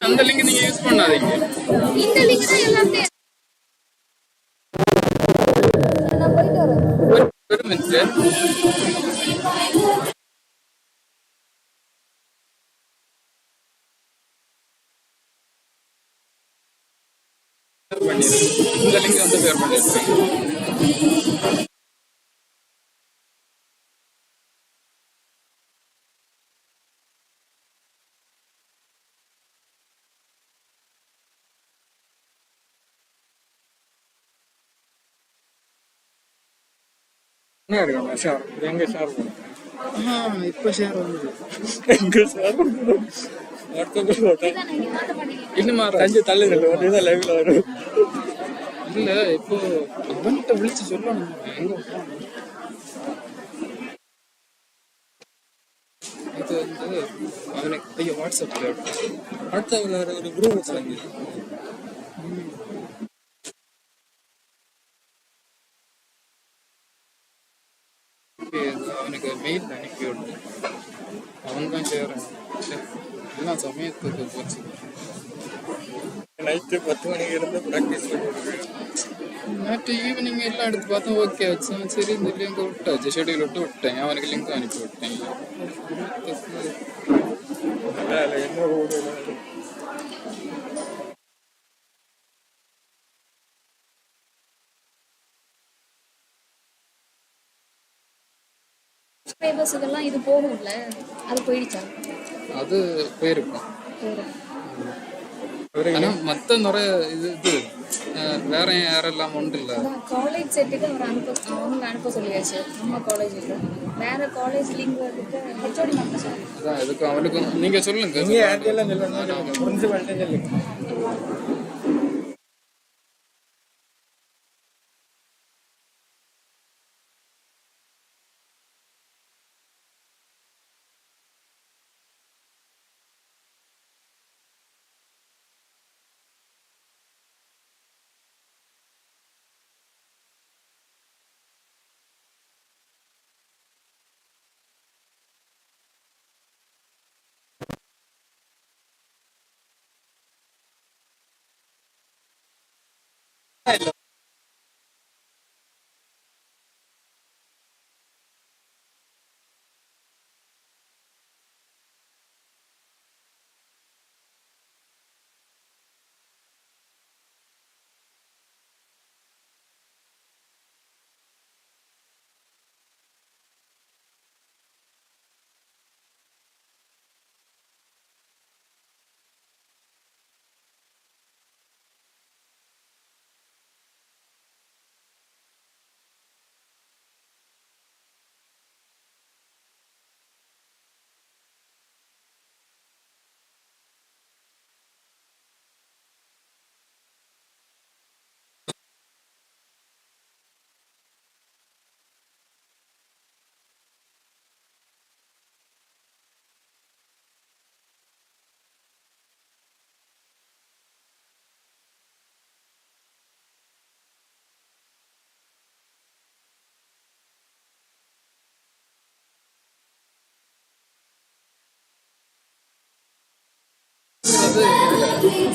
அந்த லிங்க் நீங்க யூஸ் பண்ணாதீங்க. இந்த லிங்க் தான் எல்லாமே. நான் போயிட்டு வரேன். ஒரு மினிட். இந்த லிங்க் வந்து ஷேர் பண்ணிடுறேன். என்ன எடுக்கணும் ஷேர் எங்க ஷேர் பண்ணுங்க. இப்போ ஷேர் வந்து எங்க ஷேர் பண்ணுங்க. இன்னுமா கஞ்சி தள்ளி தான் லைவ்ல வரும். இல்ல இப்போ அவன்கிட்ட விழிச்சு சொல்லணும். இது வந்து அவனுக்கு ஐயோ வாட்ஸ்அப்ல ஒரு குரூப் வச்சாங்க. அவனுக்கு மெயில் அனுப்பி விடு. அவன் தான் சேரன். எல்லாம் சமயத்துக்கு போச்சு. நைட்டு 10 மணிக்கு இருந்து ப்ராக்டிஸ் பண்ணிட்டு நேற்று ஈவினிங் எல்லாம் எடுத்து பார்த்தா ஓகே வச்சேன். சரி இந்த லிங்க் விட்டாச்சு, ஷெடியூல் விட்டேன். அவனுக்கு லிங்க் அனுப்பி விட்டேன். என்ன ரோடு பேப்பர்ஸுக்கெல்லாம் இது போகும்ல, அது போயிடுச்சா? அது போயிருக்கும். ஆனா மத்த நிறைய இது வேற யாரெல்லாம் உண்டு இல்ல. காலேஜ் செட்டுக்கு அவங்க அனுப்ப சொல்லியாச்சு. நம்ம காலேஜுக்கு வேற காலேஜ் லிங்க் வந்துட்டு ஹெச்ஓடி அனுப்ப சொல்லி. அதான் இதுக்கு அவனுக்கு நீங்க சொல்லுங்க. நீங்க யார்ட்டெல்லாம் சொல்லுங்க. பிரின்சிபல்ட்ட சொல்லுங்க.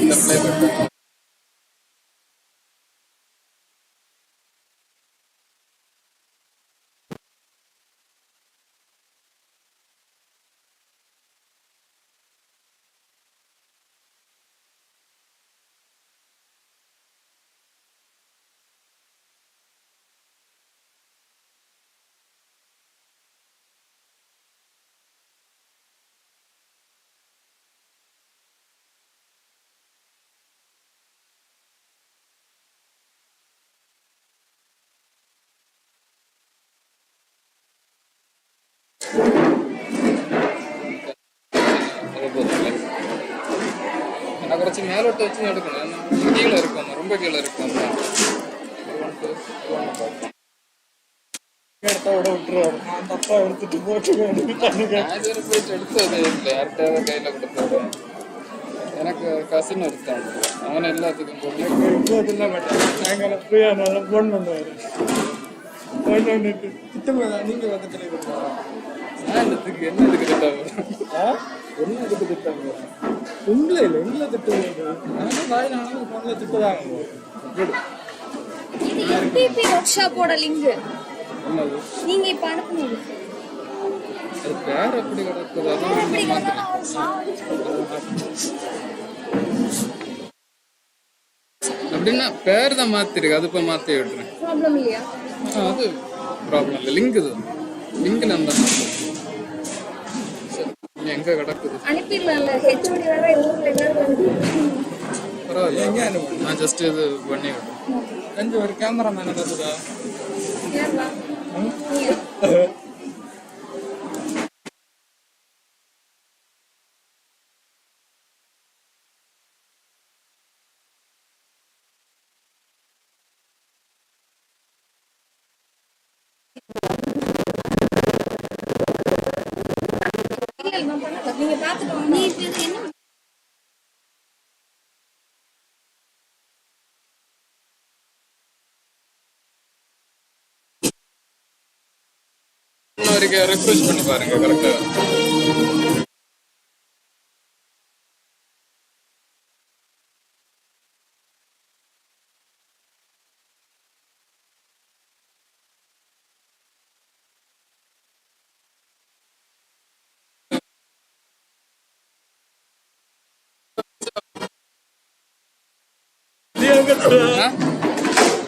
இந்த பிளே நான் குறைச்சி மேலோட்டு வச்சு எடுக்கணும். கீழே இருக்கும், ரொம்ப கீழே இருக்கும். எடுத்தா விட விட்டுருவாரு. அந்த அப்பா எடுத்துட்டு போட்டு போயிட்டு எடுத்ததே இல்லை. யார்கிட்ட கையில கொடுத்தது. எனக்கு கசின் எடுத்தான். அவனை எல்லாத்துக்கும் போட்டு இல்லை மாட்டேன். சாயங்காலம் ஃப்ரீயா நல்லா ஃபோன் பண்ணுவாரு. ஃபோன் பண்ணிட்டு திட்டமா நீங்க பக்கத்துல கொடுத்தாரா? என்னத்துக்கு என்ன இதுக்கு என்ன இதுக்கு திட்டாங்க உங்களை இல்லை எங்களை திட்டுவாங்க நானும் வாய் நானும் ஃபோனில் திட்டுதாங்க இது எம்பிபி ஒர்க் ஷாப்போட லிங்க் என்னது நீங்க இப்ப அனுப்புனீங்க. அது பேர் எப்படி கிடக்குது வேற அதான் எப்படி ஒண்ணும் மாத்தல. வந்தாலும் அவர் அப்படின்னா பேர் தான் மாத்திருக்கு, அது இப்போ மாற்றி விடுறேன். ப்ராப்ளம் இல்லையா? அது ப்ராப்ளம் இல்லை, லிங்க் இது லிங்கில் அந்த எங்கே கிடக்குது அனுப்பிடலாம்ல. ஹெச்ஓடி வேற ஊர்ல எல்லாரும் பரவாயில்ல, நான் ஜஸ்ட் இது பண்ணி விடுறேன். கொஞ்சம் ஒரு கேமராமேனை பார்த்துதா யாரா? இல்ல நான் பண்ணல. நீங்க பாத்துக்கோங்க. நீ இப்ப இது என்ன இன்னும் வரைக்கும் ரெஃப்ரெஷ் பண்ணி பாருங்க கரெக்டாக.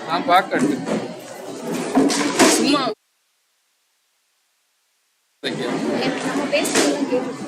நான் பார்க்கட்டு சும்மா நம்ம பேசுறதெல்லாம் கேட்டு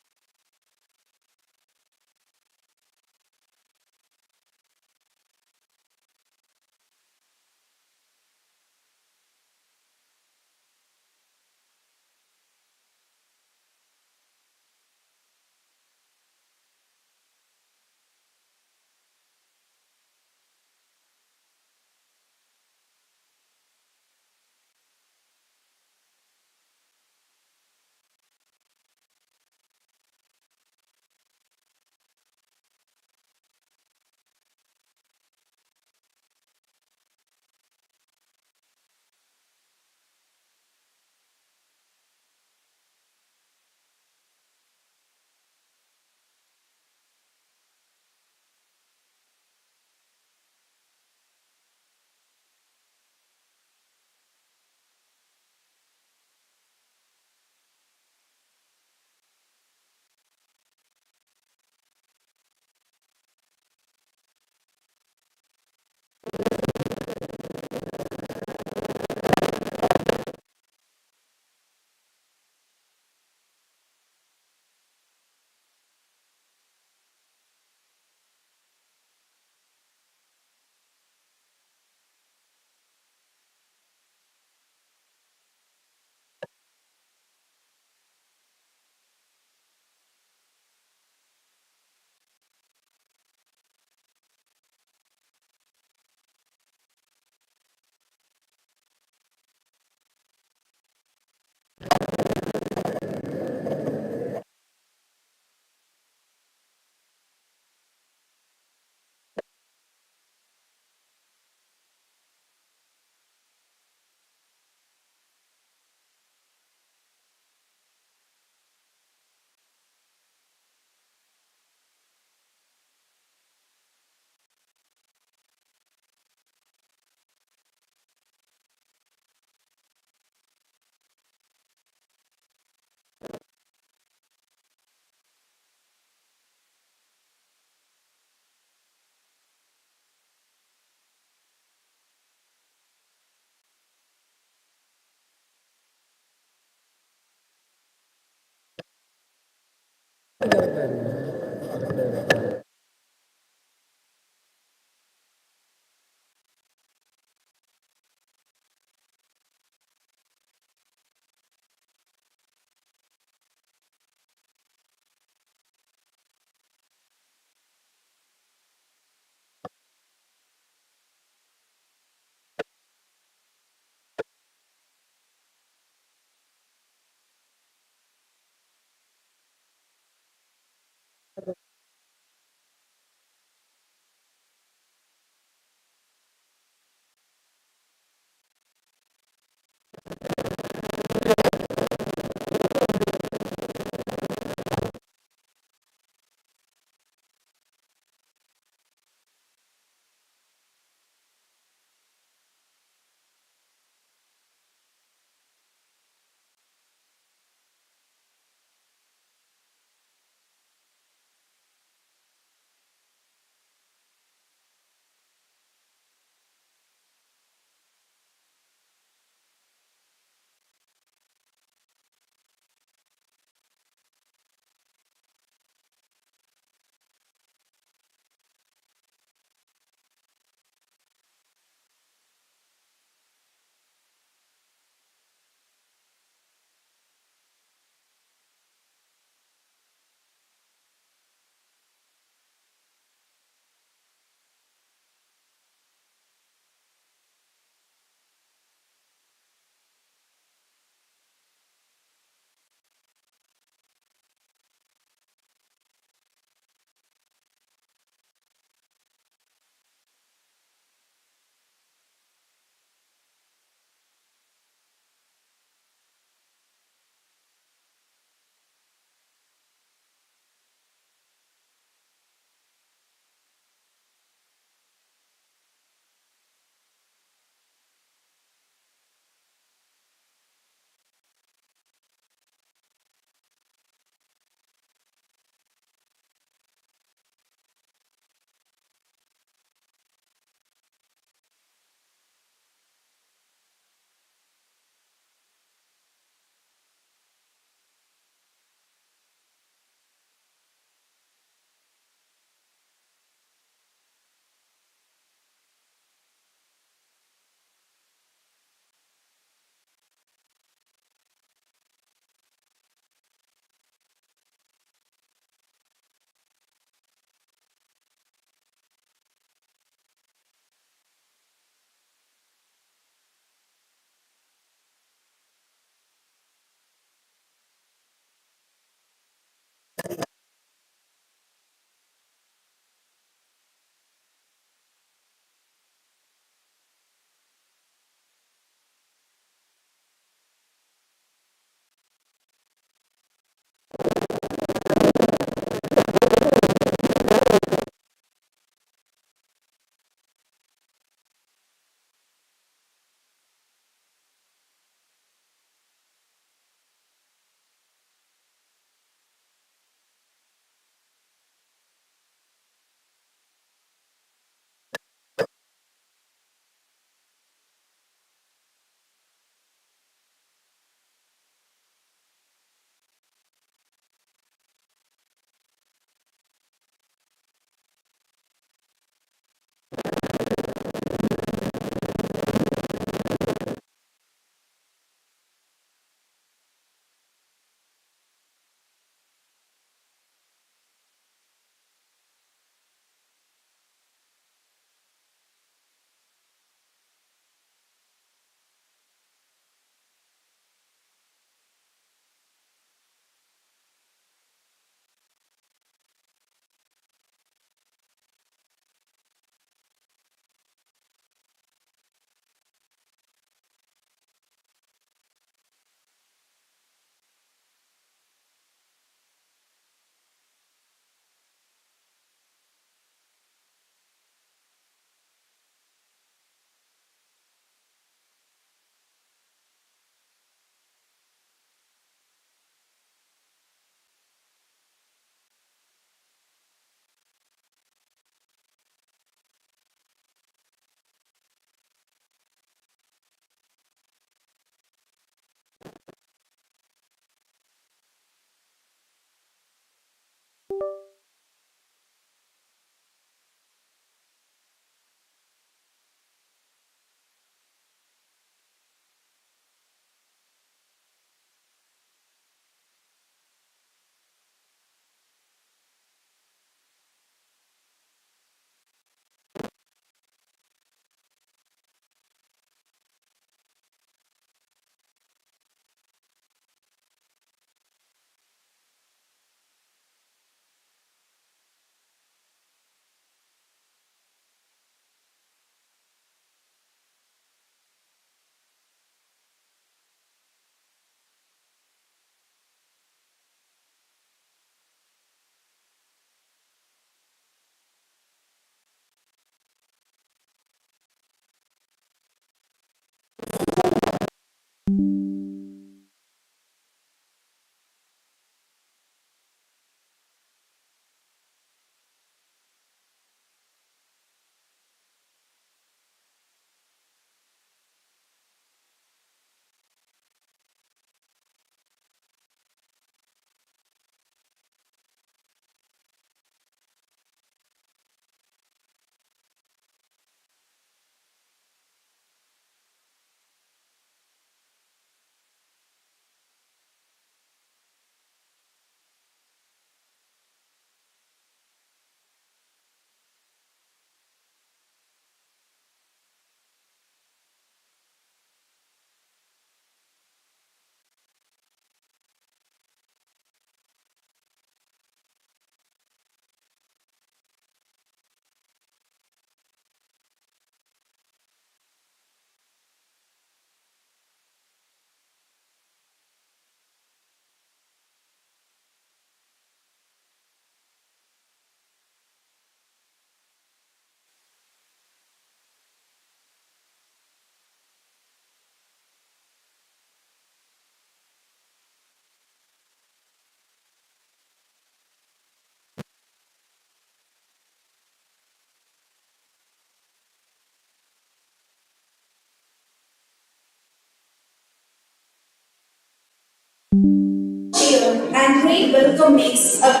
and great welcome makes a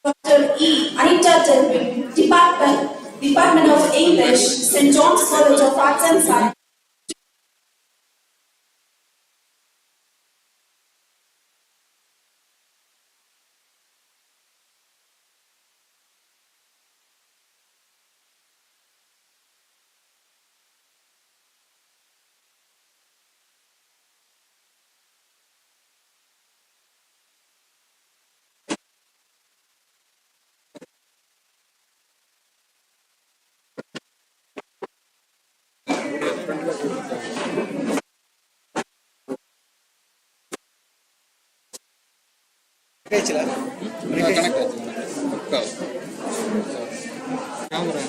Dr. E. Anita Delvin, Department of English, St. John's College of Arts and Science. Connect ஆச்சு பக்கா. Camera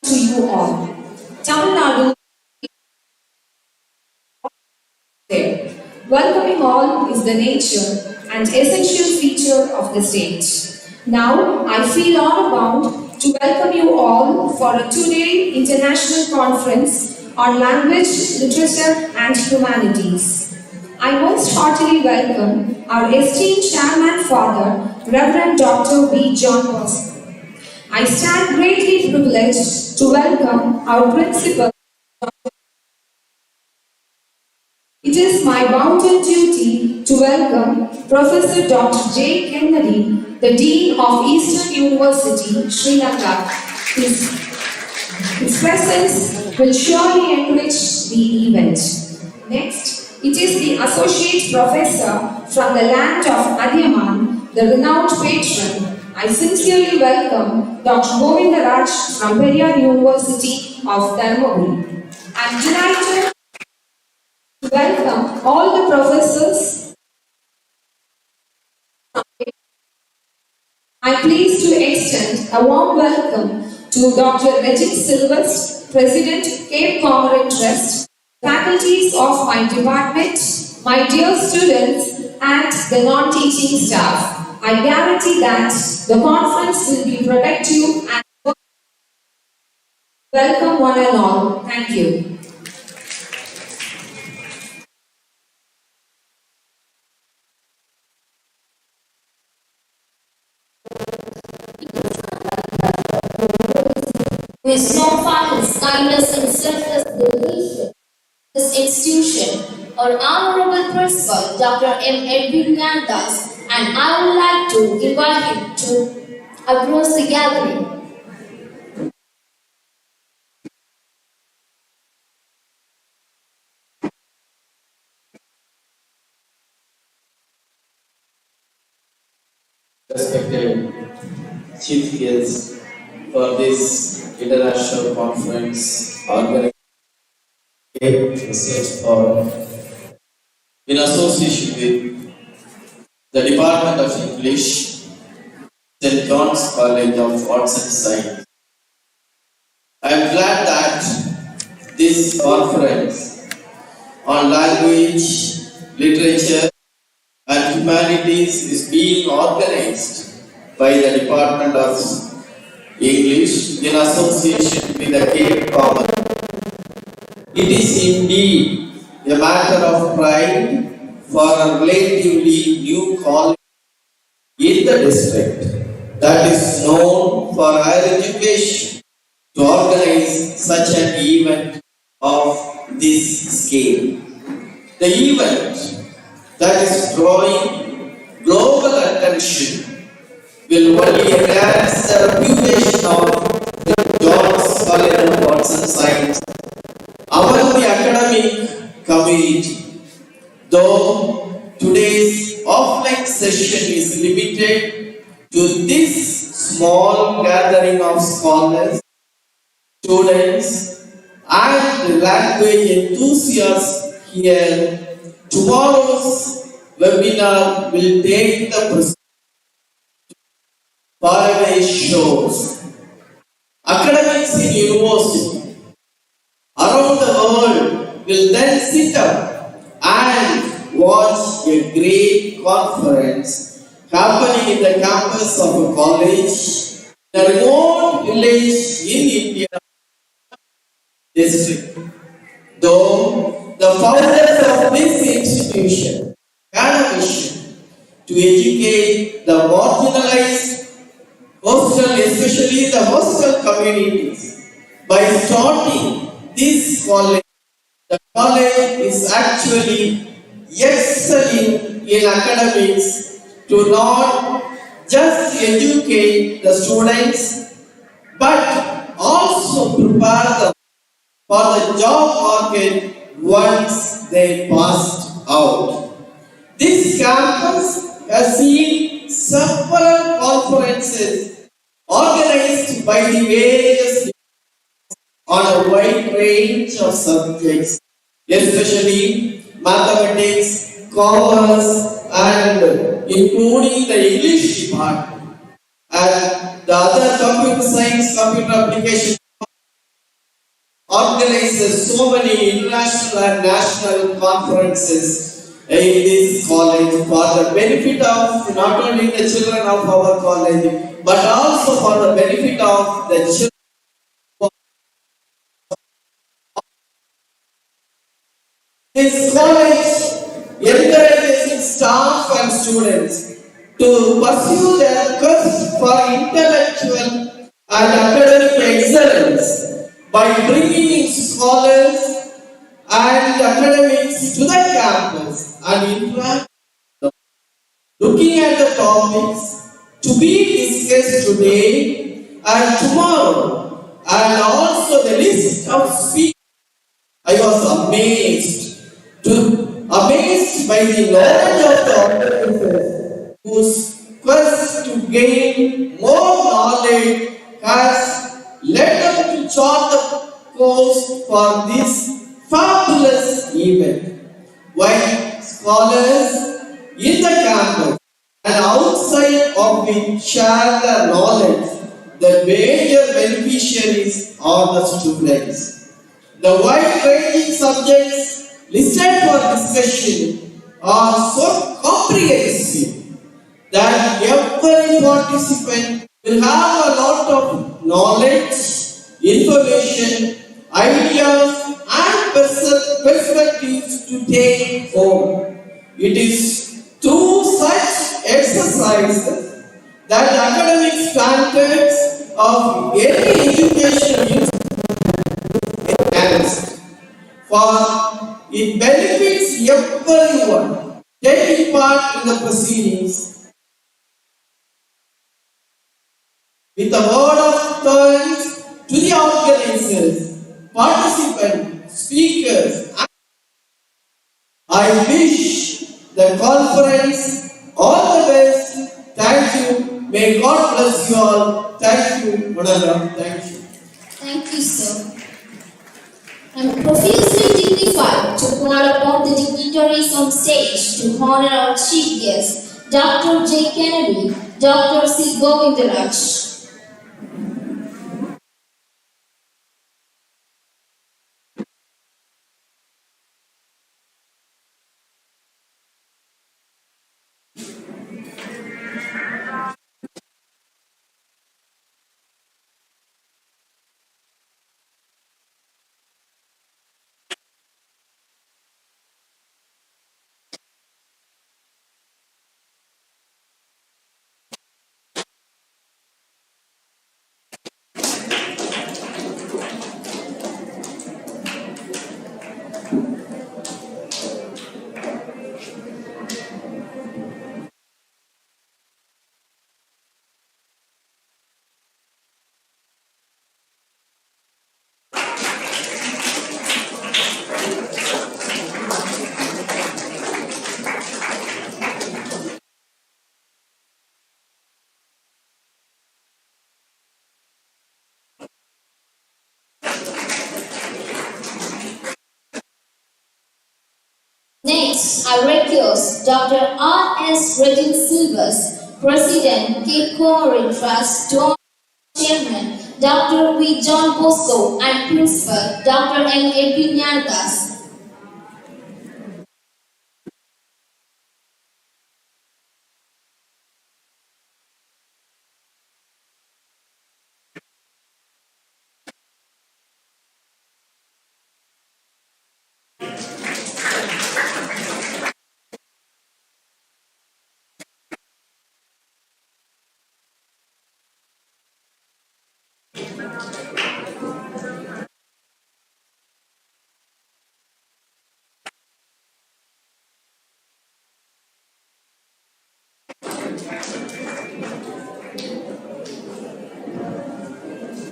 To you all. Tamil Nadu there. Welcoming all is the nature and essential feature of the state. Now, I feel honor bound to welcome you all for a two-day international conference on language, literature and humanities. I most heartily welcome our esteemed chairman father, Reverend Dr. B. John Bosco. I stand greatly privileged to welcome our principal. It is my bounden duty to welcome Professor Dr. J. Kennedy, the Dean of Eastern University, Sri Lanka. His presence will surely enrich the event. Next, it is the Associate Professor from the land of Adiyaman, the renowned patron. I sincerely welcome Dr. Govindaraj from Periyar University of Dharmaburi. I am delighted to welcome all the professors. I am pleased to extend a warm welcome to Dr. Regit Silvest, President, Cape Comorin Trust, faculties of my department, my dear students, and the non-teaching staff. I guarantee that the conference will be productive and welcome one and all. Thank you. Who is known for his kindness and selfless dedication to this institution, our Honorable Principal, Dr. M. Edwin Gandas, and I would like to invite him to address the gathering. Respected chief guests for this international conference organized for in association with the Department of English, St. John's College of Arts and Science. I am glad that this conference on language, literature, and humanities is being organized by the Department of English in association with the Cape Common. It is indeed a matter of pride for a relatively new college in the district that is known for higher education to organize such an event of this scale. The event that is drawing global attention will only enhance the reputation of the John's College of Arts and Science among the academic community. Though today's offline session is limited to this small gathering of scholars, students, and language enthusiasts here. Tomorrow's webinar will take the faraway shores. Academics in university around the world will then sit up and watch a great conference happening in the campus of a college in a remote village in India district. Though the founders of this institution had a mission to educate the marginalized hostel, especially the hostel communities, by starting this college. The college is actually excelling in academics to not just educate the students but also prepare them for the job market once they passed out. This campus has seen several conferences organized by the various on a wide range of subjects, especially mathematics, commerce, and including the English department and the other computer science, computer application organizes so many international and national conferences in this college for the benefit of not only the children of our college but also for the benefit of the children. This college encourages its staff and students to pursue their quest for intellectual and academic excellence by bringing in scholars and academics to the campus and interact looking at the topics to be discussed today and tomorrow and also the list of speakers. I was amazed by the knowledge of the organizers whose quest to gain more knowledge has led them to chart the course for this fabulous event. While scholars in the campus and outside of it share their knowledge, the major beneficiaries are the students. The wide-ranging subjects listed for discussion are so comprehensive that every participant will have a lot of knowledge, information, ideas, and perspectives to take home. It is through such exercises that the academic standards of any education is for it benefits everyone taking part in the proceedings. With a word of thanks to the organizers, participants, speakers, I wish the conference all the best. Thank you. May God bless you all. Thank you, Madam. Thank you. Thank you, sir. I'm profusely dignified to call upon the dignitaries on stage to honor our chief guest, Dr. J. Kennedy, Dr. C. Govindaraj. I request Dr. R.S. Reddy Silvers, President, Cape Comorin Trust, Chairman, Dr. V. John Bosco, and Principal, Dr. M. Edwin Yantas.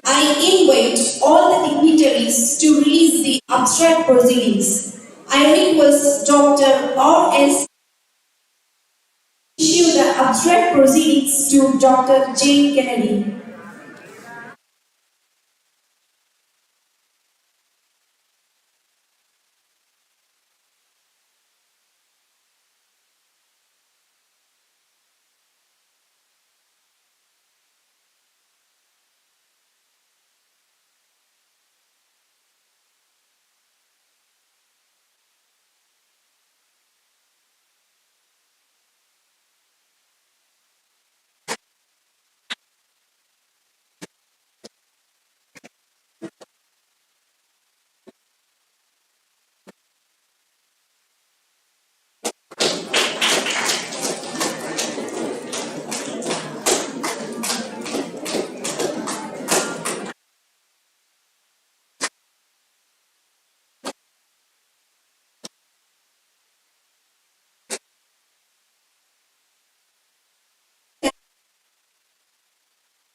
I invite all the dignitaries to release the abstract proceedings. I request Dr. R.S. issue the abstract proceedings to Dr. J. Kennedy.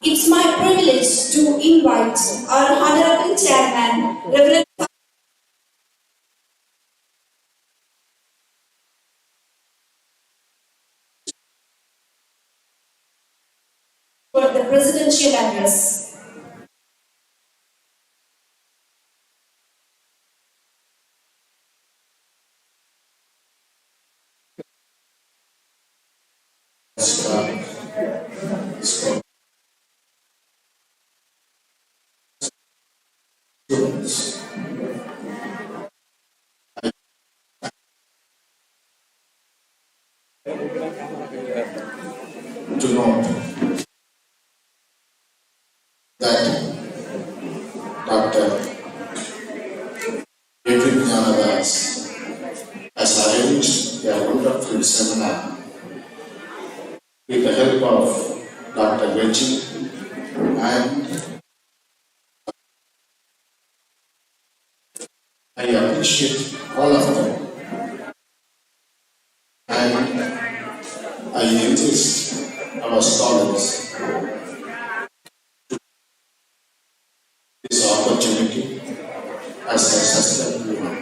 It's my privilege to invite our Honorable Chairman, Reverend for the presidential address. To note that Dr. Edwin Janadas has arranged a wonderful seminar with the help of Dr. Reggie and I appreciate all of them and I insist our scholars this opportunity as a sustainable one.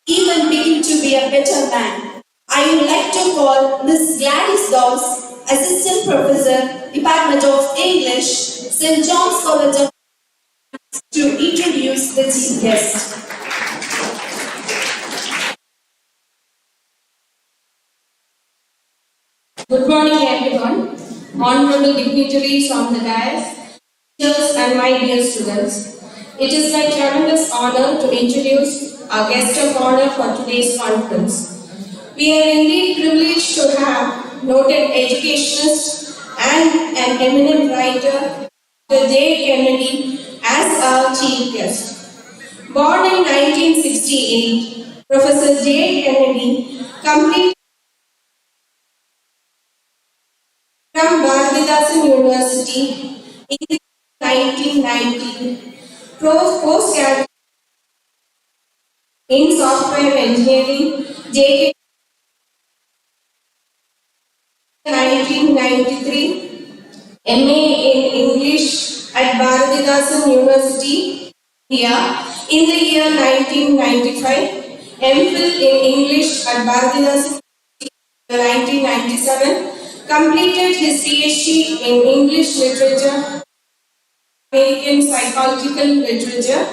Even begin to be a better man. I would like to call Miss Gladys Dawes, Assistant Professor, Department of English, St. John's College of to introduce the chief guest. Good morning, everyone. Honorable dignitaries on the dais, teachers, and my dear students. It is my tremendous honor to introduce our guest of honor for today's conference. We are indeed privileged to have noted educationist and an eminent writer, Dr. J. Kennedy, as our chief guest. Born in 1968, Professor J. Kennedy completed from Bharathidasan University in 1990, postgraduate in software engineering, JK 1993, MA in English at Bharathidasan University, India in the year 1995, MPhil in English at Bharathidasan 1997, completed his PhD in English Literature, American Psychological Literature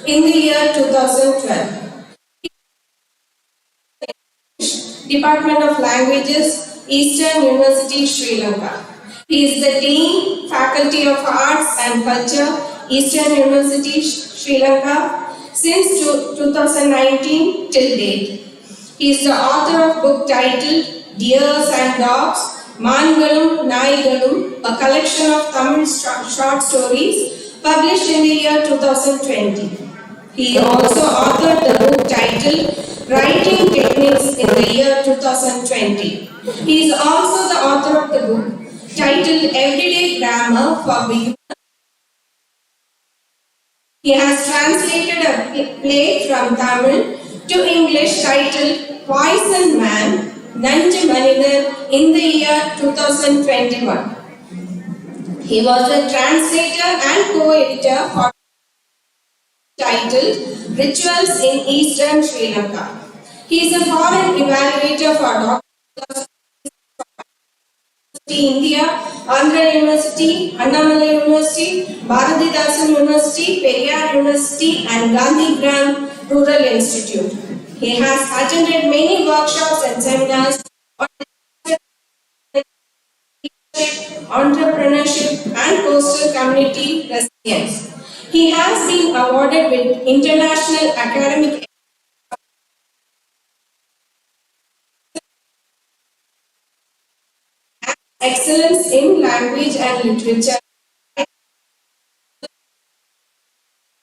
in the year 2012. Department of Languages, Eastern University, Sri Lanka. He is the Dean, Faculty of Arts and Culture, Eastern University, Sri Lanka, since 2019 till date. He is the author of book titled Deers and Dogs, Mangalum, Naigalum, a collection of Tamil short stories published in the year 2020. He also authored the book titled Writing Techniques in the year 2020. He is also the author of the book titled Everyday Grammar for Beginners. He has translated a play from Tamil to English titled Poison Man, Nanju Manidan in the year 2021. He was a translator and co-editor for titled Rituals in Eastern Sri Lanka. He is a foreign evaluator for Doctor India, Andhra University, Annamalai University, Bharathidasan University, Periyar University and Gandhi Gram Rural Institute. He has attended many workshops and seminars on entrepreneurship and coastal community resilience. He has been awarded with International Academic Excellence in Language and Literature,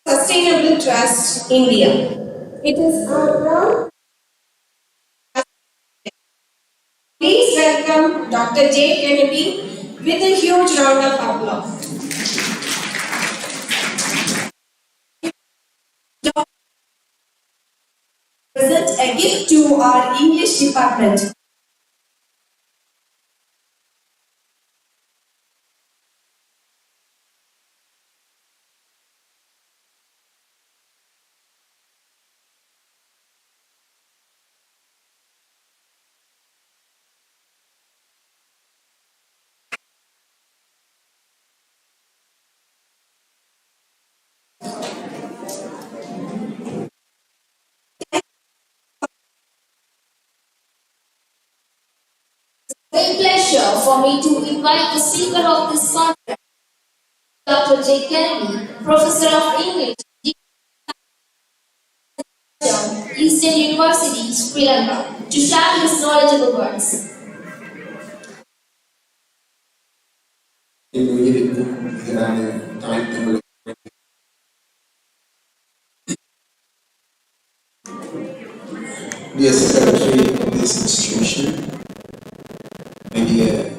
Sustainable Trust, India. It is our proud. Please welcome Dr. J. Kennedy with a huge round of applause. Present a gift to our English department. Great pleasure for me to invite the speaker of this conference, Dr. J. Kennedy, Professor of English, Eastern University, Sri Lanka, to share his knowledgeable words. Dear Secretary of this institution, my dear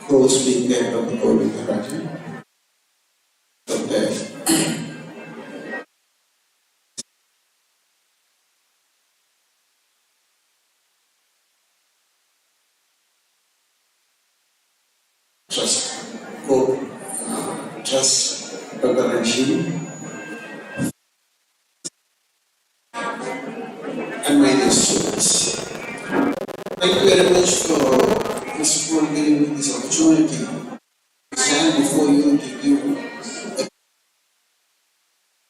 co-speaker Dr. Govinda Rajan, Dr. Trust, Trust Dr. Ranjini, and my dear students. Thank you very much for first of all giving me this opportunity to stand before you to give.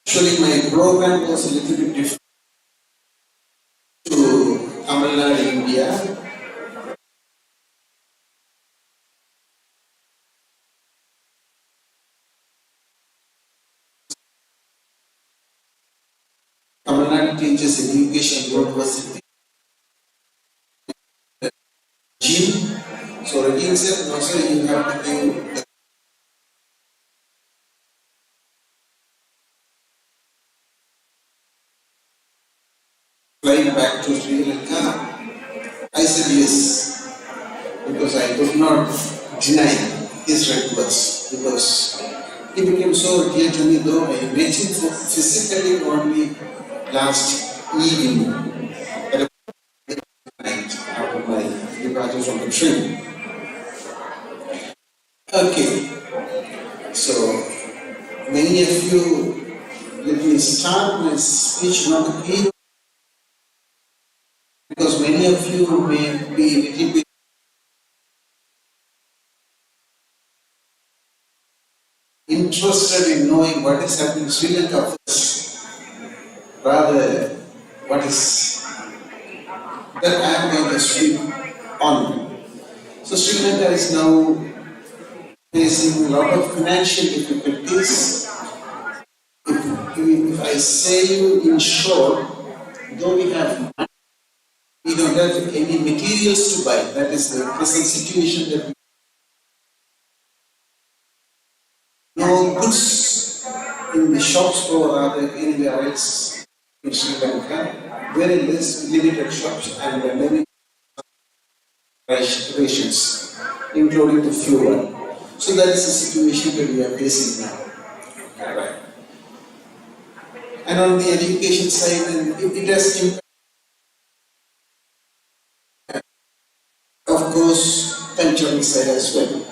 Actually, my program was a little bit different to Tamil Nadu, India. Tamil Nadu Teachers Education University. So Regine said, no sir, you have to give the flight back to Sri Lanka. I said yes, because I could not deny his request, because he became so dear to me, though I met him physically only last evening at night after my departure from the train. Okay, so many of you, let me start my speech not again, because many of you may be a little bit interested in knowing what is happening in Sri Lanka first, rather what is that I am going to speak on. So Sri Lanka is now facing a lot of financial difficulties. If I say you in short, though we have money, we don't have any materials to buy. That is the present situation that we no goods in the shops or rather anywhere else in Sri Lanka. Very less limited shops and limited rations, including the fuel. So that is the situation that we are facing now. Right. And on the education side, and it has impact, of course, cultural side as well.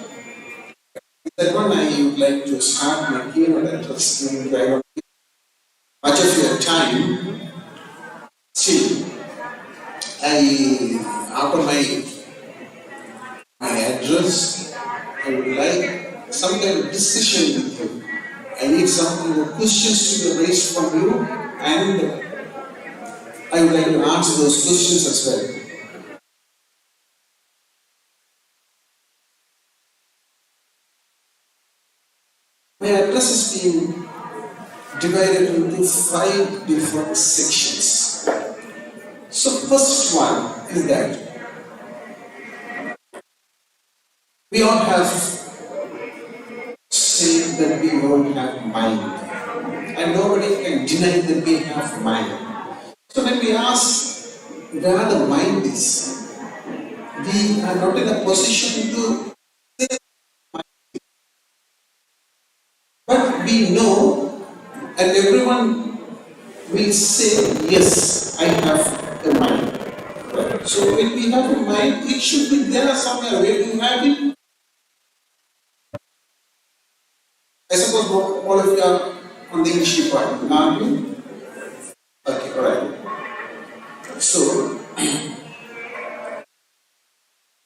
That one I would like to start my keynote address in much of your time. Still, after my address, I would like some kind of discussion with you. I need some questions to be raised from you, and I would like to answer those questions as well. My address is being divided into 5 different sections. So first one is that we all have said that we all have mind, and nobody can deny that we have mind. So when we ask where the mind is, we are not in a position to say, but we know, and everyone will say, yes, I have a mind. Right? So when we have a mind, it should be there somewhere. Where do you have it? I suppose all of you are on the English department, aren't you? Okay, alright. So,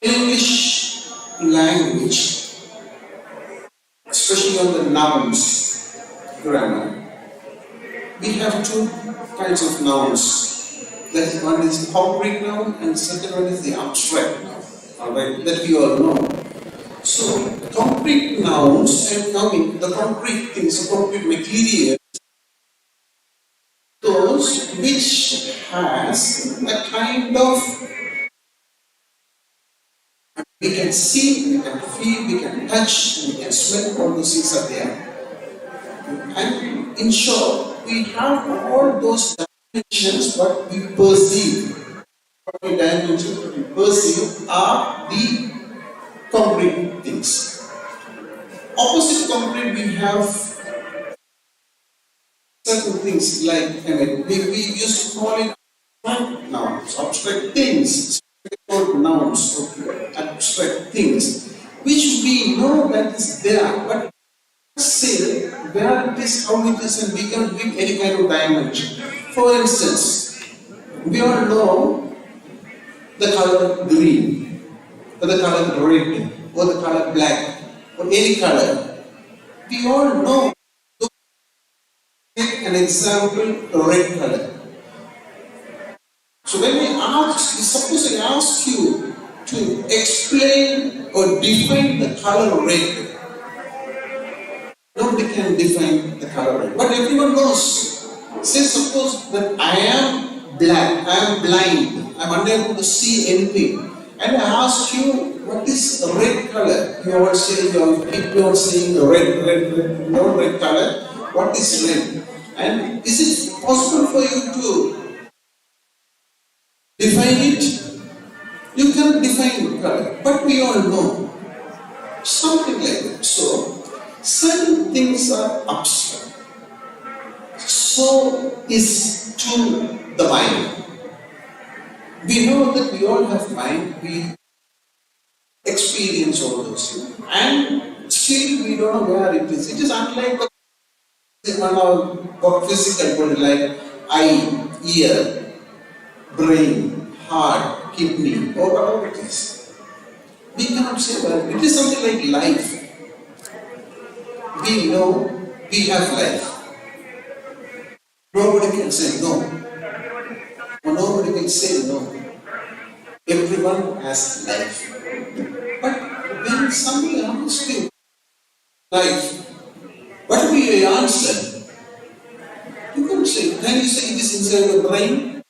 English language, especially on the nouns grammar, we have 2 kinds of nouns. That one is concrete noun and second one is the abstract noun. Alright, that we all know. So, concrete nouns and the concrete things, the concrete material, those which has a kind of, we can see, we can feel, we can touch, we can smell, all those things are there. And in short, we have all those dimensions, what we perceive. What we dimensions, what we perceive are the concrete things. Opposite concrete, we have certain things like, we used to call it nouns, abstract things, nouns, abstract things, which we know that is there, but say where it is, how it is, and we can give any kind of dimension. For instance, we all know the color green, or the color red, or the color black, or any color. We all know. Take an example, red color. So when we ask, suppose I ask you to explain or define the color red, nobody can define the color red, but everyone knows. Say suppose that I am black, I am blind, I am unable to see anything, and I ask you what is red color. You all say, you keep on saying red, no red color. What is red? And is it possible for you to define it? You can define color, but we all know something like that. So, certain things are abstract. So is to the mind. We know that we all have mind, we experience all those things, and still we don't know where it is. It is unlike one of physical body like eye, ear, brain, heart, kidney, or whatever it is. We cannot say that. It is something like life. We we know we have life. Nobody can say no. Nobody can say no. Everyone has life. But when somebody asks you life, what will be your answer? You can't say, can you say it is inside your brain?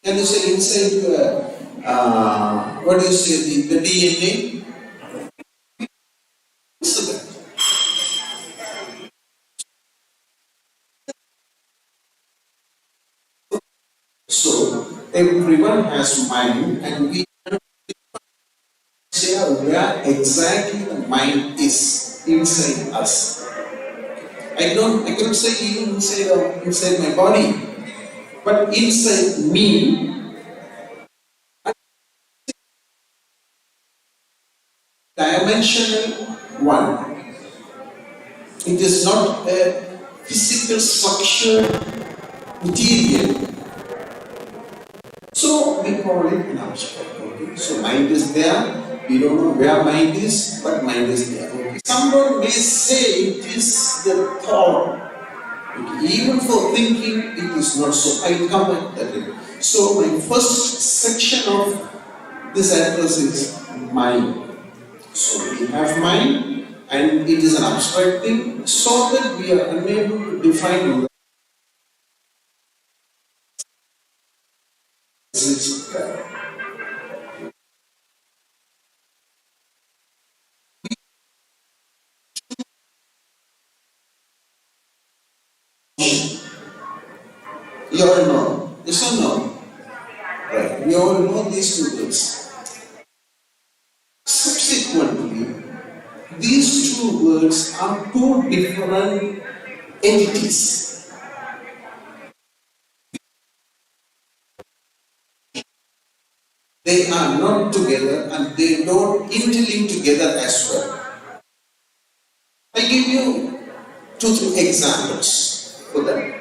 Can you say inside your, what do you say, the DNA? Answer that. So, everyone has mind and we say where exactly the mind is inside us. I cannot say even inside my body, but inside me, dimensional one. It is not a physical structure material. So we call it an abstract. Okay? So mind is there. We don't know where mind is, but mind is there. Okay? Someone may say it is the thought. Okay? Even for thinking, it is not so. I will come back to that. So my first section of this address is mind. So we have mind, and it is an abstract thing, so that we are unable to define exists. You all know. Yes or no? Right. We all know these two words. Subsequently, these two words are two different entities. They are not together and they don't interlink together as well. I give you 2-3 examples for that.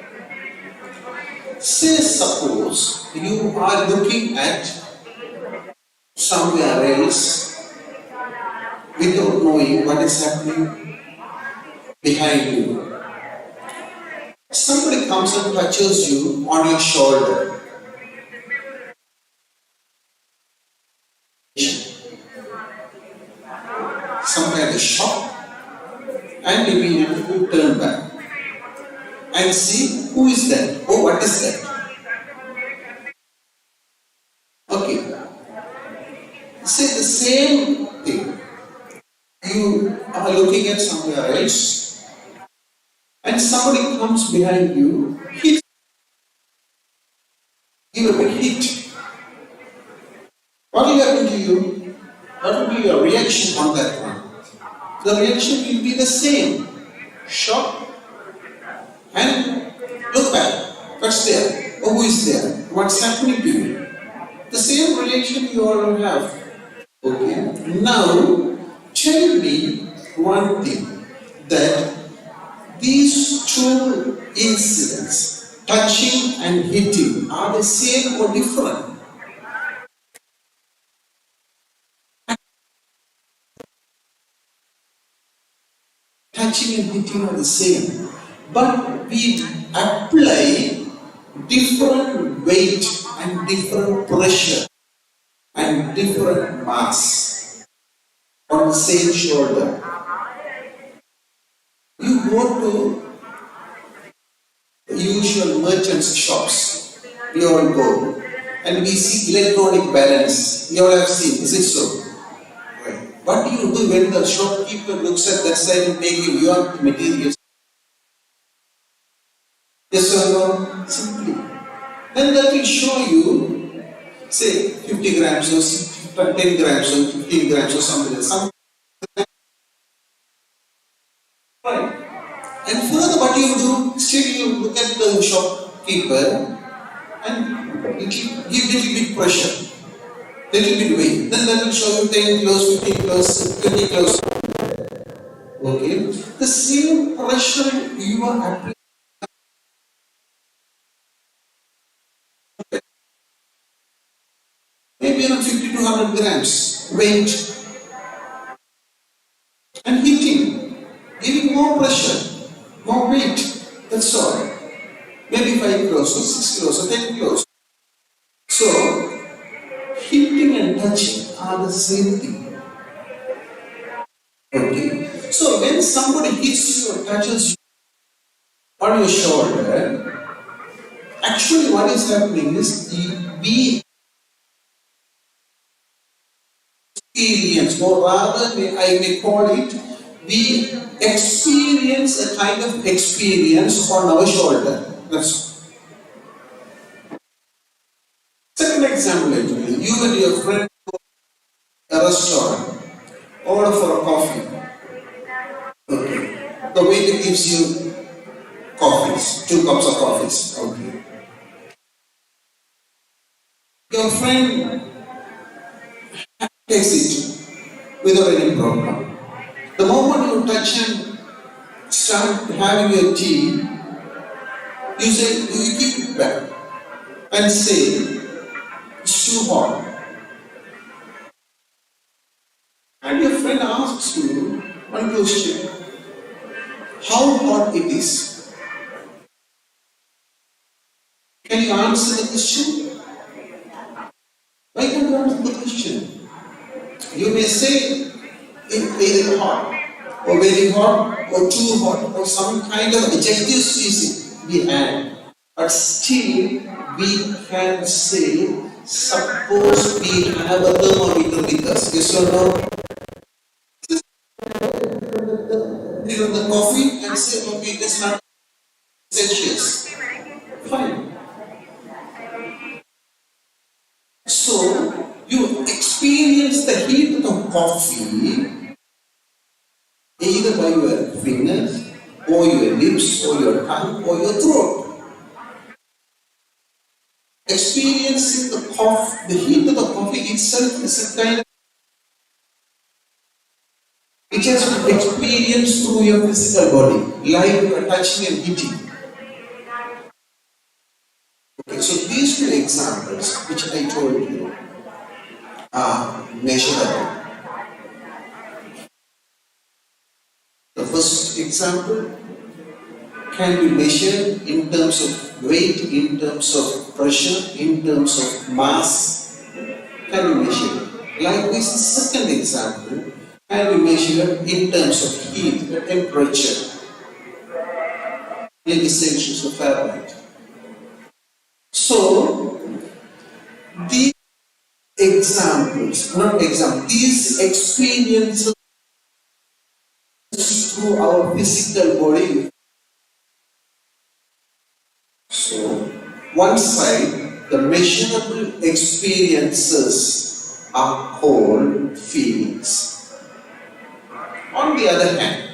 Say, suppose you are looking at somewhere else without knowing what is happening behind you. Somebody comes and touches you on your shoulder. Somewhere the shock, and immediately you turn back and see who is that. Oh, what is that? Okay. Say the same thing. You are looking at somewhere else, and somebody comes behind you, hits, give a big hit. What will happen to you? What will be your reaction on that one? The reaction will be the same. Shock and look back. What's there? Oh, who is there? What's happening to you? The same reaction you all have. Okay. Now, tell me one thing, that these two incidents, touching and hitting, are the same or different? Touching and hitting are the same, but we apply different weight and different pressure and different mass on the same shoulder. You go to usual merchants' shops, we all go, and we see electronic balance. You all have seen, is it so? Right. What do you do when the shopkeeper looks at that side and make you your materials? Yes or no? Simply. Then that will show you, say, 50 grams or 10 grams or 15 grams or something. Right. And further, what you do, still you look at the shopkeeper and give little bit pressure, little bit weight. Then that will show you 10 kilos, 15 kilos, 20 kilos. Okay. The same pressure you are applying. Maybe around 50 to 100 grams weight and heating. more pressure, more weight. That's all. Maybe 5 kilos or 6 kilos or 10 kilos. So, hitting and touching are the same thing. Okay. So when somebody hits you or touches you on your shoulder, actually what is happening is we experience, or rather I may call it, we experience a kind of experience on our shoulder. That's second example actually. You and your friend go to a restaurant, order for a coffee. Okay. The waiter gives you coffees, 2 cups of coffees. Okay. Your friend takes it without any problem. The moment you touch and start having your tea, you keep it back and say, it's too hot. And your friend asks you one question, how hot it is. Can you answer the question? Why can't you answer the question? You may say it either hot, or very hot, or too hot, or some kind of adjective species we add. But still, we can say, suppose we have a thermometer with us. Yes or no? You know the coffee and say, okay, it's not Celsius. Fine. So, you experience the heat of coffee either by your fingers, or your lips, or your tongue, or your throat. Experiencing the heat of the coffee itself is a kind of, which has been experienced through your physical body, like you are touching and heating. Okay, so these 2 examples, which I told you, are measurable. The first example can be measured in terms of weight, in terms of pressure, in terms of mass, can be measured. Likewise, the second example can be measured in terms of heat, the temperature, maybe Celsius or Fahrenheit. So, these these experiences through our physical body. So, one side, the measurable experiences are called feelings. On the other hand,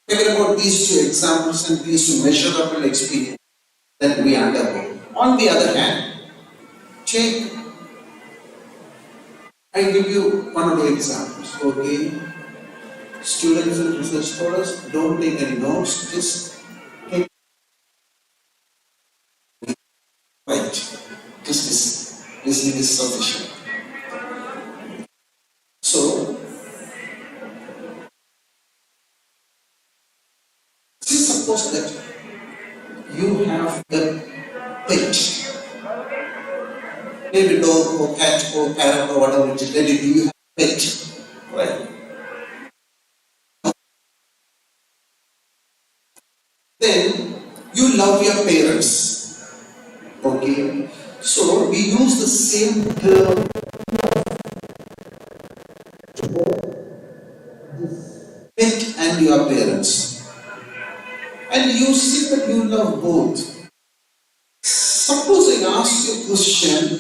think about these 2 examples and these 2 measurable experiences that we undergo. On the other hand, I give you 1 or 2 examples. Okay, students and research scholars, don't take any notes, just take right. Just listen. Listening is sufficient. So, suppose that you have a pet, maybe dog or cat or parrot or whatever it is, let it be, you have a pet, right? Then you love your parents, okay? So we use the same term pet and your parents, and you say that you love both. Suppose I ask you a question,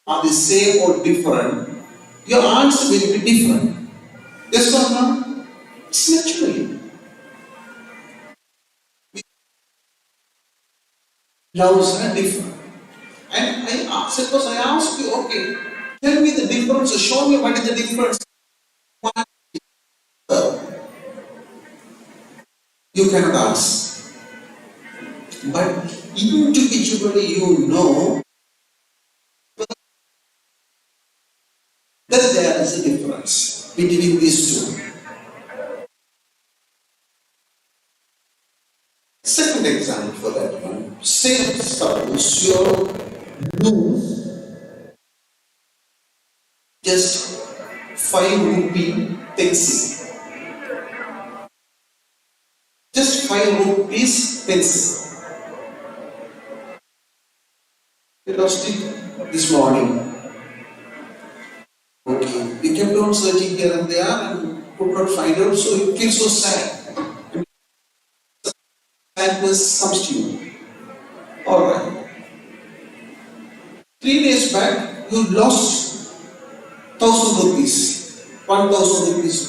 are they same or different? Your answer will be different. Yes or no? It's naturally. Loves are different. And suppose I ask you, okay, tell me the difference, or show me what is the difference. You cannot ask. But individually you know between these two. Second example for that one. Say suppose you lose just 5 rupee pencil. Just 5 rupees pencil. You lost it this morning. Okay. We kept on searching here and there and could not find out, so it feels so sad. Sadness comes to you. Alright. 3 days back, you lost 1,000 rupees. 1,000 rupees.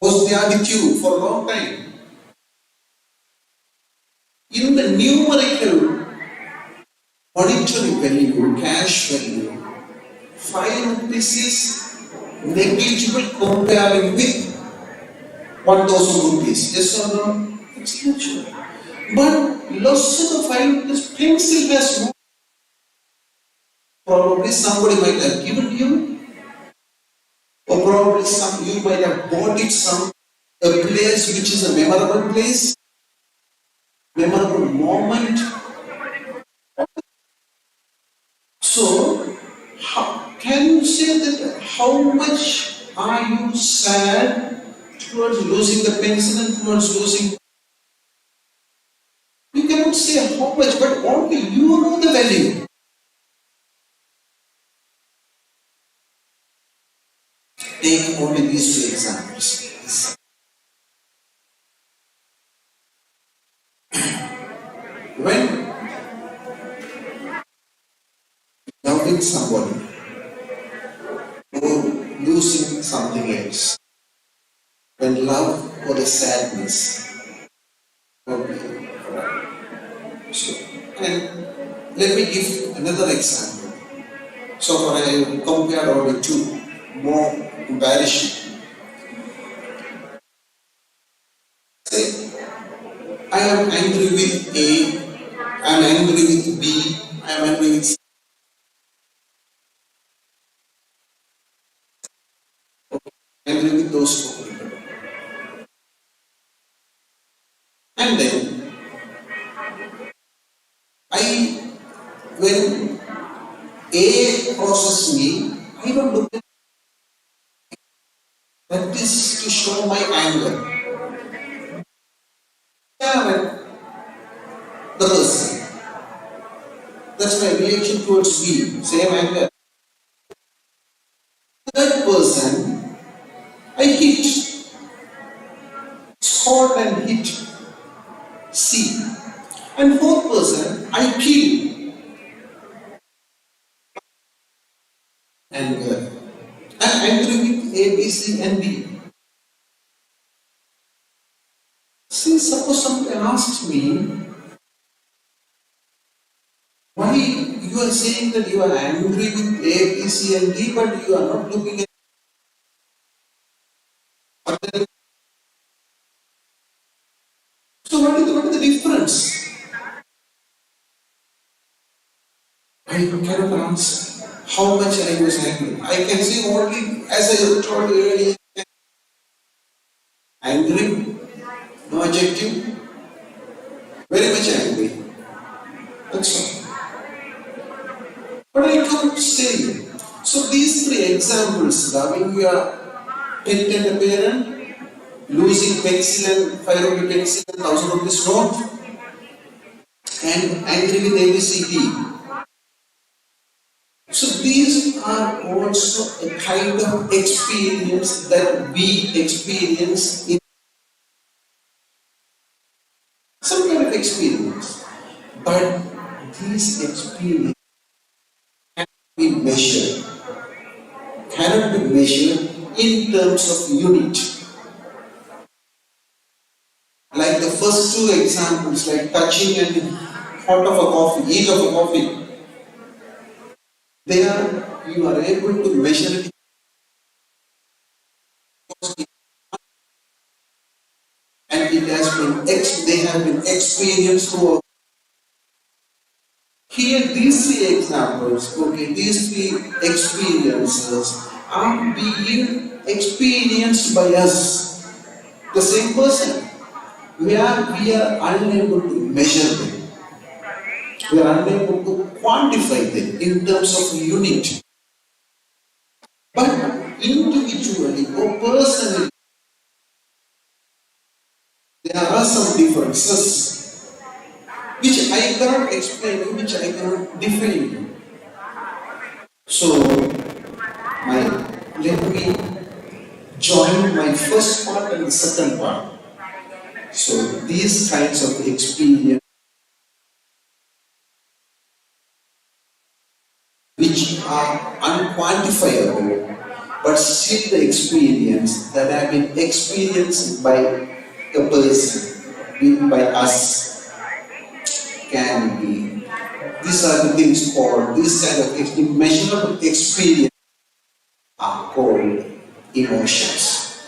Was there with you for a long time. In the numerical monetary value, cash value, 5 rupees is negligible comparing with 1,000 rupees. Yes or no? It's natural. But loss of the 5 rupees pencil has more. Probably somebody might have given you, or probably you might have bought it some a place which is a memorable place, memorable moment. So, can you say that how much are you sad towards losing the pencil and towards losing? You cannot say how much, but only you know the value. Take only these 2 examples. When loving somebody or losing something else, when love or the sadness, okay. So, and let me give another example. So far I have compared only 2 more comparison. Say, I am angry with A, I am angry with B, I am angry with C. Angry with those 2 people. And then, when A crosses me, I don't look at that is to show my anger. Yeah, the person. That's my reaction towards B, same anger. Third person, I hit, scored and hit C. And fourth person, I kill. Anger. I'm angry with A, B, C, and D. See, suppose somebody asks me, why you are saying that you are angry with A, B, C, and D, but you are not looking at other. So what is the difference? I cannot answer how much I was angry. I can say only, as I told you earlier, angry, no adjective, very much angry. That's all. But I can't say. So these 3 examples, loving your pet and a parent, losing pencil and 5 rupee pencil and 1,000 rupees note, and angry with ABCD. So these are also a kind of experience that we experience in some kind of experience. But these experiences cannot be measured in terms of unit. Like the first 2 examples, like touching and hot of a coffee, heat of a coffee. There you are able to measure it and it they have been experienced through. Here, these three examples, okay, these three experiences are being experienced by us, the same person. Where we are unable to measure them, we are unable to quantify them in terms of unit. But individually or personally, there are some differences which I cannot explain, which I cannot define. So, let me join my first part and the second part. So, these kinds of experience which are unquantifiable, but still the experience that have been experienced by a person, by us, can be. These are the things called, this kind of immeasurable experience are called emotions.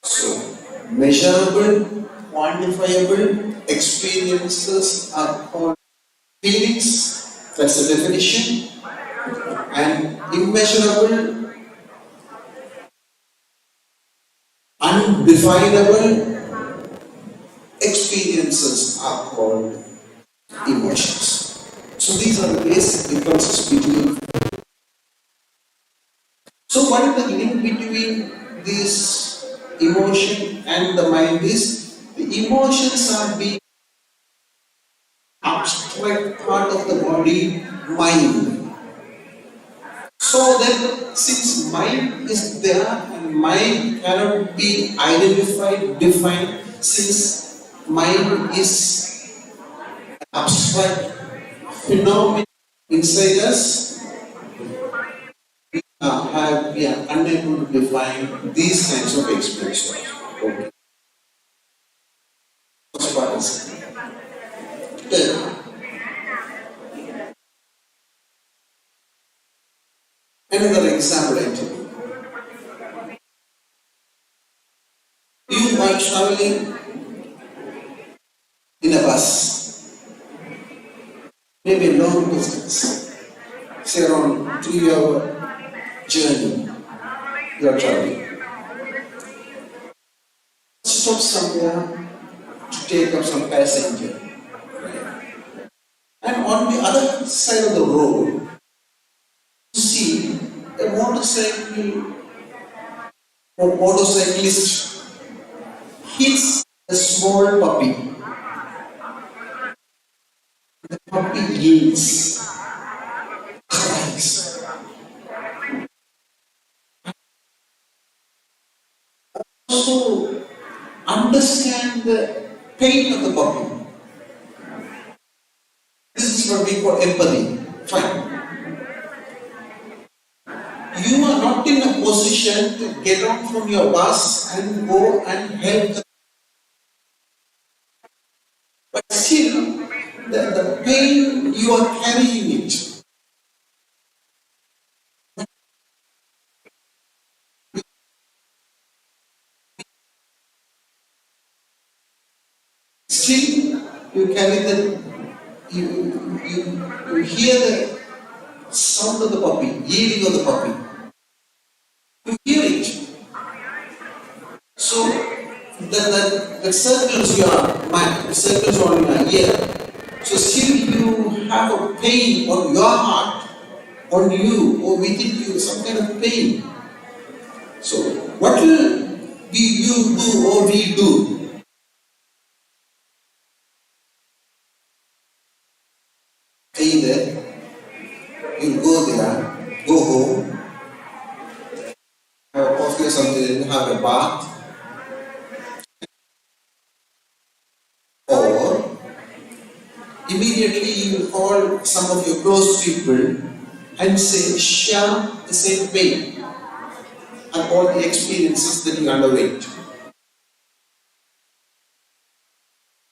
So, measurable, quantifiable experiences are called feelings, that's the definition, and immeasurable, undefinable experiences are called emotions. So these are the basic differences between. So what is the link between this emotion and the mind is the emotions are being abstract part of the body, mind. So that since mind is there and mind cannot be identified, defined, since mind is an abstract phenomenon inside us, we are unable to define these kinds of experiences. Okay. First part is another example I take. You are traveling in a bus, maybe a long distance, say around 3-hour journey. You are traveling. Stop somewhere to take up some passenger. And on the other side of the road, you see a motorcyclist hits a small puppy. The puppy yells, cries. So understand the pain of the puppy. This is what we call empathy. Fine. You are not in a position to get out from your bus and go and help them. But still, the pain, you are carrying it. Still, you carry you hear the sound of the puppy, yelling of the puppy. You hear it. So, that circles your mind, circles on your ear. So still you have a pain on your heart, on you, or within you, some kind of pain. So, what will you do or we do? Either you go there, go home, have a coffee or something, have a bath, or immediately you will call some of your close people and say, share the same pain and all the experiences that you underwent.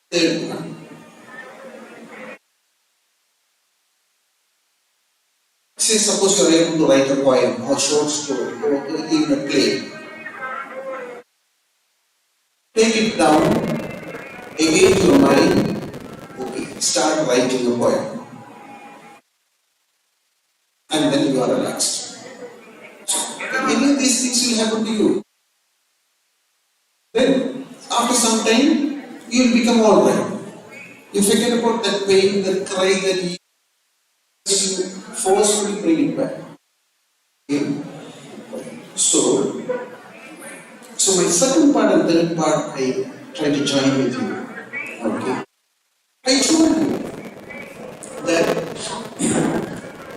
Third one. Say, suppose you are able to write a poem or short story or even a play. take it down, again your mind, okay, start writing a poem. And then you are relaxed. Any of these things will happen to you. Then, after some time, you will become alright. You forget about that pain, that cry, that you forcefully bring it back. Okay? So my second part and third part, I try to join with you. Okay? I told you that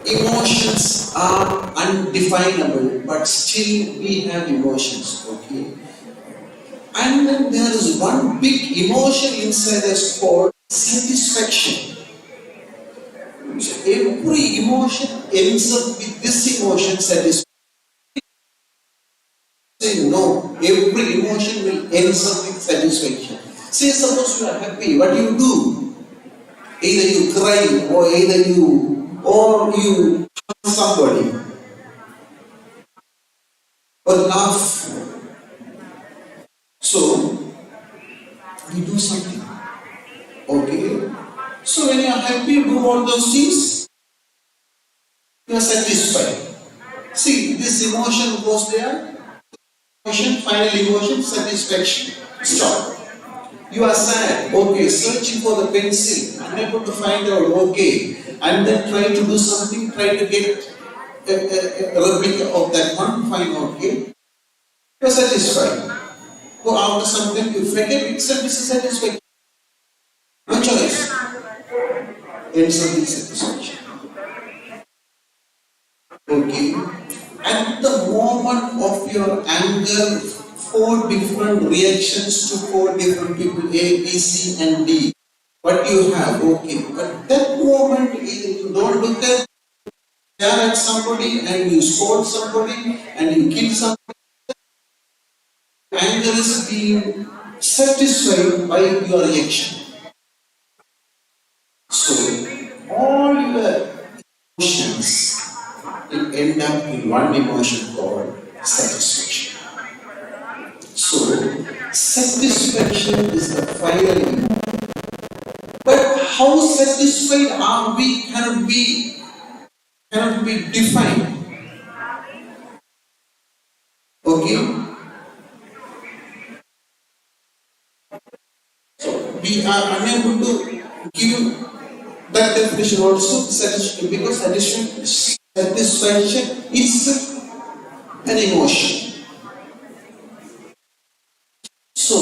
emotions are undefinable, but still we have emotions. Okay? And then there is one big emotion inside us called satisfaction. So every emotion ends up with this emotion satisfaction. Say no, every emotion will end up with satisfaction. Say suppose you are happy, what do you do? Either you cry or you hug somebody or laugh. So you do something. Okay? So when you are happy, you do all those things, you are satisfied. See, this emotion goes there, emotion, final emotion, satisfaction. Stop. You are sad, okay, searching for the pencil, unable to find out, okay, and then try to do something, try to get a replica of that one, fine, okay. You are satisfied. So after some time you forget itself is satisfaction. No choice. It's a dissatisfaction. Okay. At the moment of your anger, 4 different reactions to 4 different people, A, B, C, and D. What you have, okay. But that moment, you don't look at somebody and you scold somebody and you kill somebody. Anger is being satisfied by your reaction. So, all your emotions will end up in one emotion called satisfaction. So, satisfaction is the final emotion. But how satisfied are we cannot be defined. Okay? So, we are unable to give that definition also because satisfaction is an emotion. So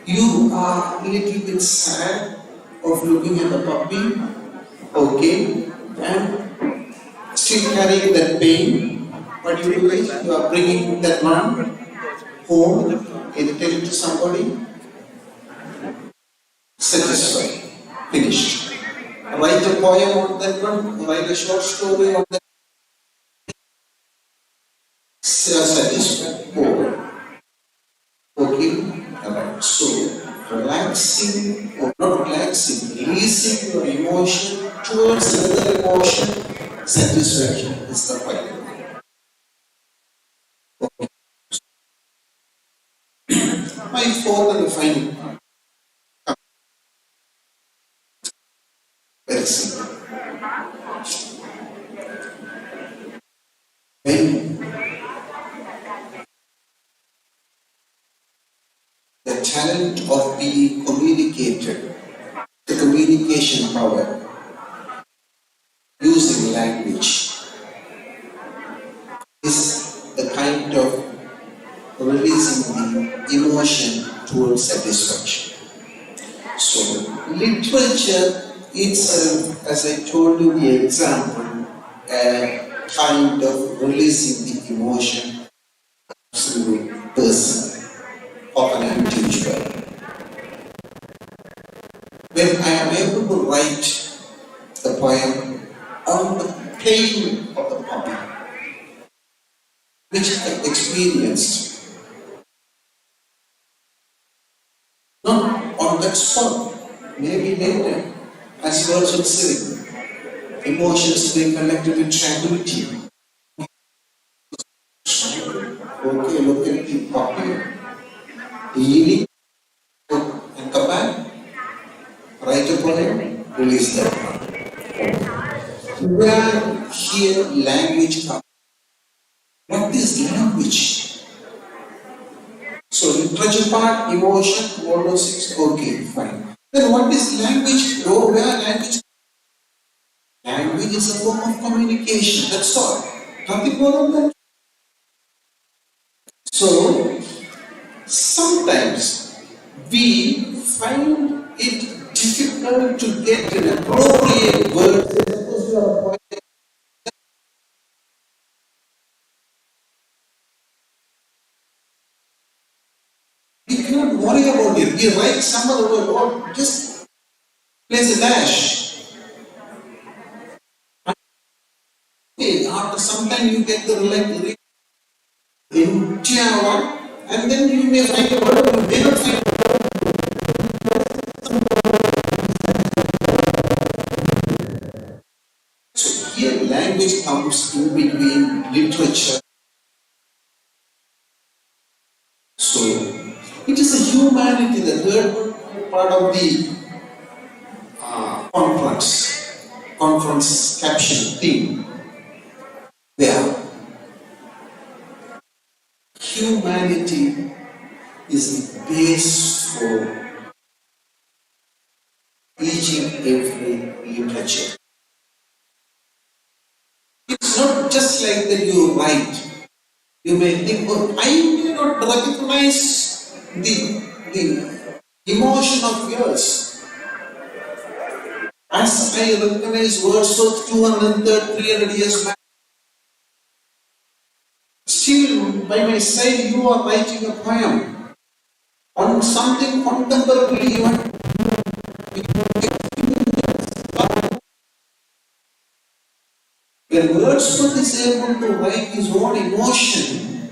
you are a little bit sad of looking at the puppy, okay, and still carrying that pain. What you do is you are bringing that one home, and tell it to somebody, satisfied, finished. Write a poem on that one, write a short story on that, satisfied, over. Okay? Alright. So, relaxing or not relaxing, releasing your emotion towards another emotion, satisfaction is the point. Okay. My fourth and final part. Very simple. When the talent of being communicated, the communication power, using language, is the kind of releasing the emotion towards satisfaction. So, literature itself, as I told you the example, a kind of releasing the emotion through a person of an individual. When I am able to write the poem on the pain of the puppy, which I experienced, not on that spot, maybe later, as you also said, emotions being connected with tranquility. Okay, look at the puppy. Eating and come back, write a poem, release that. Where here language comes. What is language? So literature part, emotion, all those things, okay, fine. Then what is language? Oh, where language? Language is a form of communication, that's all. Nothing more than that. So sometimes we find it difficult to get an appropriate word. Suppose you are a poet, we cannot worry about it. We write some other word or just place a dash. Okay, after some time you get the like entire one, and then you may find a word, you may not find a word. So here language comes in between literature. So it is a humanity, the third part of the conference caption theme. There, humanity is the base for each and every literature. It's not just like that you write. You may think, oh, I may not recognize the emotion of yours. As I recognize words of 200, 300 years back, still by my side you are writing a poem on something contemporary you are. When Wordsworth is able to write his own emotion,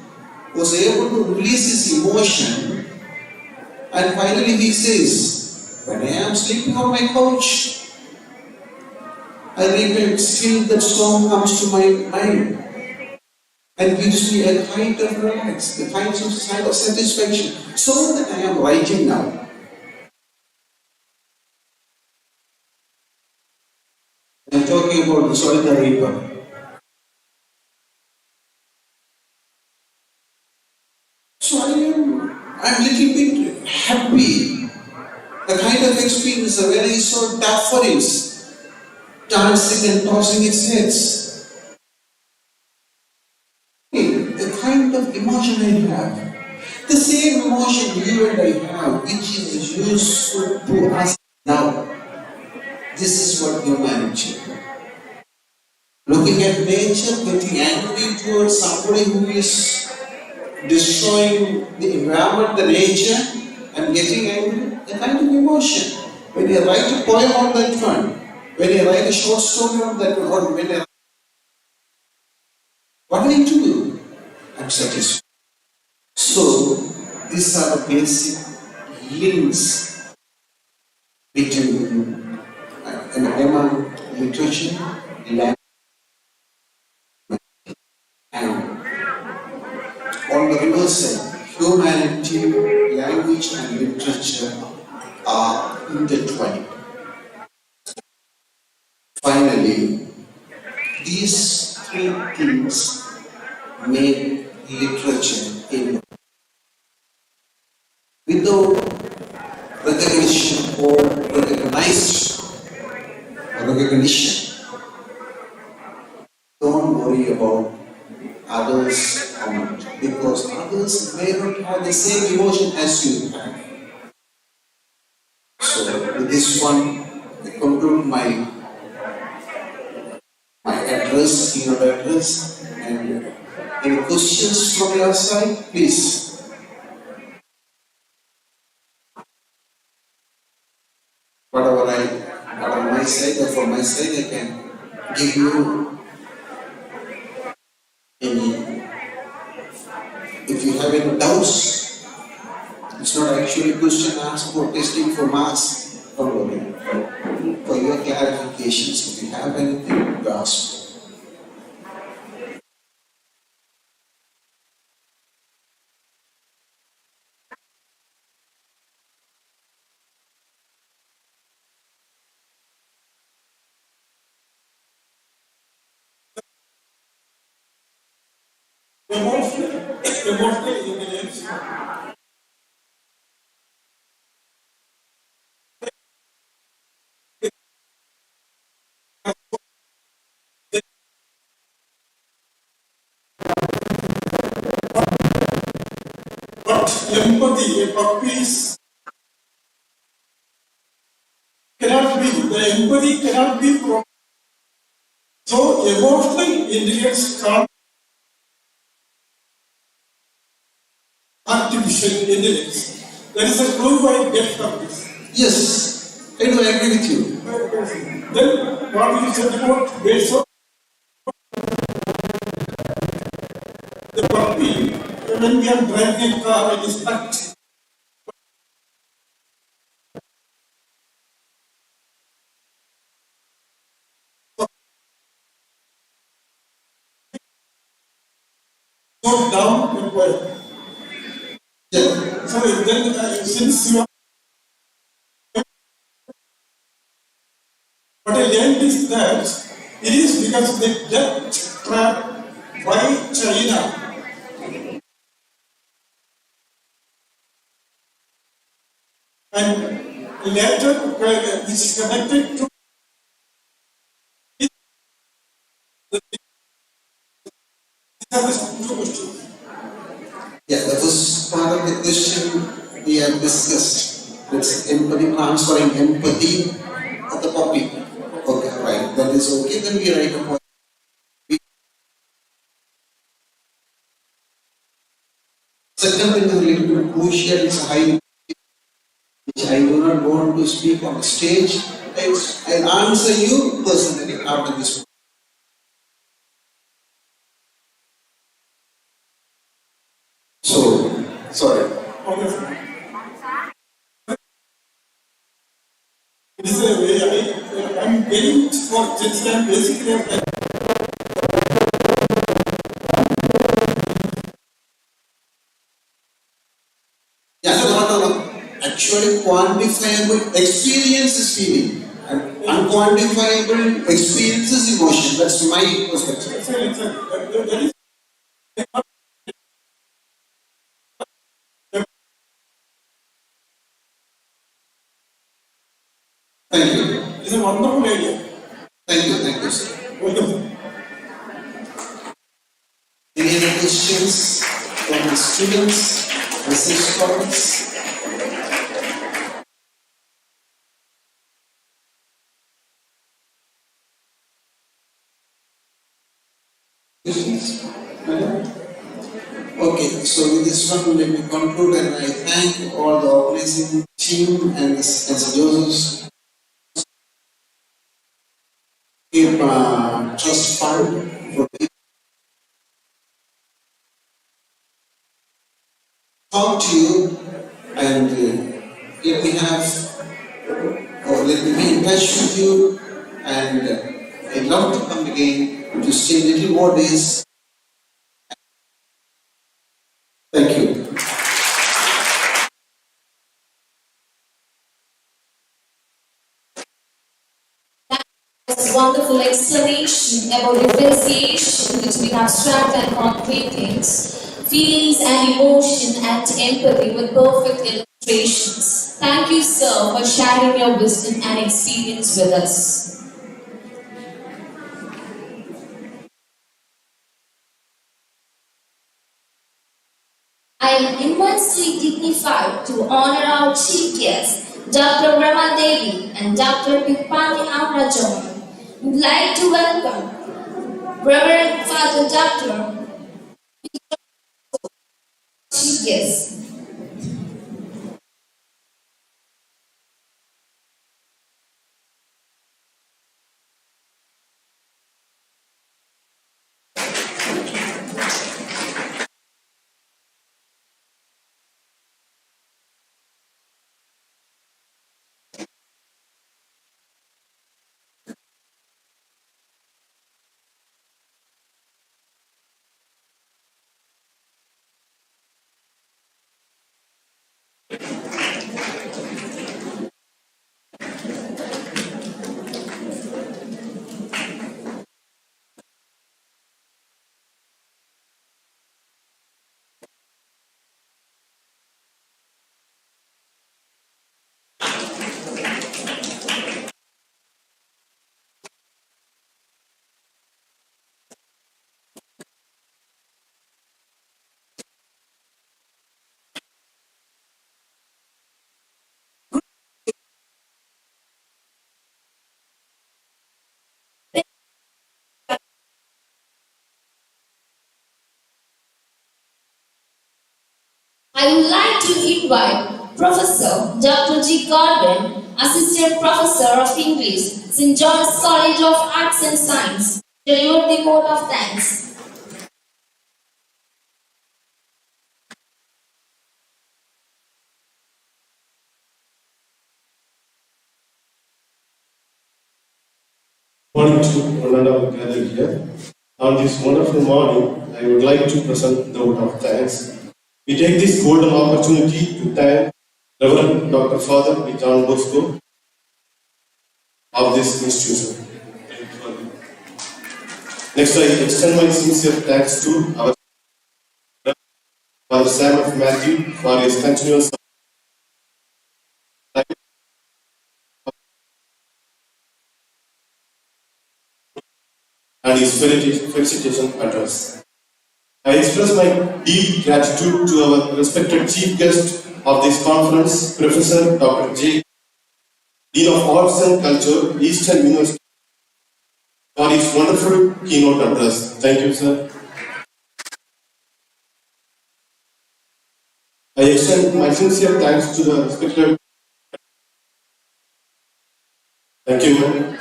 was able to release his emotion, and finally he says, when I am sleeping on my couch, I recollect still that song comes to my mind and gives me a kind of relax, a kind of satisfaction, so that I am writing now. I am talking about the solitary reaper. So I'm little bit happy. The kind of experience when I saw daffodils dancing and tossing its heads. The kind of emotion I have. The same emotion you and I have, which is useful to us now. This is what humanity. Looking at nature, getting angry towards somebody who is destroying the environment, the nature, and getting angry, a kind of emotion. When you write a poem on that one, when you write a short story on that one, or when you, what do you do? I'm satisfied. So, these are the basic links between among literature, language, and on the reverse side, humanity, language, and literature are intertwined. Finally, these three things make literature in without recognition or recognition. Don't worry about others' comment because others may not have the same emotion as you have. So with this one, I conclude my address, and any questions from your side, please. Whatever on my side or from my side, I can give you any. If you have any doubts, it's not actually a question asked for testing for marks. Don't worry. For your clarifications, if you have anything, you ask. Emotional intelligence. But empathy, a puppy cannot be, the empathy cannot be pro. So emotional intelligence can't artificial intelligence. That is a clue I get from this. Yes, I do agree with you. Then what you said about based on the puppy, when we are driving a car, it is act. So down and quiet. Yeah. So then since you are, what I learned is that it is because of the debt trap by China. And later, which is connected to the two questions. Yeah, that was part of the question we have discussed. It's empathy, transferring empathy at the puppy. Okay, right. That is okay. Then we write a point. Second thing is a little bit crucial. It's high, which I do not want to speak on the stage. I'll answer you personally after this. So, sorry. Okay. It is a way I'm getting for just basically Yeah, no. Actually, quantifiable experience is feeling, and unquantifiable experience is emotion. That's my perspective. that is Thank you. it's a wonderful idea. Thank you, sir. Welcome. Any other questions from the students, research scholars? Questions? Okay, so with this one, let me conclude and I thank all the organizing team and the St. Joseph's Trust Fund for talk to you and let me have or let me be in touch with you and I'd love to come again to stay a little more days. Thank you. This wonderful explanation about differentiation between abstract and concrete things, feelings and emotion and empathy with perfect illustrations. Thank you, sir, for sharing your wisdom and experience with us. I am immensely dignified to honor our chief guests, Dr. Rama Devi and Dr. Pipani Amrajan. We'd like to welcome Reverend Father Dr. Chief guest. I would like to invite Professor Dr. G. Gordon, Assistant Professor of English, St. John's College of Arts and Science, to deliver the vote of thanks. Morning to one and all gathered here. On this wonderful morning, I would like to present the vote of thanks. We take this golden opportunity to thank Reverend Dr. Father John Bosco of this institution. Next, I extend my sincere thanks to our Father Sam F. Matthew for his continuous support and his felicitation address. I express my deep gratitude to our respected chief guest of this conference, Professor Dr. J. Dean of Arts and Culture, Eastern University, for his wonderful keynote address. Thank you, sir. I extend my sincere thanks to the respected. Thank you, ma'am.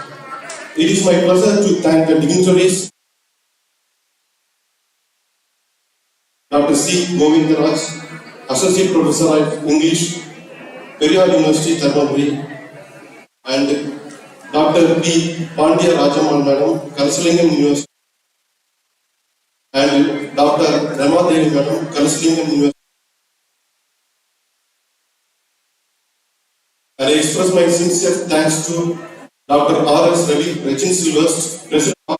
It is my pleasure to thank the dignitaries, Dr. C. Govindaraj, Associate Professor of English, Periyar University, Dharmaburi, and Dr. P. Pandya Rajamal Madam, Kalasalingam University, and Dr. Ramadevi Madam, Kalasalingam University. And I express my sincere thanks to Dr. R. S. Ravi, Regin Silvers, President of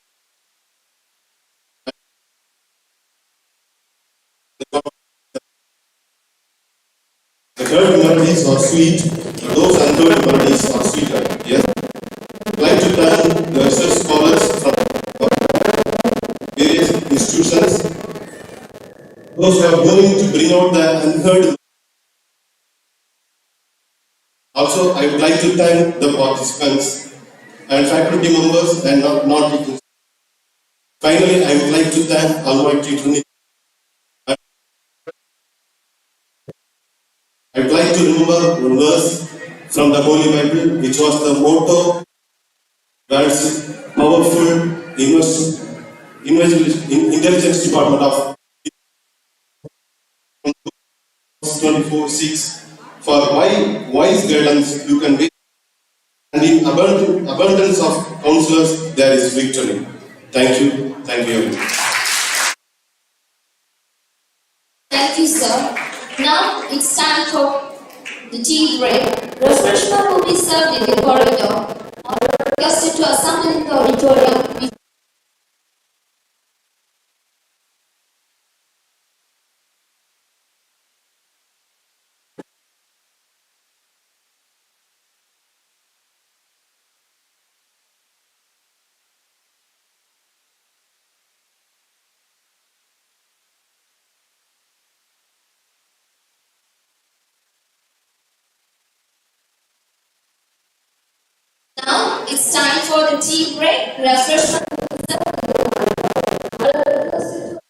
the third humanities are sweet, those unheard humanities are sweeter. Yes. I'd like to thank the research scholars from various institutions, those who are going to bring out the unheard. Also, I would like to thank the participants and faculty members and non-teaching. Finally, I would like to thank Almighty Trinity. I would like to remember one verse from the Holy Bible, which was the motto, that's powerful intelligence department of 24:6. For wise guidance you can wait, and in abundance of counselors there is victory. Thank you. Thank you, everyone. Thank you, sir. Now it's time for the tea break. Refreshment will be served in the corridor. All are requested to assemble in the auditorium. Now it's time for the tea break. Refreshment will be served in the corridor. All are requested to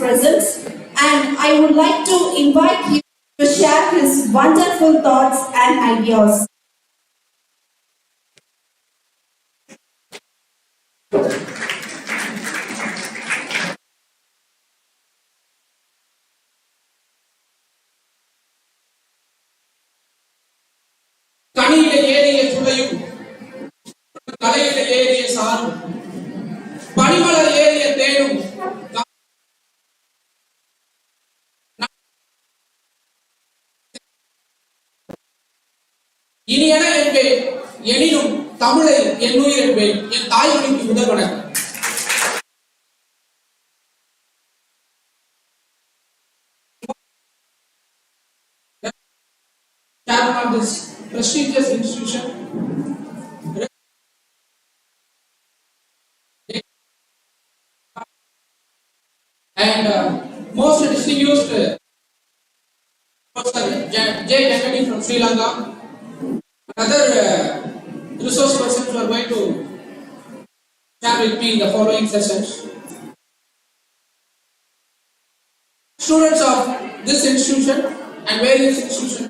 presence, and I would like to invite him to share his wonderful thoughts and ideas. கனியில ஏறிய சுளையும் தலையில ஏறிய சாரும் பனிமலர் ஏறிய தேனும் இனியன என்பேன் எனினும் தமிழை என் உயிர் என்பேன் என் தாய்மொழிக்கு முதல் வணக்கம். Chairman of this prestigious institution, and most distinguished Professor J. Kennedy from Sri Lanka, other resource persons who are going to share with me in the following sessions. Students of this institution and various institutions.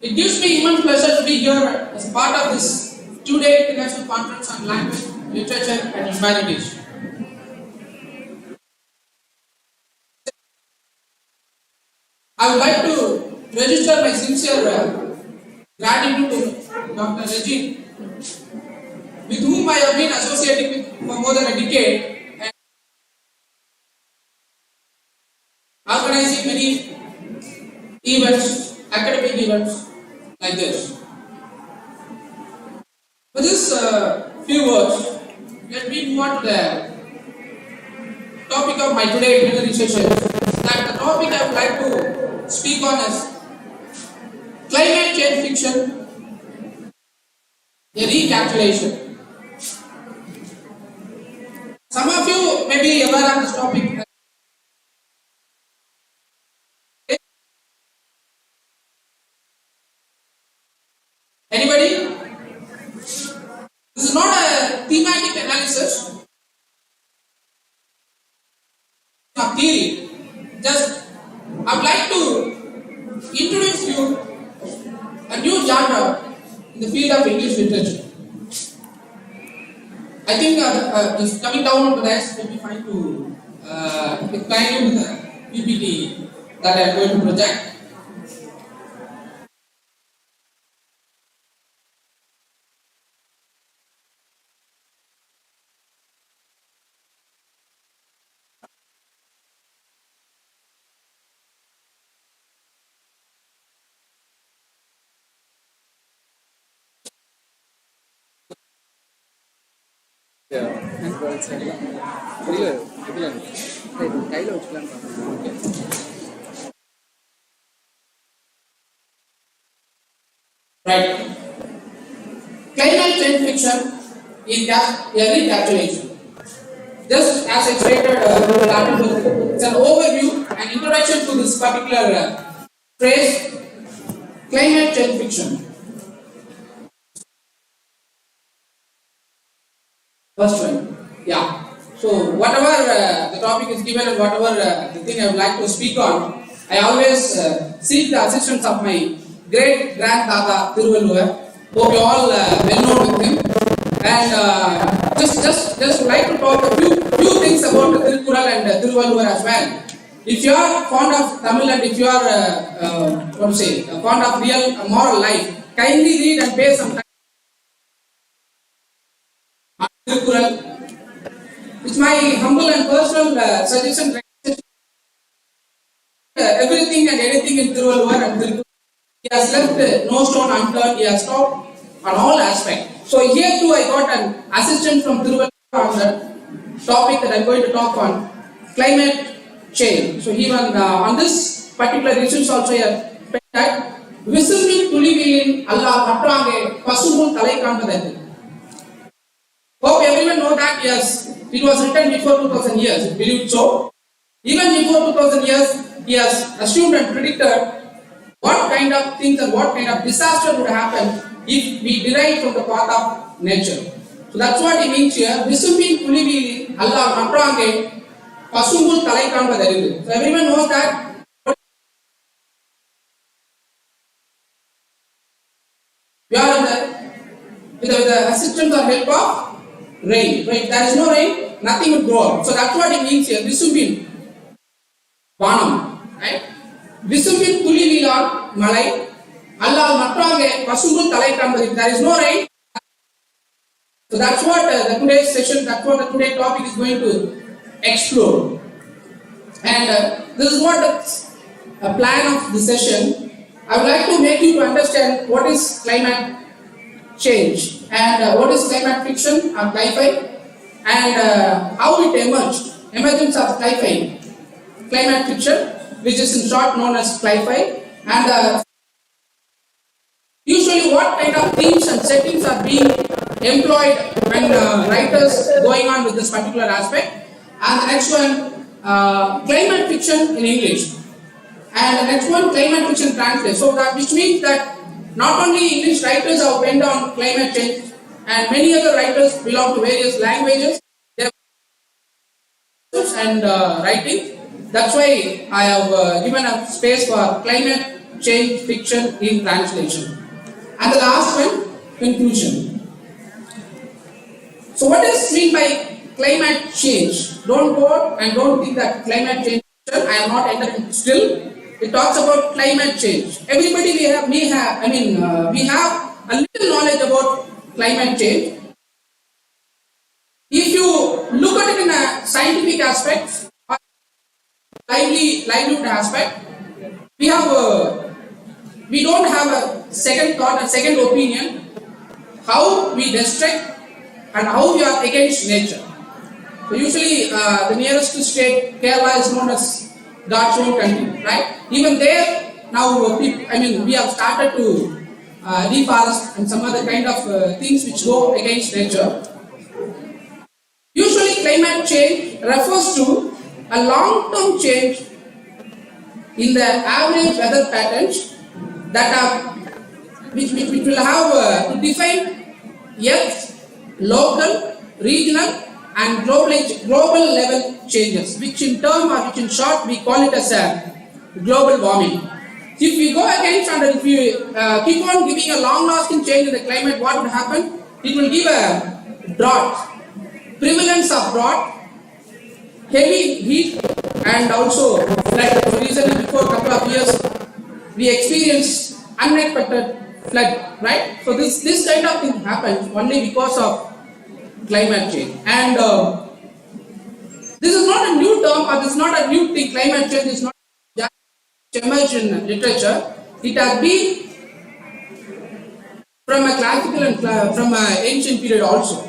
It gives me immense pleasure to be here as a part of this two-day international conference on language, literature, and humanities. I would like to register my sincere gratitude to Dr. Regine, with whom I have been associating with for more than a decade and organizing many events, academic events like this. For this few words, let me move on to the topic of my today plenary session. That the topic I would like to speak on is climate change fiction, a recapitulation. Some of you may be aware of this topic. Anybody? This is not a thematic analysis of theory. Just I would like to introduce you a new genre in the field of English literature. I think if coming down on the rest, it will be fine to explain you the PPT that I am going to project. Right. Climate change fiction is just a recapitulation. Just as I stated, it's an overview, an introduction to this particular phrase, climate change fiction. First one, yeah. So whatever the topic is given and whatever the thing I would like to speak on, I always seek the assistance of my great granddada Thiruvalluvar. Hope you all well known with him. And just like to talk a few things about the Thirukural and Thiruvalluvar as well. If you are fond of Tamil and if you are fond of real moral life, kindly read and pay some time. Thirukural. It's my humble and personal suggestion. Everything and anything in Thiruvalluvar and Thirukural. He has left no stone unturned. He has talked on all aspects. So here too I got an assistant from Thiruvalluvar on the topic that I am going to talk on, climate change. So even on this particular issues also I have that விசும்பின் துளிகளில் அல்லாஹ் கற்றாங்கே பசும்புல் தலை காண்பதற்கு. Hope everyone know that yes, it was written before 2000 years. Believe so? Even before 2000 years, he has assumed and predicted what kind of things and what kind of disaster would happen if we derive from the path of nature. So that's what he means here. Visumbin Kulivili Allah Matrange Pasungul Talaikan Badaridu. So everyone knows that we are with the assistance or help of rain. So if there is no rain, nothing will grow up. So that's what he means here. Visumbin Vanam. Right? Visumbin Kulivila Malay Allah Matrange Pasungul Talaikan Badaridu. If there is no rain, so that's what the today's session, that's what the today's topic is going to explore. And this is what the plan of the session. I would like to make you to understand what is climate change and what is climate fiction or sci-fi and how it emerged. Emergence of sci-fi, climate fiction, which is in short known as sci-fi, and usually what kind of themes and settings are being employed when writers going on with this particular aspect. And the next one, climate fiction in English. And the next one, climate fiction translation. So that which means that not only English writers have penned on climate change, and many other writers belong to various languages and writing. That's why I have given a space for climate change fiction in translation. And the last one, conclusion. So what is meant by climate change? Don't go and don't think that climate change, I am not entering still. It talks about climate change. Everybody we have a little knowledge about climate change. If you look at it in a scientific aspect or livelihood aspect, we don't have a second thought, a second opinion, how we destruct and how we are against nature. So usually the nearest state, Kerala, is known as God's own country, right? Even there, now we have started to deforest and some other kind of things which go against nature. Usually climate change refers to a long-term change in the average weather patterns that are which will have to define Earth's local, regional and global level changes, which in term or which in short we call it as a global warming. If we go against and if we keep on giving a long-lasting change in the climate, what will happen? It will give a drought, prevalence of drought, heavy heat and also flood. So recently before a couple of years we experienced unexpected flood, right? So this kind of thing happens only because of climate change. And this is not a new term or this is not a new thing. Climate change is not just emerged in literature. It has been from a classical and from an ancient period also.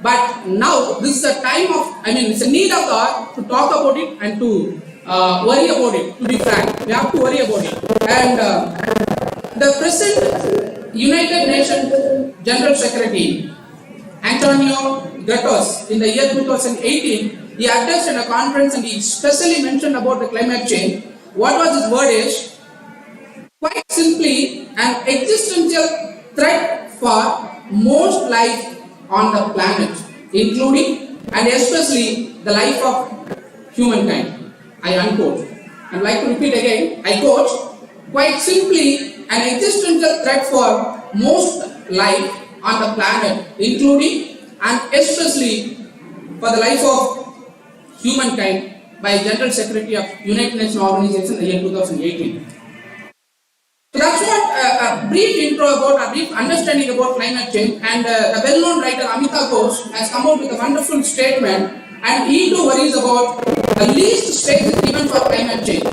But now this is a time of, it's a need of the hour to talk about it and to worry about it, to be frank. We have to worry about it. And the present United Nations General Secretary, Antonio Guterres, in the year 2018, he addressed in a conference and he specially mentioned about the climate change. What was his word is, quite simply, an existential threat for most life on the planet, including and especially the life of humankind. I unquote. I'd like to repeat again, I quote, quite simply, an existential threat for most life on the planet, including and especially for the life of humankind, by General Secretary of United Nations Organization in the year 2018. So that's what a brief intro about, a brief understanding about climate change. And the well-known writer Amita Ghosh has come out with a wonderful statement, and he too worries about the least space is given for climate change.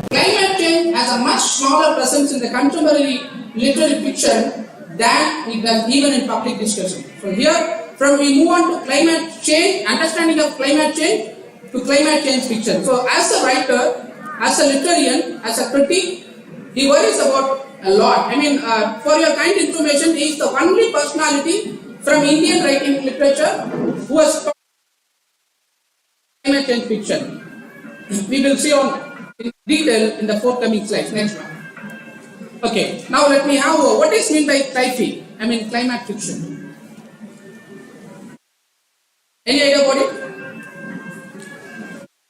Climate change has a much smaller presence in the contemporary literary fiction than it does even in public discussion. So here, from we move on to climate change, understanding of climate change to climate change fiction. So as a writer, as a literarian, as a critic, he worries about a lot. For your kind information, he is the only personality from Indian writing literature who has taught climate change fiction. We will see on in detail in the forthcoming slides. Next one. Okay, now let me have what is meant by climate fiction. Any idea about it?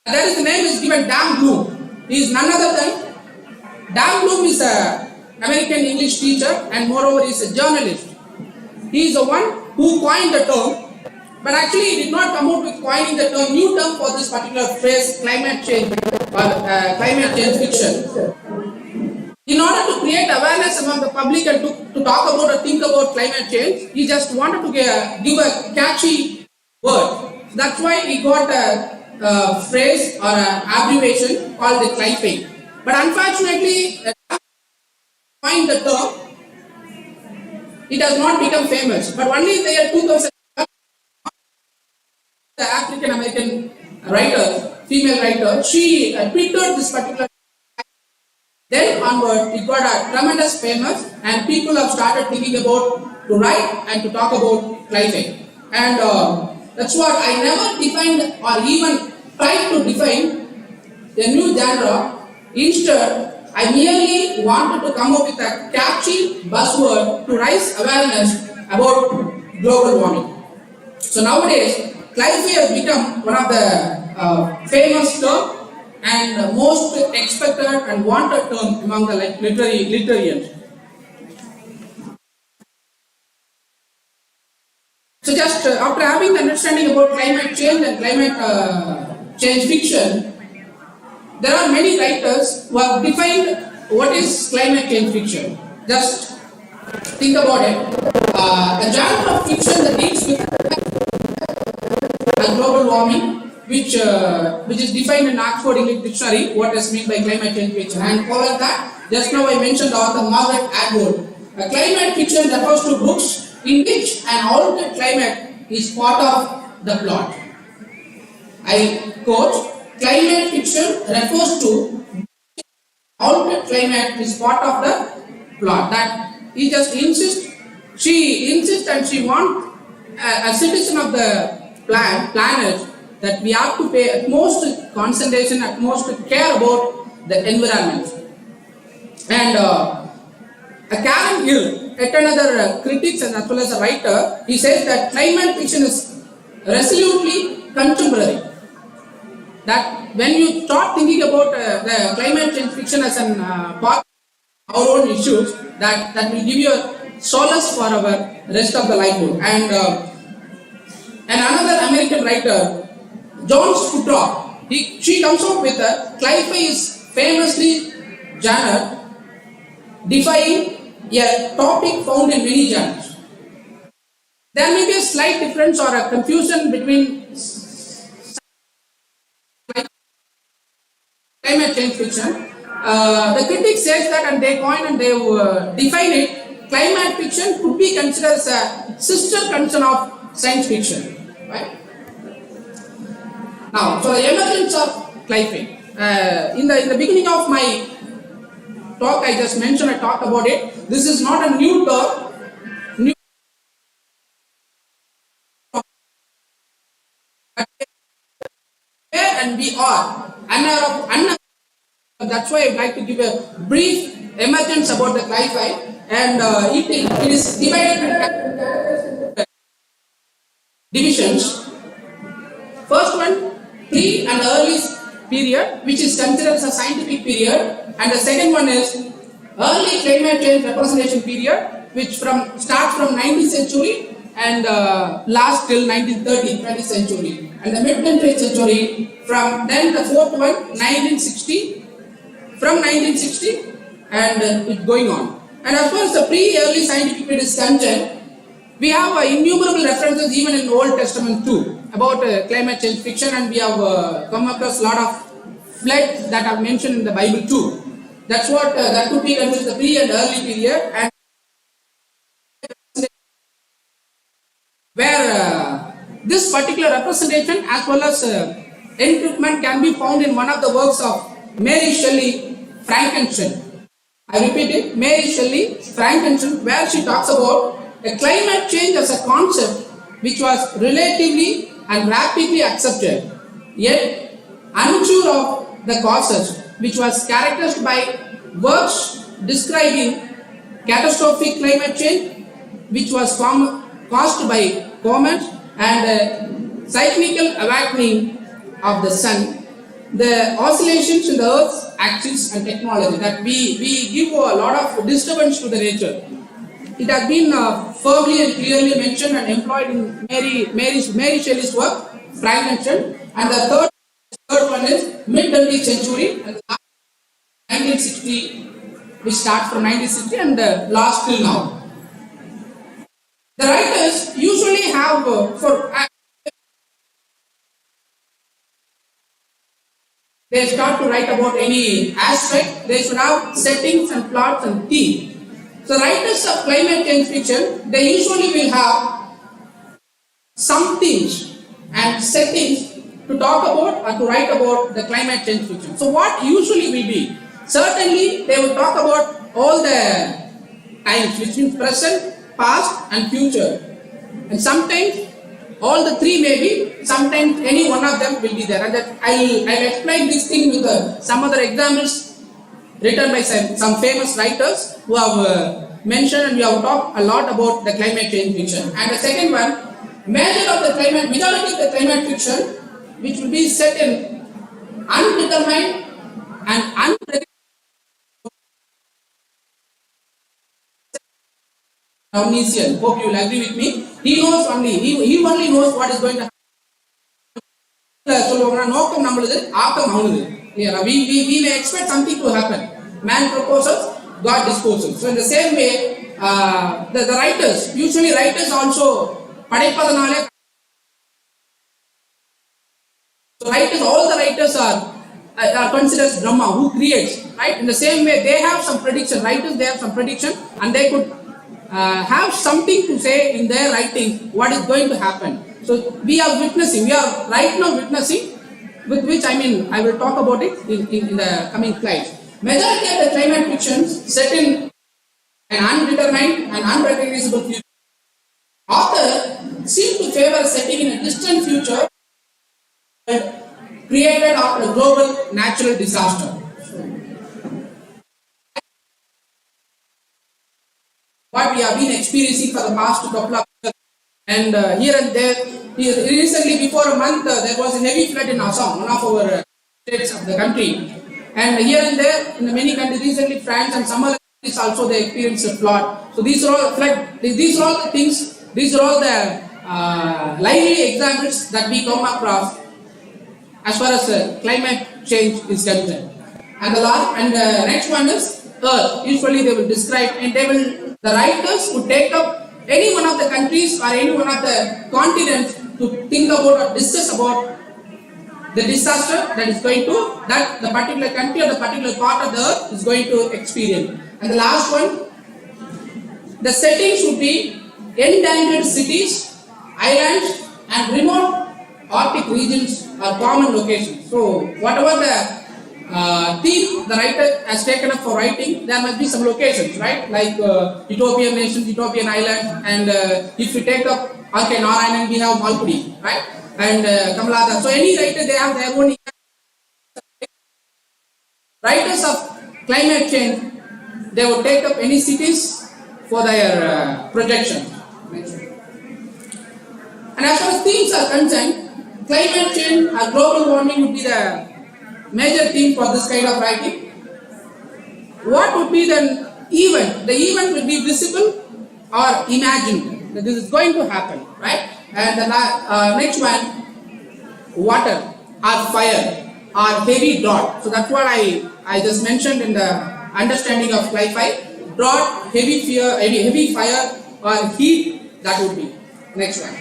There is the name is given Dan Bloom. He is none other than Dan Bloom is a American English teacher and moreover is a journalist. He is the one who coined the term, but actually he did not come out with coining the term, new term for this particular phrase, climate change or climate change fiction. In order to create awareness among the public and to talk about or think about climate change, he just wanted to give a catchy word. That's why he got a phrase or an abbreviation called the climate. But unfortunately, coined the term, it has not become famous. But only in the year 2000, the African American writer, female writer, she tweeted this particular. Then onward, it got a tremendous famous, and people have started thinking about to write and to talk about climate. And that's what I never defined or even tried to define a new genre. Instead, I merely wanted to come up with a catchy buzzword to raise awareness about global warming. So nowadays, climate has become one of the famous terms and most expected and wanted term among the literarians. So just after having the understanding about climate change and climate change fiction, there are many writers who have defined what is climate change fiction. Just think about it. A genre of fiction that deals with global warming, which is defined in Oxford English Dictionary, what is meant by climate change fiction. And follow that, just now I mentioned the author Margaret Atwood. Climate fiction refers to books in which an altered climate is part of the plot. I quote, climate fiction refers to altered climate is part of the plot. That he just insists, she insists and she wants a citizen of the planet that we have to pay utmost concentration, utmost care about the environment. And Karen Hill, yet another critic and as well as a writer, he says that climate fiction is resolutely contemporary. That when you start thinking about the climate change fiction as an part of our own issues, that will give you a solace for our rest of the lifehood. And another American writer, John Scudrock, she comes out with a climate is famously genre defying a topic found in many genres. There may be a slight difference or a confusion between climate change fiction. The critic says that, and they coin and they define it. Climate fiction could be considered as a sister concern of science fiction. Right? Now, so the emergence of climate. In the beginning of my talk, I just mentioned, I talked about it. This is not a new term. And we are unaware. That's why I'd like to give a brief emergence about the climate, and it is divided into divisions. First one, pre and early period, which is considered as a scientific period, and the second one is early climate change representation period, which starts from 19th century and lasts till 1930, 20th century, and the mid-20th century. From then the fourth one, 1960, from 1960, and it's going on. And as far as the pre-early scientific period is concerned, we have innumerable references even in the Old Testament too about climate change fiction, and we have come across a lot of floods that are mentioned in the Bible too. That's what that could be considered the pre and early period, and where this particular representation as well as encryptment can be found in one of the works of Mary Shelley, Frankenstein. I repeat it, Mary Shelley, Frankenstein, where she talks about a climate change as a concept which was relatively and rapidly accepted, yet unsure of the causes, which was characterized by works describing catastrophic climate change, which was caused by comets and cyclical awakening of the sun, the oscillations in the earth's axis and technology, that we give a lot of disturbance to the nature. It has been firmly and clearly mentioned and employed in Mary Shelley's work, Frankenstein, and the third one is mid-20th century, and the last 1960, which starts from 1960 and last till now. The writers usually have they start to write about any aspect, they should have settings and plots and themes. So writers of climate change fiction, they usually will have some themes and settings to talk about or to write about the climate change fiction. So what usually will be? Certainly they will talk about all the times, which means present, past and future. And sometimes all the three may be, sometimes any one of them will be there. And that I'll explain this thing with some other examples written by some famous writers who have mentioned, and we have talked a lot about the climate change fiction. And the second one, majority of the climate fiction, which will be set in undetermined and unpredictable. Omniscient. Hope you will agree with me. He knows only. He only knows what is going to happen. நோக்கம் நம்மளுது ஆக்கம் அவனுது. We may expect something to happen. Man proposes, God disposes. So in the same way, the writers, usually writers also படைப்பதனாலே. So writers, all the writers are considered Brahma, who creates, right? In the same way, they have some prediction. Writers, they have some prediction, and they could have something to say in their writing what is going to happen. So we are witnessing, we are right now witnessing, with which I will talk about it in the coming slides. Majority of the climate fictions set in an undetermined and unrecognizable future. Author seem to favor setting in a distant future created after a global natural disaster. What we have been experiencing for the past couple of years, and here and there, recently before a month, there was a heavy flood in Assam, one of our states of the country, and here and there in many countries, recently France and some other countries also they experienced a flood. So these are all flood. These are all the things. These are all the lively examples that we come across as far as climate change is concerned. And the next one is Earth. Usually they will describe, and the writers would take up any one of the countries or any one of the continents to think about or discuss about the disaster that the particular country or the particular part of the earth is going to experience. And the last one, the setting should be endangered cities, islands, and remote Arctic regions are common locations. So whatever the theme the writer has taken up for writing, there must be some locations, right? Like Ethiopian nations, Ethiopian islands, and if we take up North Island, we have Malpudi, right? And Kamalada. So any writer, they have their own. Writers of climate change, they would take up any cities for their projection. And as far as themes are concerned, climate change or global warming would be the major theme for this kind of writing. What would be the event? The event will be visible or imagined, that this is going to happen, right? And the next one, water or fire or heavy drought. So that's what I just mentioned in the understanding of Cli-Fi. Drought, heavy fire or heat, that would be. Next one.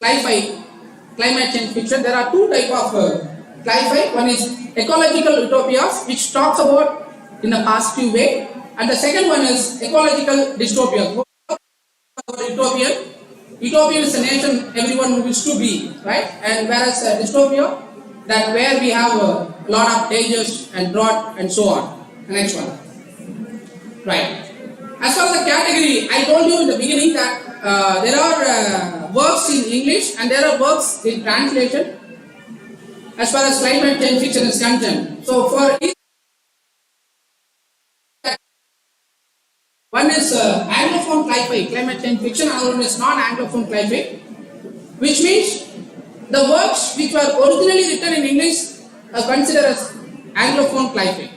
Cli-Fi, climate change fiction. There are two types of Cli-Fi. One is ecological utopias, which talks about in a positive way, and the second one is ecological dystopias. Utopian is a nation everyone wishes to be, right? And whereas dystopia, that where we have a lot of dangers and drought and so on. The next one, right? As far as the category, I told you in the beginning that there are works in English and there are works in translation as far as climate change fiction is concerned. So for each One is Anglophone sci-fi, climate change fiction, another one is non-Anglophone sci-fi, which means the works which were originally written in English are considered as Anglophone sci-fi.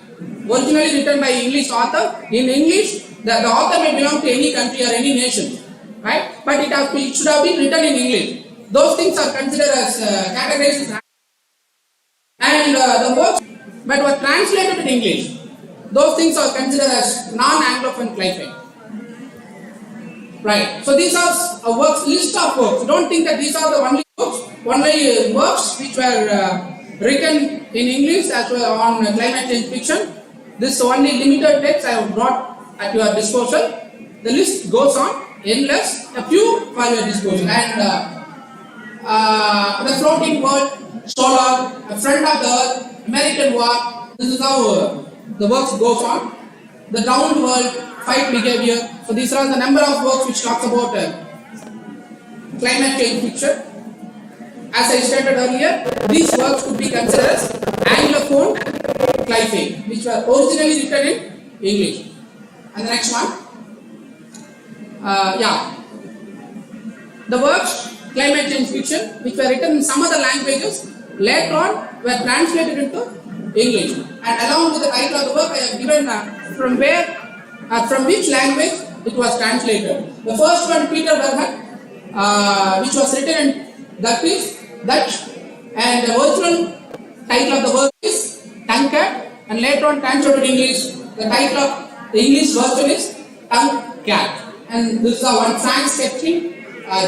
Originally written by English author, in English, the author may belong to any country or any nation, right? But it should have been written in English. Those things are considered as categorized as, and the works but were translated in English. Those things are considered as non-Anglophone sci-fi. Right. So these are a works, list of works. Don't think that these are the only works which were written in English as well on climate change fiction. This only limited text I have brought at your disposal. The list goes on, endless. A few for your disposal. And the floating world, solar, a friend of the earth, American war. This is how the works goes on. The drowned world, fight behavior. So these are the number of works which talks about climate change fiction. As I stated earlier, these works could be considered as Anglophone sci-fi, which were originally written in English. And the next one, the works climate change fiction, which were written in some other languages, later on were translated into English. And along with the title of the work, I have given from which language it was translated. The first one, Peter Verhoeven, which was written in Dutch, and the original title of the work is Tankard, and later on translated in English. The title of the English version is Tankard. And this is one Franz Kepling,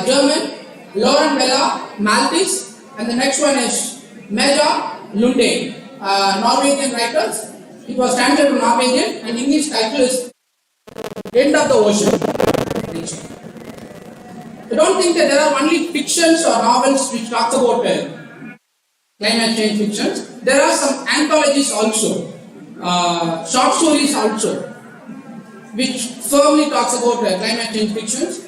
German, Lauren Bella, Maltese, and the next one is Meja Lunde, Norwegian writers. It was translated to Norwegian, and English title is End of the Ocean. I don't think that there are only fictions or novels which talk about climate change fictions. There are some anthologies also, short stories also, which firmly talks about climate change fictions.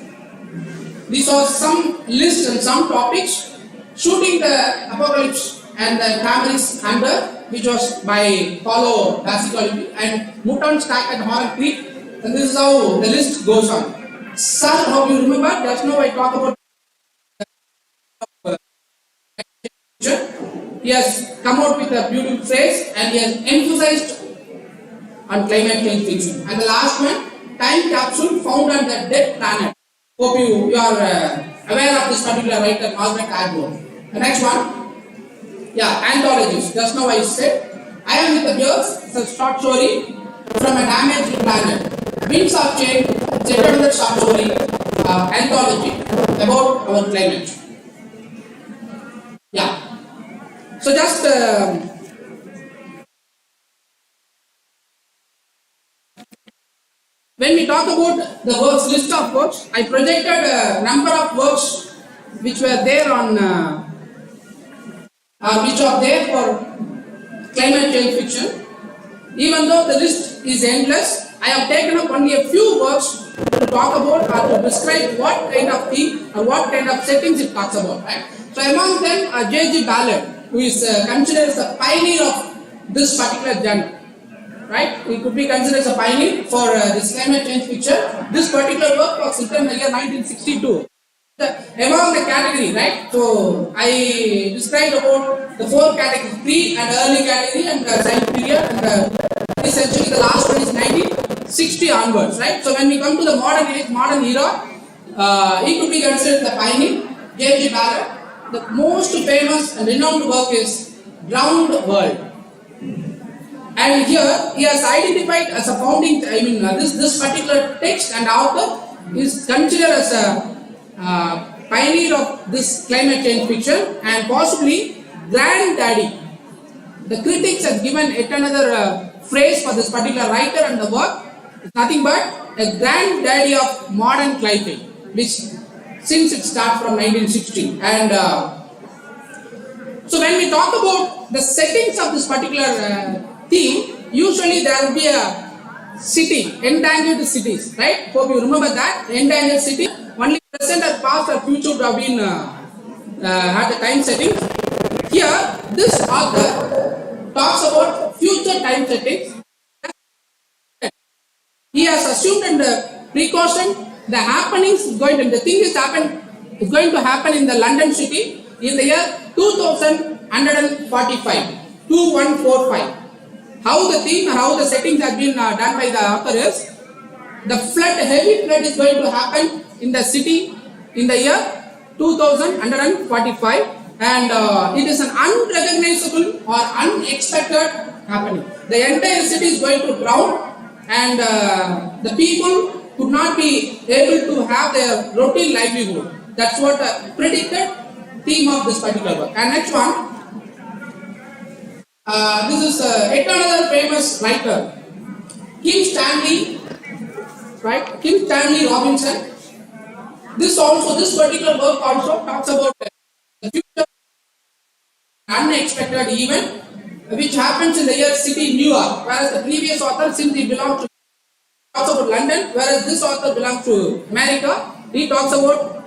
These are some lists and some topics. Shooting the Apocalypse and the Cameron's Under, which was by Paulo Basicoli, and Mutton Stack at Horror Creek. And this is how the list goes on. Sir, hope you remember, just now I talk about he has come out with a beautiful phrase and he has emphasized on climate change fiction. And the last one, time capsule found on the dead planet. Hope you are aware of this particular writer, Margaret Atwood. The next one, anthologies. Just now I said, I Am with the Birds. It's a short story from a damaged planet. Winds of Change, it's another short story, anthology about our climate. So just when we talk about the works, list of works, I projected a number of works which were there on, which are there for climate change fiction. Even though the list is endless, I have taken up only a few works to talk about or to describe what kind of theme or what kind of settings it talks about. Right? So among them, J.G. Ballard, who is considered as a pioneer of this particular genre. Right? He could be considered as a pioneer for this climate change fiction. This particular work was written in the year 1962. Among the category, right? So I described about the four categories: pre and early category, and the science period, and essentially the last one is 1960 onwards, right? So when we come to the modern age, modern era, he could be considered the pioneer, J.G. Ballard. The most famous and renowned work is Drowned World. And here he has identified as a founding, this particular text and author is considered as a pioneer of this climate change fiction and possibly granddaddy. The critics have given yet another phrase for this particular writer and the work. It's nothing but a granddaddy of modern climate, which since it starts from 1960. And so when we talk about the settings of this particular theme, usually there will be a city, endangered cities, right? Hope you remember that, endangered city. Only present or past or future would have been at the time setting. Here, this author talks about future time settings. He has assumed and precaution, the happenings is going to, the thing is going to happen in the London city in the year 2145, 2145. How the theme, how the settings have been done by the author is, the flood, heavy flood is going to happen in the city in the year 2145, and it is an unrecognizable or unexpected happening. The entire city is going to drown, and the people could not be able to have their routine livelihood. That's what the predicted theme of this particular book. And next one, this is yet another famous writer, Kim Stanley, right? Kim Stanley Robinson. This particular work also talks about the future unexpected event which happens in the year city New York, whereas the previous author, since he belongs to, talks about London, whereas this author belongs to America. He talks about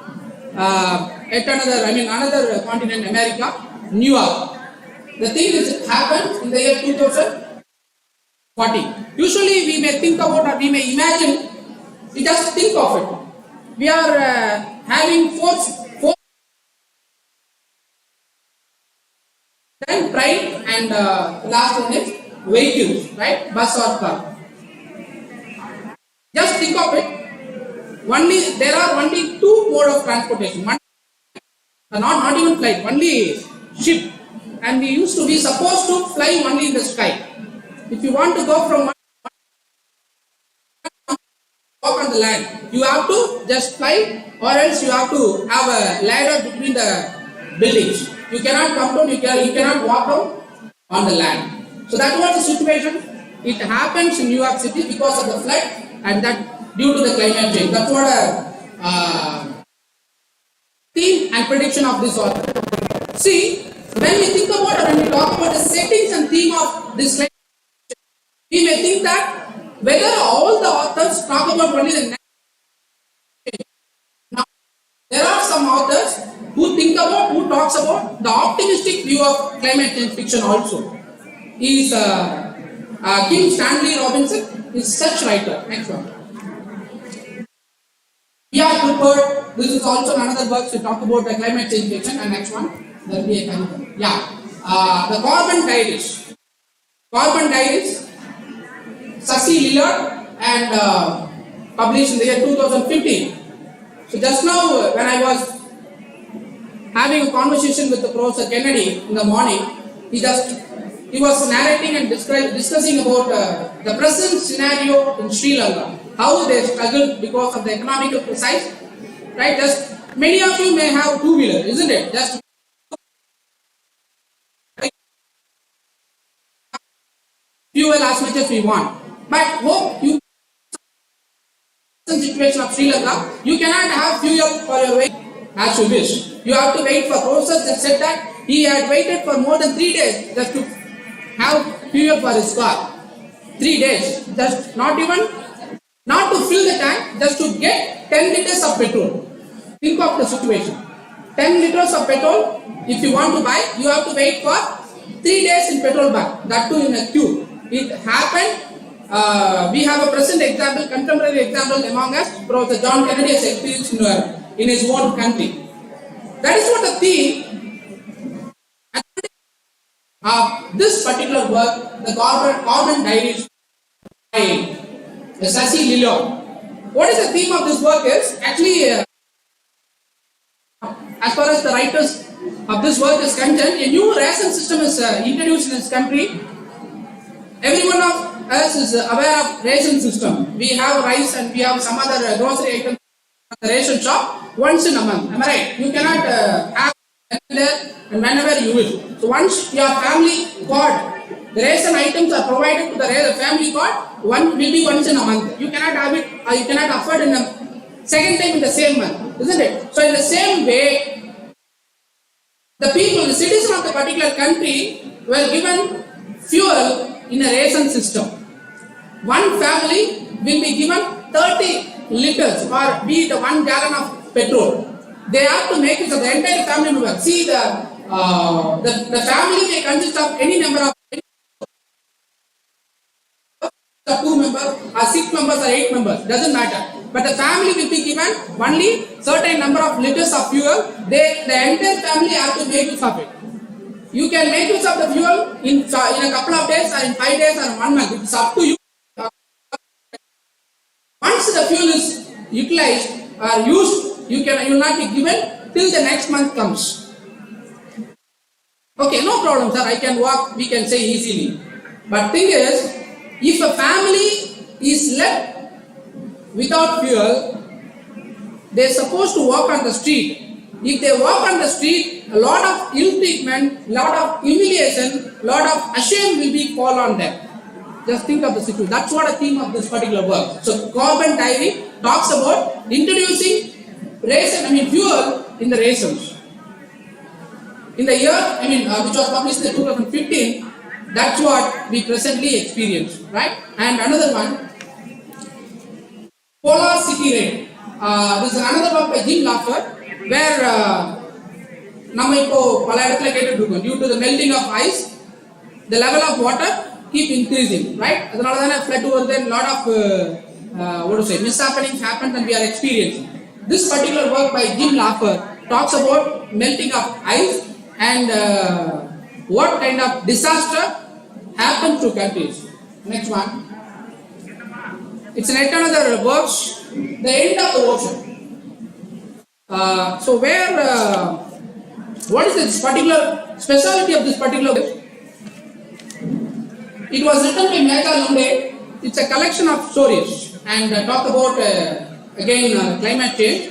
another continent, America, New York. The thing is, it happens in the year 2040. Usually we may think about, or we may imagine, we just think of it. We are having four, then train, and last one is vehicles, right? Bus or car. Just think of it. There are only two mode of transportation. One, not even flight, only ship. And we supposed to fly only in the sky. If you want to go from one walk on the land, you have to just fly, or else you have to have a ladder between the buildings. You cannot come down, you cannot walk down on the land. So that was the situation. It happens in New York City because of the flood, and that due to the climate change. That's what a theme and prediction of this author. See, when we think about, when we talk about the settings and theme of this climate change, we may think that whether all the authors talk about only the now, there are some authors who talks about the optimistic view of climate change fiction also. Is Kim Stanley Robinson is such writer. Next one. We are prepared. This is also another book to talk about the climate change fiction. And next one, there will be a the Carbon Diaries. Carbon Diaries, Cecil Lillard, and published in the year 2015. So just now, when I was having a conversation with the Professor Kennedy in the morning, he was narrating and discussing about the present scenario in Sri Lanka, how they struggled because of the economical crisis. Right? Just many of you may have two-wheeler, isn't it? Just fuel as much as we want. But hope you situation of Sri Lanka, you cannot have fuel for your vehicle as you wish. You have to wait for process. That said that he had waited for more than 3 days just to have fuel for his car. 3 days, just not to fill the tank, just to get 10 liters of petrol. Think of the situation. 10 liters of petrol, if you want to buy, you have to wait for 3 days in petrol bank, that too in a queue. It happened. We have a present example, contemporary example among us. Professor John Kennedy has experienced in his own country. That is what the theme of this particular work, the Carbon Diaries by Cecil Lillard. What is the theme of this work is actually, as far as the writers of this work is concerned, a new ration system is introduced in this country. Every one of us is aware of ration system. We have rice and we have some other grocery items at the ration shop once in a month. Am I right? You cannot have there and whenever you wish. So once your family got the ration items are provided to the family got, will be once in a month. You cannot have it, or you cannot afford in a second time in the same month, isn't it? So in the same way, the people, the citizens of the particular country were given fuel in a ration system. One family will be given 30 liters or be it 1 gallon of petrol. They have to make it so the entire family member. See, the family may consist of any number of 2 members or 6 members or 8 members, doesn't matter. but the family will be given only certain number of liters of fuel. The entire family have to make use of it. You can make use of the fuel in a couple of days, or in 5 days, or 1 month. It's up to you. Once the fuel is utilized or used, you will not be given till the next month comes. Okay, no problem, sir. I can walk. We can say easily. But thing is, if a family is left without fuel, they are supposed to walk on the street. If they walk on the street, a lot of ill treatment, lot of humiliation, lot of shame will be fall on them. Just think of the situation. That's what the theme of this particular work. So Carbon Diary talks about introducing fuel in the rations. In the year, which was published in 2015, that's what we presently experience, right? And another one, Polar City Rain. This is another work by Jim Laffer, where due to the melting of ice, the level of water keep increasing, right? Flood over there, lot of mishappenings happen and we are experiencing. This particular work by Jim Laffer talks about melting of ice and what kind of disaster happens to countries. Next one. It's yet another works, the end of the ocean. So what is this particular specialty of this particular book? It was written by Mehta Lumbe. It's a collection of stories and talk about again climate change.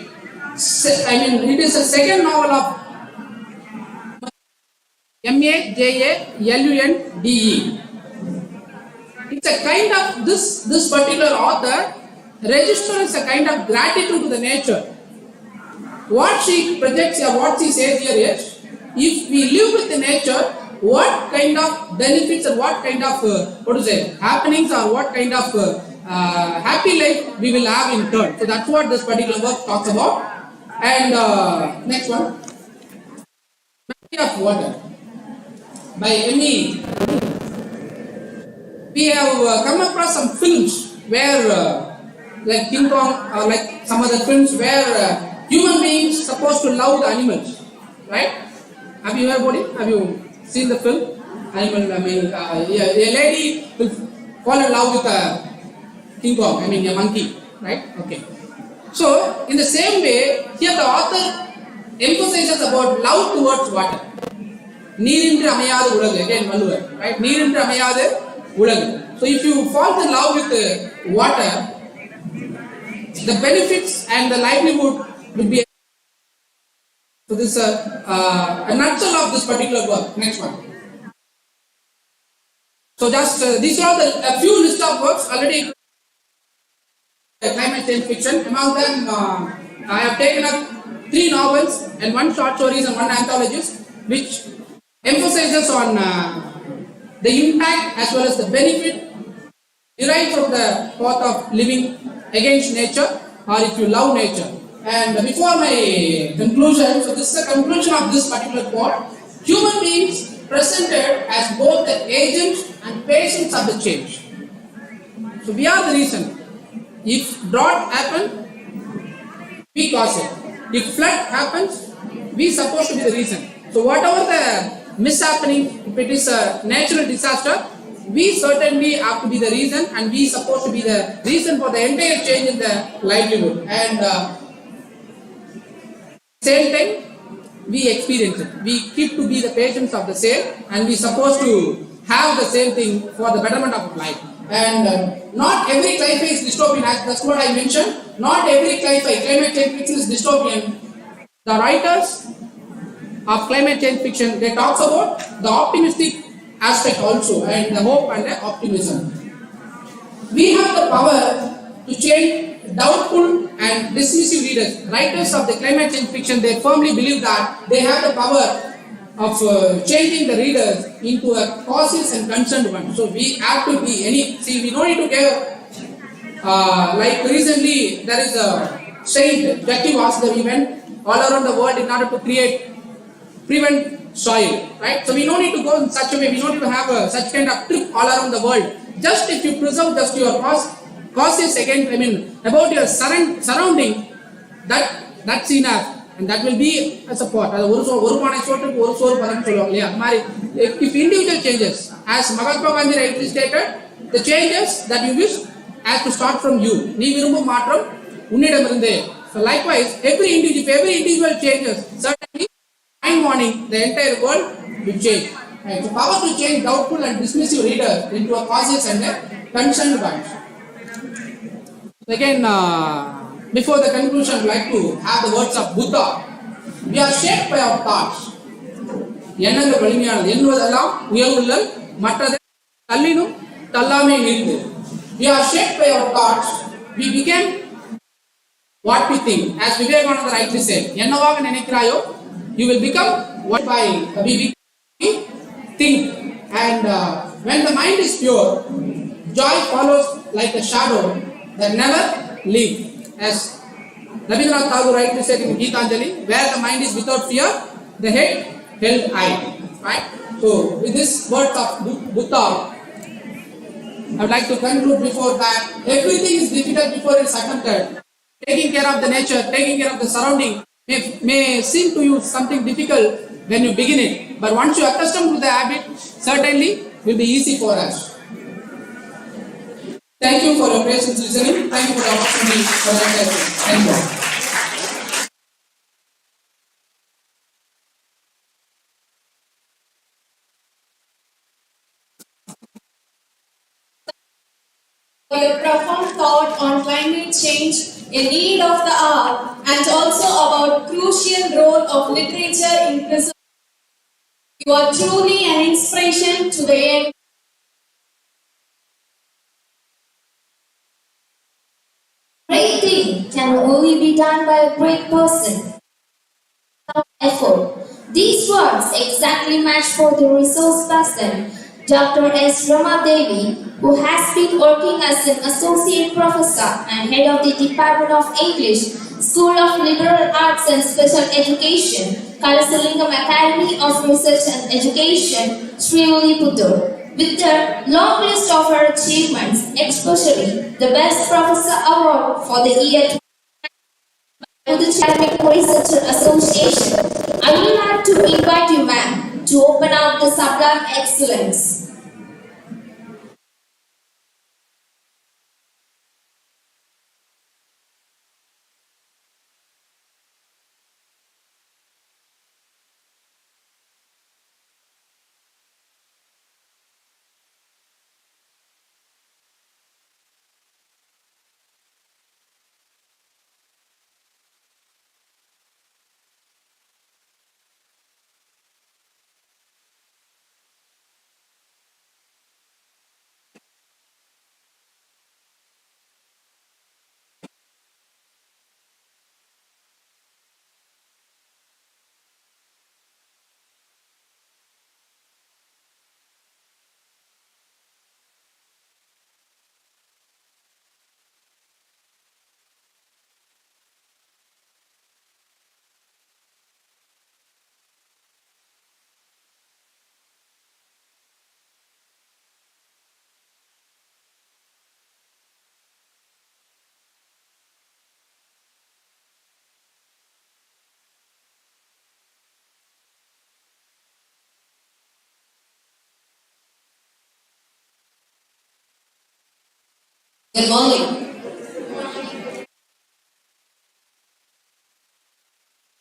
It is a second novel of Majallunde. It's a kind of this particular author registers a kind of gratitude to the nature. What she projects or what she says here is, if we live with the nature, what kind of benefits or what kind of happenings or what kind of happy life we will have in turn. So that's what this particular work talks about. And next one, Memory of Water by M.E. We have come across some films where like King Kong or like some other films where human beings supposed to love the animals, right? Have you heard about it? Have you seen the film? A lady will fall in love with a King Kong, a monkey, right? Okay. So, in the same way, here the author emphasizes about love towards water. Neerindu amayadu ulagu, again Valluvar, right? Neerindu amayadu ulagu. So, if you fall in love with water, the benefits and the livelihood will be. So, this is a nutshell of this particular work. Next one. So, just these are a few list of works already. Climate change fiction. Among them, I have taken up 3 novels and 1 short stories and 1 anthologist, which emphasizes on the impact as well as the benefit derived from the path of living against nature, or if you love nature. And before my conclusion, so this is the conclusion of this particular part. Human beings presented as both the agents and patients of the change. So we are the reason. If drought happens, we cause it. If flood happens, we are supposed to be the reason. So whatever the mishappening, if it is a natural disaster, we certainly have to be the reason, and we are supposed to be the reason for the entire change in the livelihood. And same time, we experience it. We keep to be the patients of the same, and we are supposed to have the same thing for the betterment of life. And not every climate is dystopian. That's what I mentioned. Not every climate change fiction is dystopian. The writers of climate change fiction, they talk about the optimistic aspect also, and the hope and the optimism. We have the power to change doubtful and dismissive readers. Writers of the climate change fiction, they firmly believe that they have the power of changing the readers into a cautious and concerned one. So we have to be we don't need to give like recently there is a saint Jackie Vasudev event all around the world in order to prevent soil, right? So we don't need to go in such a way, we don't need to have such kind of trip all around the world. Just if you preserve just your cause, cause a second, about your surrounding, that scene and that will be a support. ஒரு பானை சோற்றுக்கு ஒரு சோறு பதம் சொல்லுவாங்க இல்லையா அது மாதிரி if individual changes, as Mahatma Gandhi rightly stated, the changes that you wish has to start from you. நீ விரும்பும் மாற்றம் உன்னிடமிருந்தே. So likewise, if every individual changes, certainly fine morning the entire world will change. And the power to change doubtful and dismissive readers into a cautious and a concerned bunch. Again, before the conclusion, I would like to have the words of Buddha. We are shaped by our thoughts. எண்ணங்கள் வலிமையானது, எண்ணுவதெல்லாம் உயர்வுள்ளல், மற்றதை தள்ளினும் தள்ளாமே நின்று. We are shaped by our thoughts. We became what we think. As Vivekananda rightly said, என்னவாக நினைக்கிறாயோ, you will become what we think. And when the mind is pure, joy follows like a shadow that never leaves. As Rabindranath Tagore rightly said in Gitanjali, where the mind is without fear, the head held high. Right? So, with this words of Buddha, I would like to conclude before that everything is difficult before it's attempted. Taking care of the nature, taking care of the surrounding may seem to you something difficult when you begin it, but once you accustom to the habit, certainly will be easy for us. Thank you for your patience listening. Thank you for the opportunity for that lesson. Thank you. Your profound thought on climate change, a need of the hour, and also about crucial role of literature in preserving. You are truly an inspiration to the young. Great thing can only be done by a great person. Without effort. These words exactly match for the resource person, Dr. S. Rama Devi, who has been working as an associate professor and head of the Department of English, School of Liberal Arts and Special Education, Kalasalingam Academy of Research and Education, Srivilliputturu. With the long list of her achievements, especially the Best Professor Award for the year by the Academic Research Association, I would like to invite you, ma'am, to open out the sublime excellence. Good morning.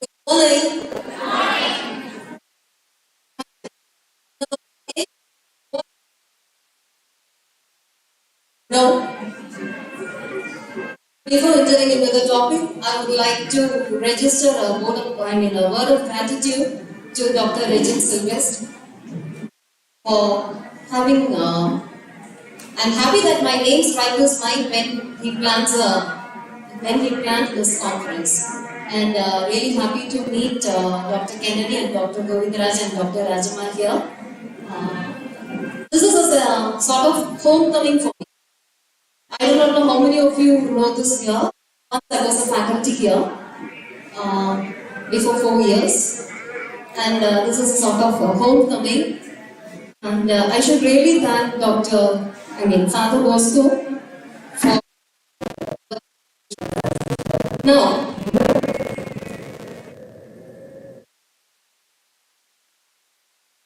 Good morning. No. Before entering into the topic, I would like to register a word of gratitude to Dr. Regin Sylvester for having. I'm happy that my name strikes his mind when he plans this conference, and really happy to meet Dr. Kennedy and Dr. Govindraj and Dr. Rajama here. This is a sort of homecoming for me. I do not know how many of you know this here. Once I was a faculty here before 4 years, and this is a sort of a homecoming. And I should really thank Father Bosco for Now,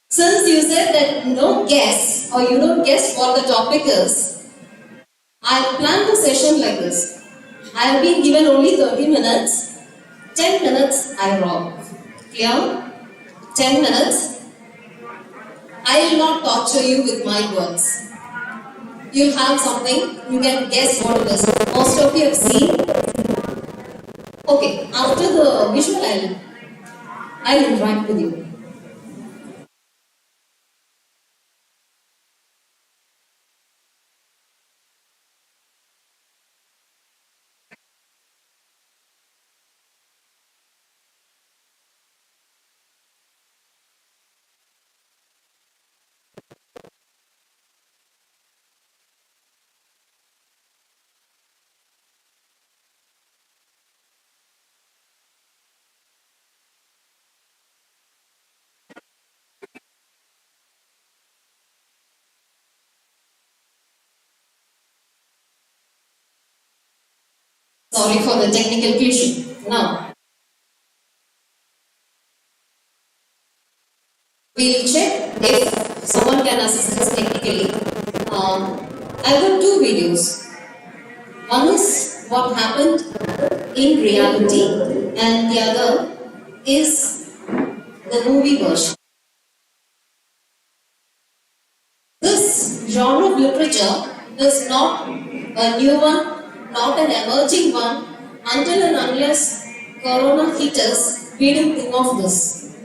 since you said that no guess or you don't guess what the topic is, I planned the session like this. I have been given only 30 minutes. 10 minutes I rock. Clear? 10 minutes. I will not torture you with my words. You'll have something, you can guess what it is. Most of you have seen. Okay, after the visual, I'll interact with you. Sorry for the technical issue. Now, we'll check if someone can assist us technically. I've got two videos. One is what happened in reality, and the other is the movie version. This genre of literature is not a new one, not an emerging one, until and unless Corona hit us, we didn't think of this.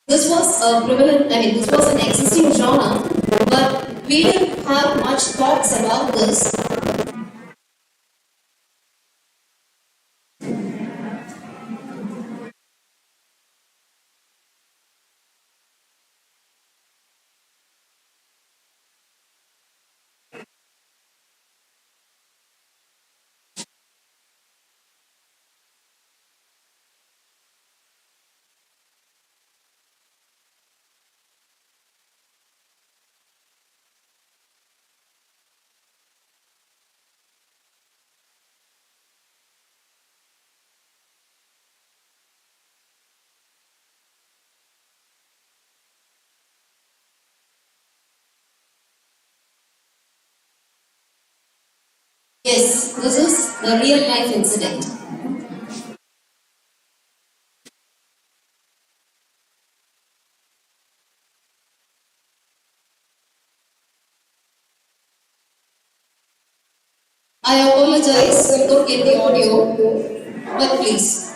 This was a prevalent, this was an existing genre, but we didn't have much thoughts about this. Yes, this is a real life incident. I apologize, we don't get the audio, but please.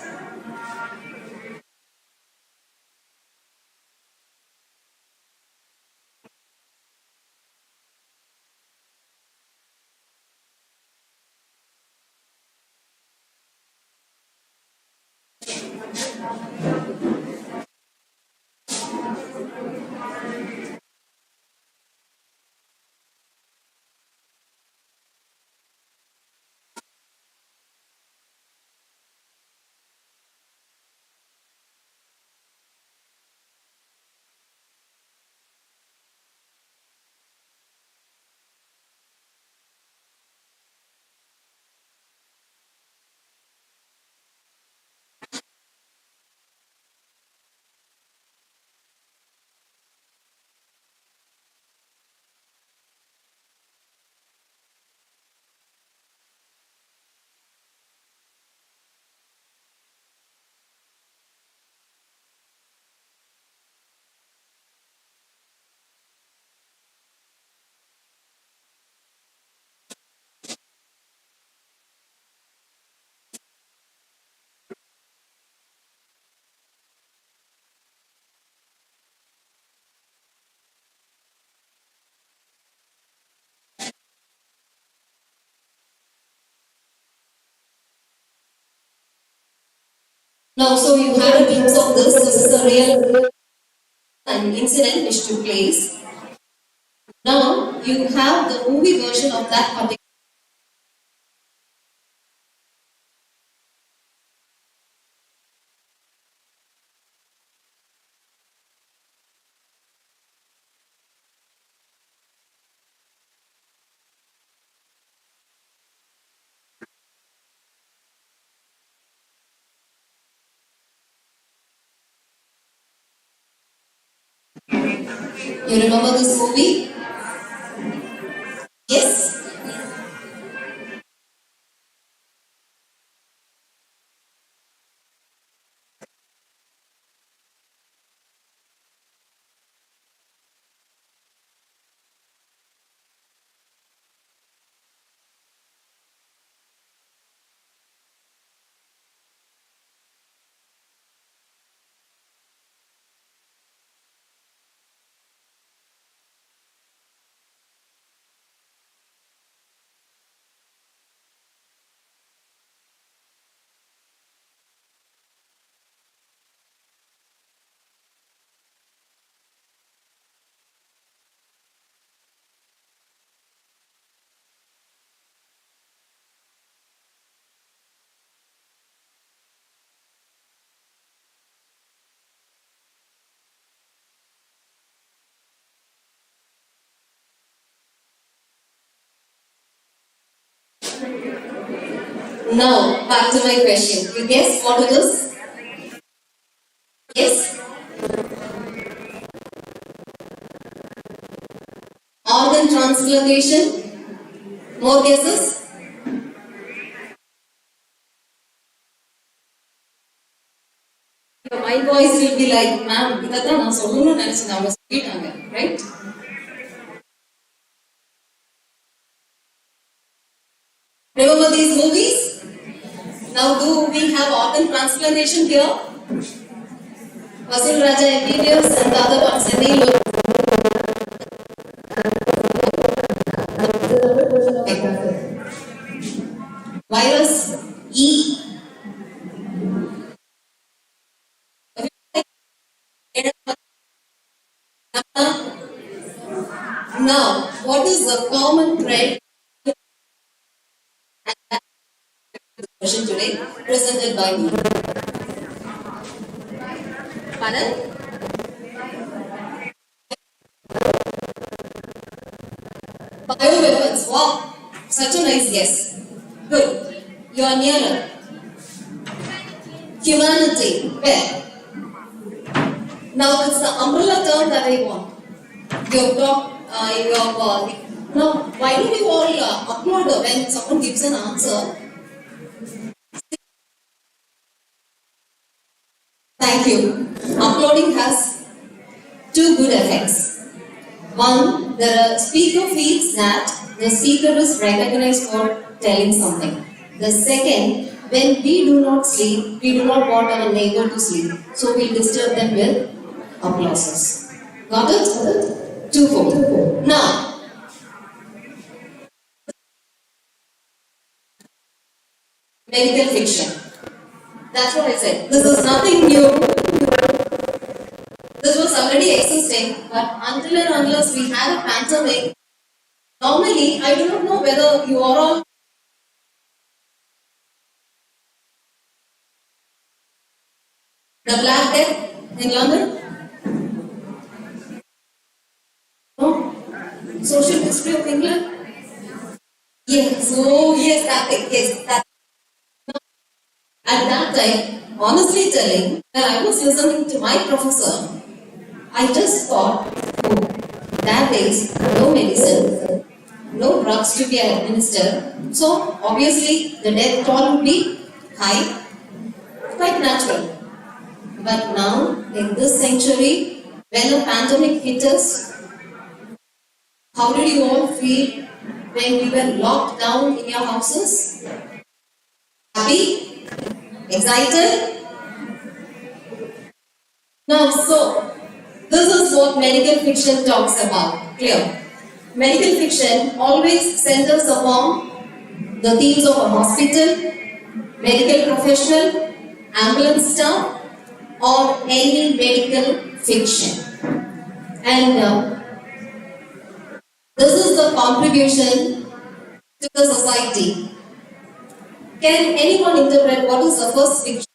Now, so you had a glimpse of this. This is a real an incident which took place. Now, you have the movie version of that particular. You remember this movie? Yes? Now, back to my question. You guess what it is? Yes? Organ transplantation? More guesses? My voice will be like, ma'am, இதைத்தான் நான் சொல்லணும்னு நினைச்சேன், அவங்க சொல்லிட்டாங்க, right? Remember these movies? Now, do we have organ transplantation here? Vasil Raja MBBS and the other ones, and they look. Virus E. Now, what is the common thread today presented by me? Pardon? Bioweapons. Wow, such a nice guess. Good. You are nearer. Humanity. Where? Now it's the umbrella term that I want. You have talked. Now, why don't you all upload when someone gives an answer? Thank you. Uploading has two good effects. One, the speaker feels that the speaker is recognized for telling something. The second, when we do not sleep, we do not want our neighbor to sleep. So we disturb them with applauses. Got it? Twofold. Now, medical fiction. That's what I said. This is nothing new. This was already existing, but until and unless we had a pandemic, normally I do not know whether you are all the Black Death in London. No? Social history of England. Yes. Oh yes, that thing. Yes, that. At that time, honestly telling, when I was listening to my professor, I just thought, oh, that is no medicine, no drugs to be administered. So obviously the death toll would be high, quite natural. But now, in this century, when a pandemic hit us, how did you all feel when we were locked down in your houses? Happy? Excited? Now, so this is what medical fiction talks about. Clear? Medical fiction always centers upon the themes of a hospital, medical professional, ambulance staff, or any medical fiction. And this is the contribution to the society. Can anyone interpret what is the first fiction?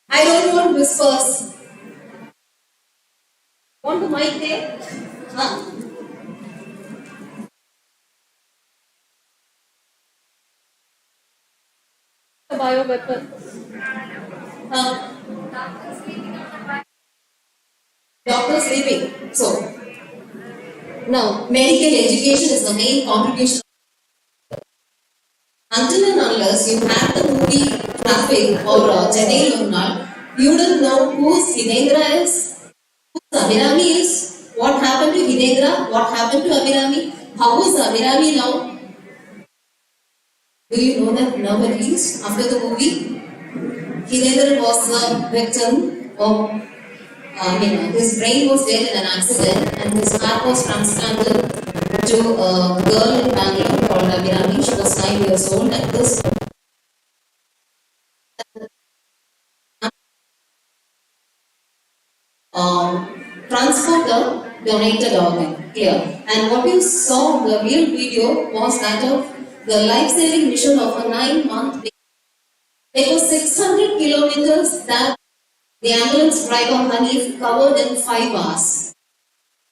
I don't want whispers. Want the mic there? Huh? bioweapon. Doctor sleeping. So, now medical education is the main contribution. Until and unless you have the movie Traffic or Chennai Lornal, you don't know who Hinendra is, who Abhirami is, what happened to Hinendra, what happened to Abhirami, how is Abhirami now? Do you know that now at least after the movie? Hinendra was the victim of, his brain was dead in an accident and his heart was transplanted to a girl in Bangalore called Abhirami. She was 9 years old and this transporter donated organ. Clear. And what you saw in the real video was that of the life-saving mission of a 9-month baby. It was 600 kilometers that the ambulance driver Hanif covered in 5 hours.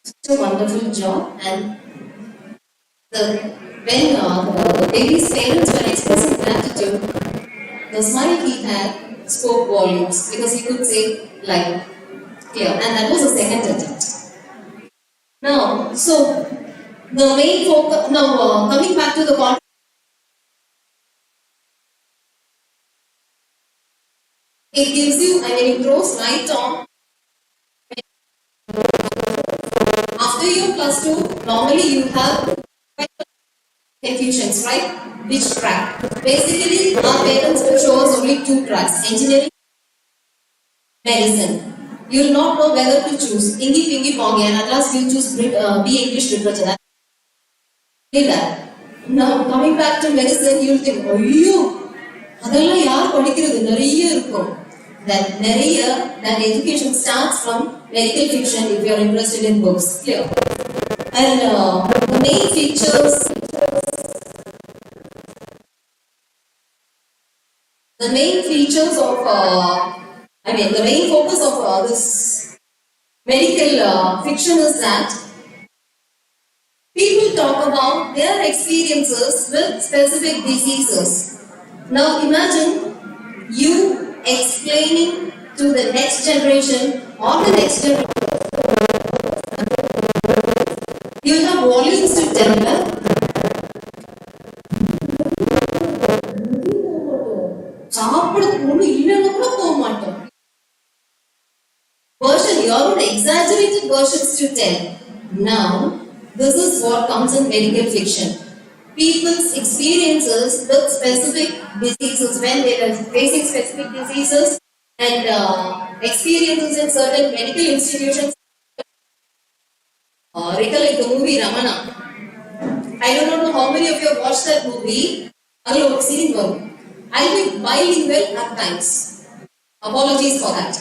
Such a wonderful job. And when the baby's parents were expressing gratitude, the smile he had spoke volumes because he could say like clear, and that was the second attempt. Now, so the main focus. Now, coming back to the content, it gives you, it throws light on. After your plus 2, normally you have confusions, right? Which track? Basically, our parents will show us only 2 tracks: engineering, medicine. You will not know whether to choose. Ingi Pingi Pongi, and at last you choose B English literature. That. Now, coming back to medicine, you will think, oh, you. That education starts from medical fiction if you are interested in books. Clear. And the main features. The main features of, the main focus of this medical fiction is that people talk about their experiences with specific diseases. Now imagine you explaining to the next generation or the next generation. You have volumes to tell them. Version, your own exaggerated versions to tell. Now, this is what comes in medical fiction. People's experiences with specific diseases when they are facing specific diseases and experiences in certain medical institutions. Recollect the movie Ramana. I do not know how many of you have watched that movie. I'll be bilingual at times. Apologies for that.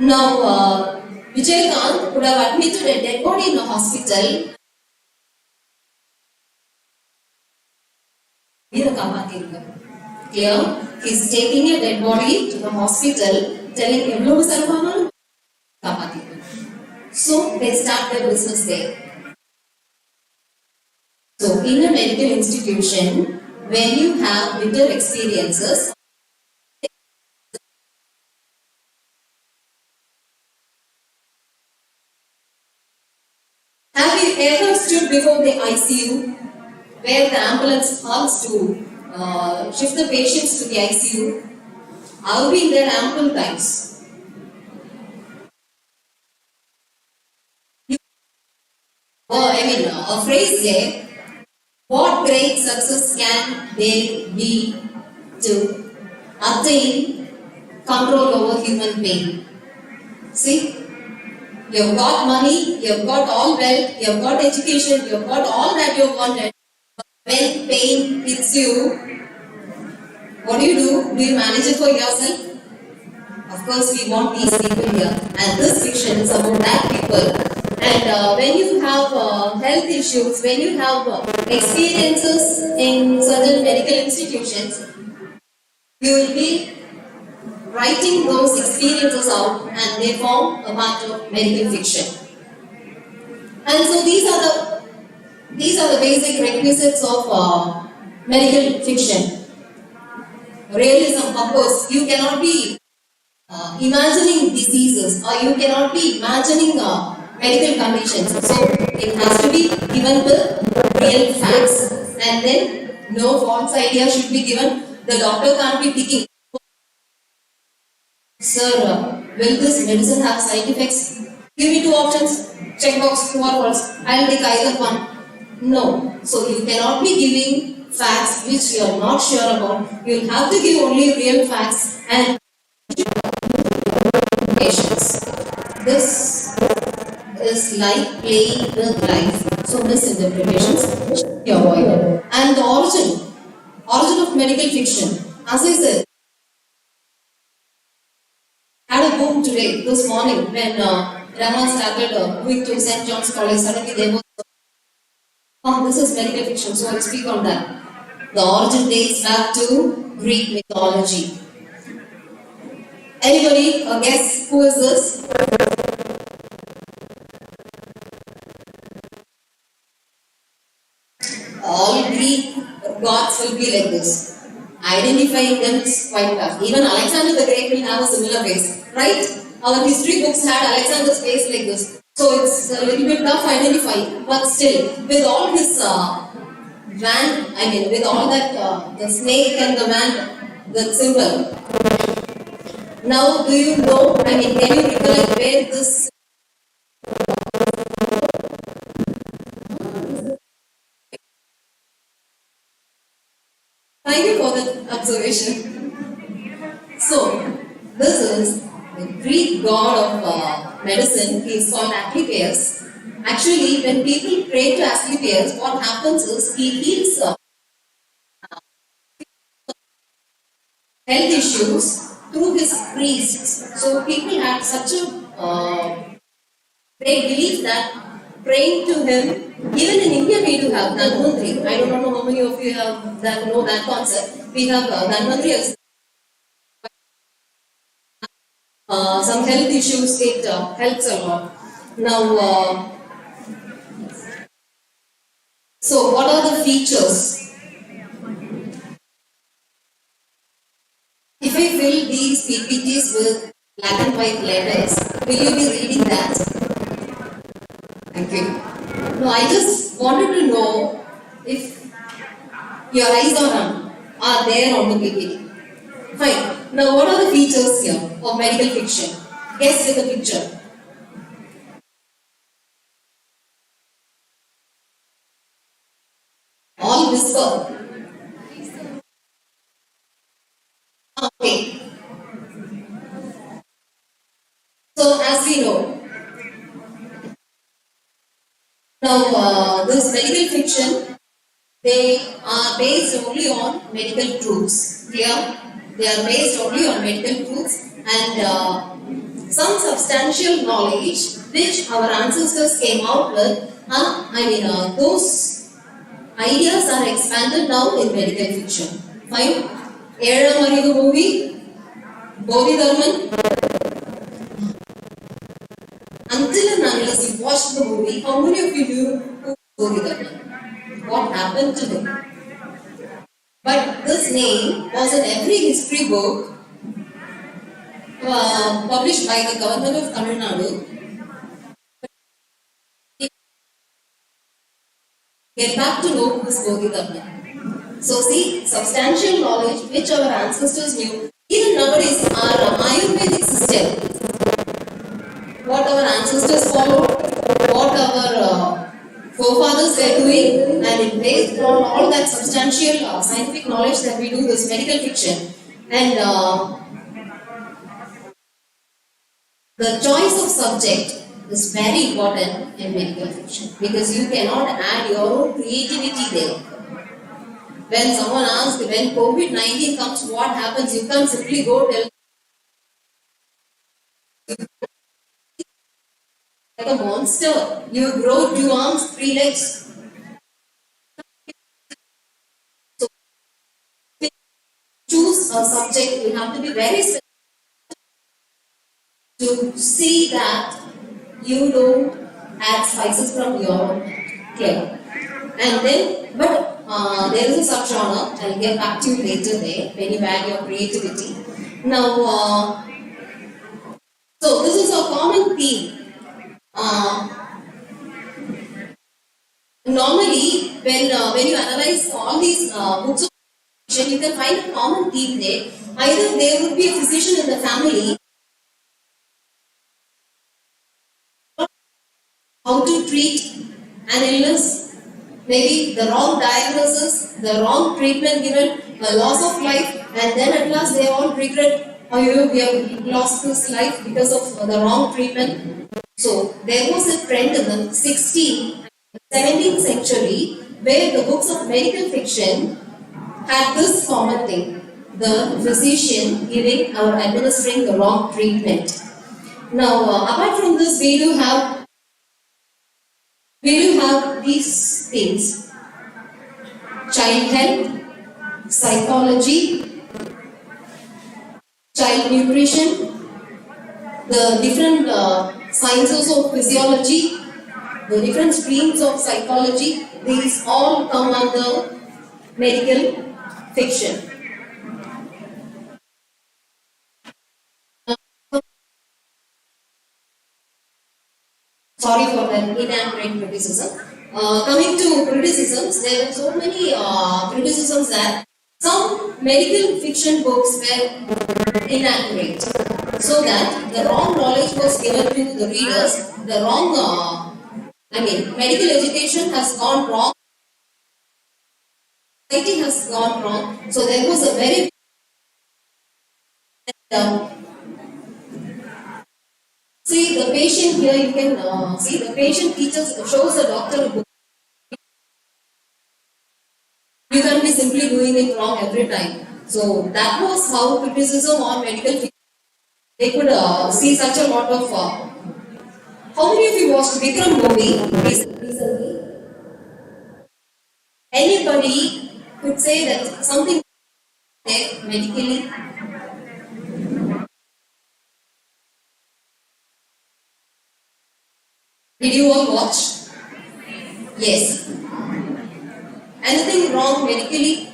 Now, Vijayakant would have admitted a dead body in a hospital. Clear? He's taking a dead body to the hospital, telling him, so they start their business there. So, in a medical institution, when you have bitter experiences, have you ever stood before the ICU where the ambulance calls to shift the patients to the ICU? I've been there ample times. A phrase there, what great success can there be to attain control over human pain? See? You've got money, you've got all wealth, you've got education, you've got all that you wanted. When pain hits you, what do? Do you manage it for yourself? Of course, we want these people here. And this fiction is about that people. And when you have health issues, when you have experiences in certain medical institutions, you will be writing those experiences out and they form a part of medical fiction. And so these are the basic requisites of medical fiction. realism, of course, you cannot be imagining diseases or you cannot be imagining medical conditions. So it has to be given with real facts, and then no false idea should be given. The doctor can't be picking, sir, will this medicine have side effects? Give me two options, checkbox, true or false. I'll take either one. No. So you cannot be giving facts which you are not sure about. You'll have to give only real facts and patients. This is like playing with life. So misinterpretations should be avoided. And the origin of medical fiction. As I said, had a boom today, this morning, when Rama started moving to St. John's College. Suddenly there was, oh, this is medical fiction, so I'll speak on that. The origin dates back to Greek mythology. Anybody guess who is this? All Greek gods will be like this. Identifying them is quite tough. Even Alexander the Great will have a similar face, right? Our history books had Alexander's face like this. So it's a little bit tough identifying, but still, with all his with all that, the snake and the man, the symbol. Now, do you know, can you recollect where this? Thank you for that observation. So, this is the Greek god of medicine. He is called Asclepius. Actually, when people pray to Asclepius, what happens is he heals health issues through his priests. So people had such a great belief that praying to him, even in India we do have Dhanvantri. I don't know how many of you have that know that concept. We have Dhanvantri as some health issues, it helps a lot. Now, so what are the features? If I fill these PPTs with black and white letters, will you be reading that? Thank you. No, I just wanted to know if your eyes are there on the PPT. Fine. Now, what are the features here of medical fiction? Guess with the picture. All whisper. Okay. So, as we know, now this medical fiction, they are based only on medical truths. Clear? They are based only on medical truths and some substantial knowledge which our ancestors came out with. Those ideas are expanded now in medical fiction. Fine? Era Marigu movie, Bodhi Dharman. Until and unless you watched the movie, how many of you knew who Bodhi Dharman? What happened to him? But this name was in every history book published by the government of Tamil Nadu. Get back to know who is Bodhi Dharman. So see, substantial knowledge which our ancestors knew. Even nowadays, our Ayurvedic system, what our ancestors followed, what our forefathers were doing, and based on all that substantial scientific knowledge that we do this medical fiction. And the choice of subject is very important in medical fiction because you cannot add your own creativity there. When someone asks, when COVID-19 comes, what happens? You can't simply go tell like a monster. You grow 2 arms, 3 legs. So, choose a subject, you have to be very specific to see that you don't add spices from your own. Clear. And then, but there is a subgenre. I'll get back to you later there when you add your creativity. Now, so this is a common theme. Normally, when you analyze all these books of fiction, you can find a common theme there. Either there would be a physician in the family, how to treat an illness, maybe the wrong diagnosis, the wrong treatment given, a loss of life, and then at last they all regret, oh, we have lost this life because of the wrong treatment. So there was a trend in the 16th, 17th century where the books of medical fiction had this common thing: the physician giving or administering the wrong treatment. Now, apart from this, we do have these things: child health, psychology, child nutrition, the different sciences of physiology, the different streams of psychology. These all come under medical fiction. Sorry for that inaccurate criticism. Coming to criticisms, there are so many criticisms that some medical fiction books were inaccurate, so that the wrong knowledge was given to the readers. The wrong, medical education has gone wrong. Society has gone wrong. So there was a very see the patient here. You can see the patient shows the doctor a book. You can't be simply doing it wrong every time. So that was how criticism on medical fiction. They could see such a lot of. How many of you watched Vikram movie recently? Anybody could say that something there medically? Did you all watch? Yes. Anything wrong medically?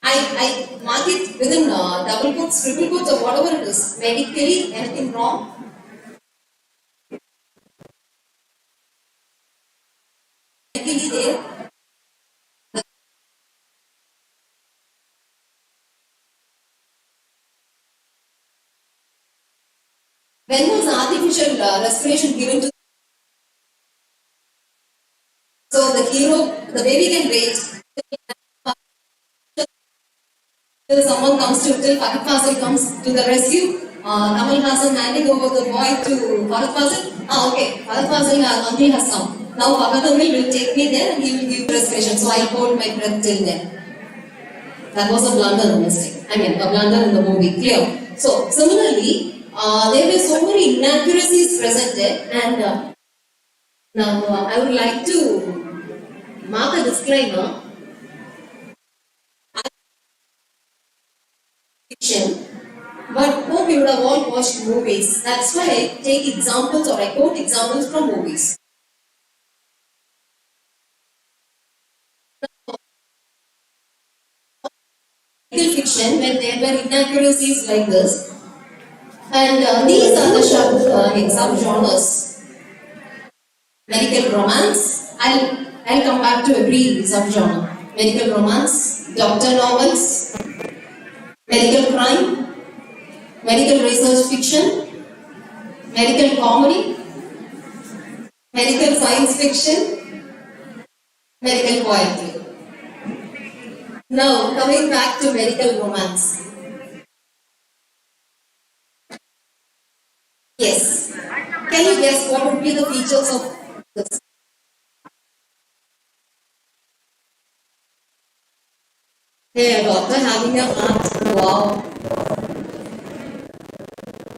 I mark it within double quotes, triple quotes, or whatever it is. Medically, anything wrong? Medically there. When was artificial respiration given to? So the hero, the baby can wait till someone comes till Fahad Fasil comes to the rescue. Kamal Hassan handing over the boy to Fahad Fasil. Okay, Fahad Fasil uncle has come. Now Fahad uncle will take me there and he will give respiration. So I hold my breath till then. That was a blunder mistake. A blunder in the movie. Clear. So similarly, there were so many inaccuracies presented, and now I would like to mark a disclaimer. Fiction, but hope you would have all watched movies. That's why I take examples or I quote examples from movies. Medical fiction, when there were inaccuracies like this, and these are the subgenres. Medical romance. I'll come back to every subgenre. Medical romance, doctor novels, medical crime, medical research fiction, medical comedy, medical science fiction, medical poetry. Now, coming back to medical romance. Yes. Can you guess what would be the features of this? Hey, a doctor having a heart. Wow.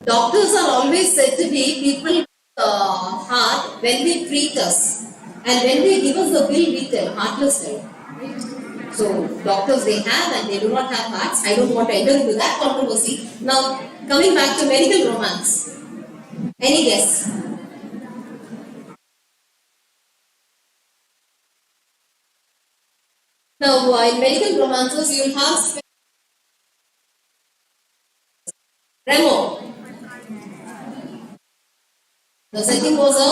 Doctors are always said to be people heart when they treat us. And when they give us the bill, we tell, heartless tell. Right? So, doctors they have and they do not have hearts. I don't want to enter into that controversy. Now, coming back to medical romance. Any guess? Now, in medical romances, you will have Remo. The setting was a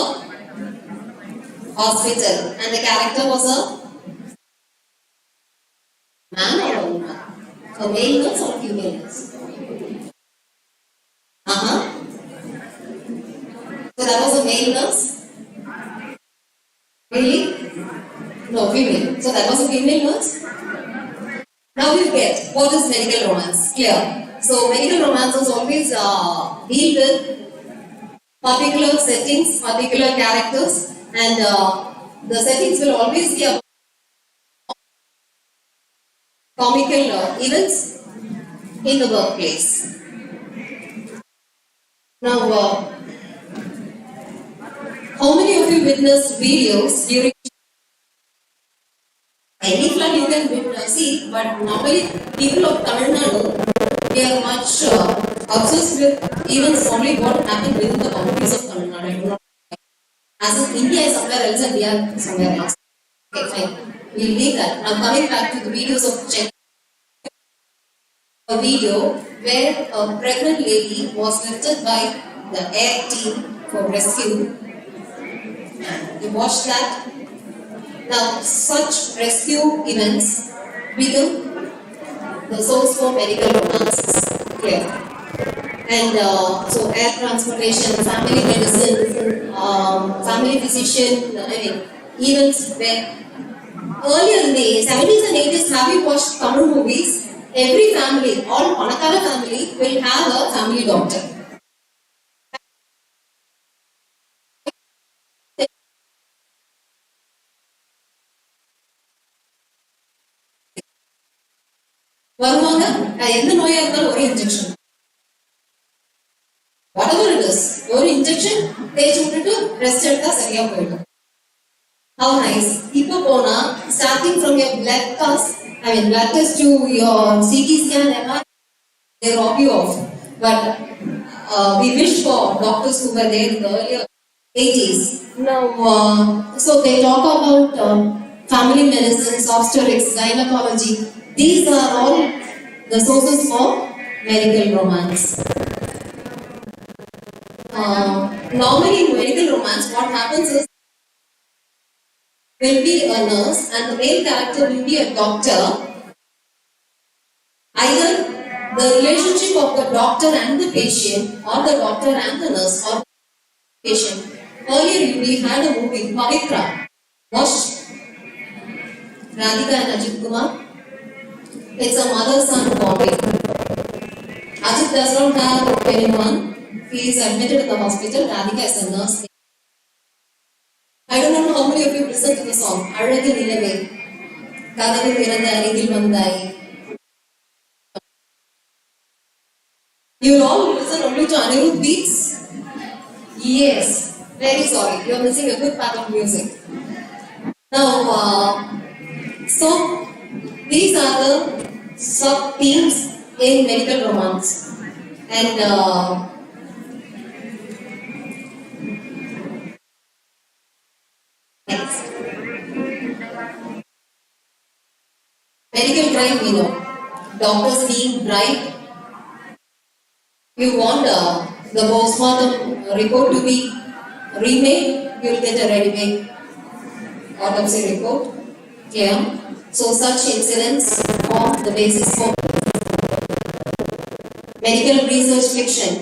hospital, and the character was a man or a woman. A male nurse or female nurse. So that was a male nurse. Really? No, female. So that was a female nurse. Now we get what is medical romance. Clear. So medical romances always deal with particular settings, particular characters, and the settings will always be about comical events in the workplace. Now, how many of you witnessed videos during any flood you can see, but normally people of Tamil Nadu, they are much obsessed with events only what happened within the boundaries of Tamil Nadu. I do not as if India is somewhere else and we are somewhere else. Okay, fine. We'll leave that. Now coming back to the videos of Czech, a video where a pregnant lady was lifted by the air team for rescue. You watch that. Now, such rescue events become the source for medical romances here. And so, air transportation, family medicine, family physician, events where earlier in the 70s and 80s, have you watched Tamil movies? Every family, all Panakara family, will have a family doctor. வருவாங்க எந்த நோயா இருந்தாலும் ஒரே injection whatever it is ஒரு injection தேய்ச்சி விட்டுட்டு rest எடுத்தா சரியா போயிடும் how nice இப்போ போனா starting from your blood test blood test to your CT scan they rob you off but we wish for doctors who were there in the earlier 80s now so they talk about family medicine obstetrics gynecology. These are all the sources for medical romance. Normally in medical romance, what happens is will be a nurse and the male character will be a doctor. Either the relationship of the doctor and the patient, or the doctor and the nurse, or the patient. Earlier we had a movie, Pavitra. Watched Radhika and Ajit Kumar. It's a mother-son comedy. Ajit does not have anyone. He is admitted in the hospital. Radhika is a nurse. I don't know how many of you listened to the song. Azhage Nilave. Kadavil Thirandai Arigil Vandai. You will all listen only to Anirudh beats? Yes. Very sorry. You are missing a good part of music. Now, so these are the sub-themes in medical romance. And next. Medical crime, we know. Doctors being bribed. You want the postmortem report to be remade, you will get a ready-made autopsy report. Clear? So such incidents form the basis for medical research fiction.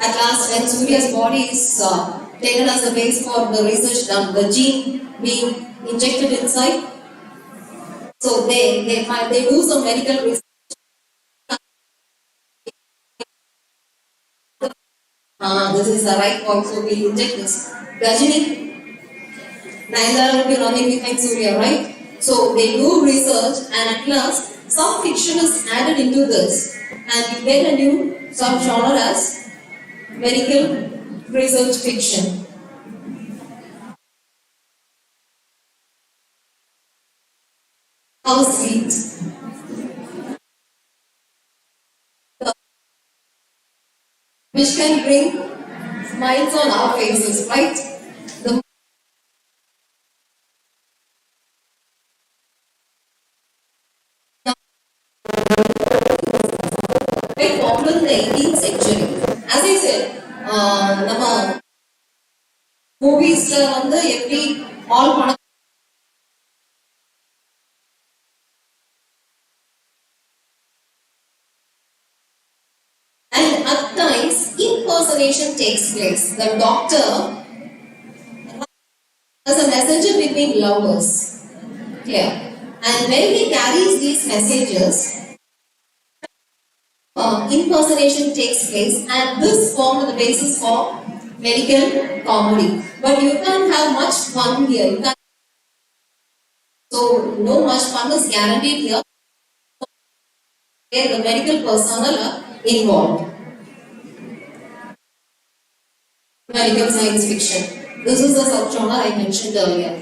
At last, when Surya's body is taken as the base for the research done, the gene being injected inside, so they do some medical research. This is the right point, so we inject this. Gajini, Nayanthara will be running behind Surya, right? So they do research, and at last, some fiction is added into this, and you get a new subgenre as medical research fiction. How sweet. Which can bring smiles on our faces, right? மூவிஸ்ல வந்து எப்படி all பணம் and at times impersonation takes place. The doctor as a messenger between lovers. Clear. And when he carries these messages, impersonation takes place, and this forms the basis for medical comedy. But you can't have much fun here. You can't, so no much fun is guaranteed here. Where the medical personnel are involved. Medical science fiction. This is the subgenre I mentioned earlier.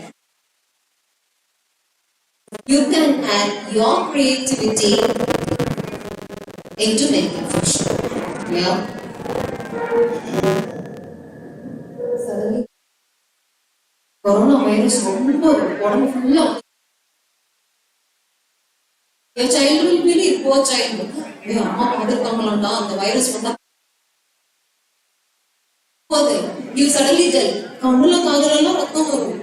You can add your creativity into medical fiction. Yeah. Suddenly, coronavirus ரொம்ப உடம்பு ஃபுல்லா your child will believe, poor child. ஐயோ அம்மா பார்த்துருக்காங்களாண்டா அந்த virus வந்தா you suddenly tell கண்ணுல காதலெல்லாம் ரத்தம் வரும்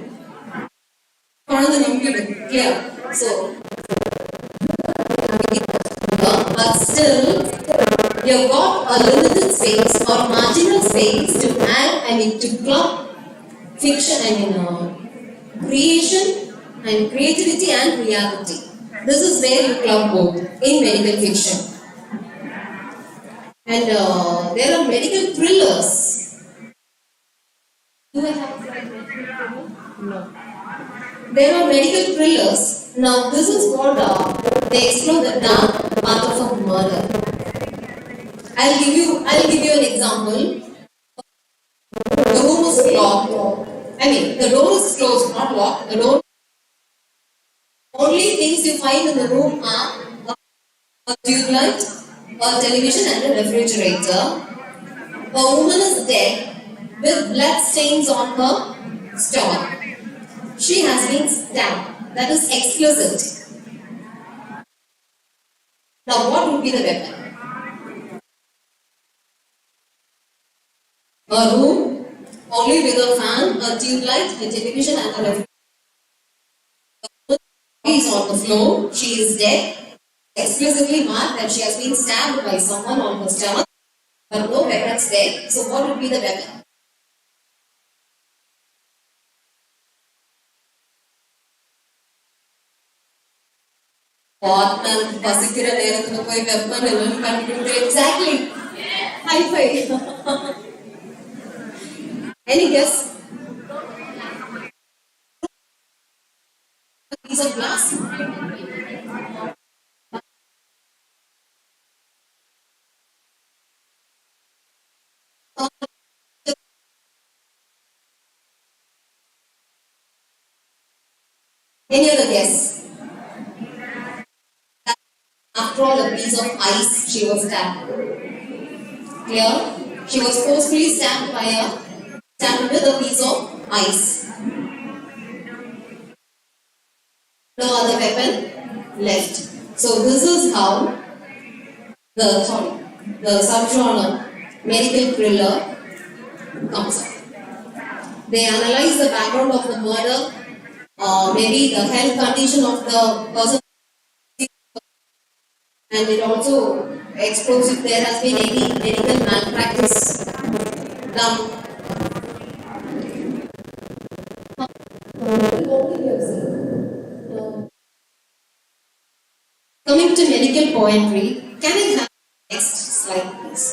குழந்தை நம்பிடும். Clear. So but still you've got a limited space or marginal space to add, I mean to club fiction, I mean creation and creativity and reality. This is where you club both in medical fiction. And there are medical thrillers. Do I have no. There are medical thrillers. Now this is what they explore the dark path of a murder. I'll give you an example. The room is locked. I mean the door is closed, not locked. The door. Only things you find in the room are a tube light, a television, and a refrigerator. A woman is dead with blood stains on her stomach. She has been stabbed. That is explicit. Now, what would be the weapon? A room, only with a fan, a tube light, a television, and a refrigerator. The body is on the floor. She is dead. Explicitly marked that she has been stabbed by someone on her stomach, but no weapons there. So, what would be the weapon? பசிக்கிற நேரத்துல போய் weapon என்னன்னு கண்டுபிடித்து exactly high five. Any guess? A piece of glass. Any other guess? After all, a piece of ice, she was stabbed. Clear? She was forcefully stabbed with a piece of ice. No other weapon left. So this is how the subgenre medical thriller comes up. They analyze the background of the murder, maybe the health condition of the person. And it also explores if there has been any medical malpractice done. Coming to medical poetry, can I have next slide please?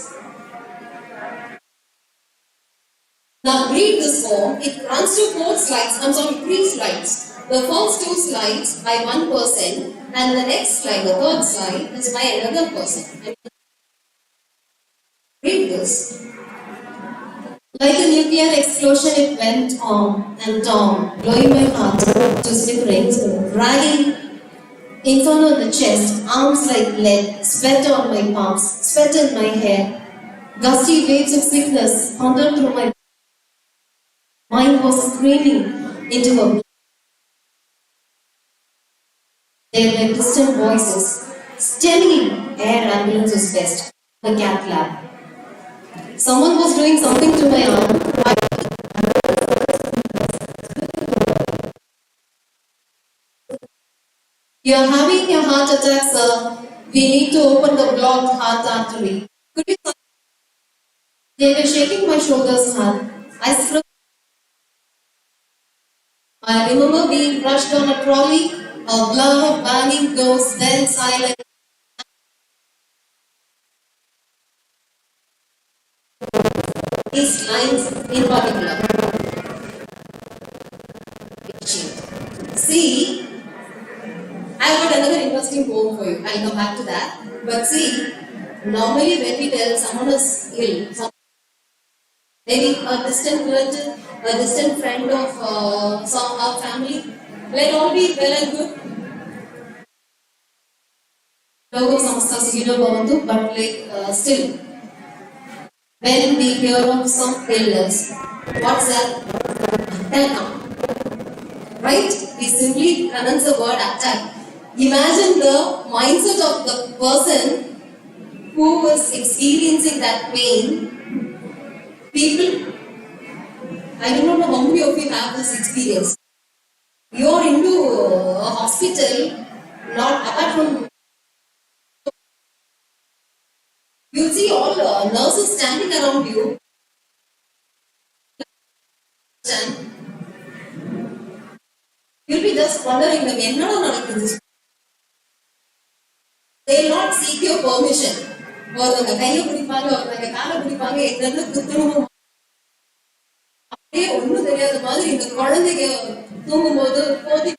Now read this form. It runs to 3 slides. The first 2 slides by one person, and the next slide, the third slide, is by another person. Read this. Like a nuclear explosion, it went on and on, blowing my heart to smithereens, dragging inferno in the chest, arms like lead, sweat on my palms, sweat in my hair. Gusty waves of sickness thundered through my mind was screaming into a. There were distant voices. Stemming air ambulance was best. The cat lab. Someone was doing something to my arm. You are having a heart attack, sir. We need to open the blocked heart artery. Could you? They were shaking my shoulders, hard. I remember being rushed on a trolley, a blur of banging doors, then silence. These lines in particular. See, I've got another interesting poem for you. I'll come back to that. But see, normally when we tell someone is ill, maybe a distant relative, a distant friend of some our family, let all be well and good. Logo samstha sukhino bhavantu, but still, when we hear of some illness, what's that? Attack. Right? We simply pronounce the word attack. Imagine the mindset of the person who was experiencing that pain. People, I do not know how many of you have this experience. You're into a hospital, not apart from. You see all nurses standing around you. You'll be just wondering, they'll not seek your permission. ஒருத்தவங்க கையை பிடிப்பாங்க, ஒருத்தவங்க காலை பிடிப்பாங்க, எங்கிருந்து குத்தணும் அப்படியே ஒன்றும் தெரியாத மாதிரி இந்த குழந்தைங்க தூங்கும்போது போதி.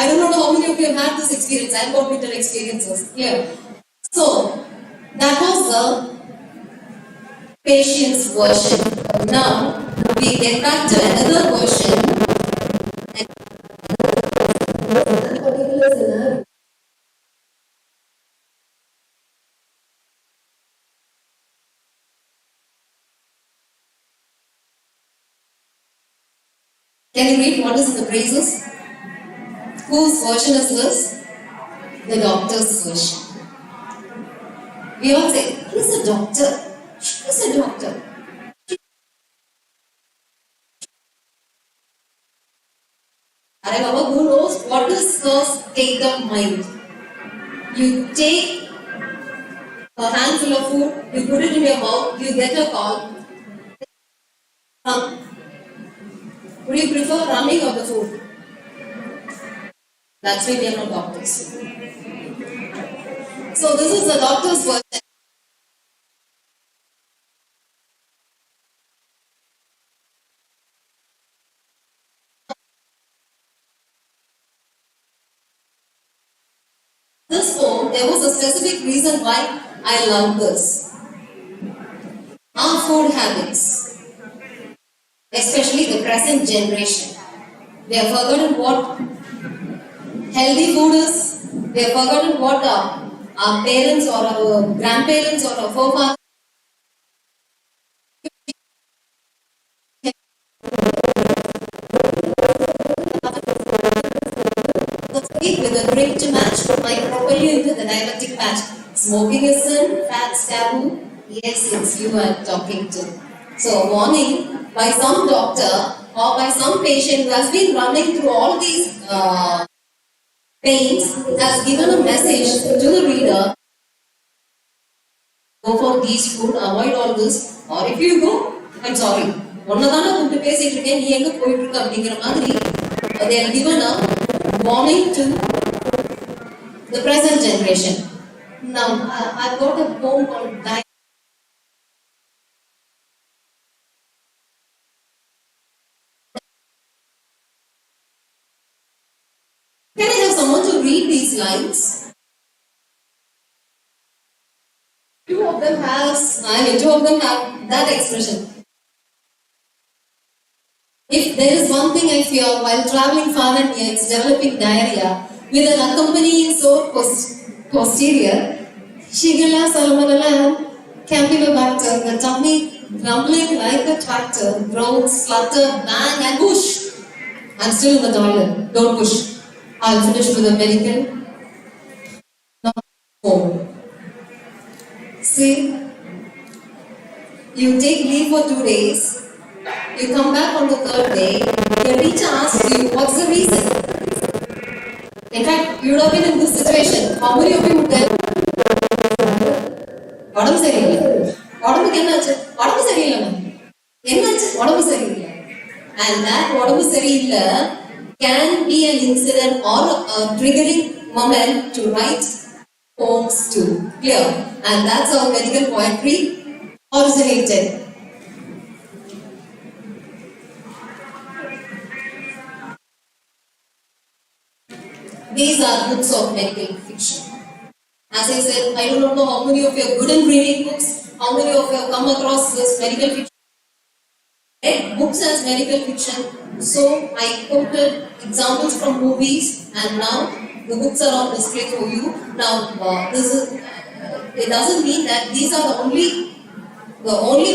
I don't know how many of you have had this experience. I've got bitter experiences. Yeah. So that was the patient's version. Now we get back to another version. Can you read what is in the praises? Whose version is this? The doctor's version. We all say, he's a doctor. He's a doctor. However, who knows what is the state of mind? You take a handful of food, you put it in your mouth, you get a call. Would you prefer running or the food? That's why we are not doctors. So this is the doctor's version. This poem, there was a specific reason why I love this. Our food habits, especially the present generation, they have forgotten what healthy food is. They have forgotten what our parents or our grandparents or our forefathers with a drink to match might propel you into the diabetic patch. Smoking is sin, fats taboo. Yes, it's you I'm talking to. So, warning by some doctor or by some patient who has been running through all these pains, has given a message to the reader. Go for these food, avoid all this, or if you go, I'm sorry. They are given a warning to the present generation. Now, I've got a poem called Die. Can I have someone to read these lines? Two of them have that expression. If there is one thing I fear while traveling far and near, it's developing diarrhea with an accompanying sore posterior, Shigella salmonella, Campylobacter, the tummy rumbling like a tractor, groans, flutter, bang, and push. I'm still in the toilet. Don't push. I'll finish with a medical. Home. See, you take leave for 2 days. You come back on the third day, your teacher asks you, what's the reason? In fact, you would have been in this situation. How many of you would tell? உடம்பு சரியில்லை உடம்புக்கு என்னாச்சு உடம்பு சரியில்லை என்னாச்சு உடம்பு சரியில்லை and that உடம்பு சரியில்லை can be an incident or a triggering moment to write poems too. Clear? And that's how medical poetry originated. These are books of medical fiction. As I said, I do not know how many of you are good in reading books, how many of you have come across this medical fiction. Read books as medical fiction. So I quoted examples from movies, and now the books are on display for you. Now, it doesn't mean that these are the only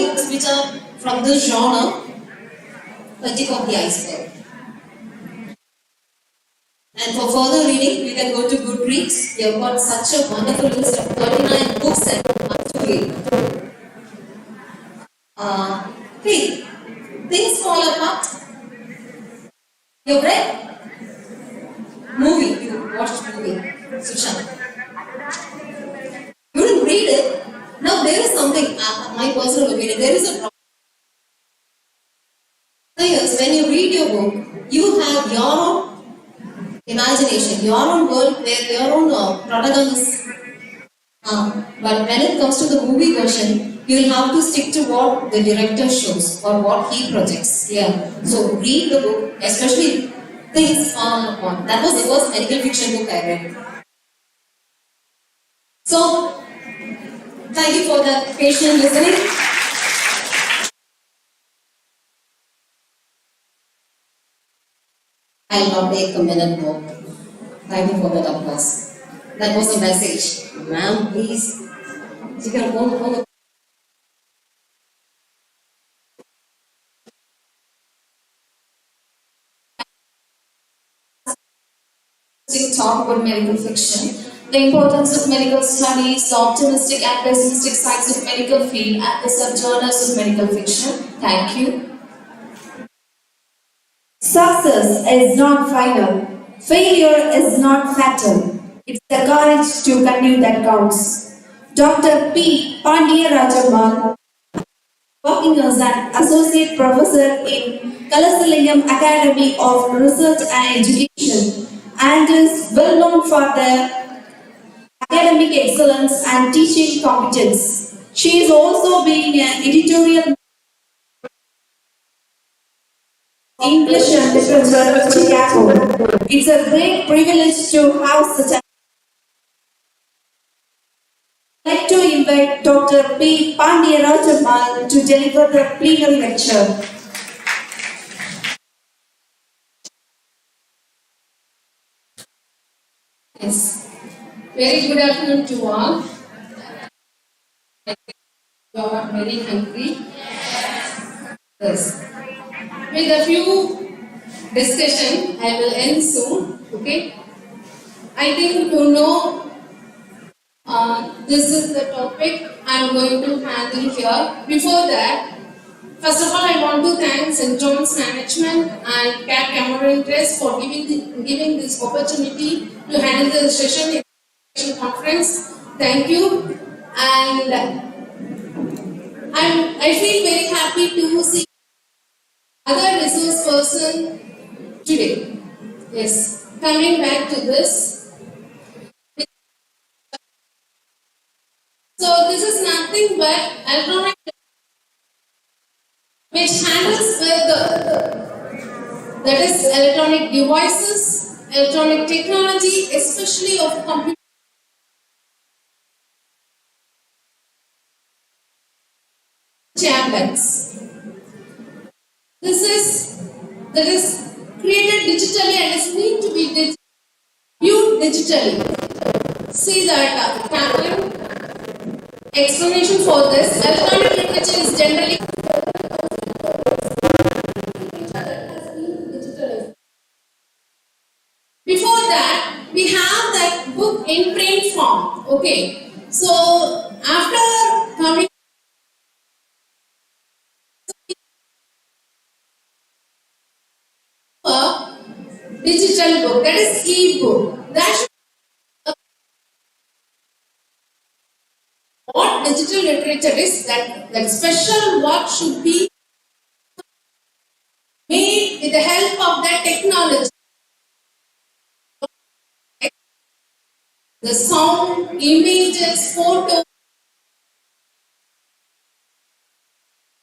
books which are from this genre, the tip of the iceberg. And for further reading, we can go to Goodreads. We have got such a wonderful list of 39 books that you have to read. Hey, things fall apart. You've read? Movie, you watched movie, Sushant. You didn't read it. Now there is something, my personal opinion, there is a problem. When you read your book, you have your own imagination, your own world, where your own protagonists. But when it comes to the movie version, you will have to stick to what the director shows or what he projects. Yeah. So read the book, especially things on. That was the first medical fiction book I read. So, thank you for that patient listening. I'll not take a minute more. Thank you for that applause. That was the message. Ma'am, please. You can go. Talk about medical fiction, the importance of medical studies, the optimistic and pessimistic sides of medical field, and the subgenres of medical fiction. Thank you. Success is not final. Failure is not fatal. It's the courage to continue that counts. Dr. P. Pandiyarajamal, working as an associate professor in Kalasalingam Academy of Research and Education, and is well known for their academic excellence and teaching competence. She is also being an editorial English and Literature of Chicago. It's a great privilege to have such a. I'd like to invite Dr. P. Pandiyarajamal to deliver the plenary lecture. Yes. Very good afternoon to all. You are very hungry. Yes. With a few discussion, I will end soon. Okay. I think you know this is the topic I am going to handle here. Before that, first of all, I want to thank St. John's Management and CAT Cameron Trust for giving this opportunity to handle the session in the conference. Thank you. And I feel very happy to see other resource person today. Yes. Coming back to this. So this is nothing but electronic which handles with that is electronic devices, electronic technology, especially of computer tablets. That is created digitally and is need to be viewed digitally. See that explanation for this. Electronic literature is generally before that, we have that book in print form. Okay. So after coming digital book, that is e-book. What digital literature is, that special work should be made with the help of that technology. The sound, images, photos,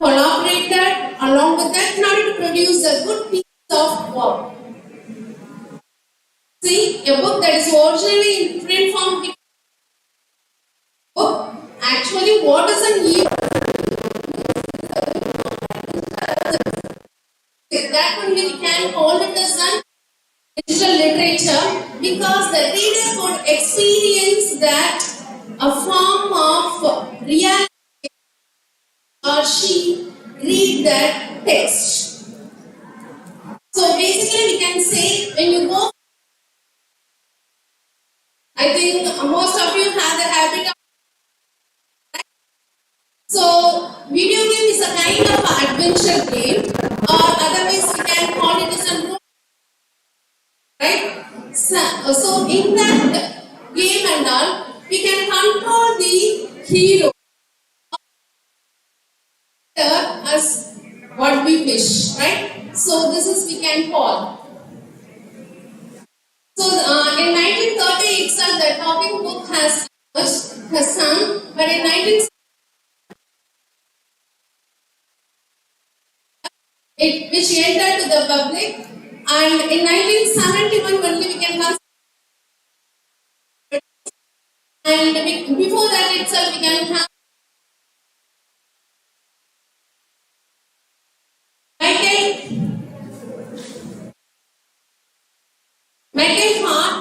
collaborated along with that in order to produce a good piece of work. See, a book that is originally in print form, book, actually what is an e-book? That only we can call it as an digital literature because the reader could experience that a form of reality or she read that text. So basically we can say when you go, I think most of you have the habit of, so video game is a kind of adventure game or otherwise we can call it as a, right? So in that game and all, we can control the hero as what we wish, right? So this is we can call. So in 1930 itself, the topic book has come, but in 19 which entered to the public, and in 1971 only we can consider, and before that itself we can have Michael Hart,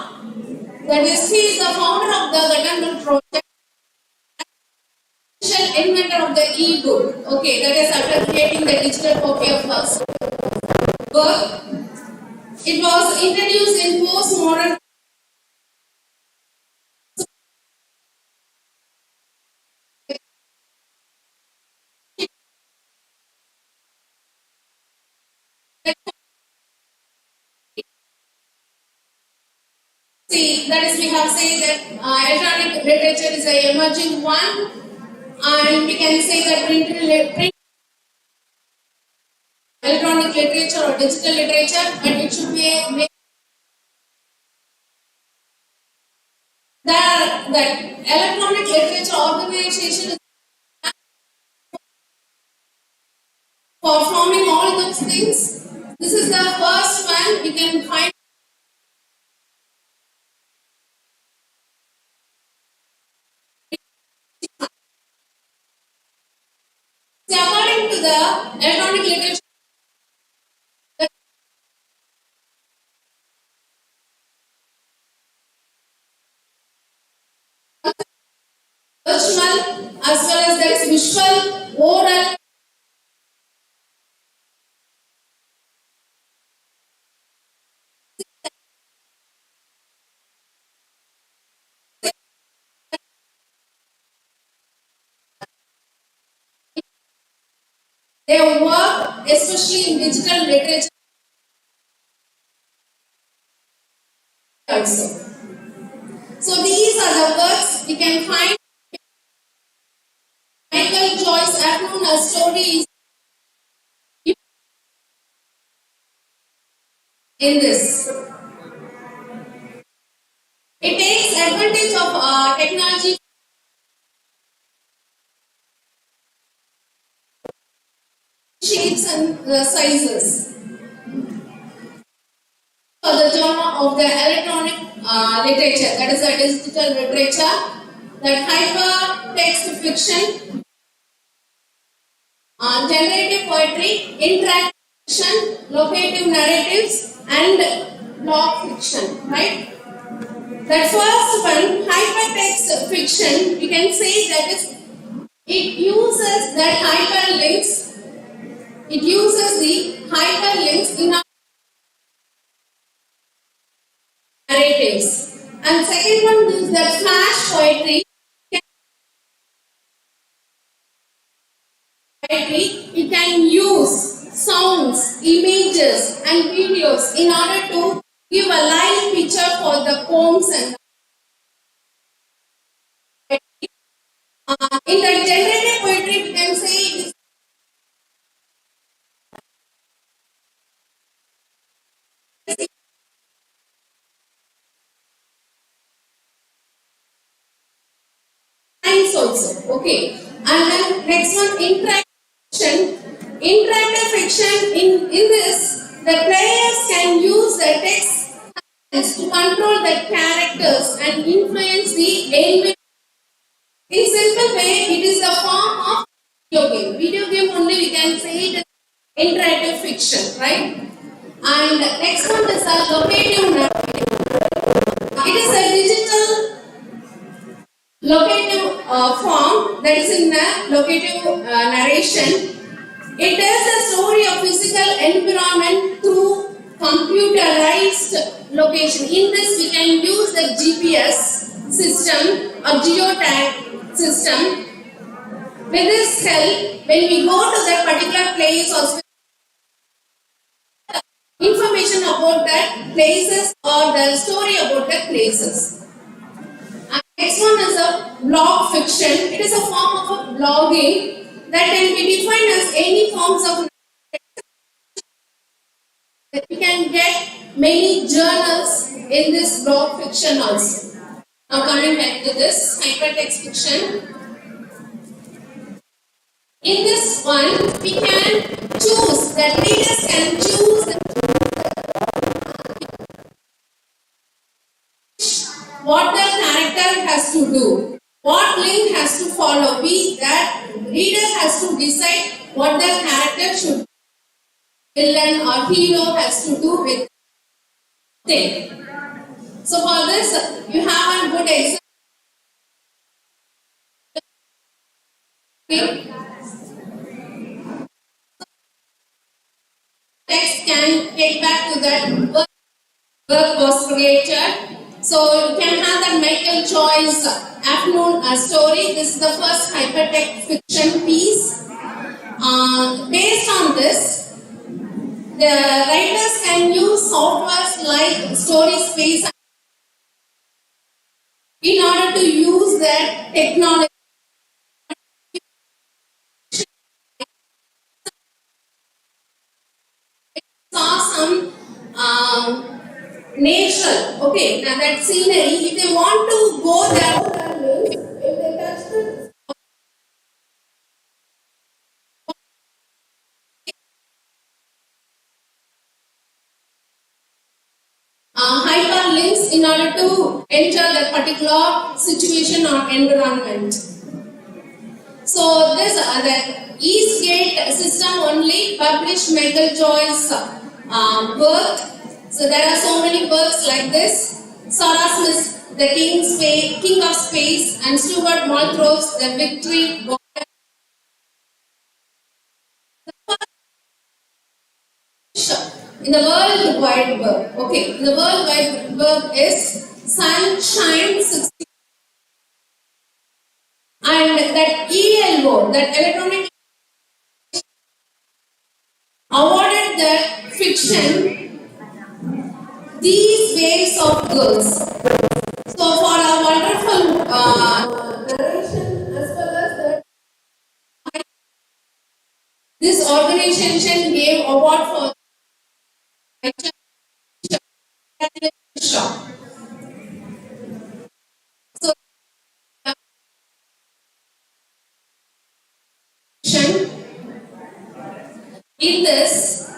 that is, he is the founder of the Gutenberg project, inventor of the e-book. Okay, that is after creating the digital copy of first book. It was introduced in postmodern. See, that is, we have said that electronic literature is an emerging one, and we can say that print electronic literature or digital literature, but it should be that electronic literature organization is performing all those things. This is the first one we can find. See, according to the electronic literature, virtual as well as there is visual, oral. They work especially in digital literature also. So these are the works we can find. Michael Joyce Afternoon a story in this. It takes advantage of technology shapes and sizes for the genre of the electronic literature, that is the digital literature, that hypertext fiction, generative poetry, interactive fiction, locative narratives, and blog fiction, right? That first one, hypertext fiction, we can say that is, it uses that hyperlinks. It uses the hyperlinks in our narratives. And second one is the flash poetry. It can use sounds, images, and videos in order to give a live picture for the poems and in the generative poetry we can say it is science also. Okay. And then next one, interaction. Interactive fiction in this, the players can use the text to control the characters and influence the environment. In simple way, it is a form of video game. Video game only we can say it is interactive fiction, right? And next one is a locative narrative. It is a digital locative form that is in the locative narration. It tells the story of physical environment through computerized location. In this, we can use the GPS system or geotag system. With this help, when we go to that particular place or information about that places or the story about that places. And next one is a blog fiction. It is a form of a blogging that can be defined as any forms of we can get many journals in this blog fiction also. Now coming back to this hypertext fiction. In this one, we can choose, that readers can choose what the character has to do, what link has to follow. That reader has to decide what the character should, villain or hero has to do with thing. So for this, you have a good example. Text can take back to that work was created. So you can have that Michael Joyce afternoon story. This is the first hypertext fiction piece. Based on this, the writers can use softwares like Story Space in order to use that technology. Saw some nature, okay, now that scenery, if they want to go there, if they touch the hyperlinks in order to enter that particular situation or environment. So this the Eastgate system only published Michael Joyce's work. So there are so many works like this. Sarah Smith, The King of Space, and Stuart Malthrope's The Victory. In the World Wide Web, okay, the World Wide Web is Sunshine 60. And that ELO, that electronic, awarded that fiction These Waves of Girls. So for a wonderful narration as well as that, this organization gave award for so in this,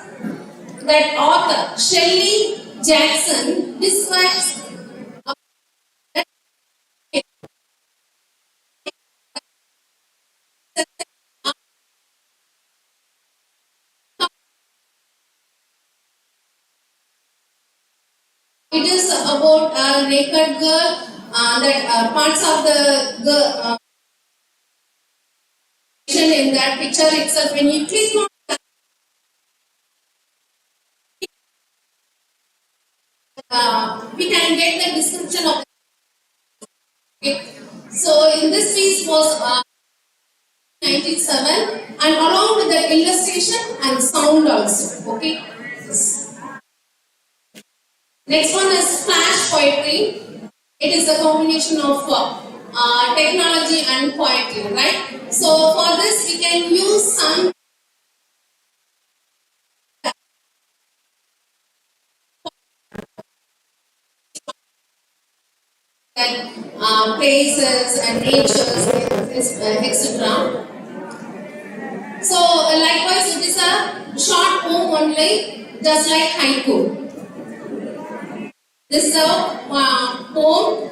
that author Shelley Jackson describes it is about a naked girl that parts of the girl in that picture itself. When you click on we can get the description of it. So in this piece was 97 and along with the illustration and sound also. Okay. Next one is flash poetry. It is a combination of technology and poetry, right? So for this we can use some places and natures, etc. So likewise, it is a short poem only, just like haiku. This is a poem.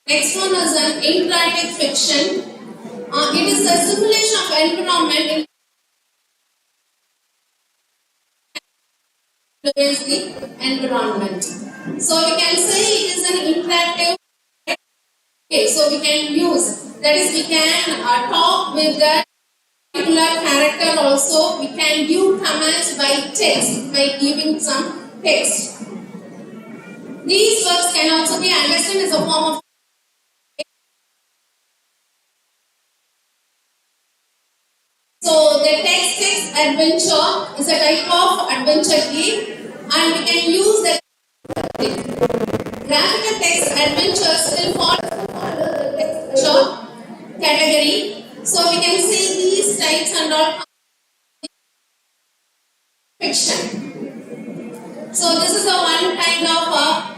Next one is an interactive fiction. It is a simulation of environment influence the environment. So we can say it is an interactive. Okay, so we can use, that is, we can talk with that particular character also. We can give commands by text, by giving some text. These works can also be understood as a form of. So the text adventure is a type of adventure game, and we can use the graphical text adventure still fall under the text adventure category. So we can say these types and all fiction. So this is a one kind of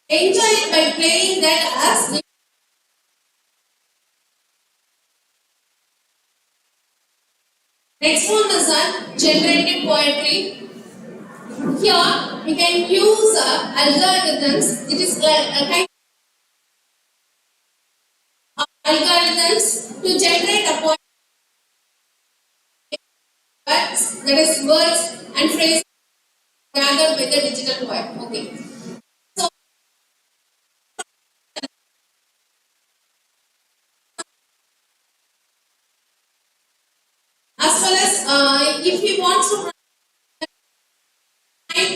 enjoy it by playing that as. Next one is a generative poetry. Here we can use algorithms. It is a kind of algorithms to generate a poem, that is words and phrases gathered with a digital poem. Okay. So as well as if he wants to write,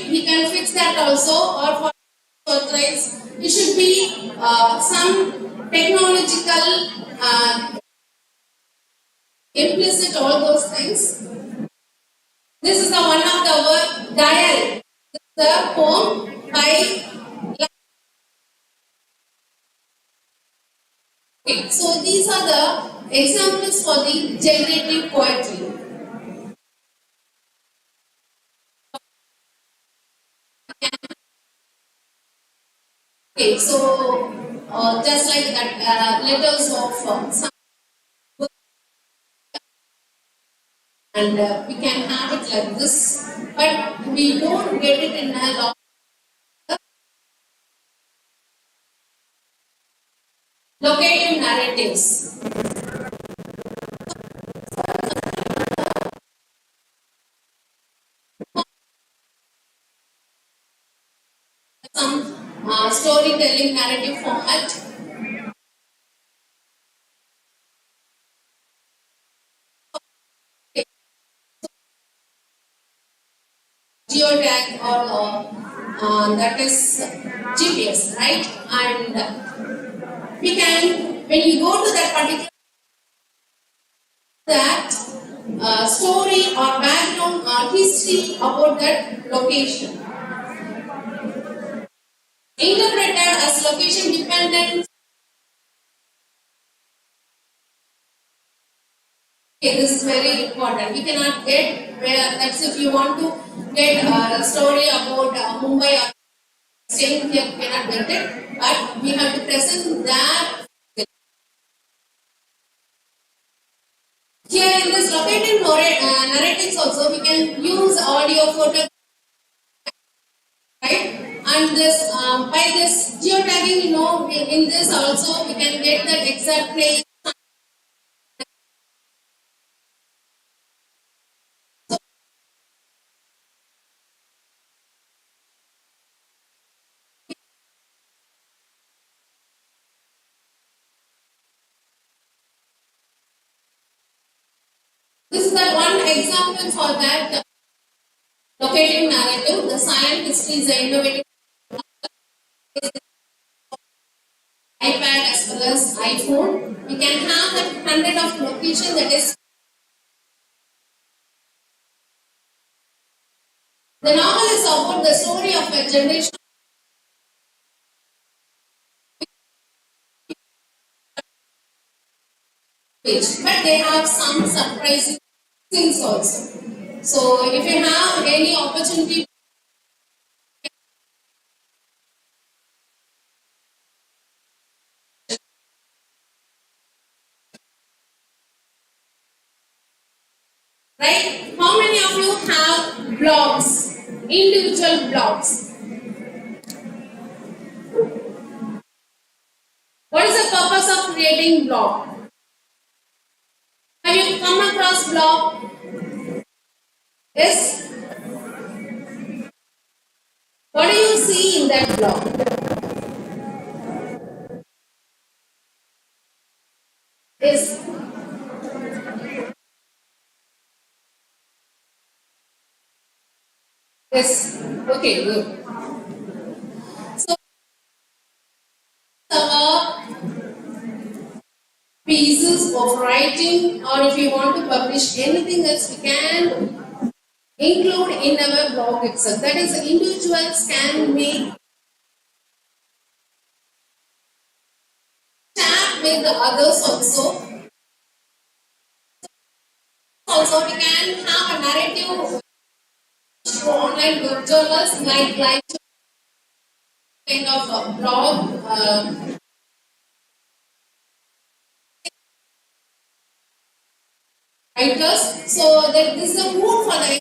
he can fix that also, or for portraits, it should be some technological implicit all those things. This is the one of the word dial. This is the poem by. Okay, so these are the examples for the generative poetry. Okay, so just like that, letters of some, and we can have it like this, but we don't get it in a lot. Locative narratives. Some storytelling narrative format. Geotag or that is GPS, right? And we can, when you go to that particular story or background or history about that location, interpreted as location dependent. Okay, this is very important. We cannot get where, that's if you want to get a story about Mumbai or staying here, we cannot get it, but we have to present that. Here in this locative narratives also, we can use audio, photo, right? And this by this geotagging, in this also we can get that exact place. This is the one example for that locative narrative. The scientist is an innovative iPad as well as iPhone. We can have that 100 of location that is. The novel is about the story of a generation. But they have some surprising things also. So if you have any opportunity, right? How many of you have blogs, individual blogs? What is the purpose of creating blog? Have you come across blog? Yes. What do you see in that blog? Yes. Yes. Okay, good. So our pieces of writing, or if you want to publish anything else, we can include in our blog itself. That is, individuals can make chat with the others also. Also, we can have a narrative through online web journals like kind of a blog. Writers. So that this is a mood for the.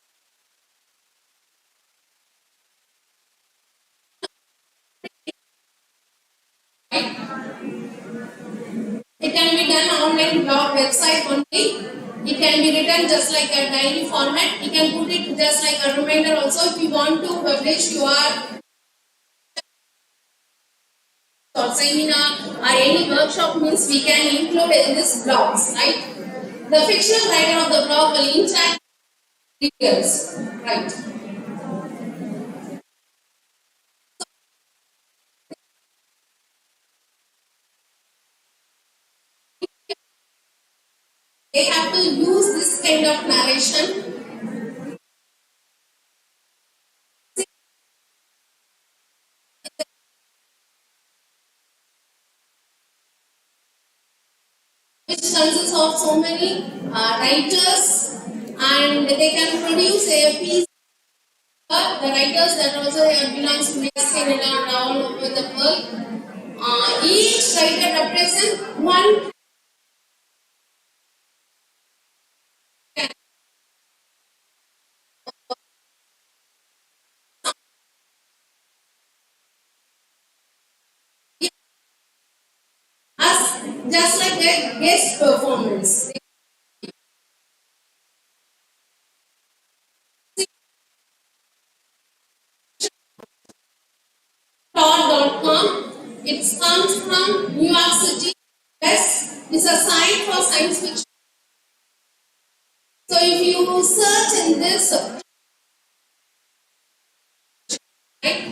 It can be done online blog website only. It can be written just like a diary format. You can put it just like a reminder also if you want to publish your or seminar or any workshop means we can include in this blogs, right? The fictional writer of the blog will interact with readers, right? They have to use this kind of narration. Which consists of so many writers, and they can produce a piece. The writers that also belongs to Canada and all over the world. Each writer represents one. As just like a guest performance. Todd.com. It comes from New York City. Yes, it's a site for science fiction. So if you search in this, right?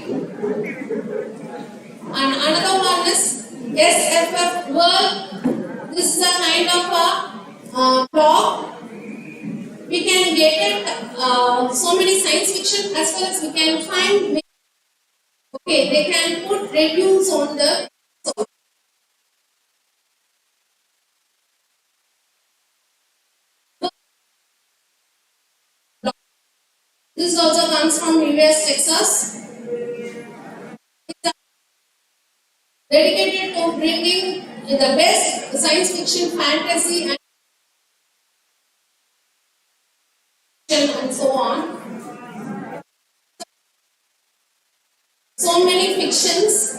And another one is SFF World. This is a kind of a blog. We can get it so many science fiction as well as we can find. Okay, they can put reviews on the. This also comes from US, Texas. It's dedicated to bringing the best science fiction, fantasy, and so on. So many fictions.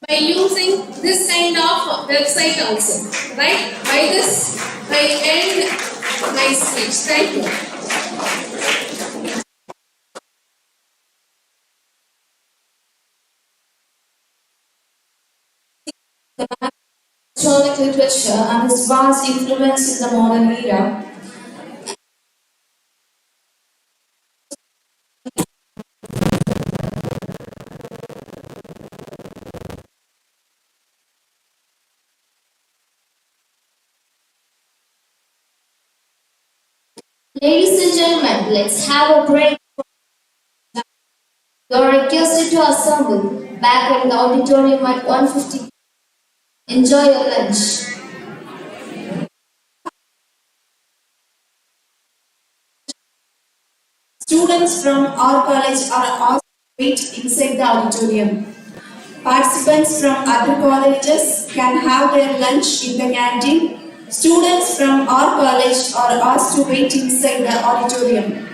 By using this kind of website also, right? By this, I end my speech. Thank you. Electronic literature and its vast influence in the modern era. Ladies and gentlemen, let's have a break. You are requested to assemble back in the auditorium at 1:50. Enjoy your lunch. Students from our college are asked to wait inside the auditorium. Participants from other colleges can have their lunch in the canteen. Students from our college are asked to wait inside the auditorium.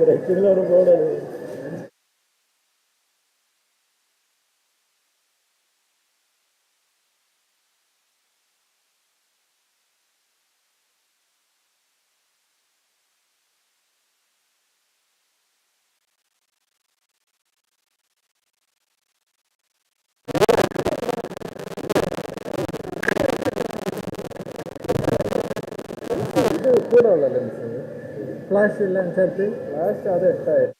ബ്രേക്കിലൊരു board ഇത് കൂടെ ഉള്ള lens flash ഇല്ല ചേർത്ത് flash അത് 8,000.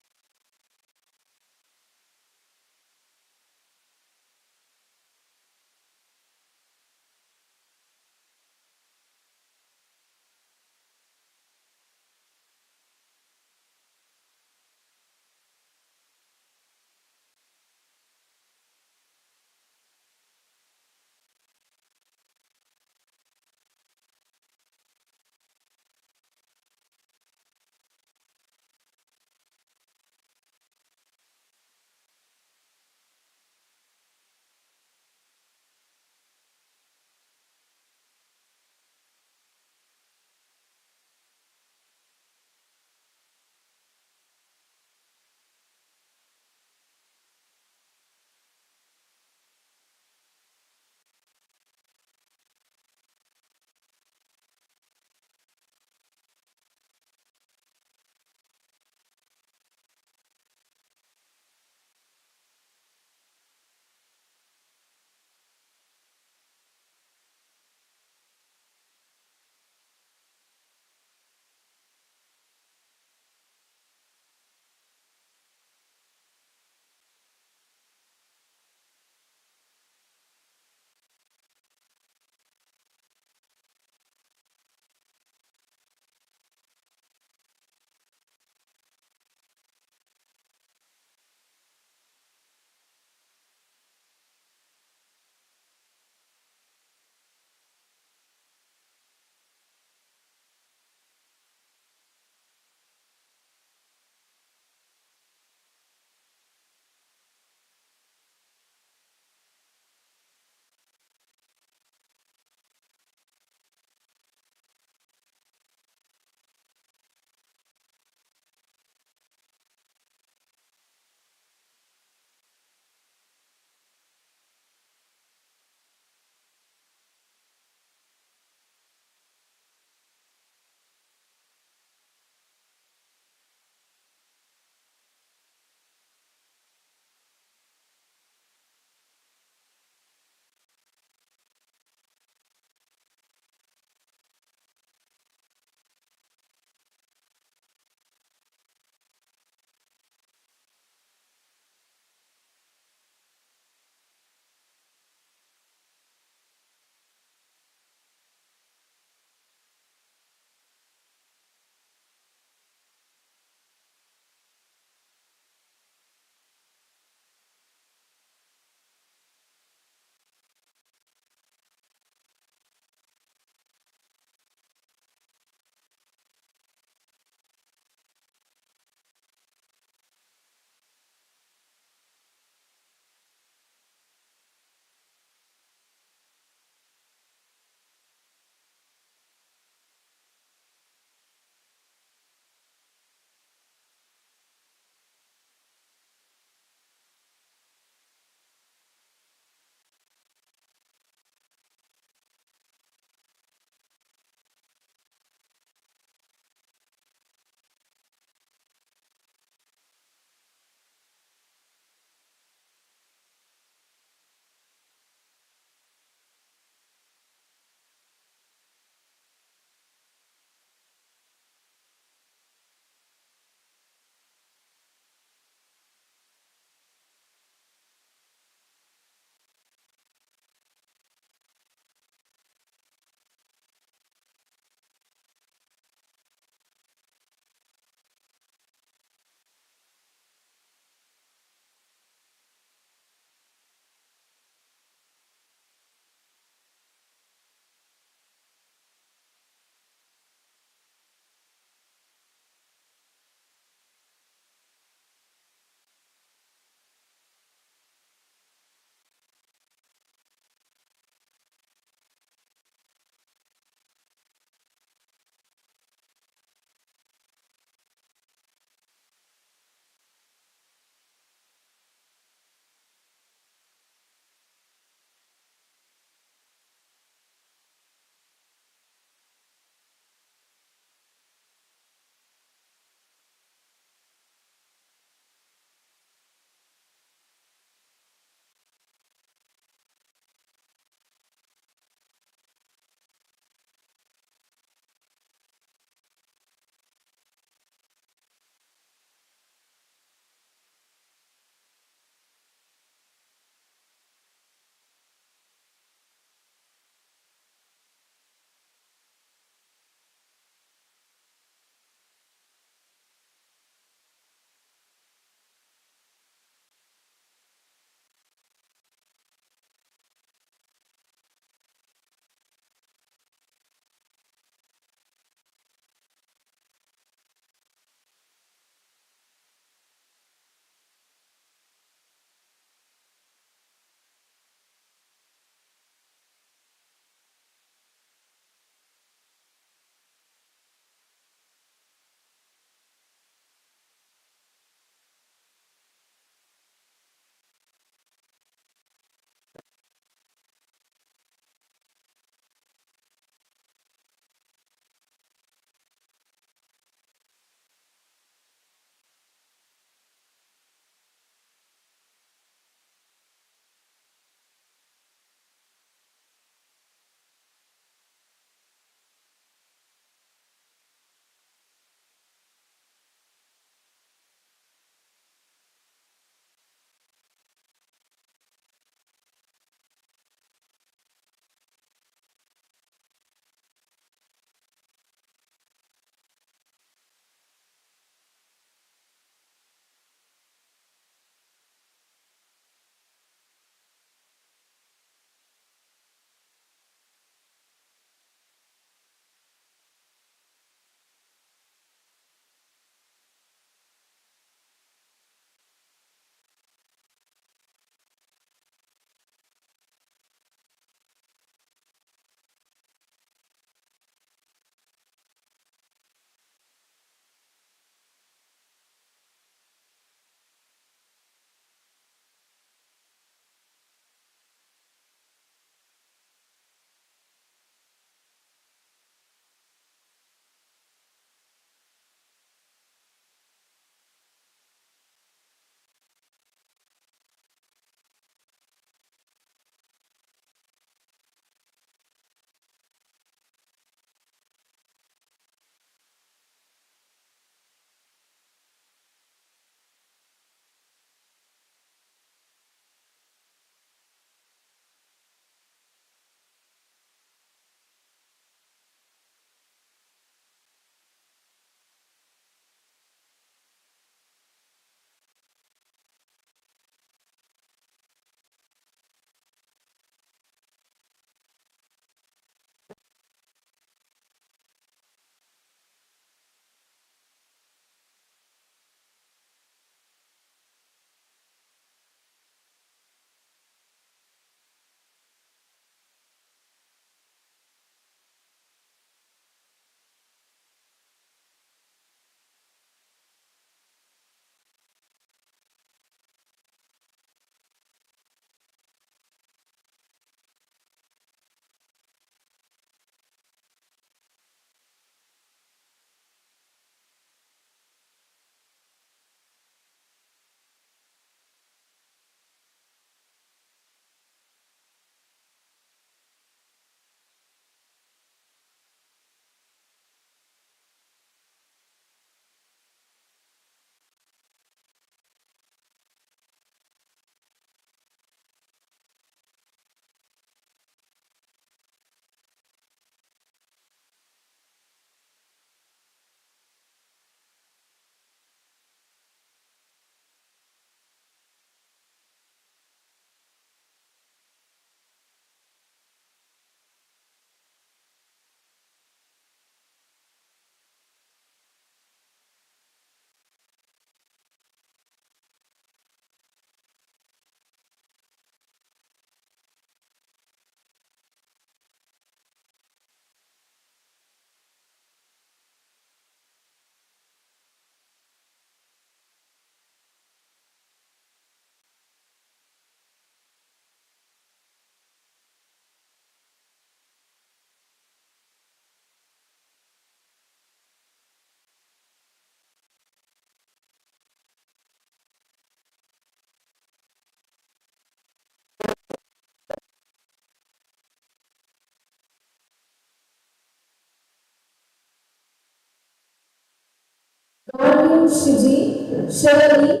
Shiji, Shirley,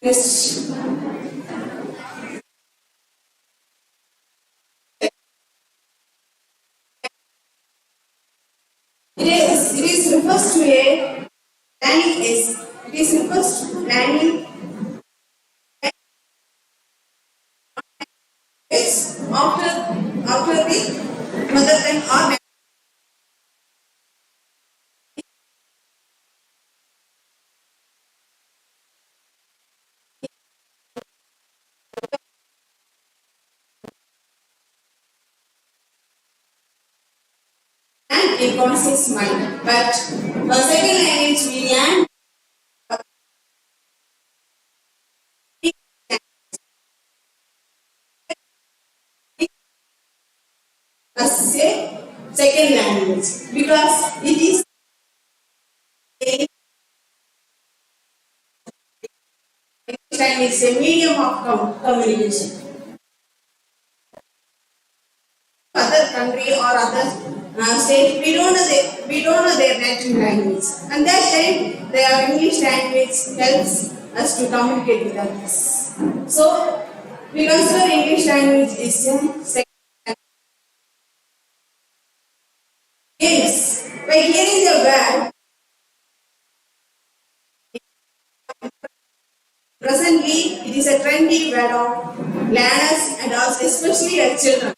Yes. It is refers to a planning is. It is refers to planning is after the mother tongue or and a conscious mind. But second language we learn as a second language because it is a medium of communication. Other country or other state, we don't know their native language, and that time their English language helps us to communicate with others. So we consider English language is a second language. Yes, by hearing the word, presently it is a trendy word of learners and also especially our children.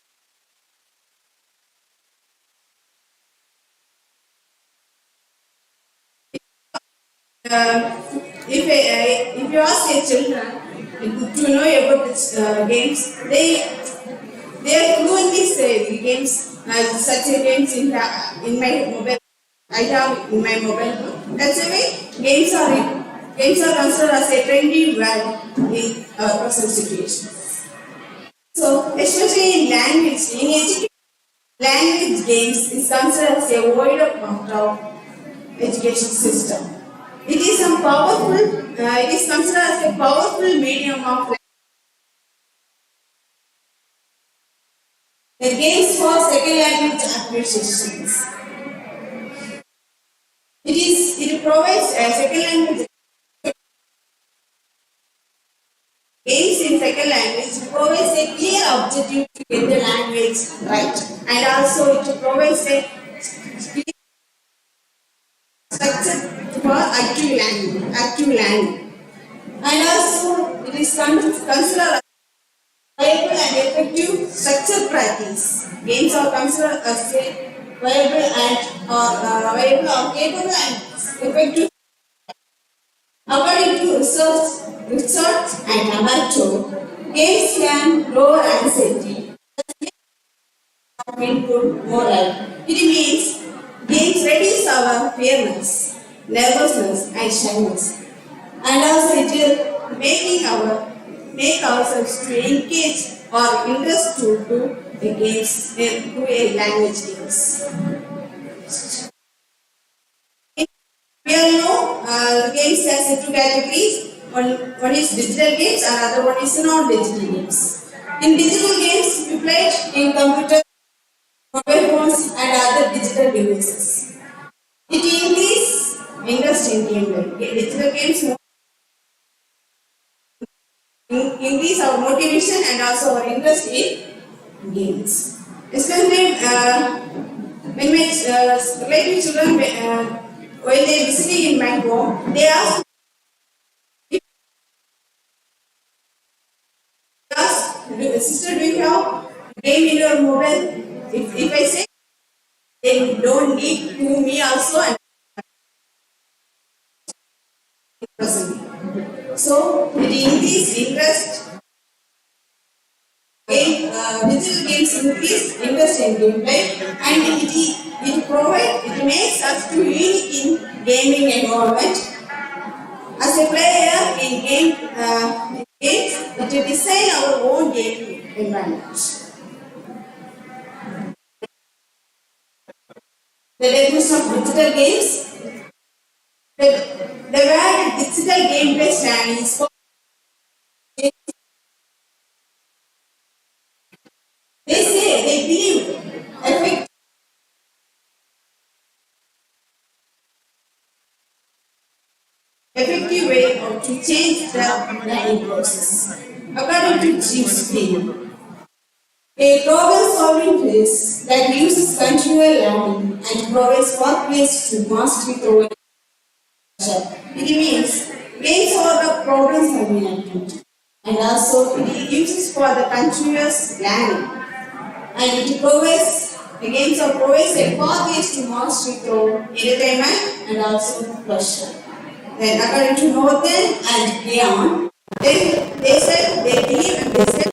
If you ask your children to know about games, they fluently say the games such a games in my mobile. I have in my mobile phone. That's the way games are considered as a trendy word in our present situation. So especially in language, in education, language games is considered as a wider part of education system. It is a powerful. It is considered as a powerful medium of the games for second language acquisitions. It provides a second language games in second language provides a clear objective to get the language right, and also it provides a structure for active learning, and also it is considered viable and effective structure practice. Games are considered as a viable or capable and effective. According to research and amateur, games can lower anxiety, improve morale. It means games reduce our fearness, nervousness, and shyness, and also it will make ourselves to engage or interest to do the games to a language games. We all know games as two categories. One is digital games and other one is non-digital games. In digital games, we play in computer, mobile phones, and other digital devices. It increases interest in game. Digital games increase our motivation and also our interest in games. Especially when my relative children, while they visiting in my home, they ask, sister, do you have game in your mobile? If I say, they don't need to me also. So it increase interest. Digital games increase interest in gameplay, and it makes us to unique in gaming environment. As a player in game design our own game environment. The definition of digital games. The word digital game-based learning is for they say they believe effective way to change the learning process. According to Chief's theory, a problem-solving phase that uses continual learning and provides pathways to mastery through it means games are the problem-solving activity, and also it uses for the continuous learning, and it provides the games are provides a pathways to mastery through entertainment and also pleasure. Then, according to Norton and Leon, they said they believe and they said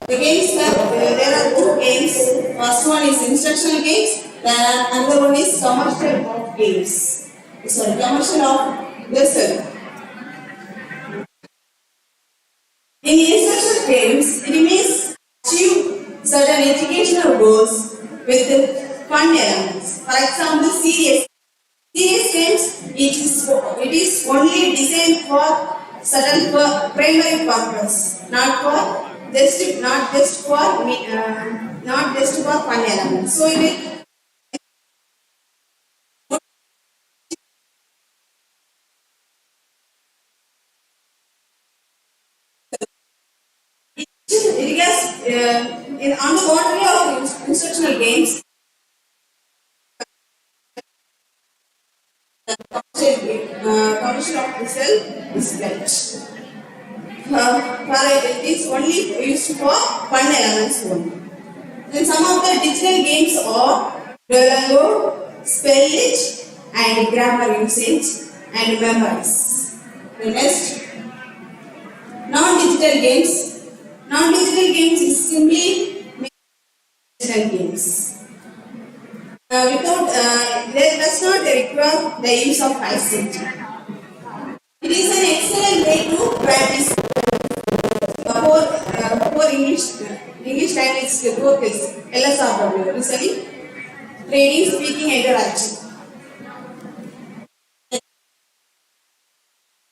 the games there are two games. First one is instructional games, then another one is commercial of games. Sorry, commercial of lesson. In instructional games, it means achieve certain educational goals with fun elements. For example, serious games, it is only designed for certain primary purpose, not just for fun elements. So it gets on the contrary of instructional games. Commercial of result is that. It is only used for fun elements only. Then some of the digital games are Duolingo, Spellage, and grammar usage and memorize. The next, non-digital games. Non-digital games is simply digital games. That does not require the use of eyesight. It is an excellent way to practice for English language skills, LSRW, listening, reading, speaking, interaction.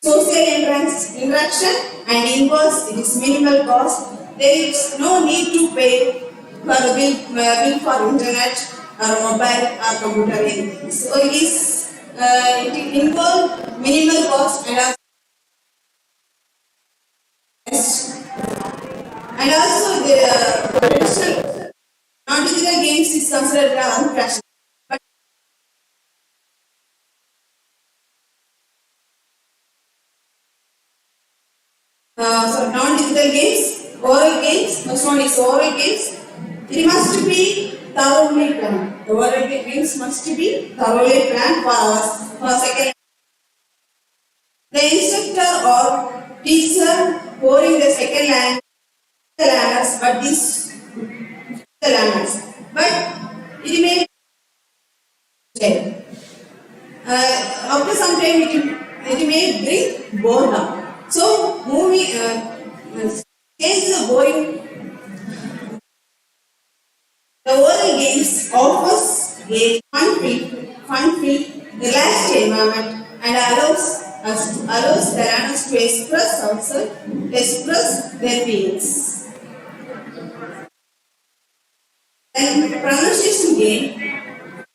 Social interaction and involves it is minimal cost. There is no need to pay for a bill for internet or mobile or computer anything. So it involves minimal cost and also the traditional non-digital games is considered unfashionable. So non-digital games, oral games, first one is oral games. It must be thoroughly planned. The oral games must be thoroughly planned for second. The instructor or teacher pouring the second language the learners, but it may after some time it may bring boredom. So change the boring. The oral games offers a fun-filled, relaxed environment and allows the learners to express their feelings. Then pronunciation game.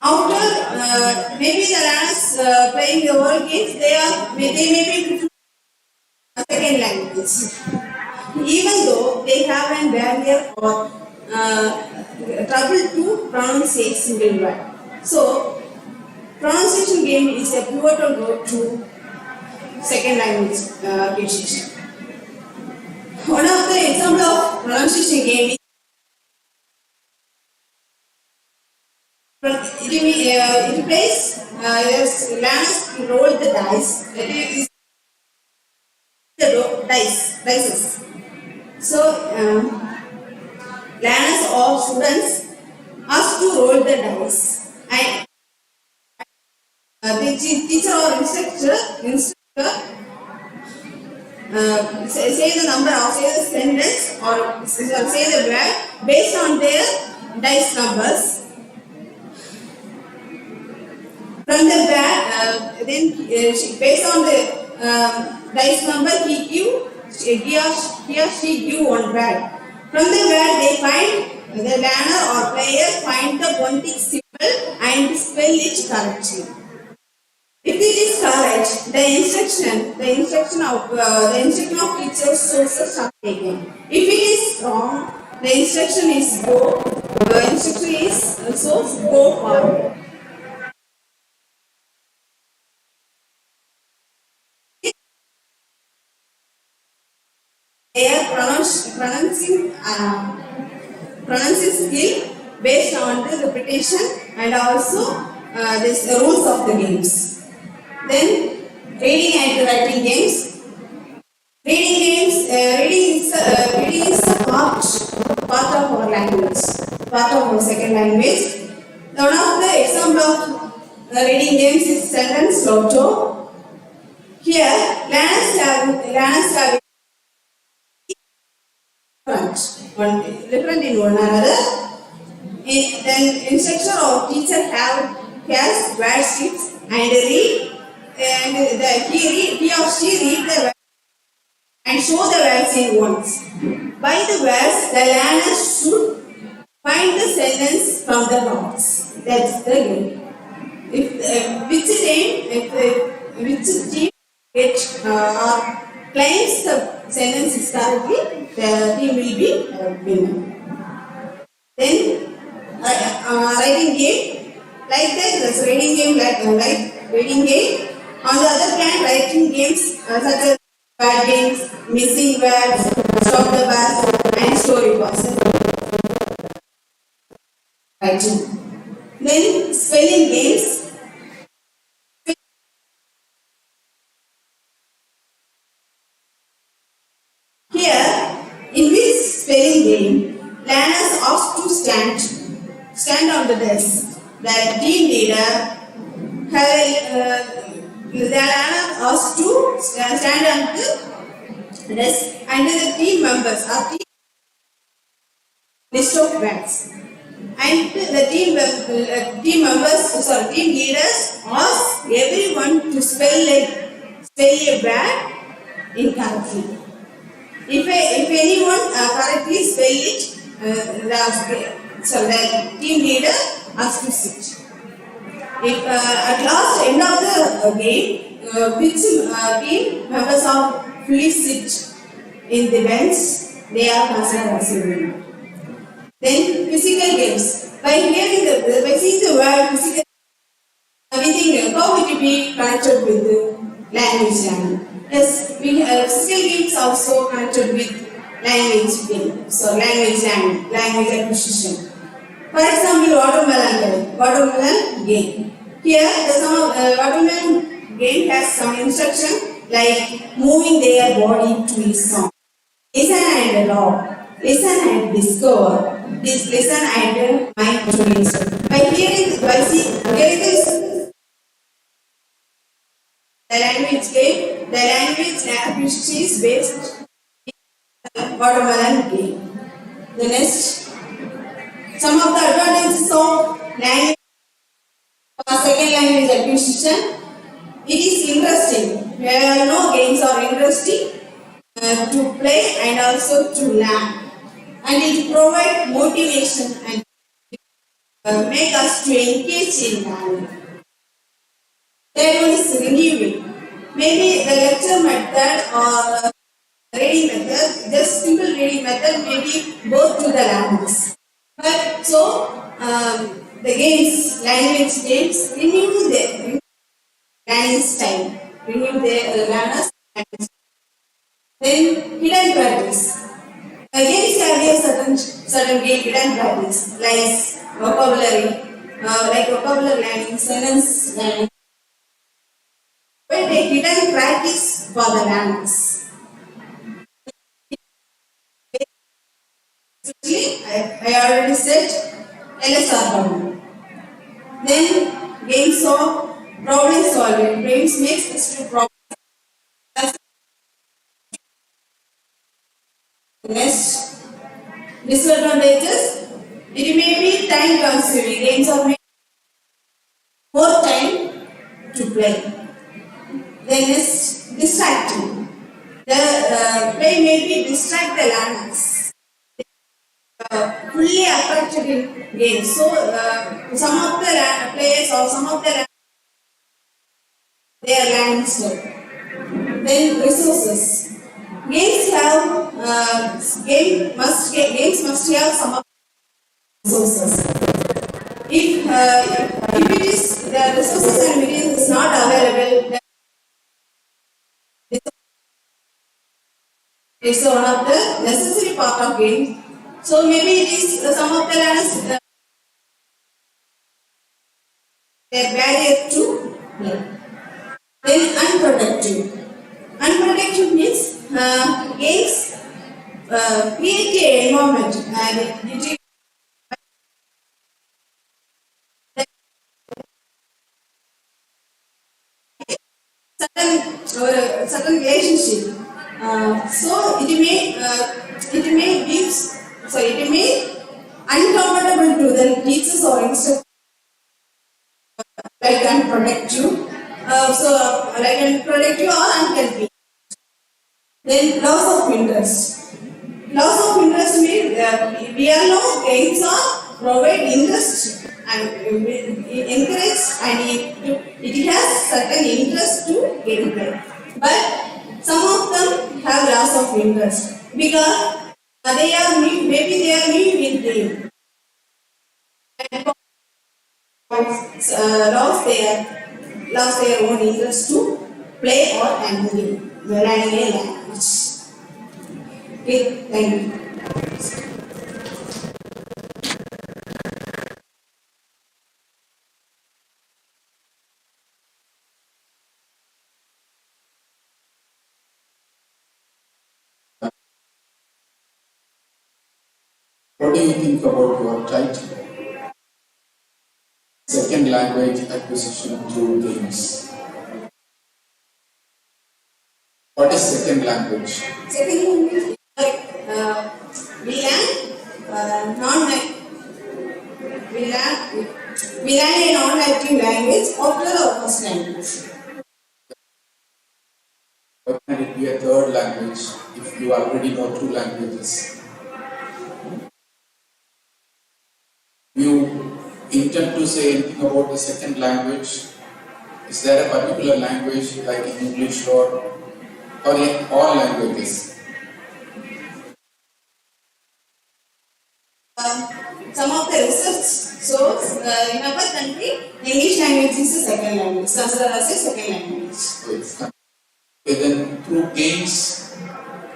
After maybe the learners playing the oral games, they may be a second language, even though they have a barrier or trouble to pronounce a single word. So, pronunciation game is a pivotal road to second language acquisition. One of the example of pronunciation game is it plays learners to roll the dice. That is the dices. So learners or students asked to roll the dice, and the teacher or instructor say the number or say the sentence or say the word based on their dice numbers. From the word, based on the dice number, he or she give one word. From the word, they find the learner or player find the phonetic symbol and spell it correctly. If it is correct, the instruction of teacher sources are taken. If it is wrong, the instruction is source go forward. They are pronouncing skill based on the repetition and also this rules of the games. Then reading and writing games. Reading is a part of our language, part of our second language. One of the example of reading games is sentence Lotto. Here, learners have different in one another. Then instructor or teacher has word sheets and he or she read the word and show the words in once. By the words, the learner should find the sentence from the box. That's the game. Which team or claims the sentence is correctly, the team will be winner. Then writing game, like that, that's reading game, like reading game. On the other hand, writing games such as word games, missing words, stop the bus, and story box. Writing. Then spelling games. Here, in this spelling game, learners asked to stand on the desk. The team leader the learner asked to stand on the desk, and the team members are list of words. And the team leaders ask everyone to spell a word incorrectly. If anyone correctly spell it, the team leader has to sit. If at last end of the game, which team members are fully sit in the bench, they are considered as a winner. Then physical games. By seeing the word physical, we think how it will be connected with the language learning. Yes, physical games also connected with language games, so language learning, language acquisition. For example, watermelon game. Here, the watermelon game has some instruction like moving their body to a song. Listen and love. Listen and discover. Listen and mind to listen. By hearing this, the language game, the language acquisition is based on watermelon game. The next, some of the advantages of language second language acquisition. It is interesting. No games are interesting to play and also to learn, and it provides motivation and make us to engage in learning. Third one is renewing. Maybe the lecture method or reading method, just simple reading method, maybe both to the learners. But so the games, language games, renew their learning style, renew their learners. Then hidden practice. Games have a certain game hidden practice, like vocabulary learning, sentence learning. But a hidden practice for the learners. I already said LSR problem. Then games of problem solving. Games makes us to problem. Next, disadvantages. It may be time consuming. Games are made more time to play. Then next, distracting. The play may be distract the learners. Fully attracted in games. So some of the players or some of the they are learning slow. Then resources. Games have games must have some of the resources. If it is the resources and materials is not available, then it's one of the necessary part of game. So maybe it is some of the learners their barrier to play. Then unproductive. Unproductive means games create an environment and it certain relationship. So it may uncomfortable to the teachers or instructors like unproductive. Like unproductive or unhealthy. Then loss of interest. Loss of interest means we are no games are provide interest and encourage and it has certain interest to gameplay. But some of them have loss of interest because they are new, maybe they are new in game. Lost their own interest to play or learning a language. Okay, thank you. What do you think about your title? Second language acquisition through games. What is second language? Second language is like we learn a non-native language after our first language. What can it be a third language if you already know two languages? You intend to say anything about the second language? Is there a particular language like English or in all languages? Some of the research shows in our country, English language is the second language, considered as a second language. Okay, then through games?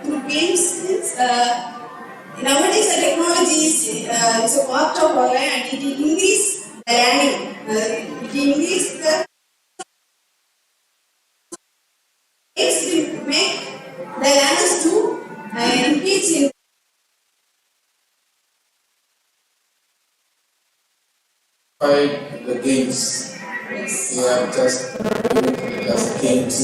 Through games, nowadays the technology is a part of our life and it increases the learning. It increases the games to make the learners to engage in the games. We have just games.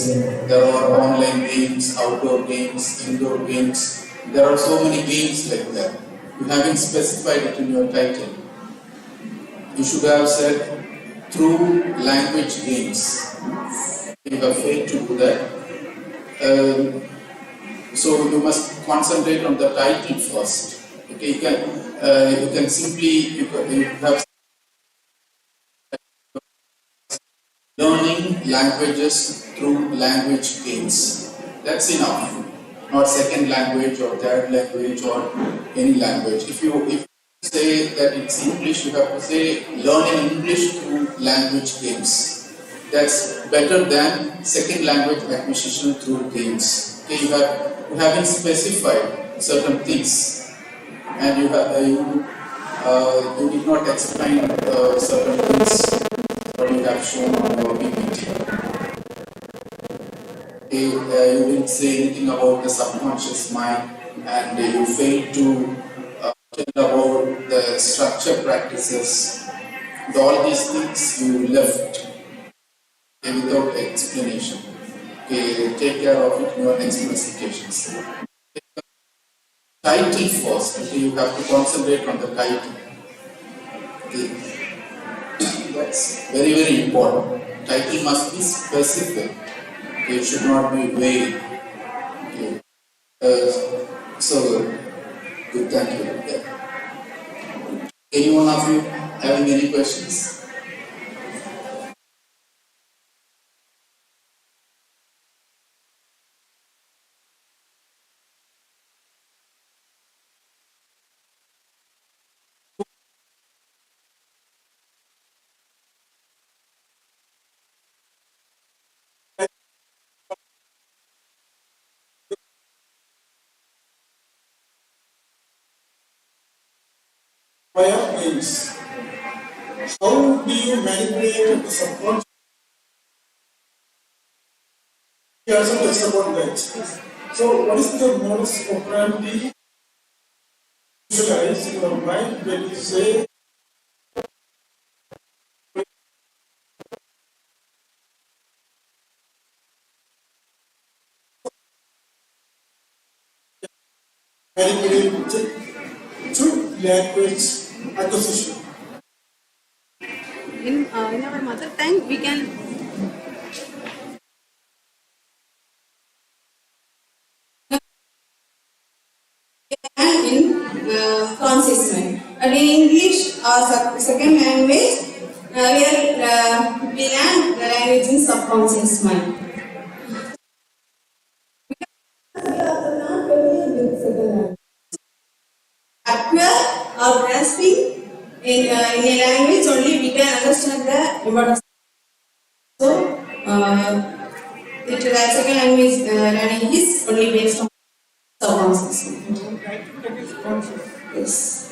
There are online games, outdoor games, indoor games. There are so many games like that. You haven't specified it in your title. You should have said through language games. You have failed to do that. So you must concentrate on the title first. Okay, you can simply you have learning languages through language games. That's enough. Not second language or third language or any language. If you say that it's English, you have to say learning English through language games. That's better than second language acquisition through games. Okay, you haven't specified certain things, and you did not explain certain things what you have shown on your PPT. You didn't say anything about the subconscious mind, and you failed to tell about the structure practices. All these things you left without explanation. Okay, take care of it in your next presentations. title first. Okay, you have to concentrate on the title. Okay. That's very, very important. Title must be specific. Okay, it should not be vague. Okay. So, good, thank you. Yeah. Any one of you having any questions? Fire means how do you manipulate the subconscious? You also touched about that. So, what is the modus operandi visualize in your mind when you say manipulate through language acquisition? In our mother tongue, we can in conscious mind. And in English, our second language, we learn the language in subconscious mind. Acquire or grasping in a language only we can understand the importance. So, the second language learning is only based on subconscious mind. Yes.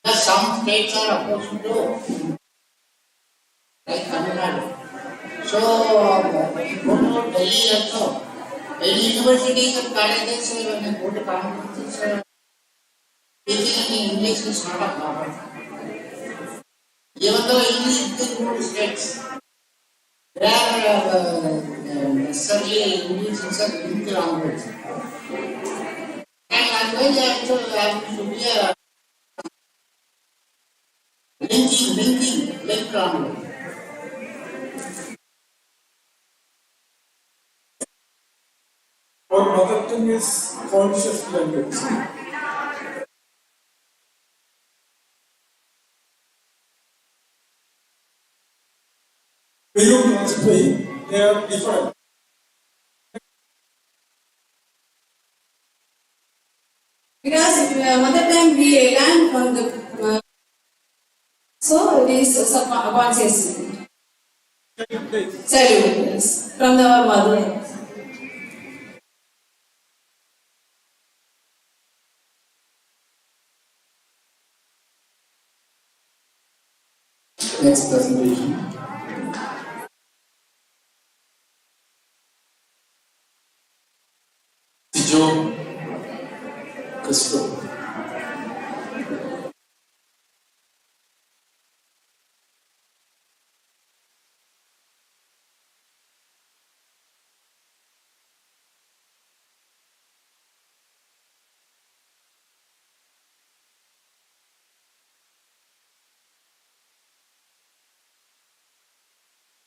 Some states are opposed to, like Tamil Nadu. So, go to Delhi also. Many universities and colleges, when they go to conferences, speaking in English is not a problem. Even though English is good states, there are necessarily English is a weak language. And language also should be a link language. Our mother tongue is conscious language. Beyond explain, they are different. Because mother tongue we learn from the so it is subconscious mind. Childhood, yes, from our mother. Next presentation. Joe Christo.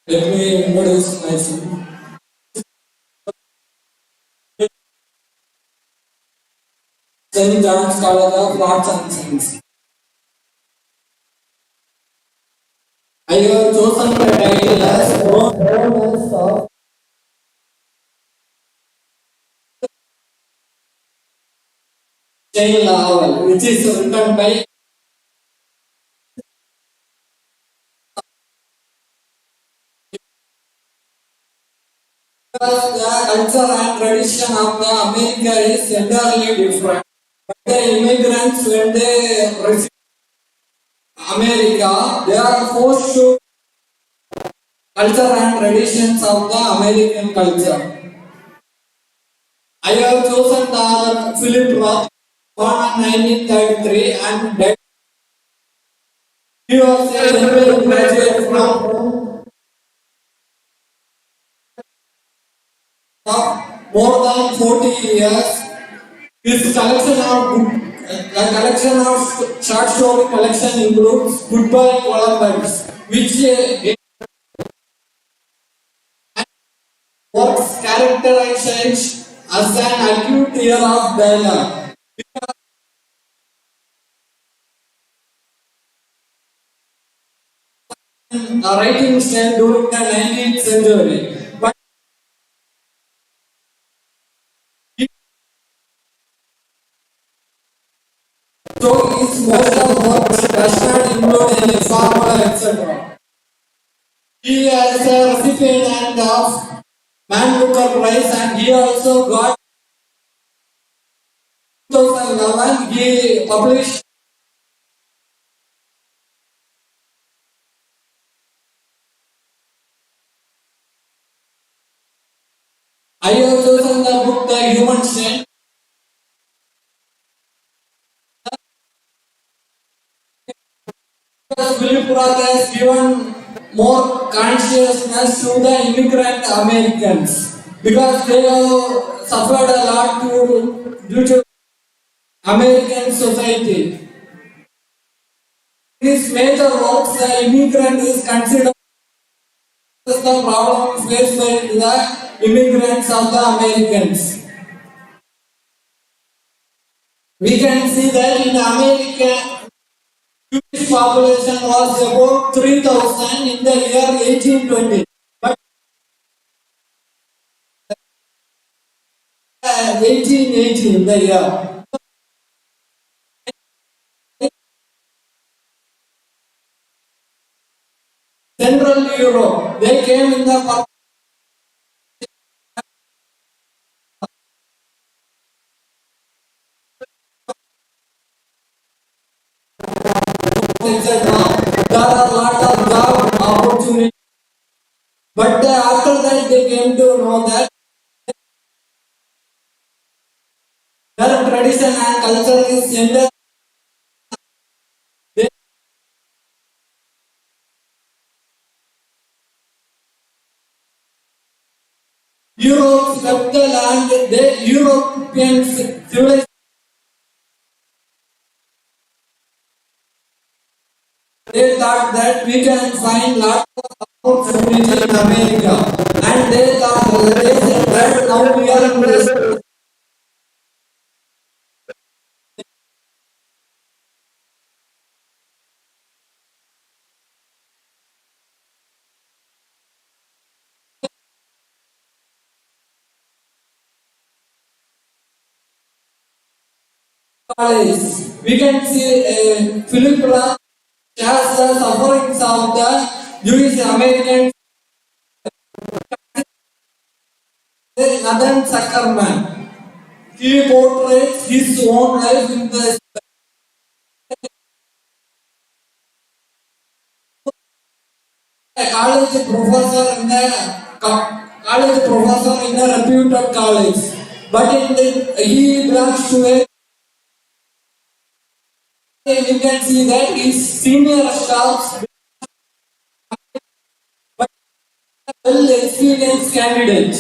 Let me introduce myself. St. John's College of Arts and Science. I have chosen the title as Romance of Chain Novel, which is written by Because the culture and tradition of the America is entirely different. But the immigrants, when they receive America, they are forced to culture and traditions of the American culture. I have chosen the Philip Roth, born in 1933 and died. He was a MBA graduate from more than 40 years. His collection of short story collection includes Goodbye Columbus, which works characterized as an acute year of dialogue. A writing style during the 19th century. But so his most of works does not include any formula, etc. He is a recipient of Man Booker Prize and he also got 2011 he published I have chosen the book The Human Stain. Because Philip Roth has given more consciousness to the immigrant Americans because they have suffered a lot due to American society. His major works, the immigrant is considered as the problem faced by the immigrants of the Americans. We can see that in America, Jewish population was about 3,000 in the year 1820. But 1880 in the year. Central Europe, they came in the etc. There are a lot of job opportunities. But after that they came to know that their tradition and culture is gender. Europe swept the land, the European civilization. They thought that we can find lots of opportunity in America. And they said that now we are in this college. We can see Philip Roth shares the sufferings of the Jewish Americans. Nathan Zuckerman. He portrays his own life in the college professor in a reputed college. But he belongs to a you can see that his senior staff but well experienced candidate.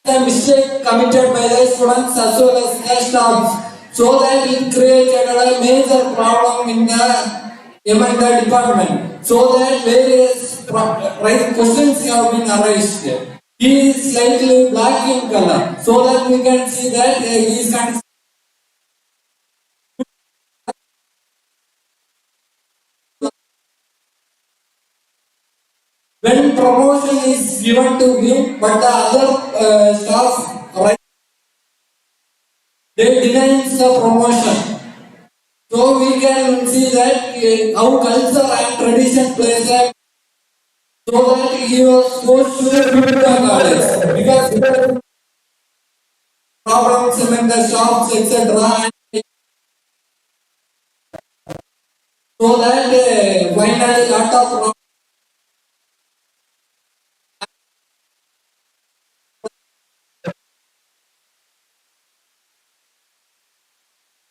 The mistake committed by the students as well as the staff, so that it created a major problem in the department, so that various right questions have been arised. He is slightly black in color, so that we can see that he is when promotion is given to him, but the other staff right, they denies the promotion. So we can see that how culture and tradition plays a so that he was forced to quit the college because problems among the shops, etc. And so that finally lot of problems.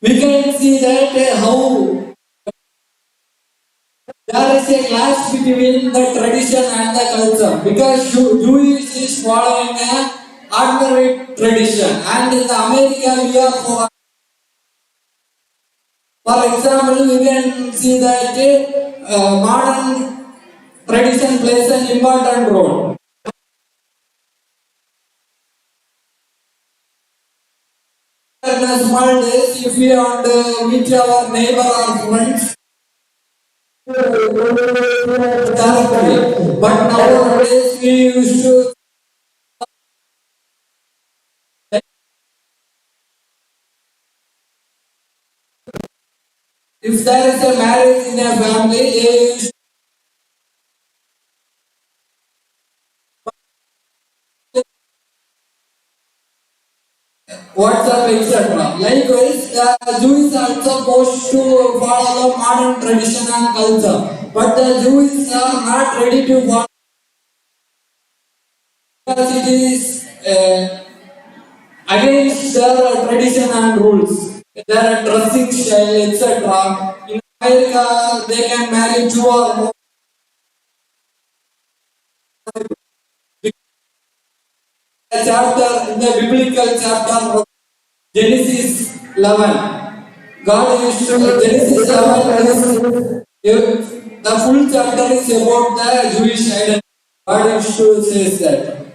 We can see that how there is a clash between the tradition and the culture because Jewish is following a ordinary tradition, and in the America we are for example we can see that modern tradition plays an important role. In the small days, if we want to meet our neighbor or friends, directly. But nowadays we used to, if there is a marriage in a family, they used to WhatsApp, etc. Likewise, the Jews are supposed to follow the modern tradition and culture, but the Jews are not ready to follow because it is against their tradition and rules, their dressing style, etc. In America, they can marry two or more. A chapter in the biblical chapter of Genesis 11. God used to Genesis 11 is the full chapter is about the Jewish identity. God used to say that.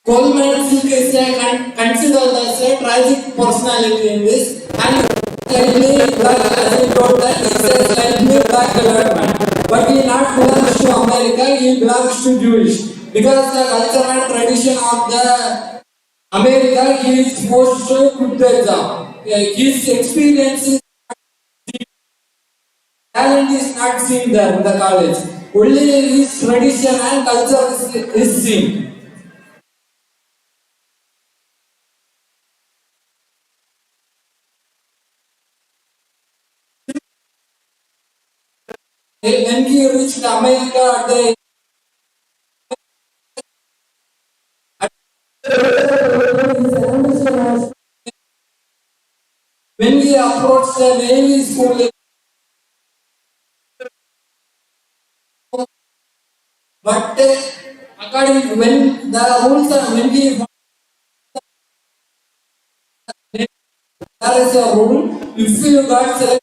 Coleman Silk is considered as a tragic personality in this, and slightly black, as I told that, he's a slightly black colored man. But he not belongs to America, he belongs to Jewish. Because the culture and tradition of the America, he is forced to quit the job. His experience is talent is not seen there in the college. Only his tradition and culture is seen. When he reached America at the when we approached the Navy school, but according to when the rules are when we there is a rule if you got selected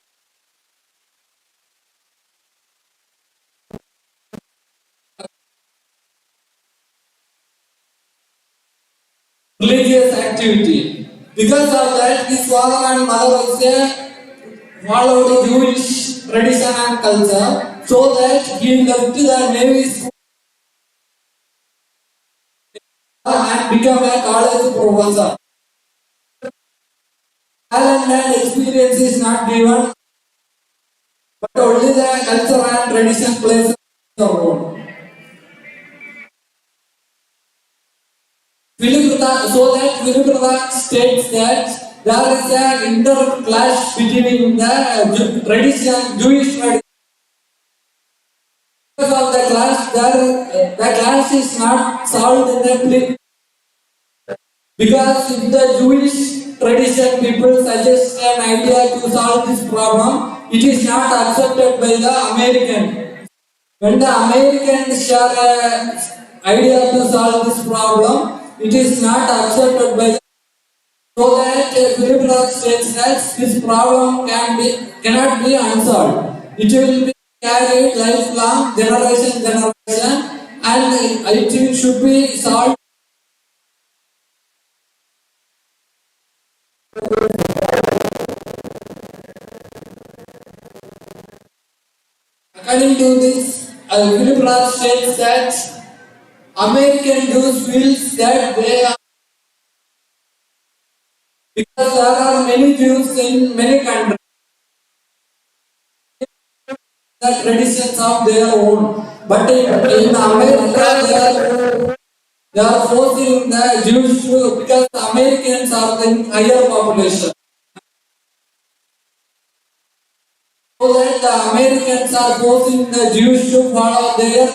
religious activity. Because of that, his father and mother also followed Jewish tradition and culture, so that he left the Navy school and become a college professor. Talent and experience is not given, but only the culture and tradition plays a role. So that Philip states that there is an interclash between the tradition, Jewish tradition. Because of the clash, the clash is not solved in a clip. Because if the Jewish tradition people suggest an idea to solve this problem, it is not accepted by the American. When the Americans share an idea to solve this problem, it is not accepted by the so that Philip states that this problem cannot be unsolved. It will be carried lifelong, generation, and it should be solved. According to this, Philip states that American Jews feels that they are because there are many Jews in many countries. The the traditions of their own. But in America, they are forcing the Jews to, because the Americans are the higher population. So that the Americans are forcing the Jews to follow their,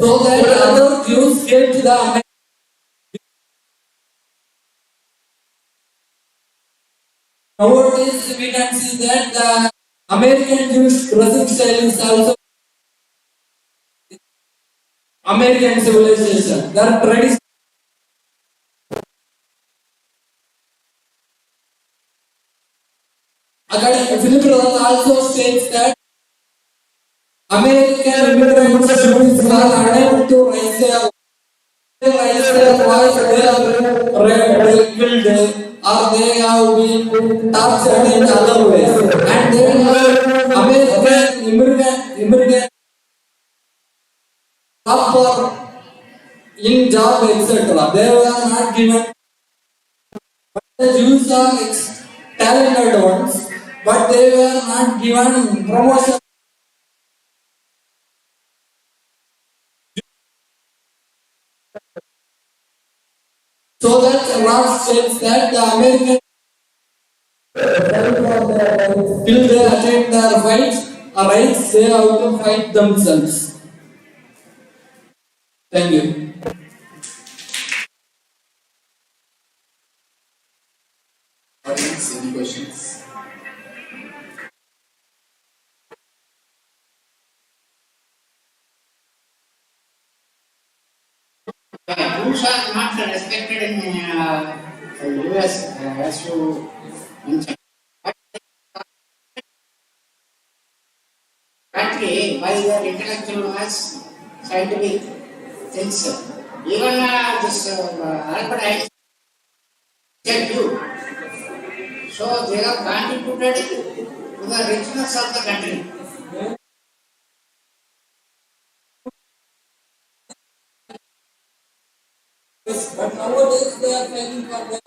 so that other Jews came to the American. Nowadays we can see that the American Jewish dressing style is also American civilization. Their tradition. According Philip Roth also states that American immigrants Jews are unable to raise their voice, they are killed or they have been tortured in other ways. And they have American immigrant suffer in job, etc. They were not given. The Jews are talented ones, but they were not given promotion. So that Roth states that the American till they attain their rights, they have to fight themselves. Thank you. Audience, any questions? Jews are not respected in US as you mentioned. Country by their intellectualness, scientific things. Even this Albert Einstein said you. So they have contributed to the richness of the country. But nowadays they are fighting for their.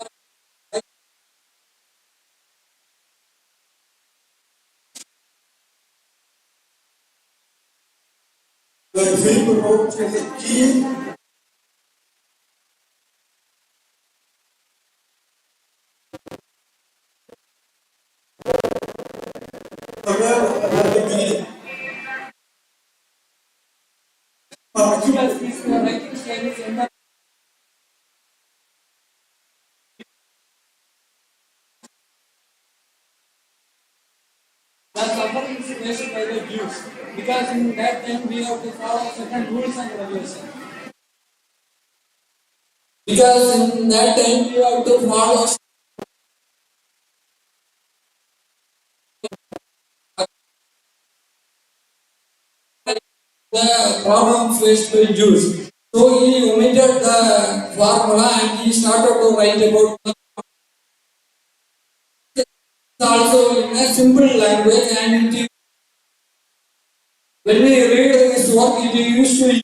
When Philip wrote the key The suffering is faced by the Jews, because in that time we have to follow certain rules and regulations. Because in that time you have to follow the problem faced by Jews. So he omitted the formula and he started to write about also in a simple language, and when we read this work it used to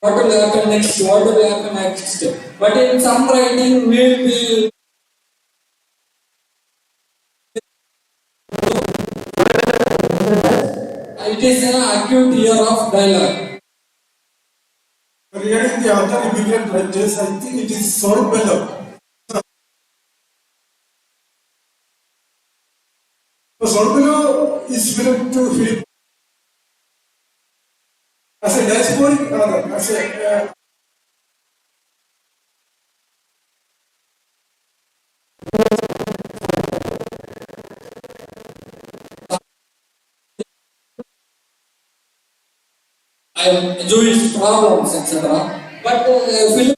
what will happen next, what will happen next. But in some writing we will be it is an acute year of dialogue. regarding the other immigrant writers, I think it is Saul Bellow. So Saul Bellow is willing to Philip as a diasporic, as a Jewish problems, etc. But Philip,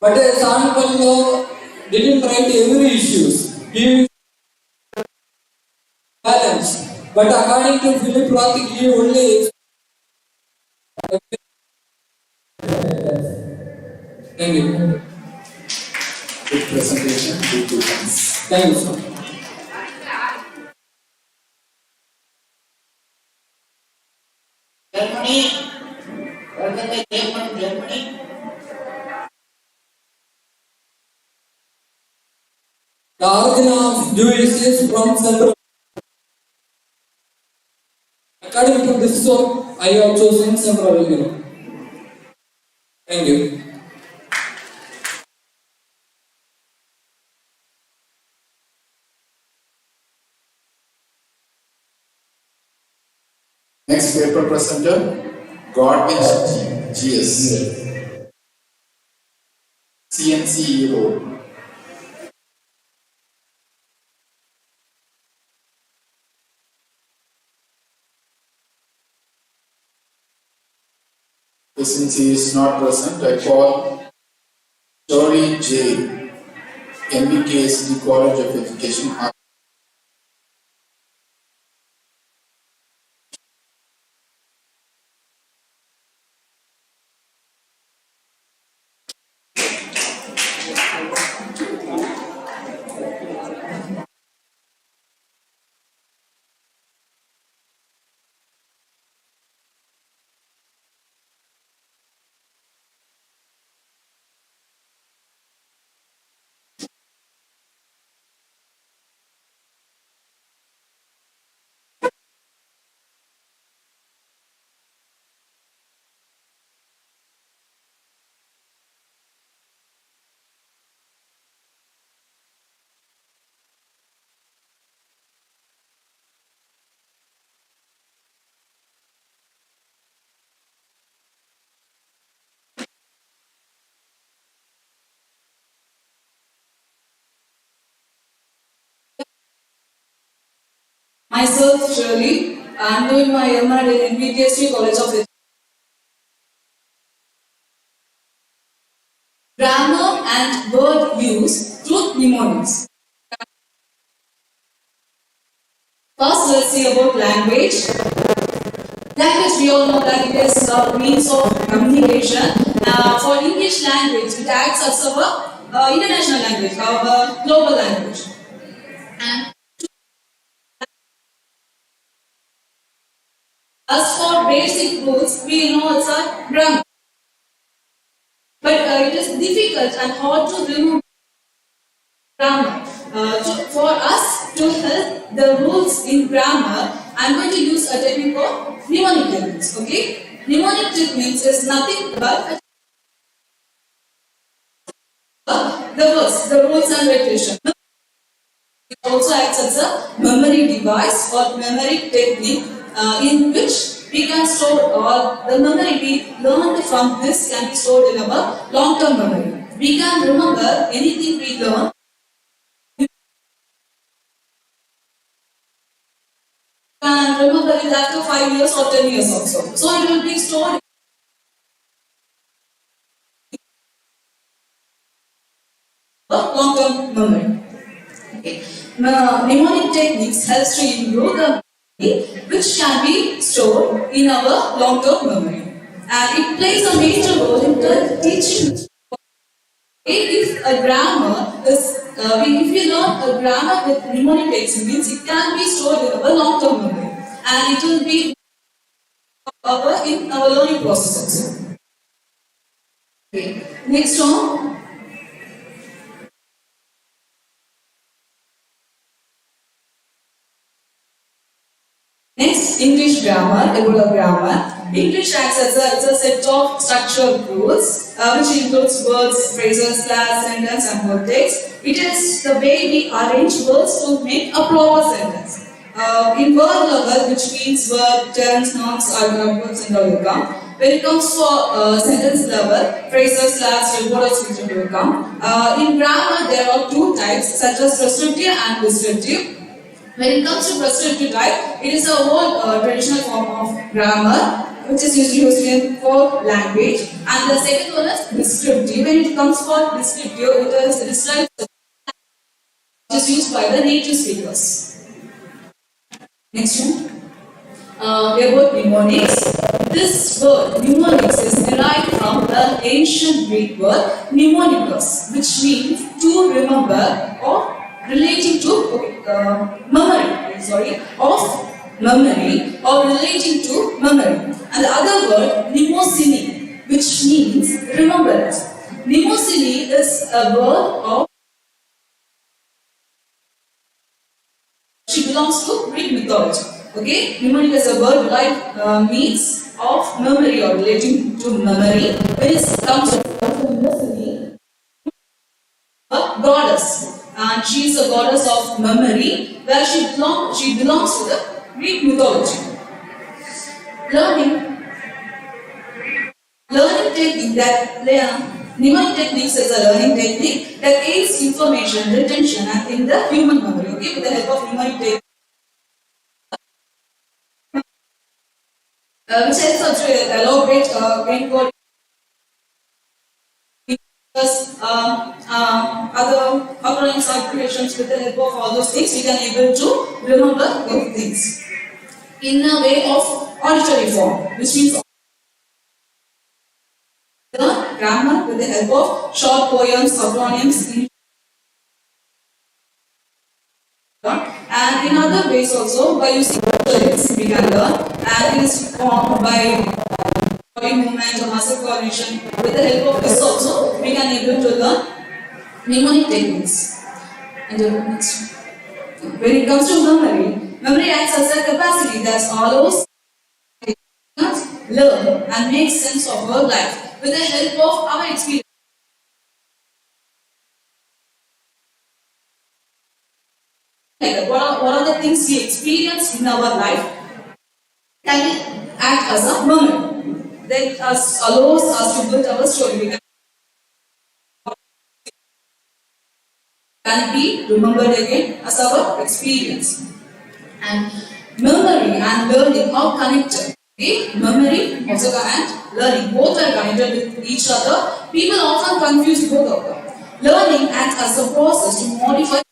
but Sanpallo didn't write every issues. He balanced. But according to Philip Roth, he only. Thank you. Good presentation, good defense. Thank you, sir. The origin of Jewish is from Central. According to this source, I have chosen Central Europe. Thank you. Next paper presenter, Godwin GS, CNC Europe. Since he is not present, I call Shori J, MBKSD College of Education. Myself, Shirley. I'm doing my MRD in MBKSD College of Education. Grammar and word use through mnemonics. First, let's see about language. Language, we all know that it is a means of communication. For English language, it acts as a international language, a global language. And as for basic rules, we know it's a grammar. But it is difficult and hard to remove grammar. For us to help the rules in grammar, I'm going to use a technique called mnemonic techniques. Okay? Mnemonic techniques is nothing but the words, the rules and repetition. It also acts as a memory device or memory technique in which we can store all the memory we learned from this can be stored in our long-term memory. We can remember anything we learn. And remember it after 5 years or 10 years also. So it will be stored in long-term memory. Okay. Mnemonic techniques helps to improve the memory which can be stored in our long-term memory. And it plays a major role in the teaching. If a grammar is, if we learn a grammar with mnemonic techniques, means it can be stored in our long-term memory. And it will be in our learning process also. Okay. Next one. Next, English grammar, regular grammar. English acts as a set of structured rules, which includes words, phrases, class, sentence, and context. It is the way we arrange words to make a proper sentence. In word level, which means word, tense, nouns, adverbs, and all will come. When it comes for sentence level, phrases, class, reports, which will come. In grammar, there are two types, such as prescriptive and descriptive. When it comes to prescriptive type, it is a old traditional form of grammar which is usually used for language, and the second one is descriptive. When it comes for descriptive, it is described which is used by the native speakers. Next one. About mnemonics. This word mnemonics is derived from the ancient Greek word mnemonicus, which means to remember or relating to memory, of memory or relating to memory. And the other word, mnemosine, which means remembrance. Mnemosine is a word of She belongs to Greek mythology. Okay, mnemonic as a word like means of memory or relating to memory. When it comes to memory, a goddess, and she is a goddess of memory, where she belongs to the Greek mythology. Learning Learning technique mnemonic techniques is a learning technique that aids information retention and in the human memory. Okay, with the help of mnemonic technique, which helps us to elaborate brain code, other acronyms or abbreviations. With the help of all those things, we can able to remember those things in a way of auditory form, which means learn grammar with the help of short poems, acronyms, and in other ways also by using words we can learn, and it is formed by body movement or muscle coordination. With the help of this also we can able to learn mnemonic techniques. And next, when it comes to memory acts as a capacity that allows us learn and make sense of our life with the help of our experience. Like what are the things we experience in our life can act as a memory that allows us to build our story. We can be remembered again as our experience. And memory and learning are connected. Okay? Memory also and learning both are connected with each other. People often confuse both of them. Learning acts as a process to modify.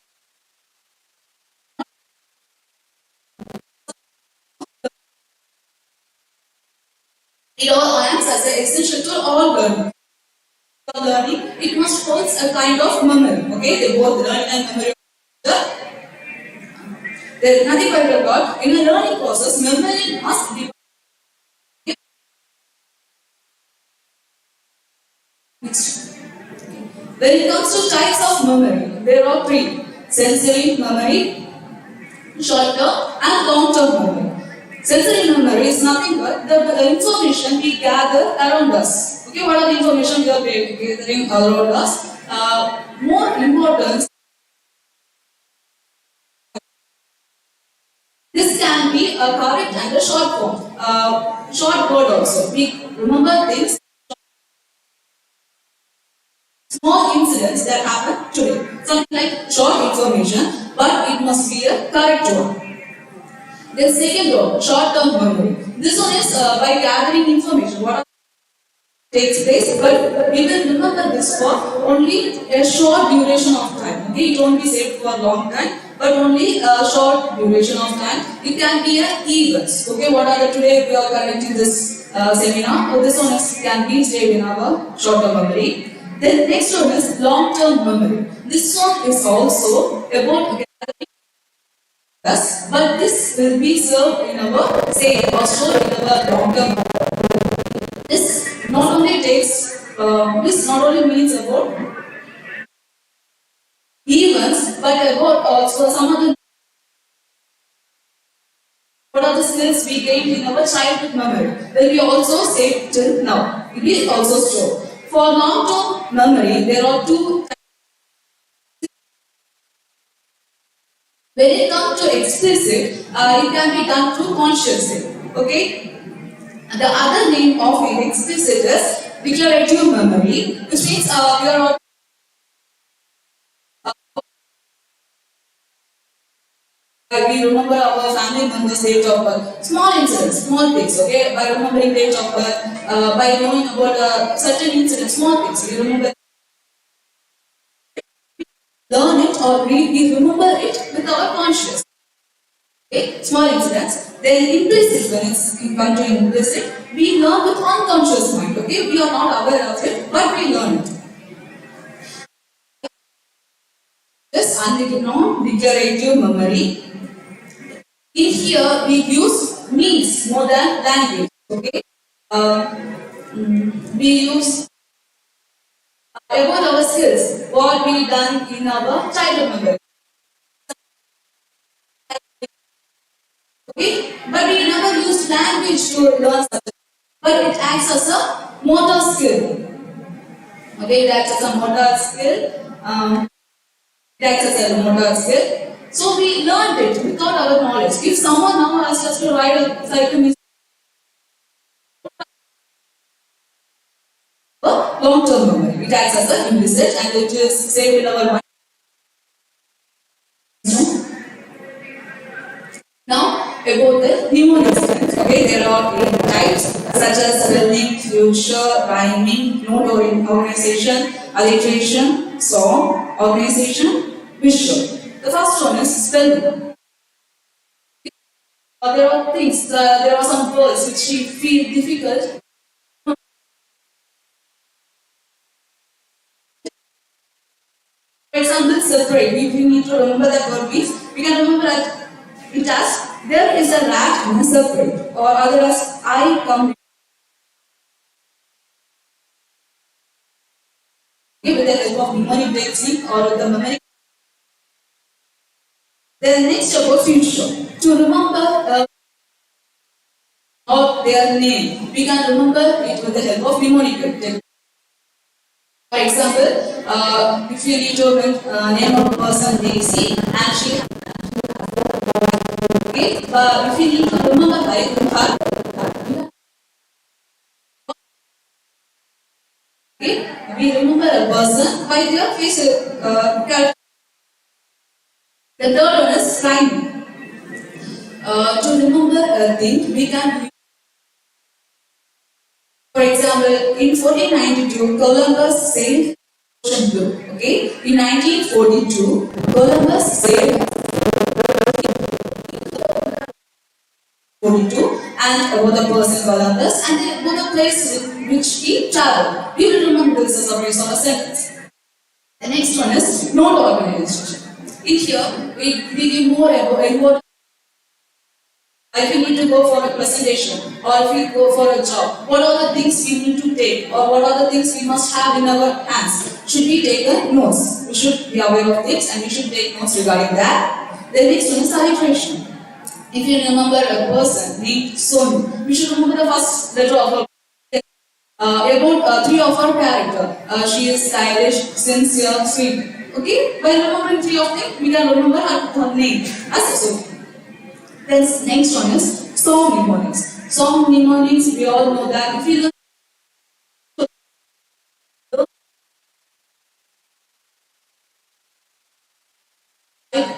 It all acts as an essential to all learning. It must hold a kind of memory. Okay, they both learn and memory. There is nothing but a God. In a learning process, memory must be. Next. When it comes to types of memory, there are three: sensory memory, short-term, and long-term memory. Sensory memory is nothing but the information we gather around us. Okay, what are the information we are gathering around us? More important, this can be a correct and a short form, short word also. We remember things, small incidents that happen today. Something like short information, but it must be a correct one. Then second one, short-term memory. This one is by gathering information. What takes place, but we will remember this for only a short duration of time. Okay, it won't be saved for a long time, but only a short duration of time. It can be an events. Okay, what are the today we are conducting this seminar? So this one can be saved in our short-term memory. Then next one is long-term memory. This one is also about gathering us, but this will be served in our or stored in our long-term. This not only means about events, but about also some other. What are the skills we gained in our childhood memory? Will be also saved till now. It is also stored. For long-term memory, there are two. When it comes to explicit, it can be done through consciously. Okay. The other name of explicit is declarative memory, which means we are all we remember our family members' date of birth. Small incidents, small things, okay? By remembering date of birth, by knowing about certain incidents, small things. We remember, learn it or we remember it with our conscious. Okay? Small incidents. Then implicit, when it's in come to implicit, we learn with unconscious mind, okay? We are not aware of it, but we learn it. This non-declarative memory. In here, we use means more than language. Okay, we use about our skills, what we done in our childhood memory. Okay? But we never used language to learn such. But it acts as a motor skill. Okay, it acts as a motor skill. It acts as a motor skill. So we learned it without our knowledge. If someone now asks us to ride a cycle, long-term memory. It acts as an implicit and it is saved in our mind. Now, about the mnemonic strength. Okay, there are 8 types such as spelling, future, rhyming, note organization, alliteration, song, organization, visual. The first one is spelling. There are things, there are some words which we feel difficult. For example, separate. If we need to remember that word means, we can remember that it as there is a rat in a separate, or other as I come with the help of mnemonic technique or with the memory. Then next about future. To remember or their name, we can remember it with the help of mnemonic technique. For example, if you need to name of a person Daisy and she okay, if you need to remember her okay, we remember a person by their face character. The third one is time. To remember a thing, we can. For example, in 1492, Columbus sailed ocean blue. Okay, in 1942, Columbus sailed 42 and about the person Columbus and about the place which he traveled. We will remember this as a phrase or a sentence. The next one is note organization. In here, we give more about if we need to go for a presentation or if we go for a job, what are the things we need to take or what are the things we must have in our hands? Should we take notes? We should be aware of this and we should take notes regarding that. The next one is alliteration. If you remember a person named Sonu, we should remember the first letter of her about 3 of her character. She is stylish, sincere, sweet. Okay? By remembering 3 of them, we can remember her name as Sonu. Then next one is song mnemonics. Song mnemonics, we all know that if you learn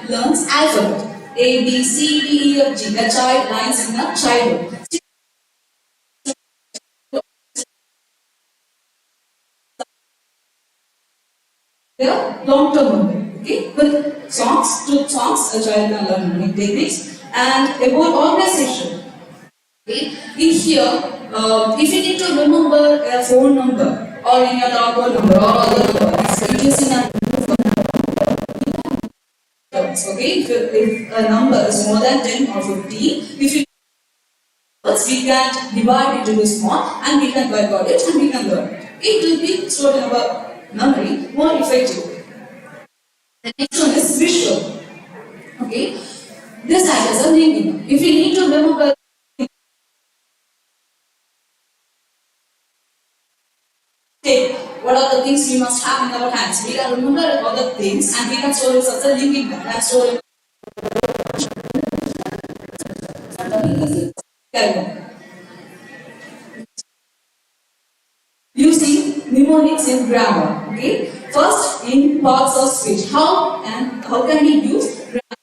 learns alphabet A, B, C, D, E, F, G. A child learns in a childhood. They are long-term memory. Okay, with songs, through songs, a child can learn many techniques. And about organization. Okay, in here, if you need to remember a phone number or any other phone number or other number, it is in a okay, if a number is more than 10 or 15, if you we can divide it into small and we can work out it and we can learn it. It will be stored in our memory more effectively. The next one is visual. Okay, this acts as a linking. If you need to remember what are the things we must have in our hands, we can remember all the things and we can store it as a linking pattern and store it. Using mnemonics in grammar. Okay, first in parts of speech. How can we use grammar?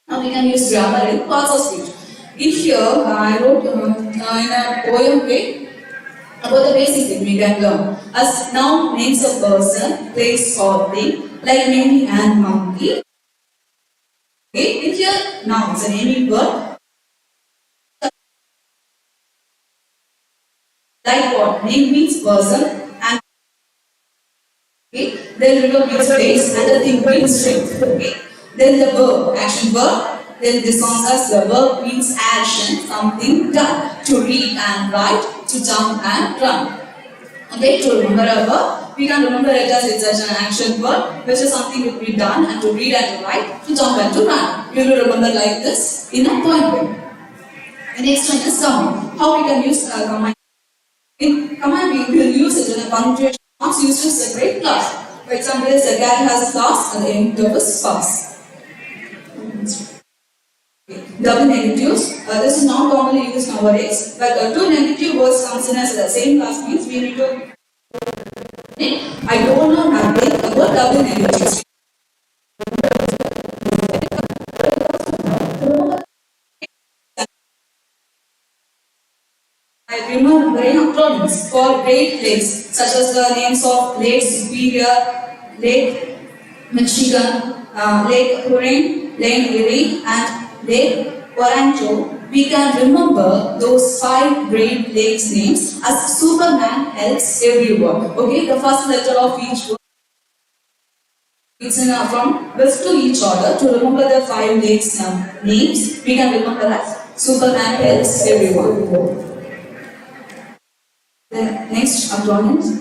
Now we can use grammar in parts of speech. In here, I wrote in a poem way about the basic thing we can learn. As noun names a person, place or thing, like many and monkey. Okay, in here, nouns, a naming word. Like what? Name means person and okay. Then river means place and the thing means strength. Okay. Then the verb, action verb. Then this one says the verb means action, something done. To read and write, to jump and run. Okay, to remember a verb, we can remember it as it's such an action word, which is something to be done and to read and to write, to jump and to run. You will remember like this in a point way. The next one is command. How we can use command? In command, we will use it in a punctuation marks used to separate class. For example, a cat has a class and the end of is pass. Double negatives. This is not commonly used nowadays, but two negative words comes in as the same class means we need to. I don't know nothing about double negatives. I remember acronyms for Great Lakes, such as the names of Lake Superior, Lake Michigan, Lake Huron, Lake Erie, and Lake Oranto. We can remember those 5 Great Lakes names as Superman helps everyone. Okay, the first letter of each word is from with to each other. To remember the 5 lakes names, we can remember as Superman helps everyone. The next acronyms.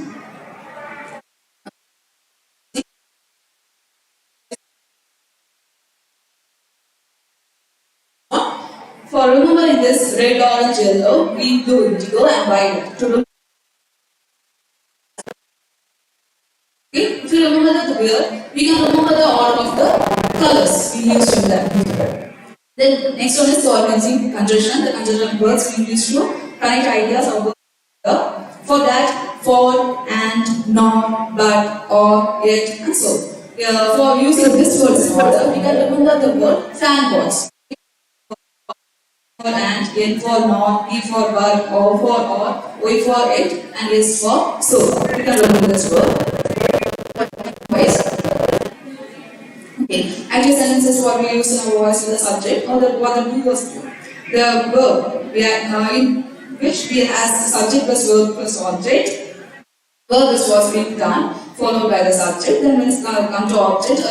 For remembering this red, orange, yellow, green, blue, indigo, and violet. To remember, okay, if you remember the word, we can remember the order of the colors we used in that. Then next one is the organizing conjunction. The conjunction words we used to connect ideas of the word. For that, for, and, not, but, or, yet, and so. For using this word in order, we can remember the word fan words. For and, N for not, E for but, O for or, O for it, and S for so. We can remember this word. Okay. Active sentence is what we use in our voice in the subject, or what the previous do. The verb we are in which we has the subject plus verb plus object. Verb is what's being done, followed by the subject. Then when it's come to object,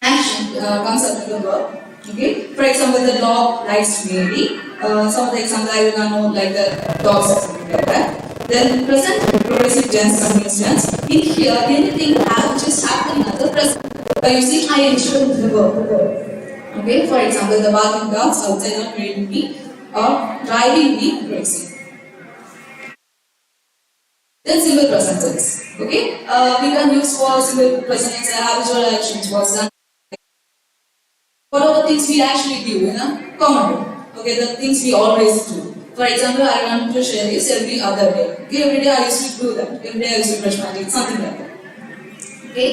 action comes after the verb. Okay. For example, the dog likes Mary. Some of the examples I will know like the dogs or something like that. Then present progressive tense, continuous tense. In here, anything which is happening at the present by using ing with the verb. Okay. For example, the barking dogs outside are playing me or driving me crazy. Then simple present tense. Okay. We can use for simple present tense habitual actions. What's done? What are the things we actually do in a common way? Okay, the things we always do. For example, I want to share this every other day. Okay, every day I used to do that. Every day I used to brush my teeth, something like that. Okay,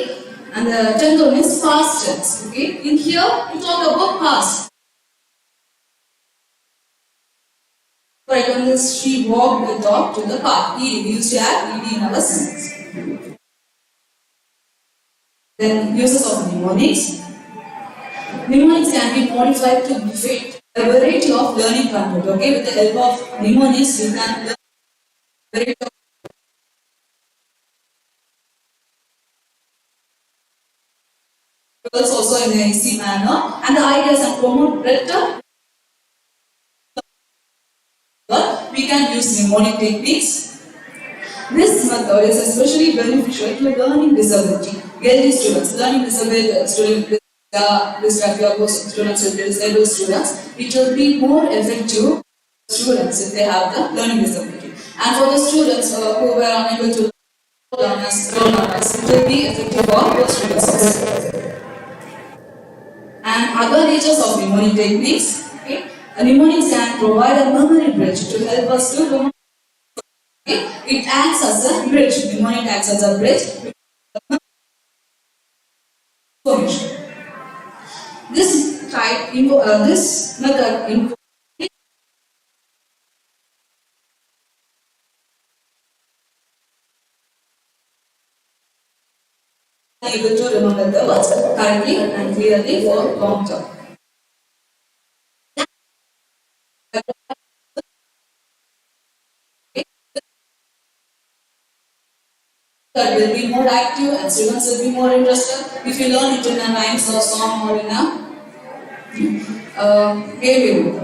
and the 10th one is past tense. Okay, in here we talk about past. For example, she walked the dog to the park. We used to add ed in our sentence. Then uses of mnemonics. Mnemonics can be modified to fit a variety of learning content. Okay, with the help of mnemonics, we can learn a variety of also in an easy manner, and the ideas and promote better. We can use mnemonic techniques. This method is especially beneficial to learning disability. Healthy students, learning disability students. Students with disabled students, it will be more effective for students if they have the learning disability. And for the students who were unable to learn as learners, it will be effective for those students. And advantages of mnemonic techniques. Okay? Mnemonics can provide a memory bridge to help us to remember. Okay? It acts as a bridge. Mnemonic acts as a bridge. Information. This method able to remember the words correctly and clearly for long term. That will be more active and students will be more interested if you learn it in a rhymes or song or in a game.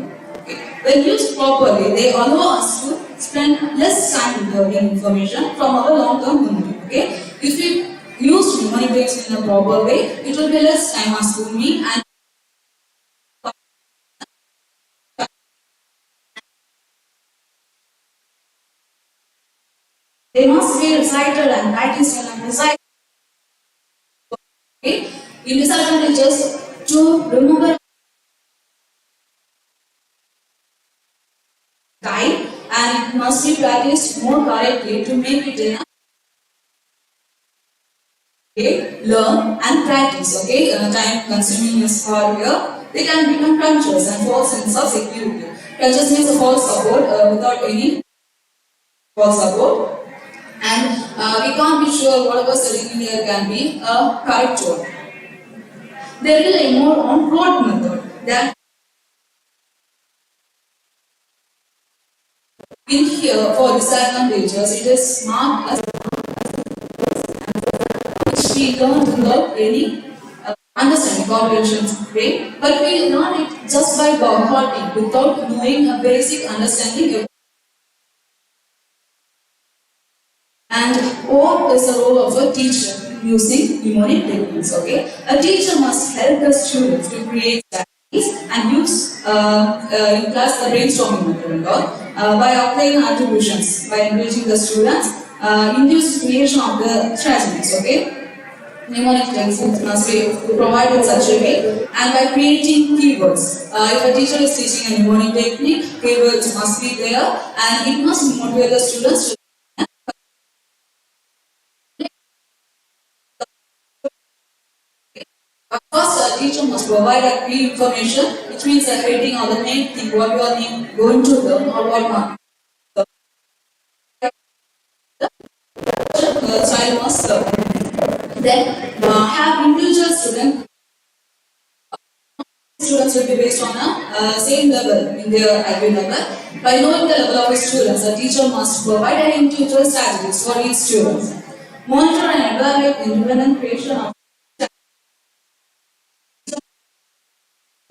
Okay. When used properly, they allow us to spend less time learning information from our long-term memory. Okay? If we use mnemonics in a proper way, it will be less time consuming and they must be recited and practiced and recited. Okay? In disadvantages, to remember time and it must be practiced more correctly to make it in a okay, learn and practice. Okay, time consuming is hard here. They can become crunchers and false sense of security. Crunchers means a false support without any false support, and we can't be sure whatever studying here can be a correct one. They rely more on rote method than in here for disadvantages. It is marked as which we learn without any understanding comprehension way, but we learn it just by hearting without knowing a basic understanding. And what is the role of a teacher using mnemonic techniques? Okay, a teacher must help the students to create strategies and use in class the brainstorming method and all by applying attributions, by encouraging the students, induce creation of the strategies. Okay. Mnemonic techniques must be provided in such a way, and by creating keywords. If a teacher is teaching a mnemonic technique, keywords must be there, and it must motivate the students to. First, a teacher must provide a key information, which means a heading or the main thing what you are going to learn or what not. The child must learn. Then have individual students. Students will be based on a same level in their IQ level. By knowing the level of the students, the teacher must provide an individual strategies for each student. Monitor and evaluate independent creation of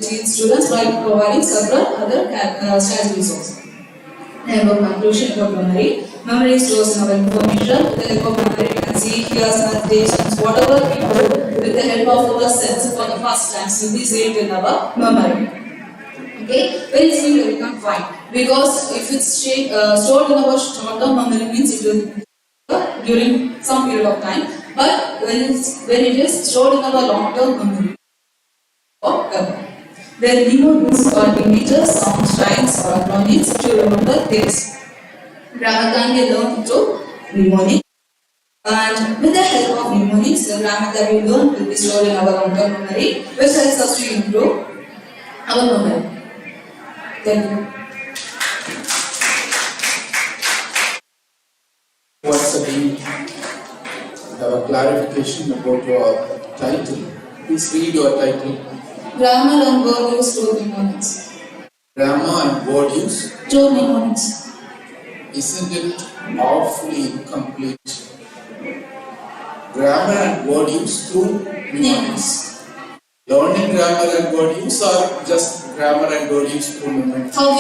students by providing several other strategies also. About conclusion about memory. Memory stores our information. With the help of memory, we can see, hear, smell, taste, whatever we do with the help of our sense for the first time will be saved in our memory. Okay, very soon we become fine because if it's stored in our short-term memory means it will during some period of time. But when it is stored in our long-term memory, where mnemonics or images, sounds, rhymes, or acronyms to remember things. Grammar can be learned through mnemonics, and with the help of mnemonics, the grammar that we learn will be stored in our long-term memory, which helps us to improve our memory. Thank you. Once again, have a clarification about your title. Please read your title. Grammar and word use through mnemonics. Grammar and word use through mnemonics. Isn't it awfully incomplete? Grammar and word use through mnemonics. Learning grammar and word use or just grammar and word use through mnemonics? How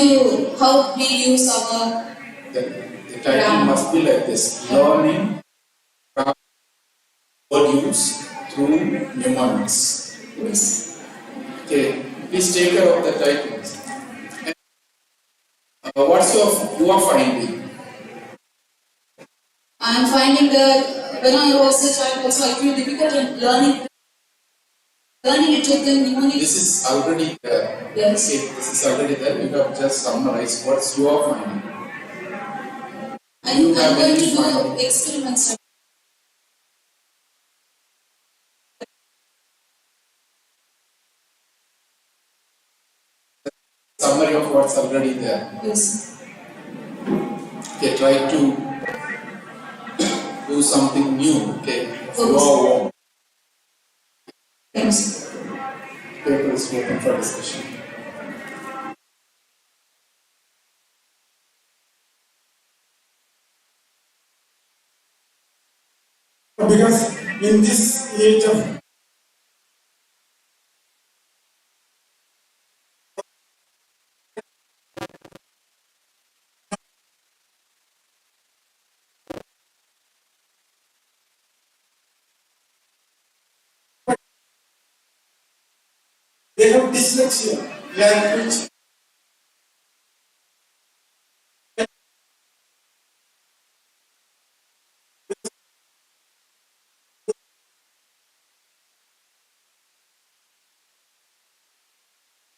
we use our the title must be like this: learning grammar and word use through mnemonics. Yes. Okay, please take care of the title. What's your finding? I am finding that when I was a child, also I feel difficult in learning it with the mnemonics. This is already there. Yes. Okay, this is already there. You have just summarized. What's your finding? I'm going to do experiments. Summary of what's already there. Yes. Okay, try to do something new. Okay, your own. Yes. Paper is open for discussion. Because in this age of They have dyslexia, language.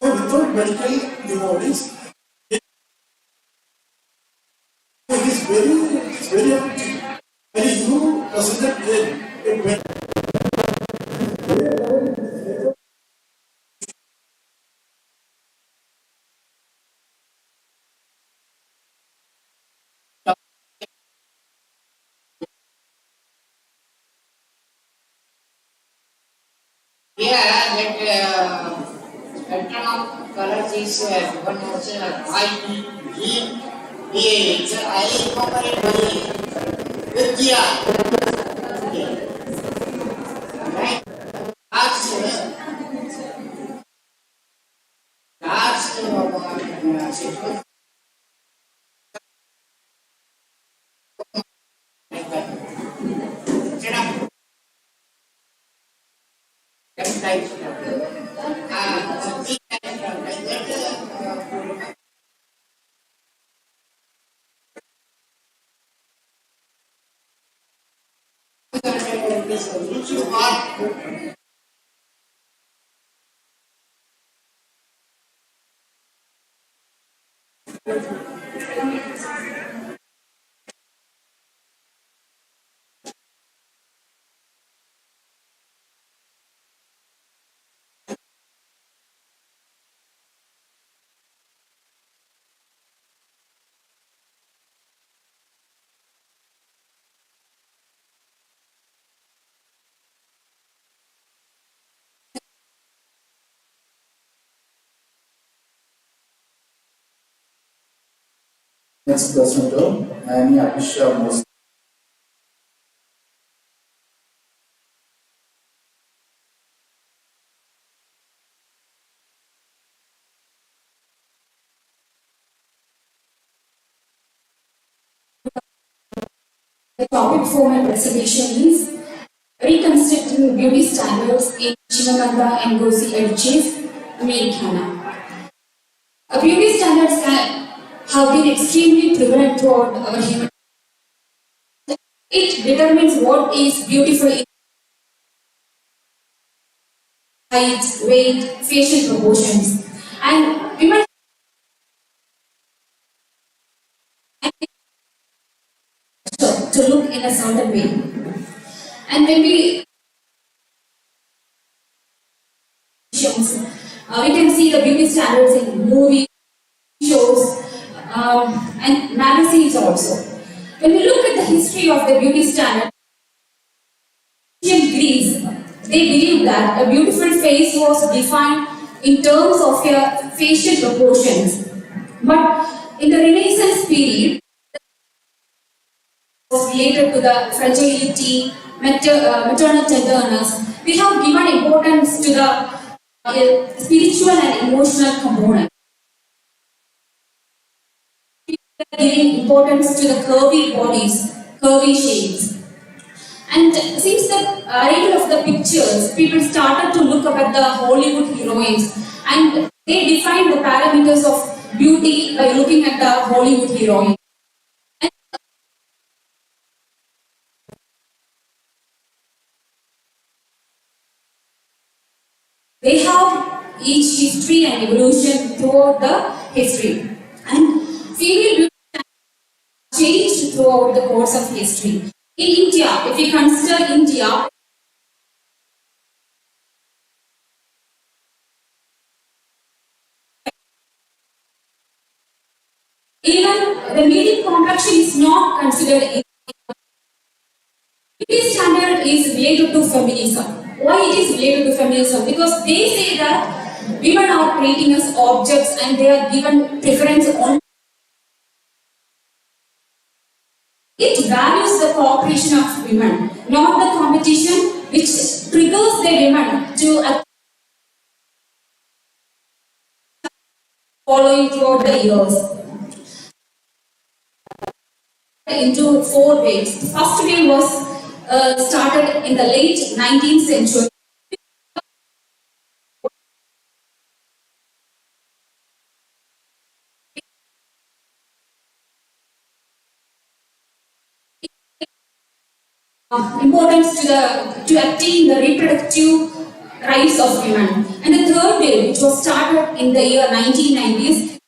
Without medical knowledge, it is very effective. And you presented a Here, that spectrum of colors is one was white, green, green. So I incorporate with Kia. Right? Last, Next presenter, Annie Abhisha Moses. The topic for my presentation is reconstructing beauty standards in Chimamanda Ngozi Adichie's Americana. Beauty standards have been extremely prevalent throughout our human. It determines what is beautiful in height, weight, facial proportions, and women to look in a certain way. And when we can see the beauty standards in movies, shows, and magazines also. When we look at the history of the beauty standard, ancient Greece, they believed that a beautiful face was defined in terms of your facial proportions. But in the Renaissance period, was related to the fragility, maternal tenderness. We have given importance to the spiritual and emotional component. We are giving importance to the curvy bodies, curvy shapes. And since the arrival of the pictures, people started to look up at the Hollywood heroines and they defined the parameters of beauty by looking at the Hollywood heroine. They have each history and evolution throughout the history. And female beauty changed throughout the course of history. In India, if we consider India, even the medium complexion is not considered in beauty standard is related to feminism. Why it is related to feminism? Because they say that women are creating as objects and they are given preference on. It values the cooperation of women, not the competition, which triggers the women to following throughout the years. Into four waves. The first wave was started in the late 19th century. importance to attain the reproductive rights of women. And the third bill, which was started in the year 1990s,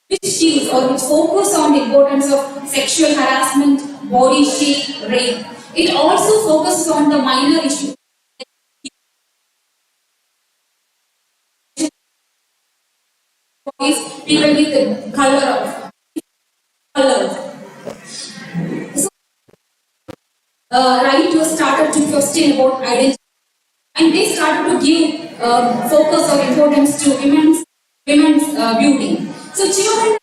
which deals or which focus on the importance of sexual harassment, body shame, rape. It also focuses on the minor issues. People with the color. So, right was started to question about identity, and they started to give focus or importance to women's beauty. So, children.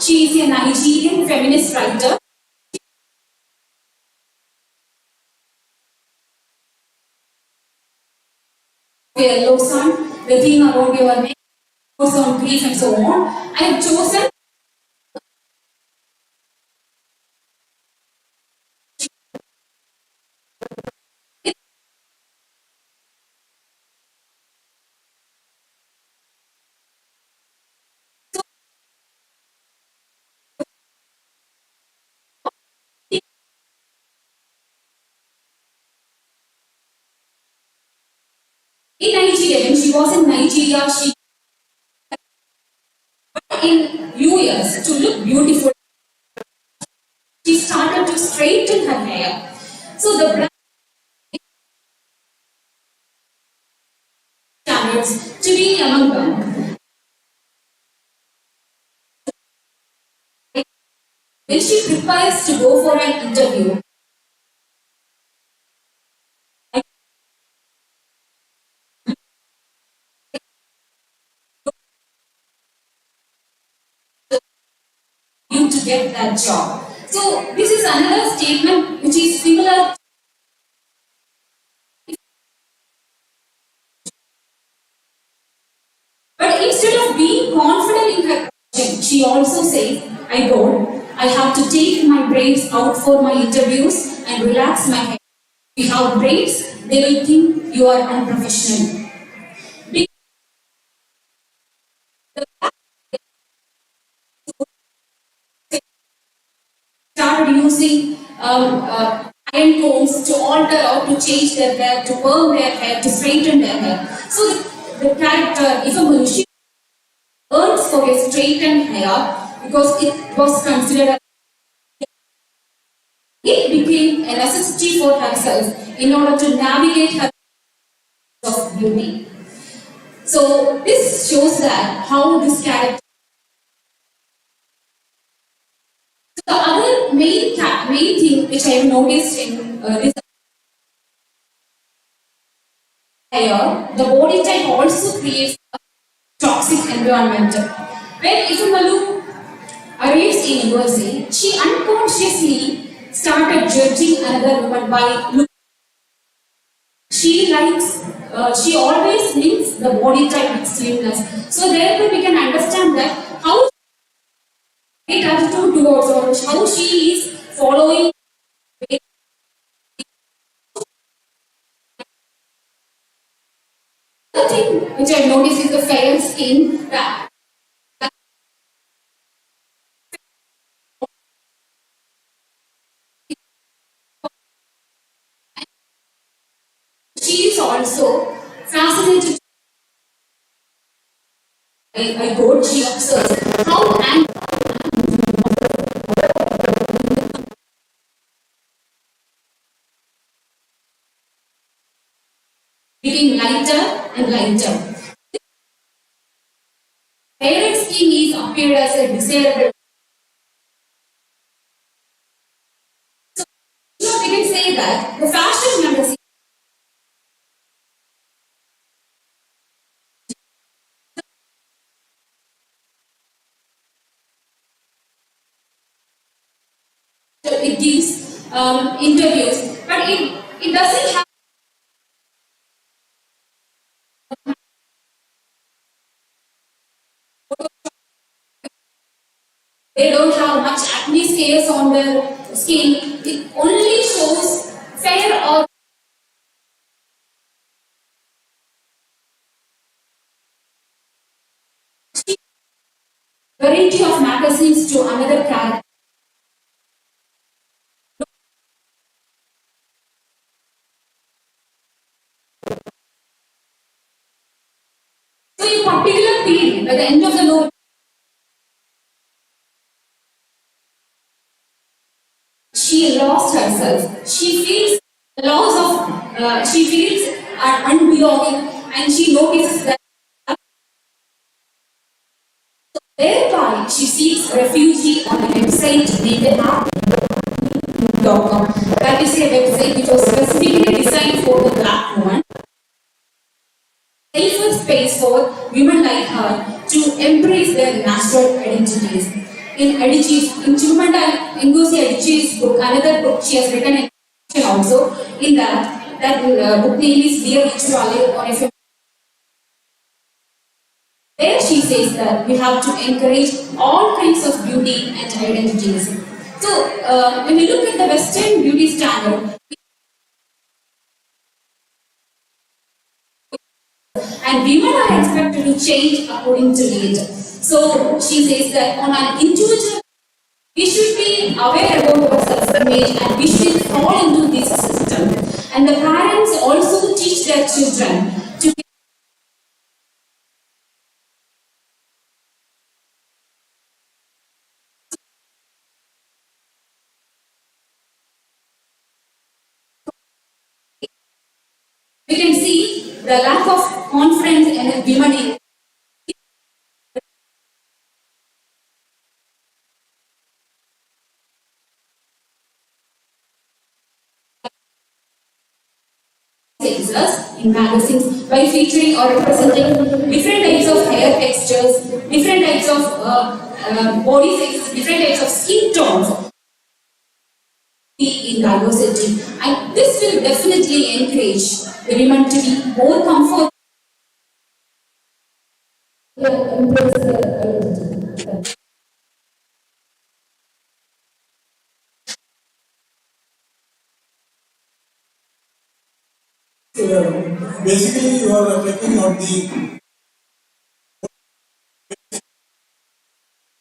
She is a Nigerian feminist writer. Yellow sun, the thing about your neck, goes on grief and so on. I have chosen in Nigeria. When she was in Nigeria, she in US to look beautiful. She started to straighten her hair. So the black standards to be among them. When she prepares to go for an interview, you to get that job. So this is another statement which is similar. But instead of being confident in her question, she also says, I have to take my braids out for my interviews and relax my hair. If you have braids, they will think you are unprofessional. Started using iron combs to alter or to change their hair, to perm their hair, to straighten their hair. So the character, if a Manushi earns for a straightened hair because it was considered as it became a necessity for herself in order to navigate her of beauty. So this shows that how this character. So the other main thing which I have noticed in this hair, the body type also creates a toxic environment. When Ifemalu arrives in USA, she unconsciously started judging another woman by look. She always links the body type with slimness. So therefore we can understand that how it attitude towards or how she is following. The thing which I noticed is the fair skin. She is also fascinated. I go, she observes how and getting lighter and lighter. Fair skin is appeared as a desirable. So we can say that the fashion magazine it gives interviews, but it doesn't have They don't have much acne scales on their skin. It only shows fair or variety of magazines to another character. So in particular period, by the end of the novel, she lost herself. She feels loss of, she feels unbelonging, and she notices that thereby she seeks refuge on a website named happy.com. That is a website which was specifically designed for the black woman. Safer space for women like her to embrace their natural identities. In Chumanda Ngozi Adichie's book, another book she has written also, in that book name is Dear Rituale on a. There she says that we have to encourage all kinds of beauty and identities. So when we look at the Western beauty standard, and women are expected to change according to it. So she says that on an individual, we should be aware about our self-image and we should fall into this system. And the parents also teach their children to we can see the lack of confidence in women in in magazines by featuring or representing different types of hair textures, different types of body sizes, different types of skin tones in diversity. And this will definitely encourage the women to be more comfortable. Basically, you are taking on the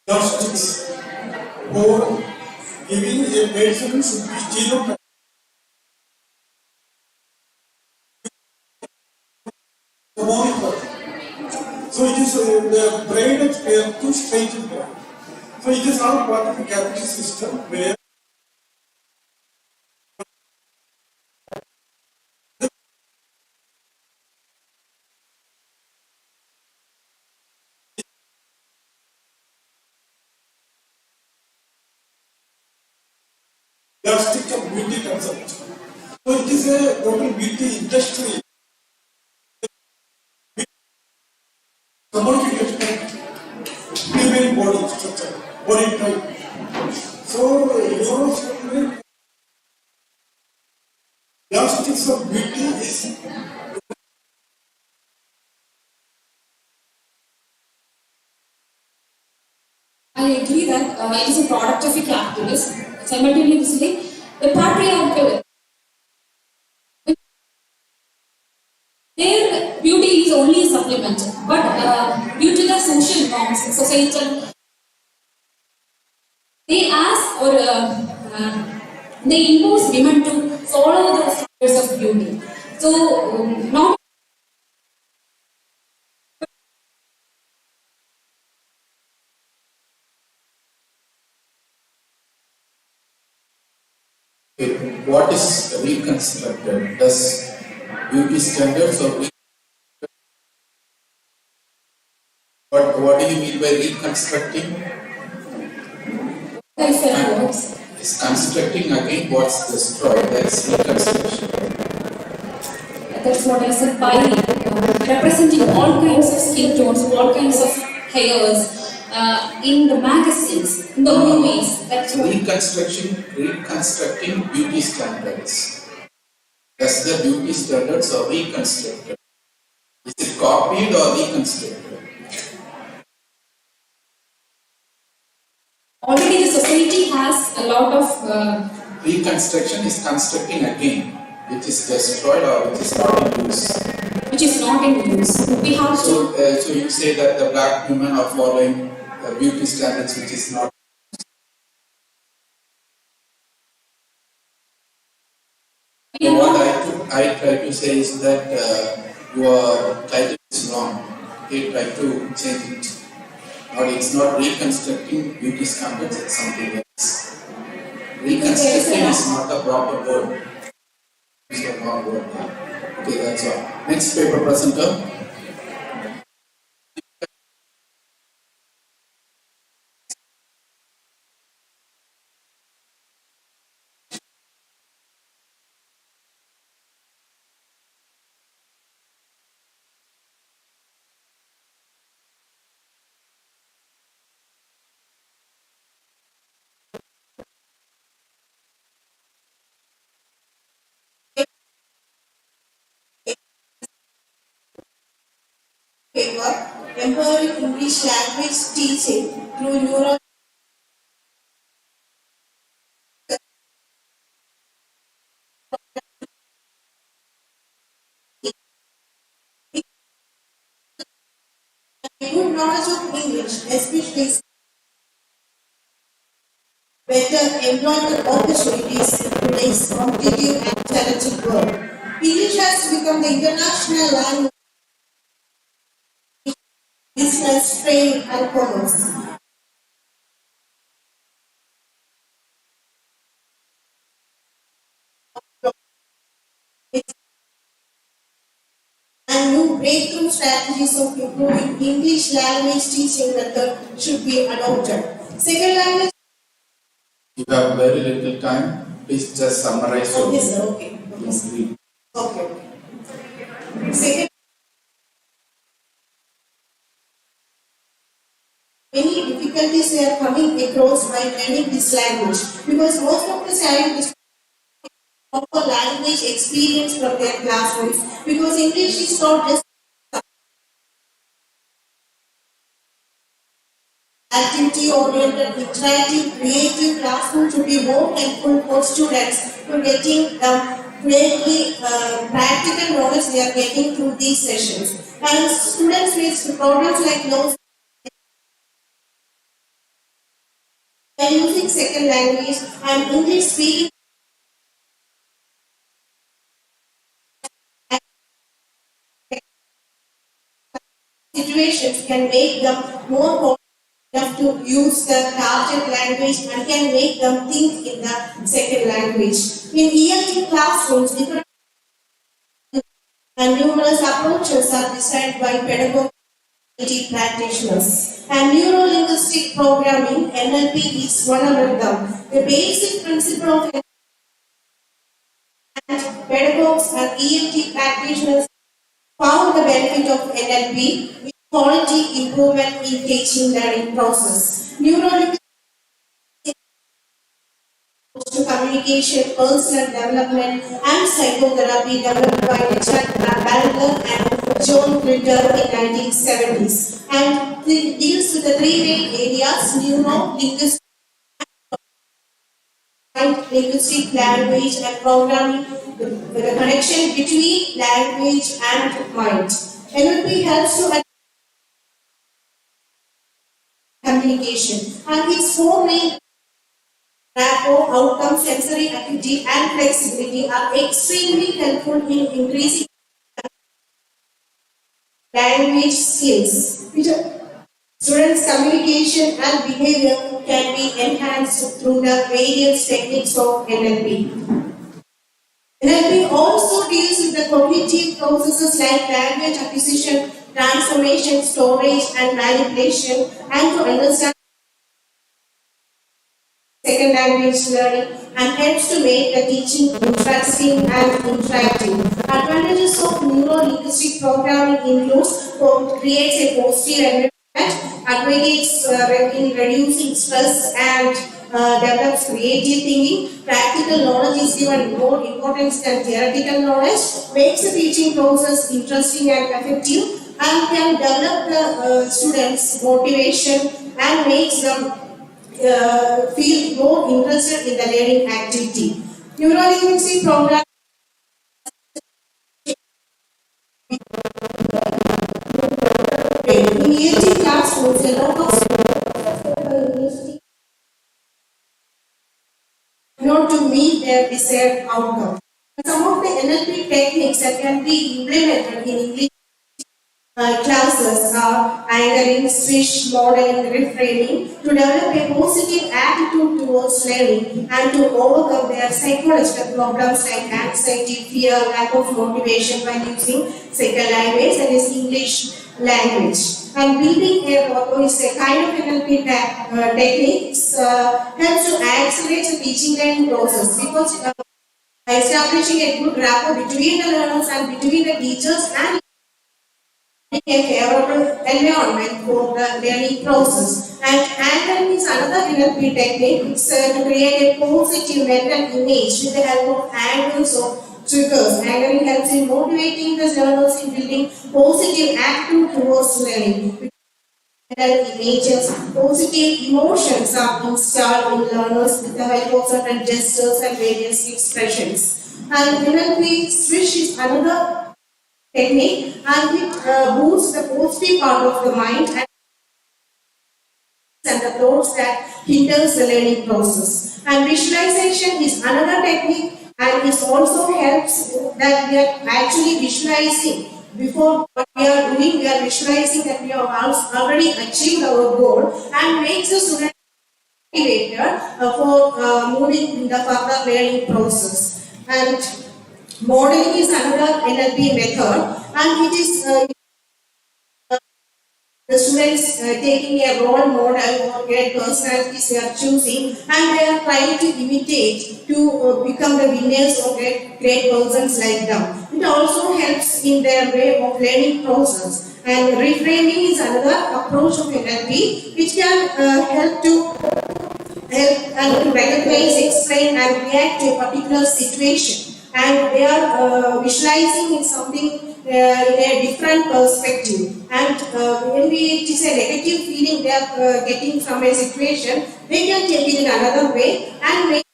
justice or giving a patient should be zero. The more important. So it is the brain is too straight. So it is all part of the capitalist system where plastic of beauty concept. So it is a total beauty industry. Commodification female body structure, body type. So Europe plastics of beauty is I agree that it is a product of a capitalist. Simultaneously, the patriarchal. Their beauty is only a supplement, but due to the social norms, societal, they ask or they impose women to follow the standards of beauty. So, not what is reconstructed? Does beauty standards or what do you mean by reconstructing? Is constructing again what's destroyed? That's reconstruction. that's what I said by representing all kinds of skin tones, all kinds of hairs in the magazines, in the movies. That's what Reconstructing beauty standards. Does the beauty standards or reconstructed? Is it copied or reconstructed? Already the society has a lot of Reconstruction is constructing again, which is destroyed or which is not in use. which is not in use. We have So, so you say that the black women are following beauty standards, which is not. So what I try to say is that your title is wrong. Okay, try to change it. Or it's not reconstructing beauty standards, it's something else. Reconstructing is not the proper word. It's the wrong word. Okay, that's all. Next paper presenter. Paper, empowering English language teaching through neural. Good knowledge of English, especially better employment opportunities in today's competitive and challenging world. English has become the international language, business, trade, and commerce. And new breakthrough strategies of improving English language teaching method should be adopted. Second language. You have very little time. Please just summarize. Okay, sir. Okay. Okay. Second, many difficulties they are coming across by learning this language because most of the time is proper language experience from their classmates because English is not just activity-oriented, interactive, creative classroom to be more helpful for students to getting greatly practical knowledge they are getting through these sessions. And students face problems like low by using second language and English speaking situations can make them more confident to use the target language and can make them think in the second language. In ELT classrooms, different and numerous approaches are designed by pedagogy practitioners. And neuro-linguistic programming, NLP, is one among them. The basic principle of pedagogues and ELT practitioners found the benefit of NLP with quality improvement in teaching learning process. Neuro-linguistic to communication, personal development, and psychotherapy developed by Richard Bandler and John Ritter in 1970s. And it deals with the three main areas: neuro-linguistic, linguistic, language, and programming, the connection between language and mind. NLP helps to communication, and its four main rapport, outcome, sensory acuity, and flexibility are extremely helpful in increasing language skills. Students' communication and behavior can be enhanced through the various techniques of NLP. NLP also deals with the cognitive processes like language acquisition, transformation, storage, and manipulation, and to understand second language learning and helps to make the teaching interesting and interactive. Advantages of neuro-linguistic programming includes creates a positive environment, advocates in reducing stress and develops creative thinking. Practical knowledge is given more importance than theoretical knowledge, makes the teaching process interesting and effective, and can develop the students' motivation and makes them feel more interested in the learning activity. Neuro-linguistic program in ELT classrooms, a lot of students not to meet their desired outcome. Some of the NLP techniques that can be implemented in English classes are anchoring, switch, modeling, reframing to develop a positive attitude towards learning and to overcome their psychological problems like anxiety, fear, lack of motivation by using second language, that is English language. And building a rapport is a kind of NLP techniques helps to accelerate the teaching learning process because establishing a good rapport between the learners and between the teachers and a favorable environment for the learning process. And anchoring is another NLP technique. It's to create a positive mental image with the help of anchors or triggers. Anchoring helps in motivating the learners in building positive attitude towards learning. Images, positive emotions are installed in learners with the help of certain gestures and various expressions. And NLP switch is another technique and it boosts the positive part of the mind and the thoughts that hinders the learning process. And visualization is another technique and it also helps that we are actually visualizing before what we are doing, we are visualizing that we have already achieved our goal and makes the student motivated for moving in the further learning process. And modeling is another NLP method and it is the students taking a role model or great personalities they are choosing and they are trying to imitate to become the winners or great persons like them. It also helps in their way of learning process. And reframing is another approach of NLP which can help and to recognize, explain and react to a particular situation. And they are visualizing in something in a different perspective. And when it is a negative feeling they are getting from a situation, they can take it in another way and make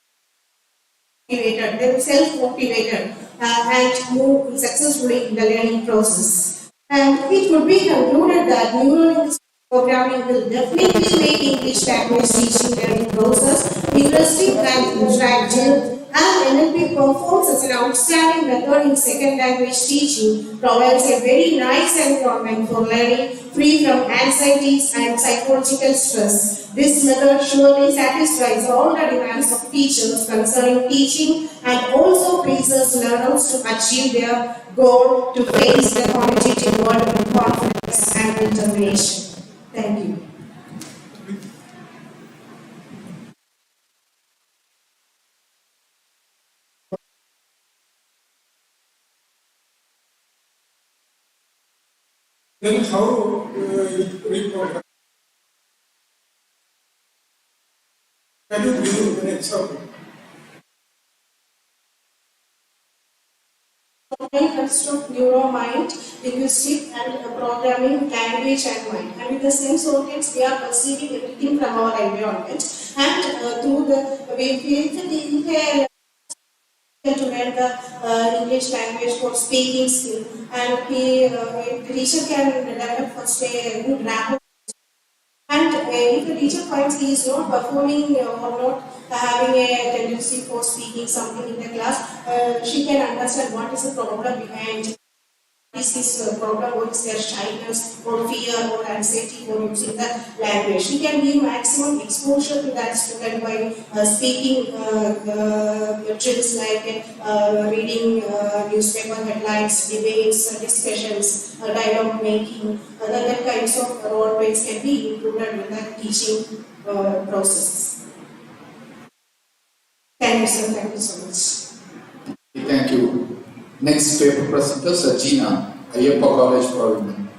motivated, they will self-motivated and move successfully in the learning process. And it could be concluded that neuro-linguistic programming will definitely make English language teaching learning process interesting and interactive. And NLP performs as an outstanding method in second language teaching, provides a very nice environment for learning, free from anxieties and psychological stress. This method surely satisfies all the demands of teachers concerning teaching and also pleases learners to achieve their goal to face the competitive world with confidence and determination. Thank you. Then how reprogram? Can you give an example? Mind consists of neuromind, linguistic and programming, language and mind. And with the sense organs, we are perceiving everything from our environment. And through the we feel the to learn the English language for speaking skill. And the teacher can develop first a good rapport. And if the teacher finds he is not performing or not having a tendency for speaking something in the class, she can understand what is the problem behind. Is this problem, what is their shyness or fear or anxiety for using the language. She can give maximum exposure to that student by speaking tricks like reading newspaper headlines, debates, discussions, dialogue making, that kinds of role plays can be included in the teaching process. Thank you, sir. Thank you so much. Thank you. Next paper presenter, Sajina, Ayyappa College for Women.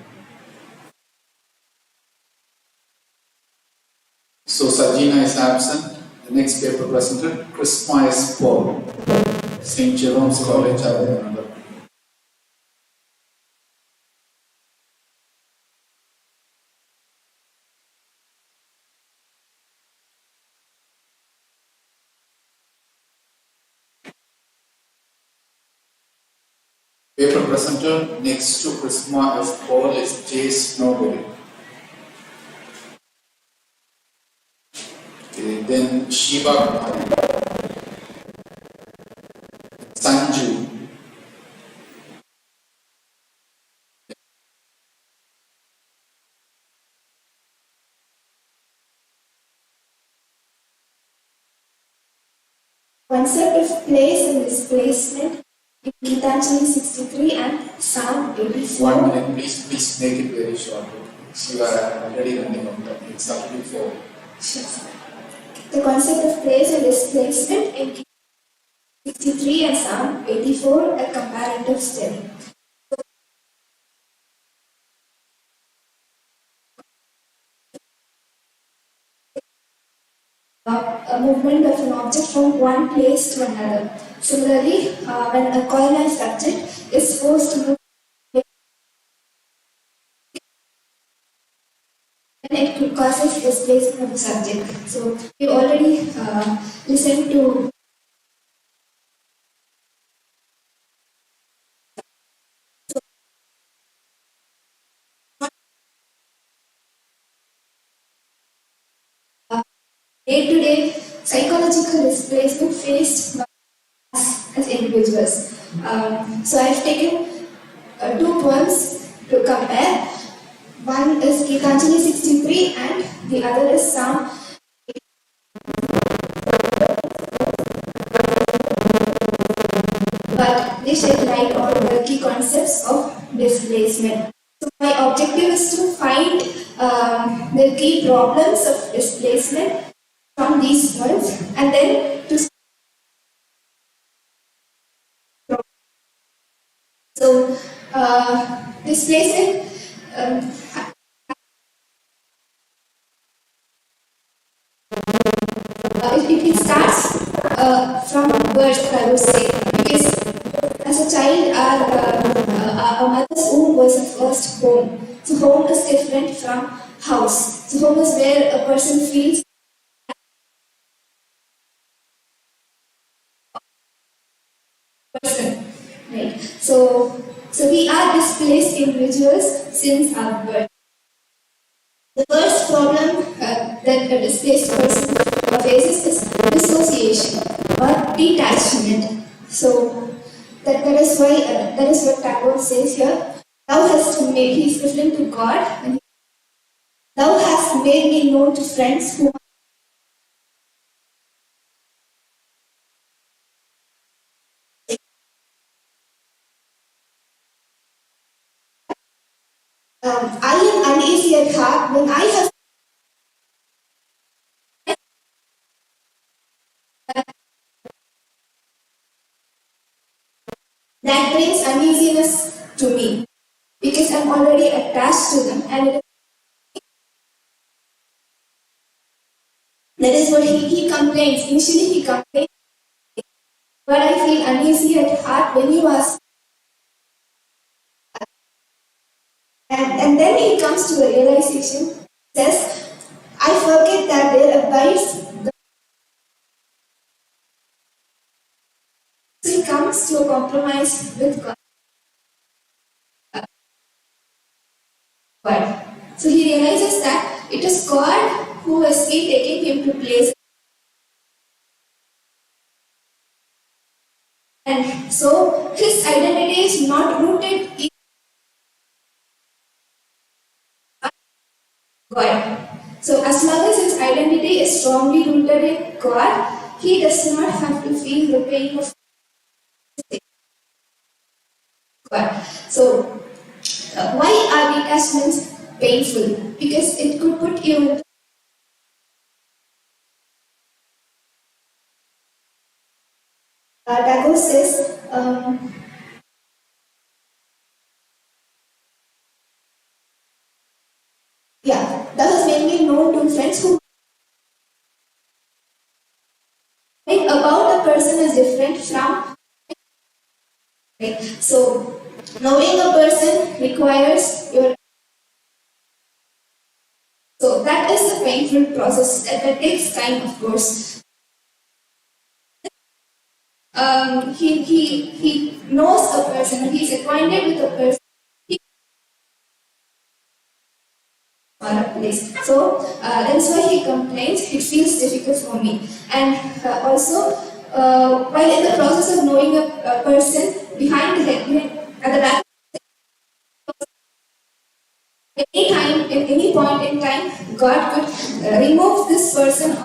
So Sajina is absent. The next paper presenter, Chrisma S. Paul, St. Jerome's College, Avannagar. Paper presenter next to Prisma as Paul is J. Snowball. Okay, then Shiva Kumari, Sanju, Concept of place and displacement in Gitanjali 63 and Psalm 84. 1 minute, please make it very short. You are already running out of time. It's up to 4. The concept of place and displacement in Gitanjali 63 and Psalm 84, a comparative study. A movement of an object from one place to another. Similarly, when a coil-like subject is forced to move, it causes displacement of the subject. So we already listened to day-to-day psychological displacement faced by us as individuals. So I've taken 2 poems to compare. One is Gitanjali 63 and the other is Psalm. But they shed light on the key concepts of displacement. So my objective is to find the key problems of displacement from these points and then to so displacement it starts from birth, I would say, because as a child our mother's womb was the first home. So home is different from house. So home is where a person feels person, right? So we are displaced individuals since our birth. The first problem that a displaced person faces is dissociation or detachment. So that is why that is what Tagore says here. Thou hast made, he is referring to God, and thou hast made me known to friends who I am uneasy at heart when I have that brings uneasiness to me because I'm already attached to them, and that is what he complains. Initially he complains, but I feel uneasy at heart when you ask. And then he comes to a realization, says, I forget that there abides the. So he comes to a compromise with God. So he realizes that it is God who has been taking him to place. And so his identity is not rooted in God. So as long as his identity is strongly rooted in God, he does not have to feel the pain of God. So why are detachments painful? Because it could put you in. Tagore says, thou hast made me known to friends who think about a person is different from. Right? So knowing a person requires your. So that is a painful process that takes time, of course. he knows the person, he's acquainted with the person, or a place. So that's why he complains. It feels difficult for me. And also, while in the process of knowing a person behind the head, at the back, any time, at any point in time, God could remove this person,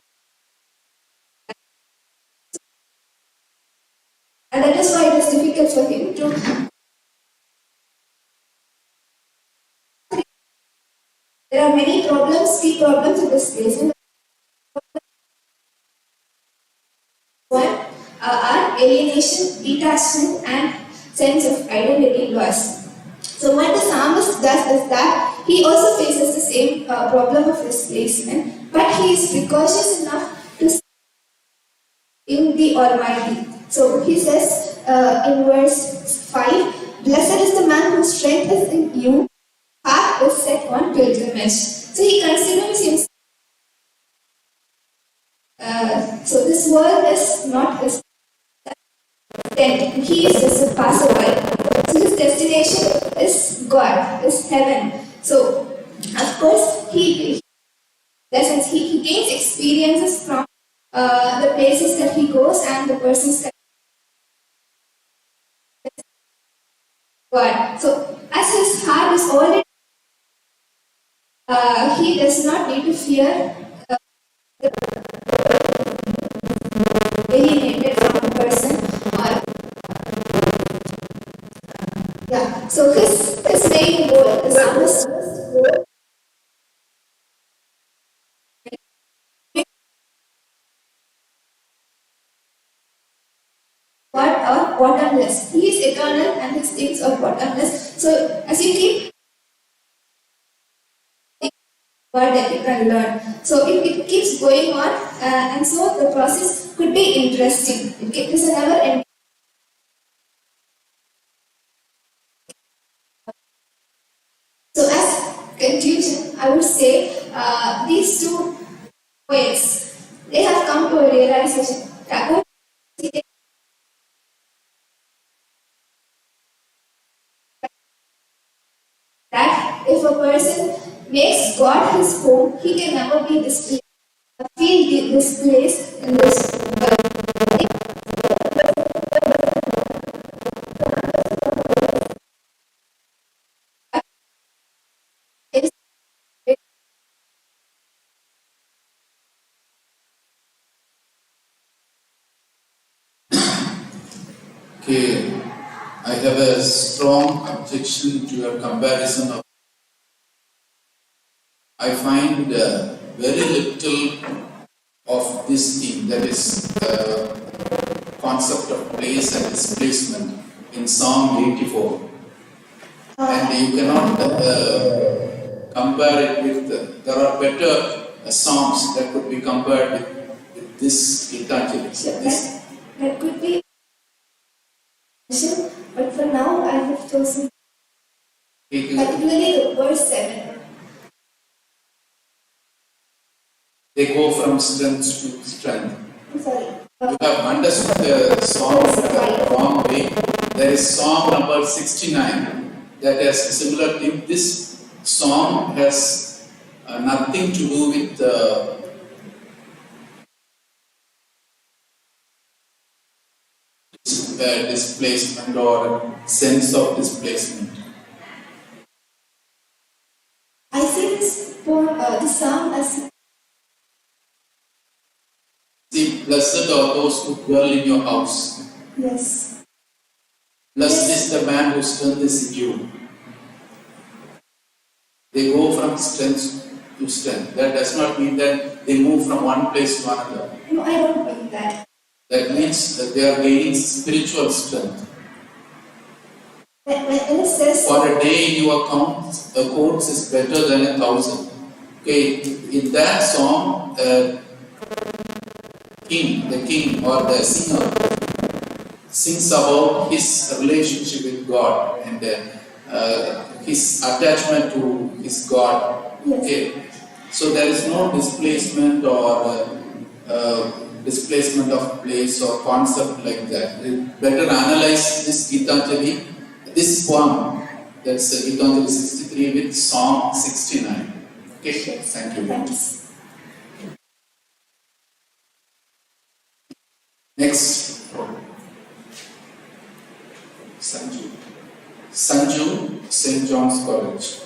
and that is why it is difficult for him to. There are many problems, key problems in this case. One are alienation, detachment, and sense of identity loss. So what the psalmist does is that he also faces the same problem of displacement, but he is precautious enough to in the Almighty. So he says in verse 5, "Blessed is the man whose strength is in you, heart is set on pilgrimage." So he considers himself. So this world is not his tent. He is just a passerby. So his destination is God, is heaven. So of course he gains experiences from the places that he goes and the persons that God. So as his heart is already, he does not need to fear alienated from a person or yeah. So his main goal, the psalmist goal, God are bottomless. He is eternal and his things are bottomless. So as you keep word that you can learn. So it keeps going on, and so the process could be interesting. It is a never ending. So as conclusion, I would say these two poets, they have come to a realization that if a person makes God his home, he can never be displaced, feel displaced in this world. Okay, I have a strong objection to your comparison of. I find very little of this theme, that is concept of place and displacement in Psalm 84. And you cannot compare it with, there are better songs that could be compared with this Gitanjali. That could be, but for now I have chosen particularly the verse 7. They go from strength to strength. I'm sorry. You have understood the song in the wrong way. There is song number 69 that has similar theme. This song has nothing to do with displacement or sense of displacement. I see the psalm as. See, blessed are those who dwell in your house. Yes. Blessed is the man whose strength is in you. They go from strength to strength. That does not mean that they move from one place to another. No, I don't mean that. That means that they are gaining spiritual strength. When it says, for a day in your courts is better than 1,000. Okay, in that song, the king or the singer sings about his relationship with God and his attachment to his God. Yes. Okay, so there is no displacement or displacement of place or concept like that. Better analyze this Gitanjali, this poem, that's Gitanjali 63 with Song 69. Okay, thank you. Thanks. Next, Sanju. Sanju, St. John's College.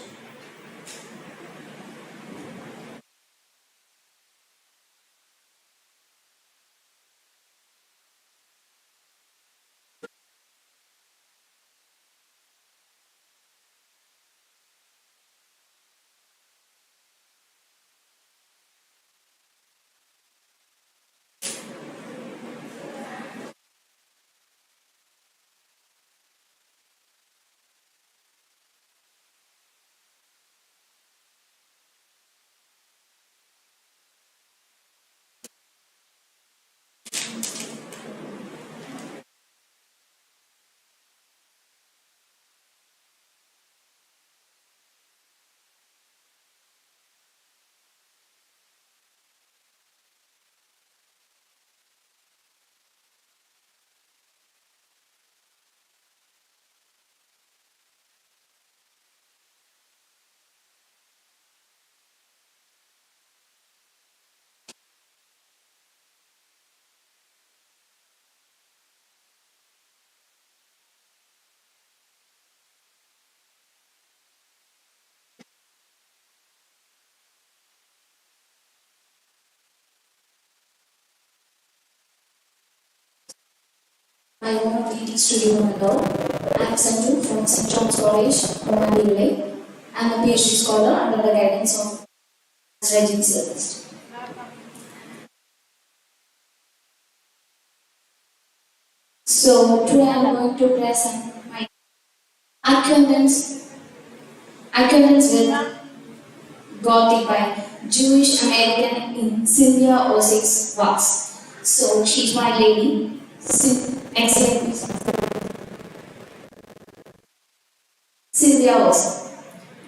I want to teach to you another. I am Sanju from St. John's College, Humanities. I am a PhD scholar under the guidance of Regine Service. So today I am going to present my acquaintance with Gothic by Jewish American in Sylvia Osik's works. So she's my lady, excellent Sylvia Osik.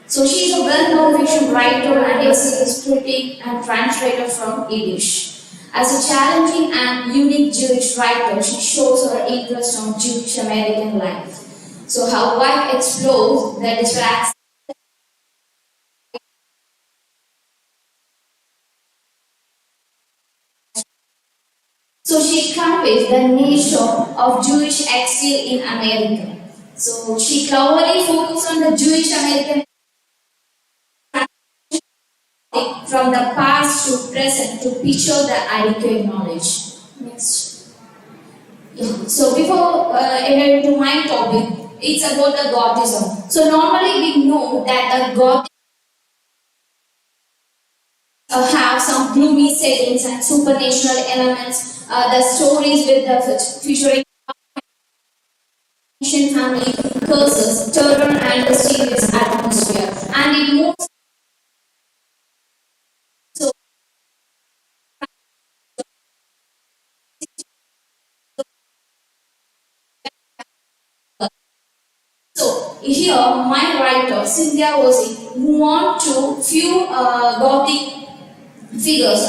So she is a well-known fiction writer and essayist, critic and translator from Yiddish. As a challenging and unique Jewish writer, she shows her interest on Jewish American life. So her work explores the different So she conveys the nature of Jewish exile in America. So she cleverly focuses on the Jewish American from the past to present to picture the adequate knowledge. Next. Yeah. So before heading to my topic, it's about the Gothism. So normally we know that the Gothic have some gloomy settings and supernatural elements. The stories with the featuring ancient family curses, terror, and mysterious atmosphere, and it moves. So So here, my writer Cynthia Osi move on to few Gothic figures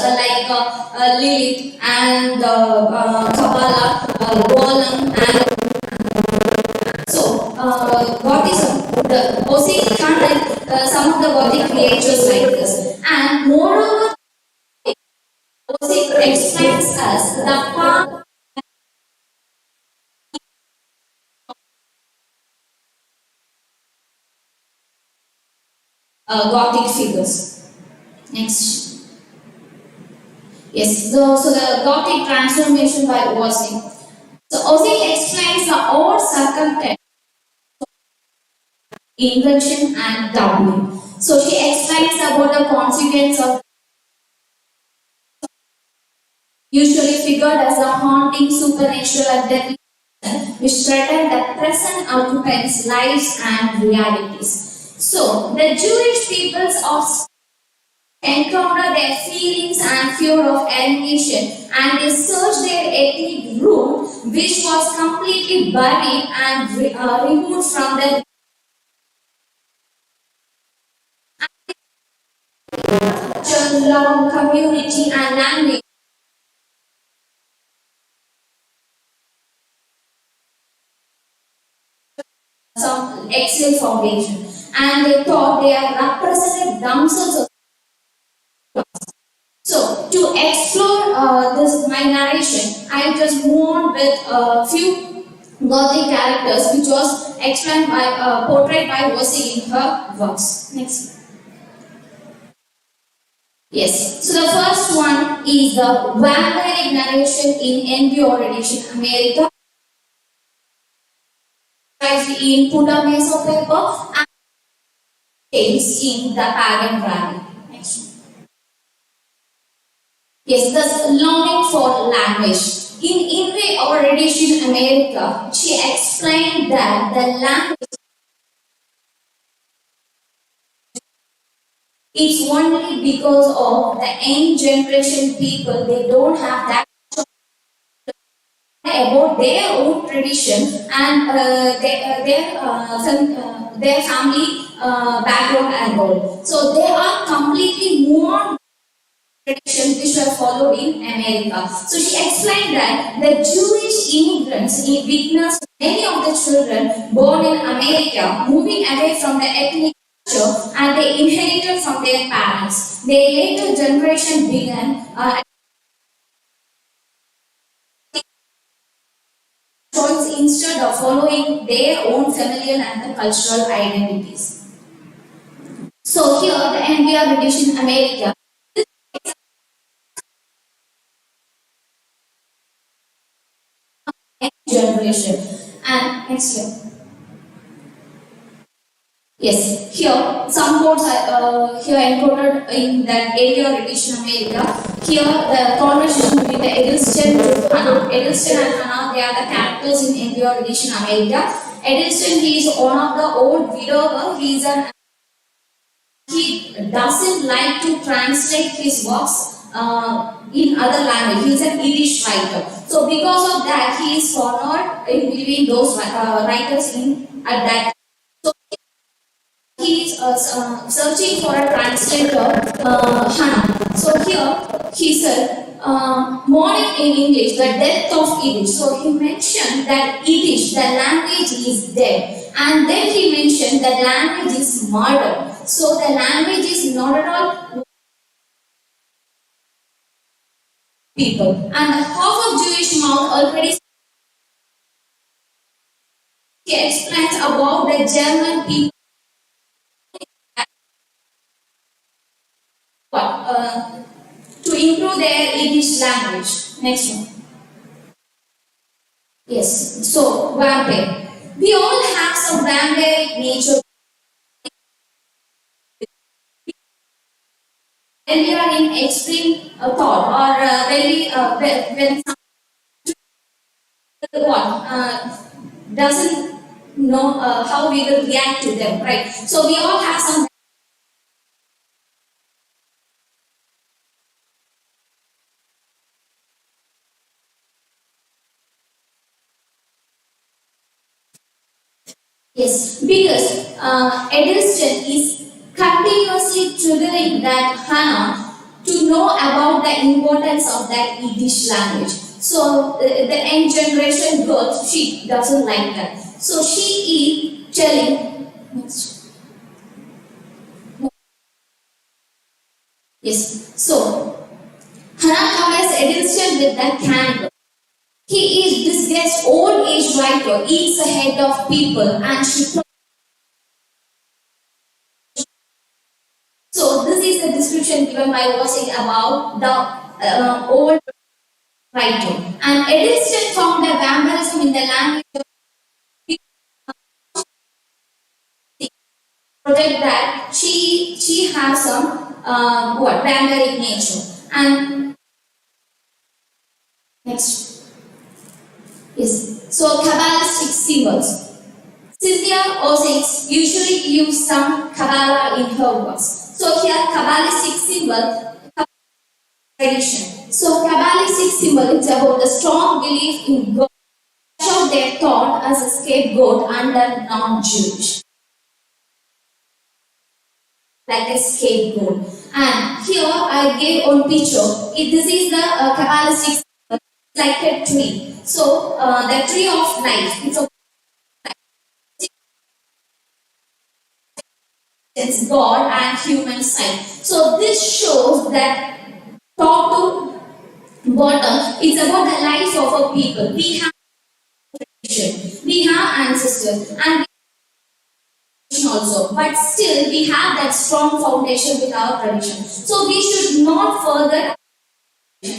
Lilith and Kabbalah, Golem, and Gothism. The Osi connect some of the Gothic creatures like this, and moreover, Osi explains us the path Gothic figures. Next. Yes, so the Gothic transformation by Osi. So Osi explains the old circumstance, invention and doubling. So she explains about the consequence of usually figured as a haunting supernatural and deadly which threaten the present occupants' lives and realities. So the Jewish peoples of encounter their feelings and fear of alienation and they search their ethnic root which was completely buried and removed from their culture, love, community and language. celestial foundation, and they thought they are represented themselves. So, to explore this my narration, I just move on with a few Gothic characters, which was explained by portrayed by Rossi in her works. Next. Yes. So the first one is the vampiric narration in NPR edition, America, in Pula Meso paper, and James in the Pagan Rally. Next. Yes, the longing for language. In the our edition America, she explained that the language is only because of the young generation people, they don't have that about their own tradition and their family background and all. So they are completely more traditions which were followed in America. So she explained that the Jewish immigrants witnessed many of the children born in America moving away from the ethnic culture and they inherited from their parents. Their later generation began choice instead of following their own familial and the cultural identities. So here the NPR edition America generation. And next year. Yes, here some quotes are here encoded in that area edition America. Here the conversation between the Edelston to Hannah. Edelston and Hannah, they are the characters in NPR edition America. Edelston, he is one of the old widower. He doesn't like to translate his works in other language. He is an Yiddish writer. So because of that, he is cornered in between those writers at that. So he is searching for a translator, Hannah. So here he said, mourning in English, the death of Yiddish. So he mentioned that Yiddish, the language is dead. And then he mentioned that language is murdered. So the language is not at all people. And the half of Jewish mouth already he explains about the German people to improve their Yiddish language. Next one. Yes. So vampire. We all have some vampiric nature. When we are in extreme thought or when someone doesn't know how we will react to them, right? So we all have some. Yes, because Edelston is continuously triggering that Hannah to know about the importance of that Yiddish language. So the young generation girl, she doesn't like that. So she is telling. Yes. So Hannah compares Edelston with that candle. He is disguised old age writer, eats ahead of people, and she. So this is the description given by Rossi about the old writer. And Edelston found the vampirism in the language of project that she has some vampiric nature. And next. Yes. So Kabbalistic symbols. Cynthia Osix usually use some Kabbalah in her works. So here Kabbalistic symbol tradition. So Kabbalistic symbol is about the strong belief in God of their thought as a scapegoat under non-Jewish. Like a scapegoat. And here I gave one picture. This is the Kabbalistic symbol, like a tree. So the tree of life. It's a it's God and human side. So this shows that top to bottom, it's about the life of a people. We have tradition, we have ancestors, and also, but still we have that strong foundation with our tradition. So we should not further.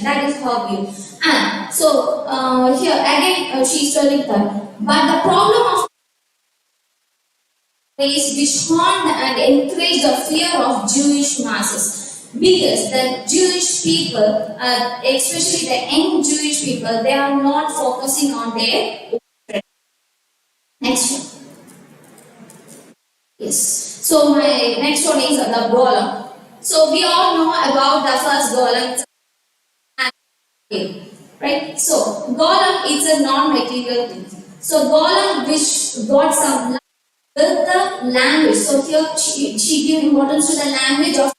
That is her view. And so here again she's telling that. But the problem of is which harmed and encouraged the fear of Jewish masses. Because the Jewish people, especially the young Jewish people, they are not focusing on their own tradition. Next one. Yes. So my next one is the golem. So we all know about the first golem, right? So golem is a non-material thing. So golem which got some with the language. So here she gives importance to the language of.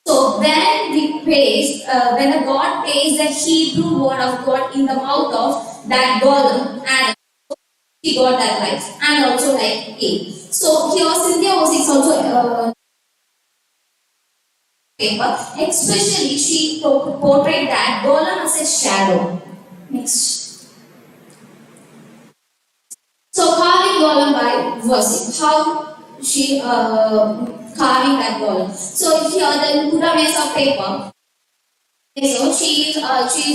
So when we praise, when a God prays the Hebrew word of God in the mouth of that golem, and he got that right, and also like A. So here Cynthia was also paper, especially she portrayed that golem as a shadow. Next. So carving golem by Versi, how she carving that golem. So here the Buddha makes a paper. So she's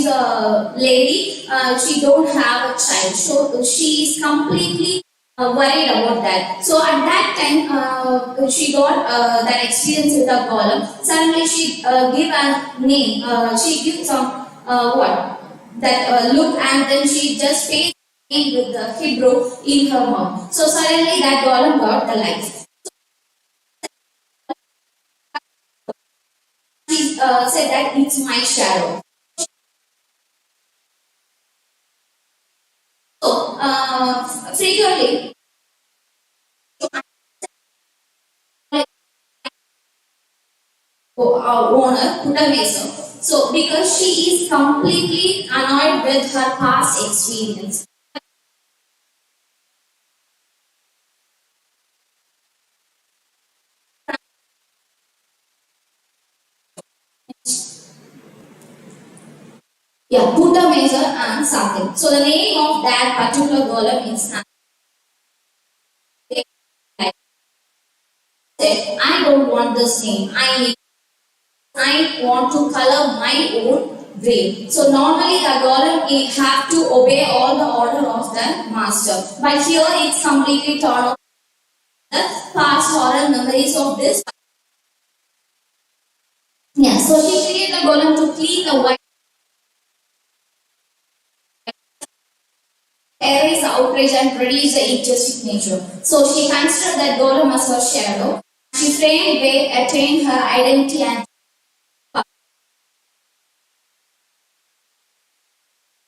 a lady. She don't have a child, so she is completely worried about that. So at that time, she got that experience with the golem. Suddenly, she give a name. She gives some what that look, and then she just paid with the Hebrew in her mouth. So suddenly, that golem got the life. She said that it's my shadow. So, frequently, our owner put a mesa. So, because she is completely annoyed with her past experience. Yeah, put a measure and something. So, the name of that particular golem is I don't want this name. I want to color my own grave. So normally the golem have to obey all the order of the master. But here it's completely turned off the past horror memories of this. Yeah, so she created the golem to clean the white, erase the outrage and produce the injustice nature. So she considered that golem as her shadow. She framed where attained her identity and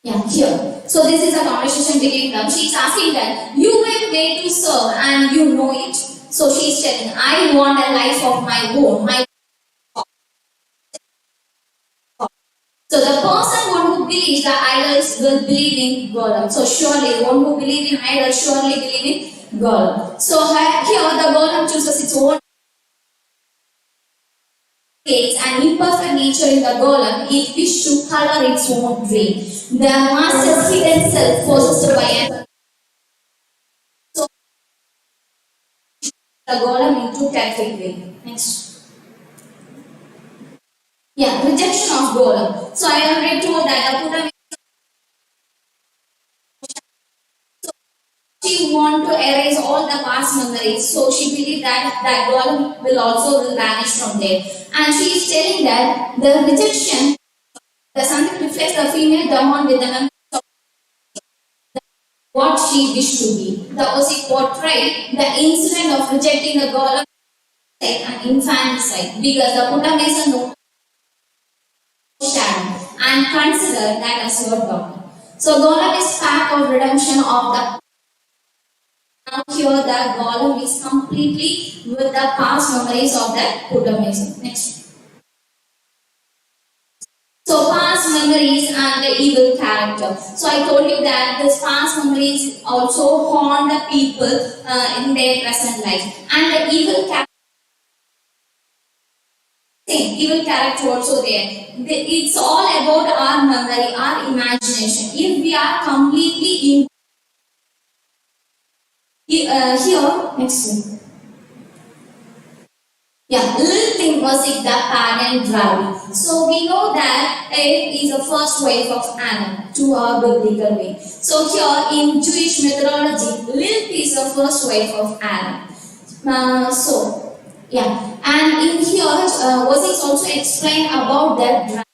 yeah, here. So this is a conversation between them. She's asking that you were made to serve and you know it. So she's telling, I want a life of my own. So the person one who believes the idols will believe in God. So surely one who believes in idols surely believe in God. So here the golem chooses its own takes an imperfect nature in the golem, it wished to color its own dream. The master's hidden self possessed by an so the golem into terrific way. Next. Yeah, rejection of golem. So I already told that Aputa she want to erase all the past memories. So she believed that that golem will also vanish from there. And she is telling that the rejection, the something reflects the female demon with the memories of what she wished to be. The Osi portrayed the incident of rejecting the golem like an infanticide because the Putamesa no shadow and consider that as your daughter. So golem is path of redemption of the now here the golem is completely with the past memories of that Putamesa. Next. So past memories and the evil character. So I told you that this past memories also haunt the people in their present life. And the evil character evil character also there. It's all about our memory, our imagination. If we are completely in here, next one. Yeah, little thing was it the pagan drive. So we know that Eve is the first wife of Adam to our biblical way. So here in Jewish mythology, Lilith is the first wife of Adam. Yeah, and in here was it also explained about that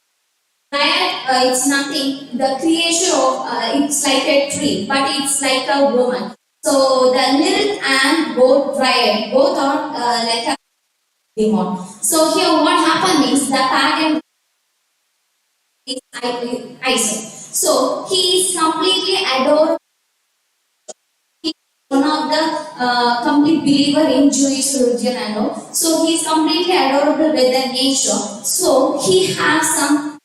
dryad. It's nothing. The creation of it's like a tree, but it's like a woman. So the Lilith and both dryad, both are like a demon. So here what happened is the pagan is Isaac. So he is completely adored. He is one of the complete believer in Jewish religion and all. So he is completely adorable with the nature. So he has some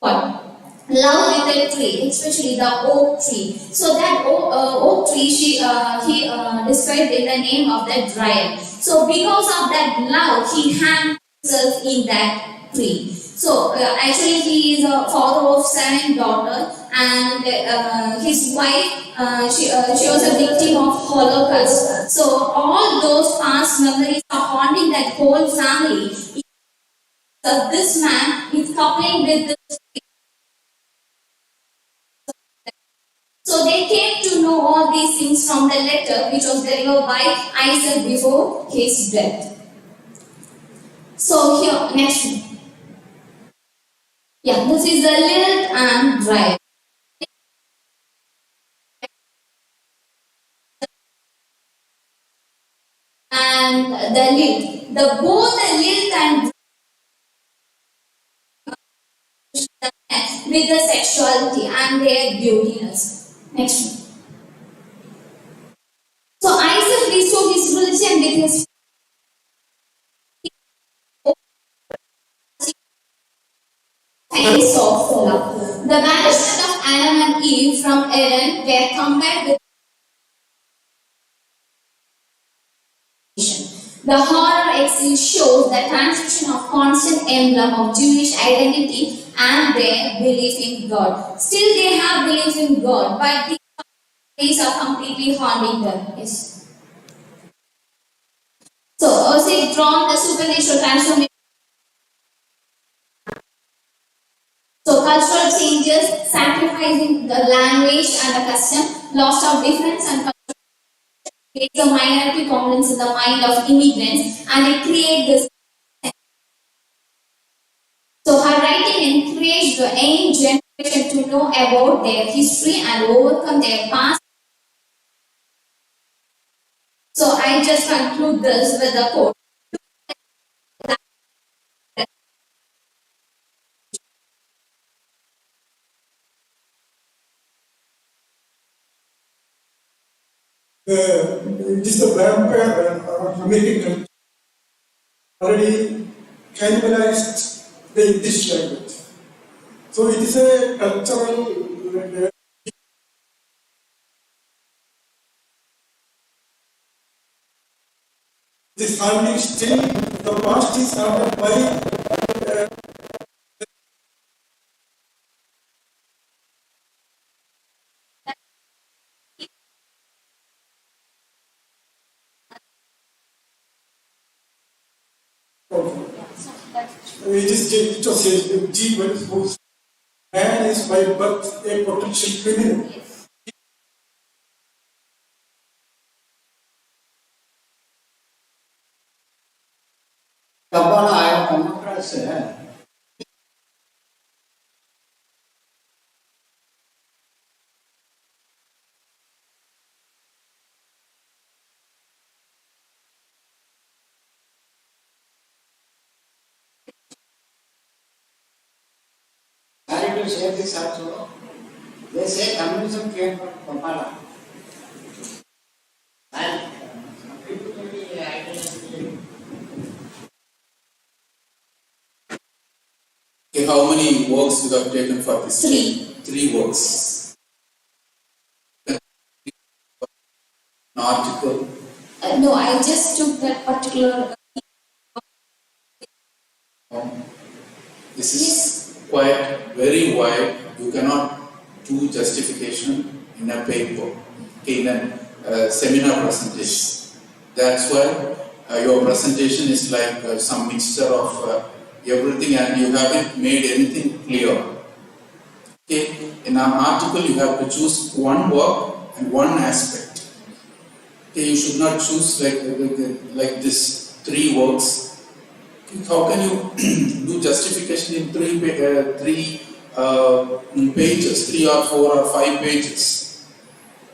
what? Love with the tree, especially the oak tree. So that oak tree, he described in the name of that dryad. So because of that love, he hangs himself in that tree. So actually, he is a father of 7 daughters, and his wife, she was a victim of Holocaust. So all those past memories are haunting that whole family. So this man is coupling with this. So they came to know all these things from the letter which was delivered by Isaac before his death. So here, next one. Yeah, this is the Lilith and Dryad. And the Lilith. Both the Lilith and Dryad with the sexuality and their beautiness. Next one. So Isaac restored his religion with his face of love. The banishment of Adam and Eve from Eden were compared with the horror exile shows the transition of constant emblem of Jewish identity and their belief in God. Still, they have belief in God, but these are completely haunting them. Yes. So, also drawn the supernatural transformation. So, cultural changes, sacrificing the language and the custom, loss of difference and creates a minority confidence in the mind of immigrants, and it creates this. So her writing encouraged the young generation to know about their history and overcome their past. So I just conclude this with a quote. It is the vampire American already cannibalized the English language. So it is a cultural this family still the past is haunted by it was a G who man is by birth a potential criminal. Kapana, I have come across sorry to say this also. They say communism came from Kapala. And Okay, how many works you have taken for this? 3. 3 works. An article. No, I just took that particular. This is quite very wide. You cannot do justification in a paper, in a seminar presentation. That's why your presentation is like some mixture of everything, and you haven't made anything clear. Okay, in an article you have to choose one work and one aspect. Okay, you should not choose like this three works. How can you do justification in three pages, 3 or 4 or 5 pages?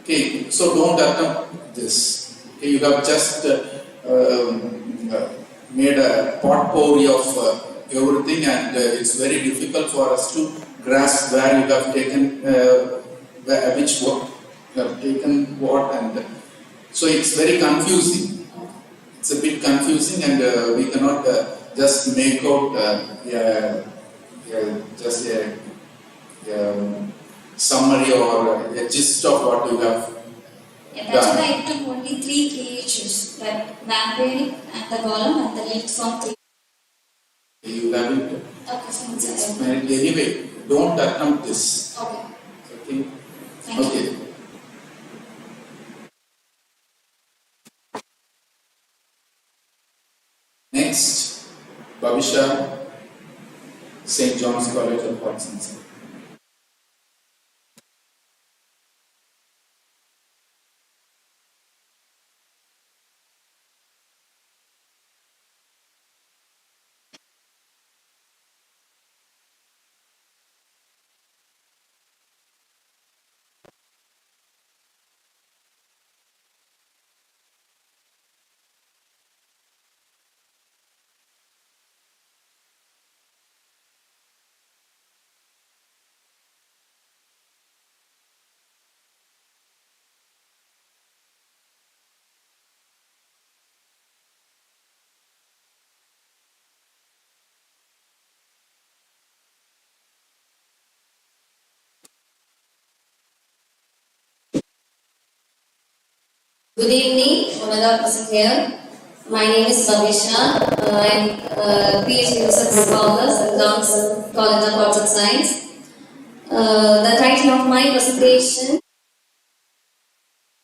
Okay, so don't attempt this. Okay, you have just made a potpourri of everything, and it's very difficult for us to grasp where you have taken which work you have taken what, and so it's very confusing. It's a bit confusing, and we cannot just make out just a summary or a gist of what you have Yeah, that's why I took only 3 creatures, like vampiric and the golem and the links on 3. You have it. Okay, fine, sir. It's meant anyway. Don't attempt this. Okay. Okay. Thank you. Okay. Next, Babisha, St. John's College of Arts and Science. Good evening, another person here. My name is Babisha. I'm PhD research scholar at Johnson College of Arts and Science. The title of my presentation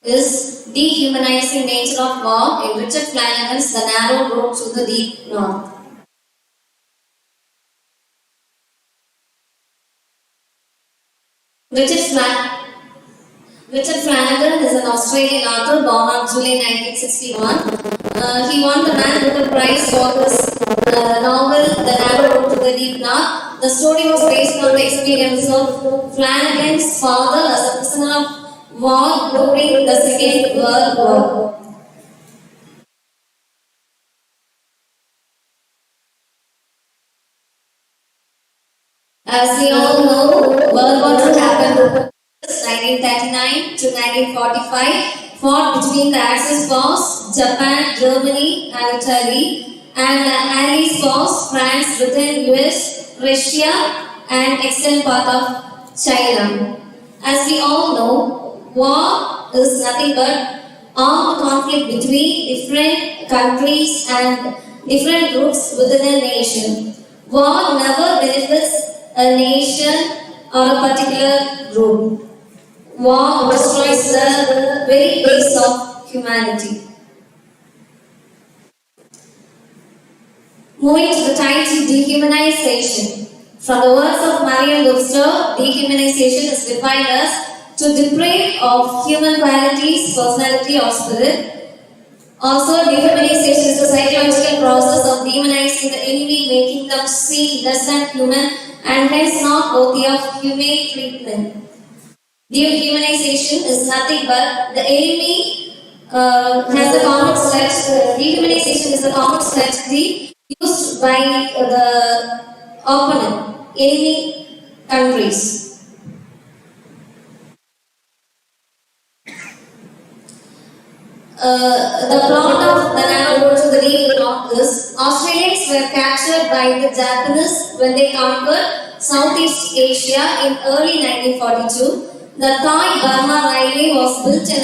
is Dehumanizing Nature of War in Richard Flanagan's The Narrow Road to the Deep North. Richard Flanagan is an Australian author born on July 1961. He won the Man Booker Prize for his novel The Narrow Road to the Deep North. The story was based on the experience of Flanagan's father as a prisoner of war during the Second World War. As we all know, World War II happened 1939 to 1945, fought between the Axis powers, Japan, Germany, and Italy, and the Allies powers, France, Britain, US, Russia, and extent part of China. As we all know, war is nothing but armed conflict between different countries and different groups within a nation. War never benefits a nation or a particular group. War destroys the very base of humanity. Moving to the title dehumanization. From the words of Merriam-Webster, dehumanization is defined as to deprive of human qualities, personality, or spirit. Also, dehumanization is the psychological process of demonizing the enemy, making them seem less than human and hence not worthy of humane treatment. Dehumanization is nothing but the enemy has a common strategy. Dehumanization is a common strategy used by the opponent, enemy countries. The plot of The Narrow Road to the Deep North is Australians were captured by the Japanese when they conquered Southeast Asia in early 1942. The Thai-Burma Railway was built in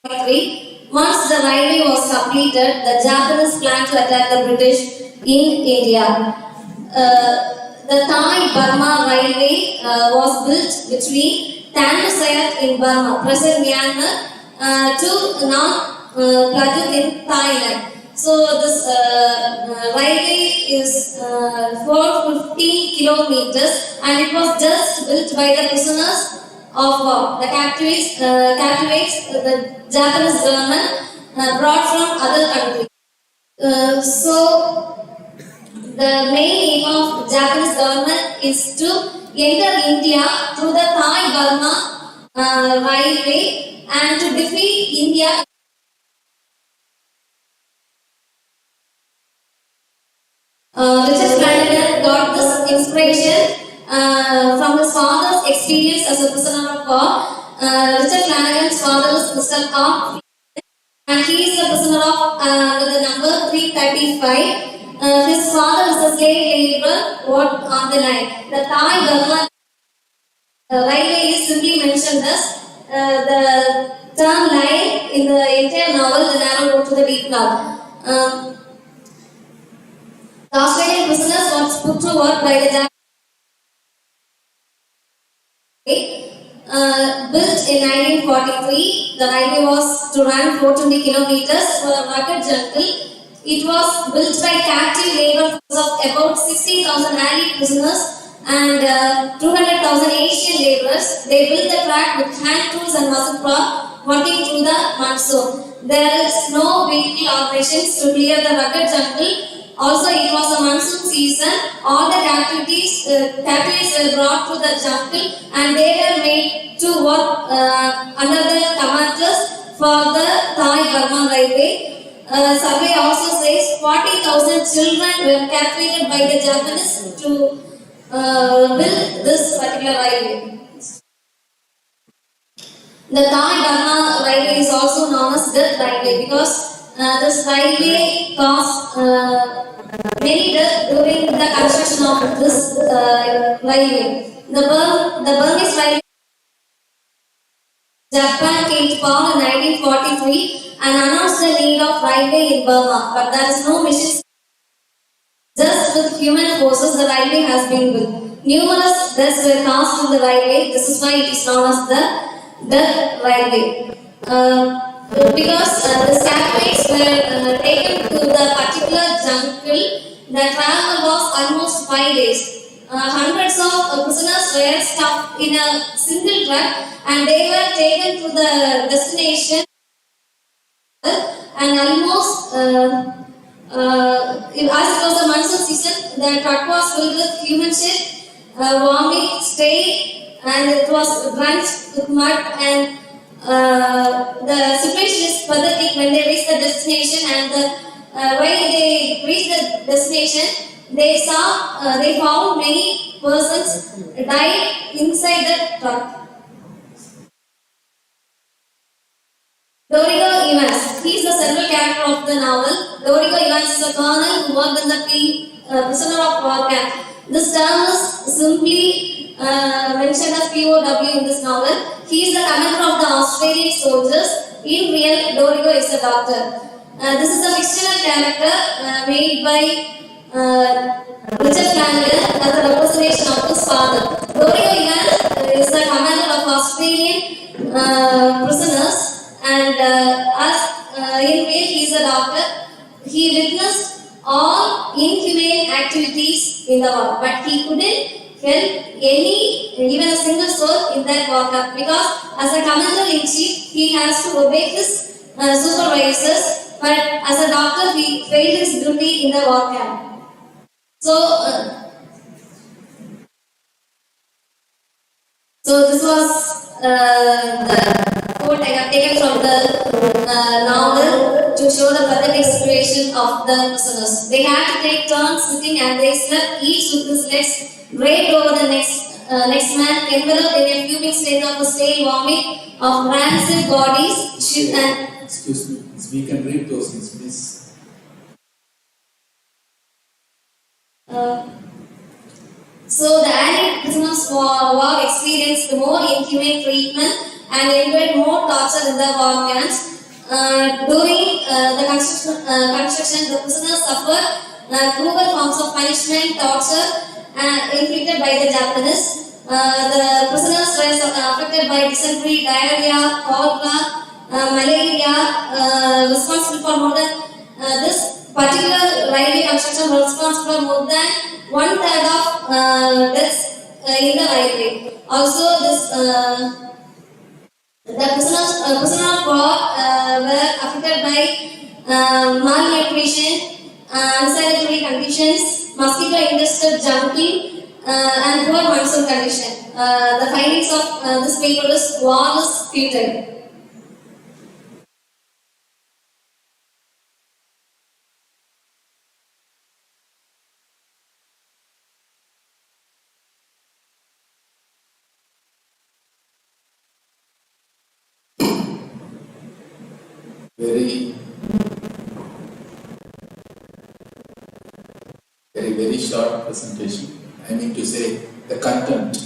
1943. Once the railway was completed, the Japanese planned to attack the British in India. The Thai-Burma Railway was built between Thammasayat in Burma, present Myanmar, to North Plateau in Thailand. So this railway is 450 kilometers, and it was just built by the prisoners of war, the captivates the Japanese government brought from other countries. So the main aim of Japanese government is to enter India through the Thai-Burma railway and to defeat India. Richard Flanagan got this inspiration from his father's experience as a prisoner of war. Richard Flanagan's father is Mr. Tom, and he is a prisoner of with the number 335. His father is a slave laborer worked on the line. The Thai-Burma railway is simply mentioned as the term line in the entire novel, The Narrow Road to the Deep North. The Australian prisoners was put to work by the Japanese. Built in 1943, the railway was to run 420 kilometers for a rugged jungle. It was built by captive labor of about 60,000 Allied prisoners and 200,000 Asian laborers. They built the track with hand tools and muscle prop, working through the monsoon. There is no vehicle operations to clear the rugged jungle. Also, it was a monsoon season. All the captives were brought to the jungle, and they were made to work under the commanders for the Thai-Burma railway. Survey also says 40,000 children were captured by the Japanese to build this particular railway. The Thai-Burma railway is also known as Death Railway because this railway caused many deaths during the construction of this railway. The Burmese railway Japan came to power in 1943 and announced the need of railway in Burma, but there is no mission. Just with human forces, the railway has been built. Numerous deaths were caused in the railway. This is why it is known as the Death Railway. Because the captives were taken to the particular jungle, the travel was almost 5 days. Hundreds of prisoners were stuck in a single truck and they were taken to the destination and almost as it was a monsoon season, the truck was filled with human shit, vomit, stain, and it was drenched with mud, and the situation is pathetic when they reach the destination. And when they reached the destination, they found many persons died inside the truck. Dorigo Evans, he is the central character of the novel. Dorigo Evans is a colonel who worked in the prisoner of war camp. This term is simply mentioned as POW in this novel. He is the commander of the Australian soldiers. In real, Dorigo is a doctor. This is a fictional character made by Richard Flanagan as a representation of his father. Dorigo Evans is the commander of Australian prisoners. And in real, he is a doctor. He witnessed all inhumane activities in the war, but he couldn't help even a single soul in that war camp because as a commander-in-chief, he has to obey his supervisors, but as a doctor, he failed his duty in the war camp. So this was the quote I have taken from the novel to show the pathetic situation of the prisoners. They had to take turns sitting and they slept each with his legs draped over the next man, enveloped in a fuming state of a stale vomit of rancid bodies, shit and... Excuse me, we can read those things, please. So the Allied prisoners war experienced more inhumane treatment and endured more torture in the war camps. During the construction, the prisoners suffered cruel forms of punishment, torture, inflicted by the Japanese. The prisoners were affected by dysentery, diarrhea, cholera, malaria, responsible for more than this particular railway construction was responsible for more than one third of deaths in the railway. Also, the prisoner of war were affected by malnutrition, unsanitary conditions, mosquito-infested jungle, and poor monsoon condition. The findings of this paper is war is futile. Very, very short presentation. I mean to say the content.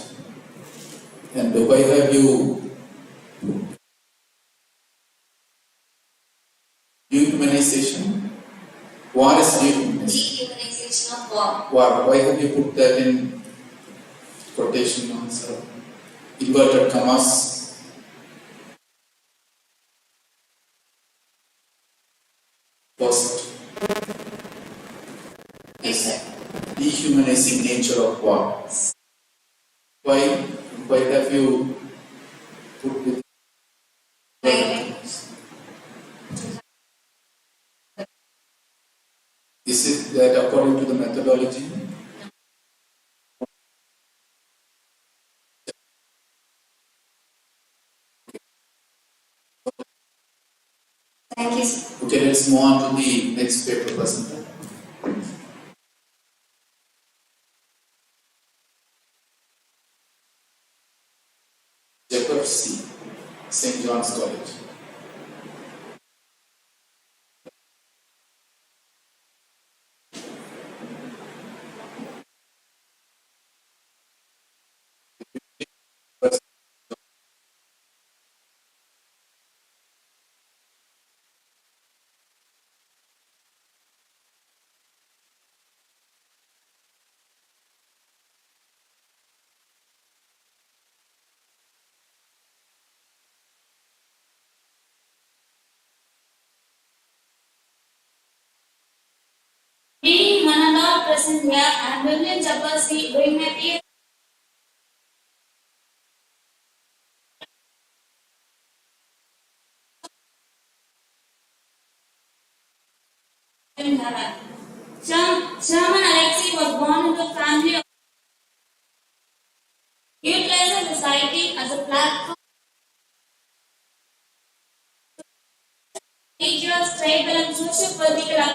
And why have you dehumanization? War is dehumanization. Dehumanization of war. War. Why have you put that in quotation marks or inverted commas? First, is dehumanizing nature of war. Why have you put with is it that according to the methodology? Thank you, sir. Okay, let's move on to the next paper presenter. Jacob C. St. John's College. Being Manada present here and William Chapasi bring material in heaven. Sherman Alexei was born into a family of utilizing society as a platform religious, tribal and socio-political.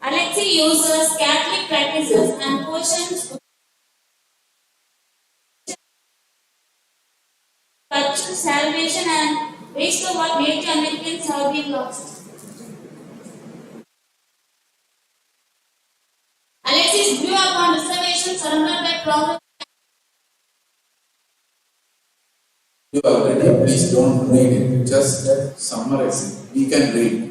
Alexei uses Catholic practices and portions to pursue salvation and restore what Native Americans have been lost. Alexis grew up on reservations surrounded by problems. You already, please don't read it, just summarize it. We can read.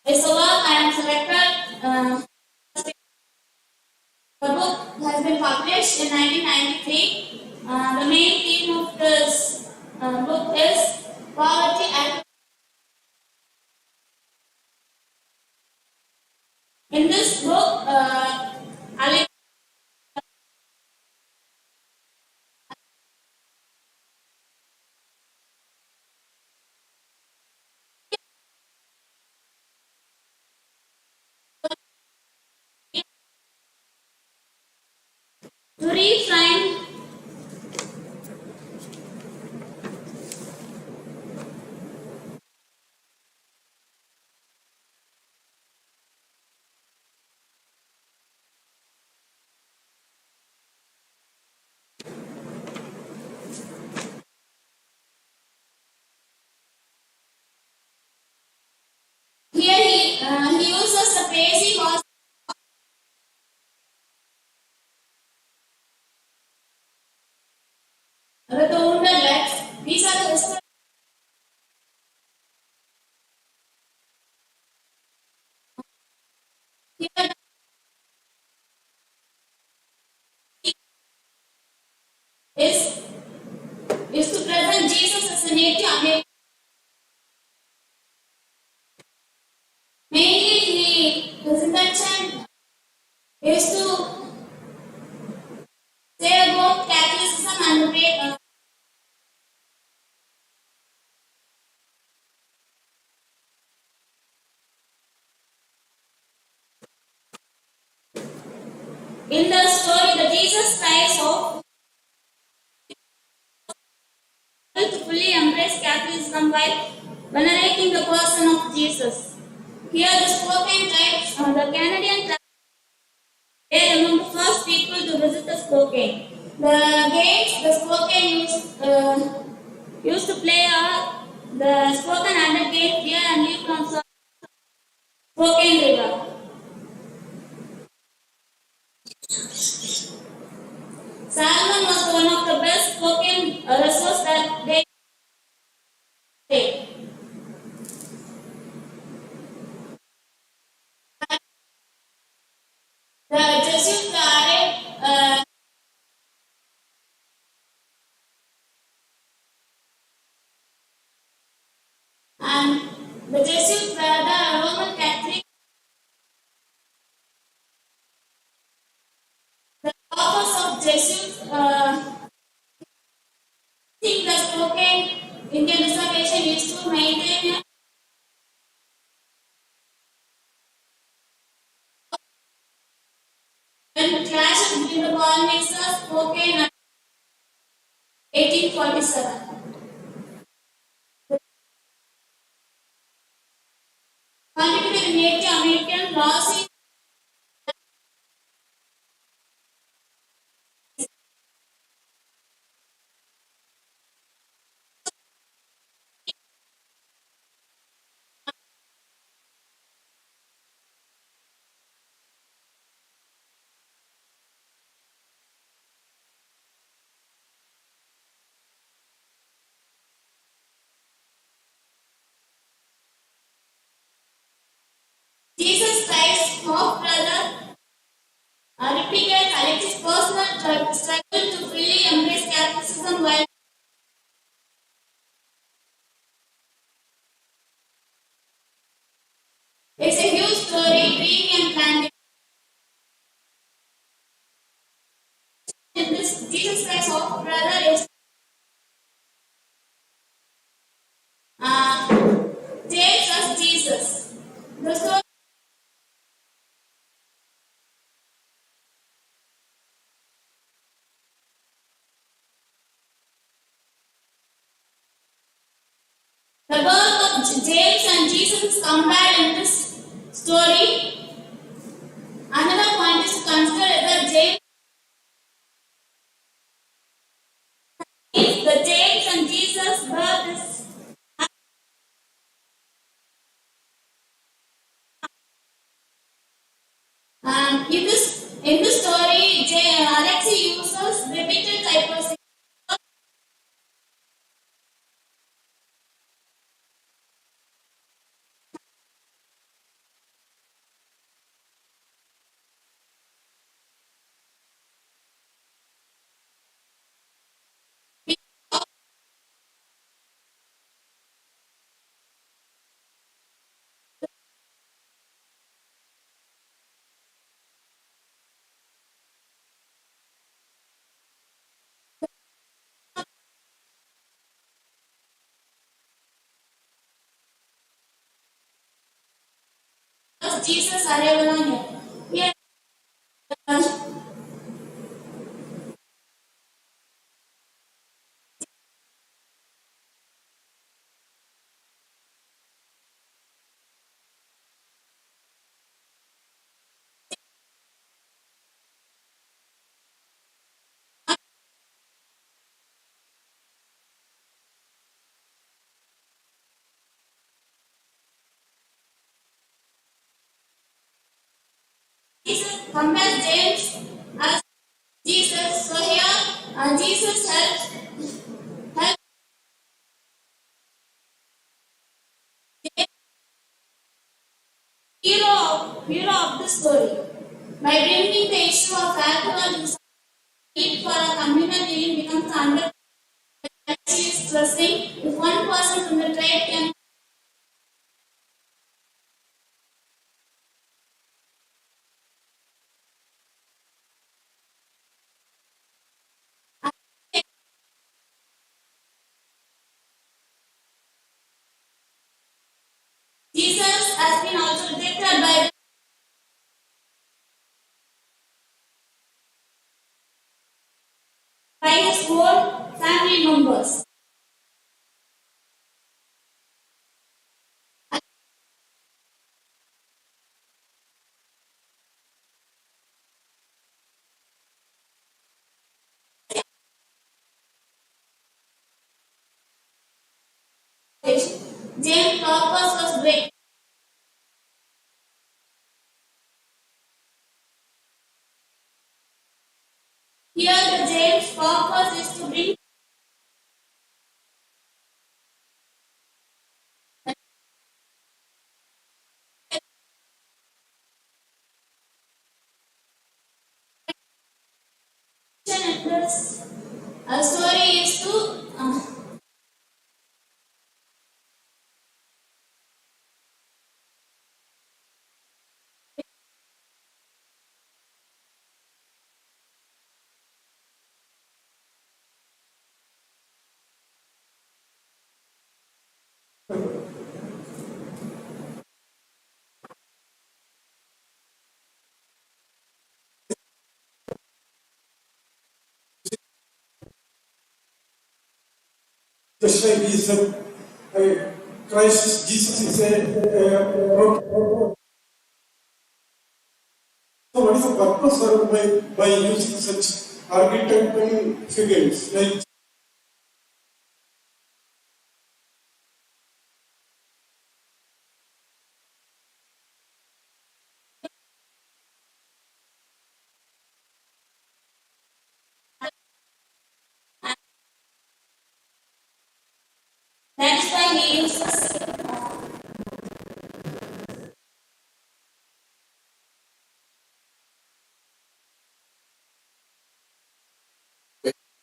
It's a work I am selected. The book has been published in 1993. The main theme of this book is poverty and in this book, Alex to reframe here he uses the basic with the wounded legs. These are the historical is is to present Jesus as a native American. Mainly his intention is to say about Catholicism and break in the story the Jesus tries of to fully embrace Catholicism while venerating the person of Jesus. Here the Spokane tribes, the Canadian tribes, were among the first people to visit the Spokane. The games the Spokane used to play are the Spokane under gate beer and leaf from Spokane River. Salmon was one of the best Spokane resorts that they stayed. The Jesuit arrived and the Jesuits were the Roman Catholic. The purpose of Jesuits think the Spokane Indian Reservation is to maintain when clash between the colonizers Spokane in 1847. Contributed to Native American laws in Jesus Christ's half-brother replicates Alexis' personal struggle to fully embrace Catholicism while it's a huge story, dreaming and planning. In this, Jesus Christ's half-brother is uh, James as Jesus. The story the birth of James and Jesus is compared in this story. Another point is to consider whether James is the James and Jesus' birth is in this story, Alexei uses repeated typos. Jesus arrival on earth. Here, Jesus compares James as Jesus. So here, Jesus helps story. By bringing the issue of alcohol use, need for a communal healing becomes under is stressing. If one person from the tribe can Jesus has been also rejected by his own family members. James' purpose was great. Here, the James' purpose is to bring and this story is to just like he said, Christ, Jesus is a so what is the purpose served by using such archetypal figures like that's why he uses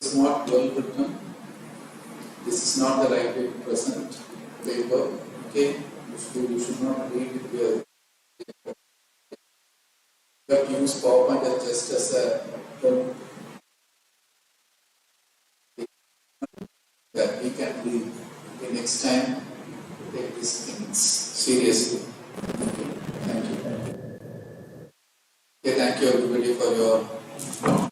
It's not well written. This is not the right way to present paper. Okay, you should not read it well. But use PowerPoint just as a that we can read. Okay, next time take these things seriously. Okay, thank you. Okay, thank you everybody for your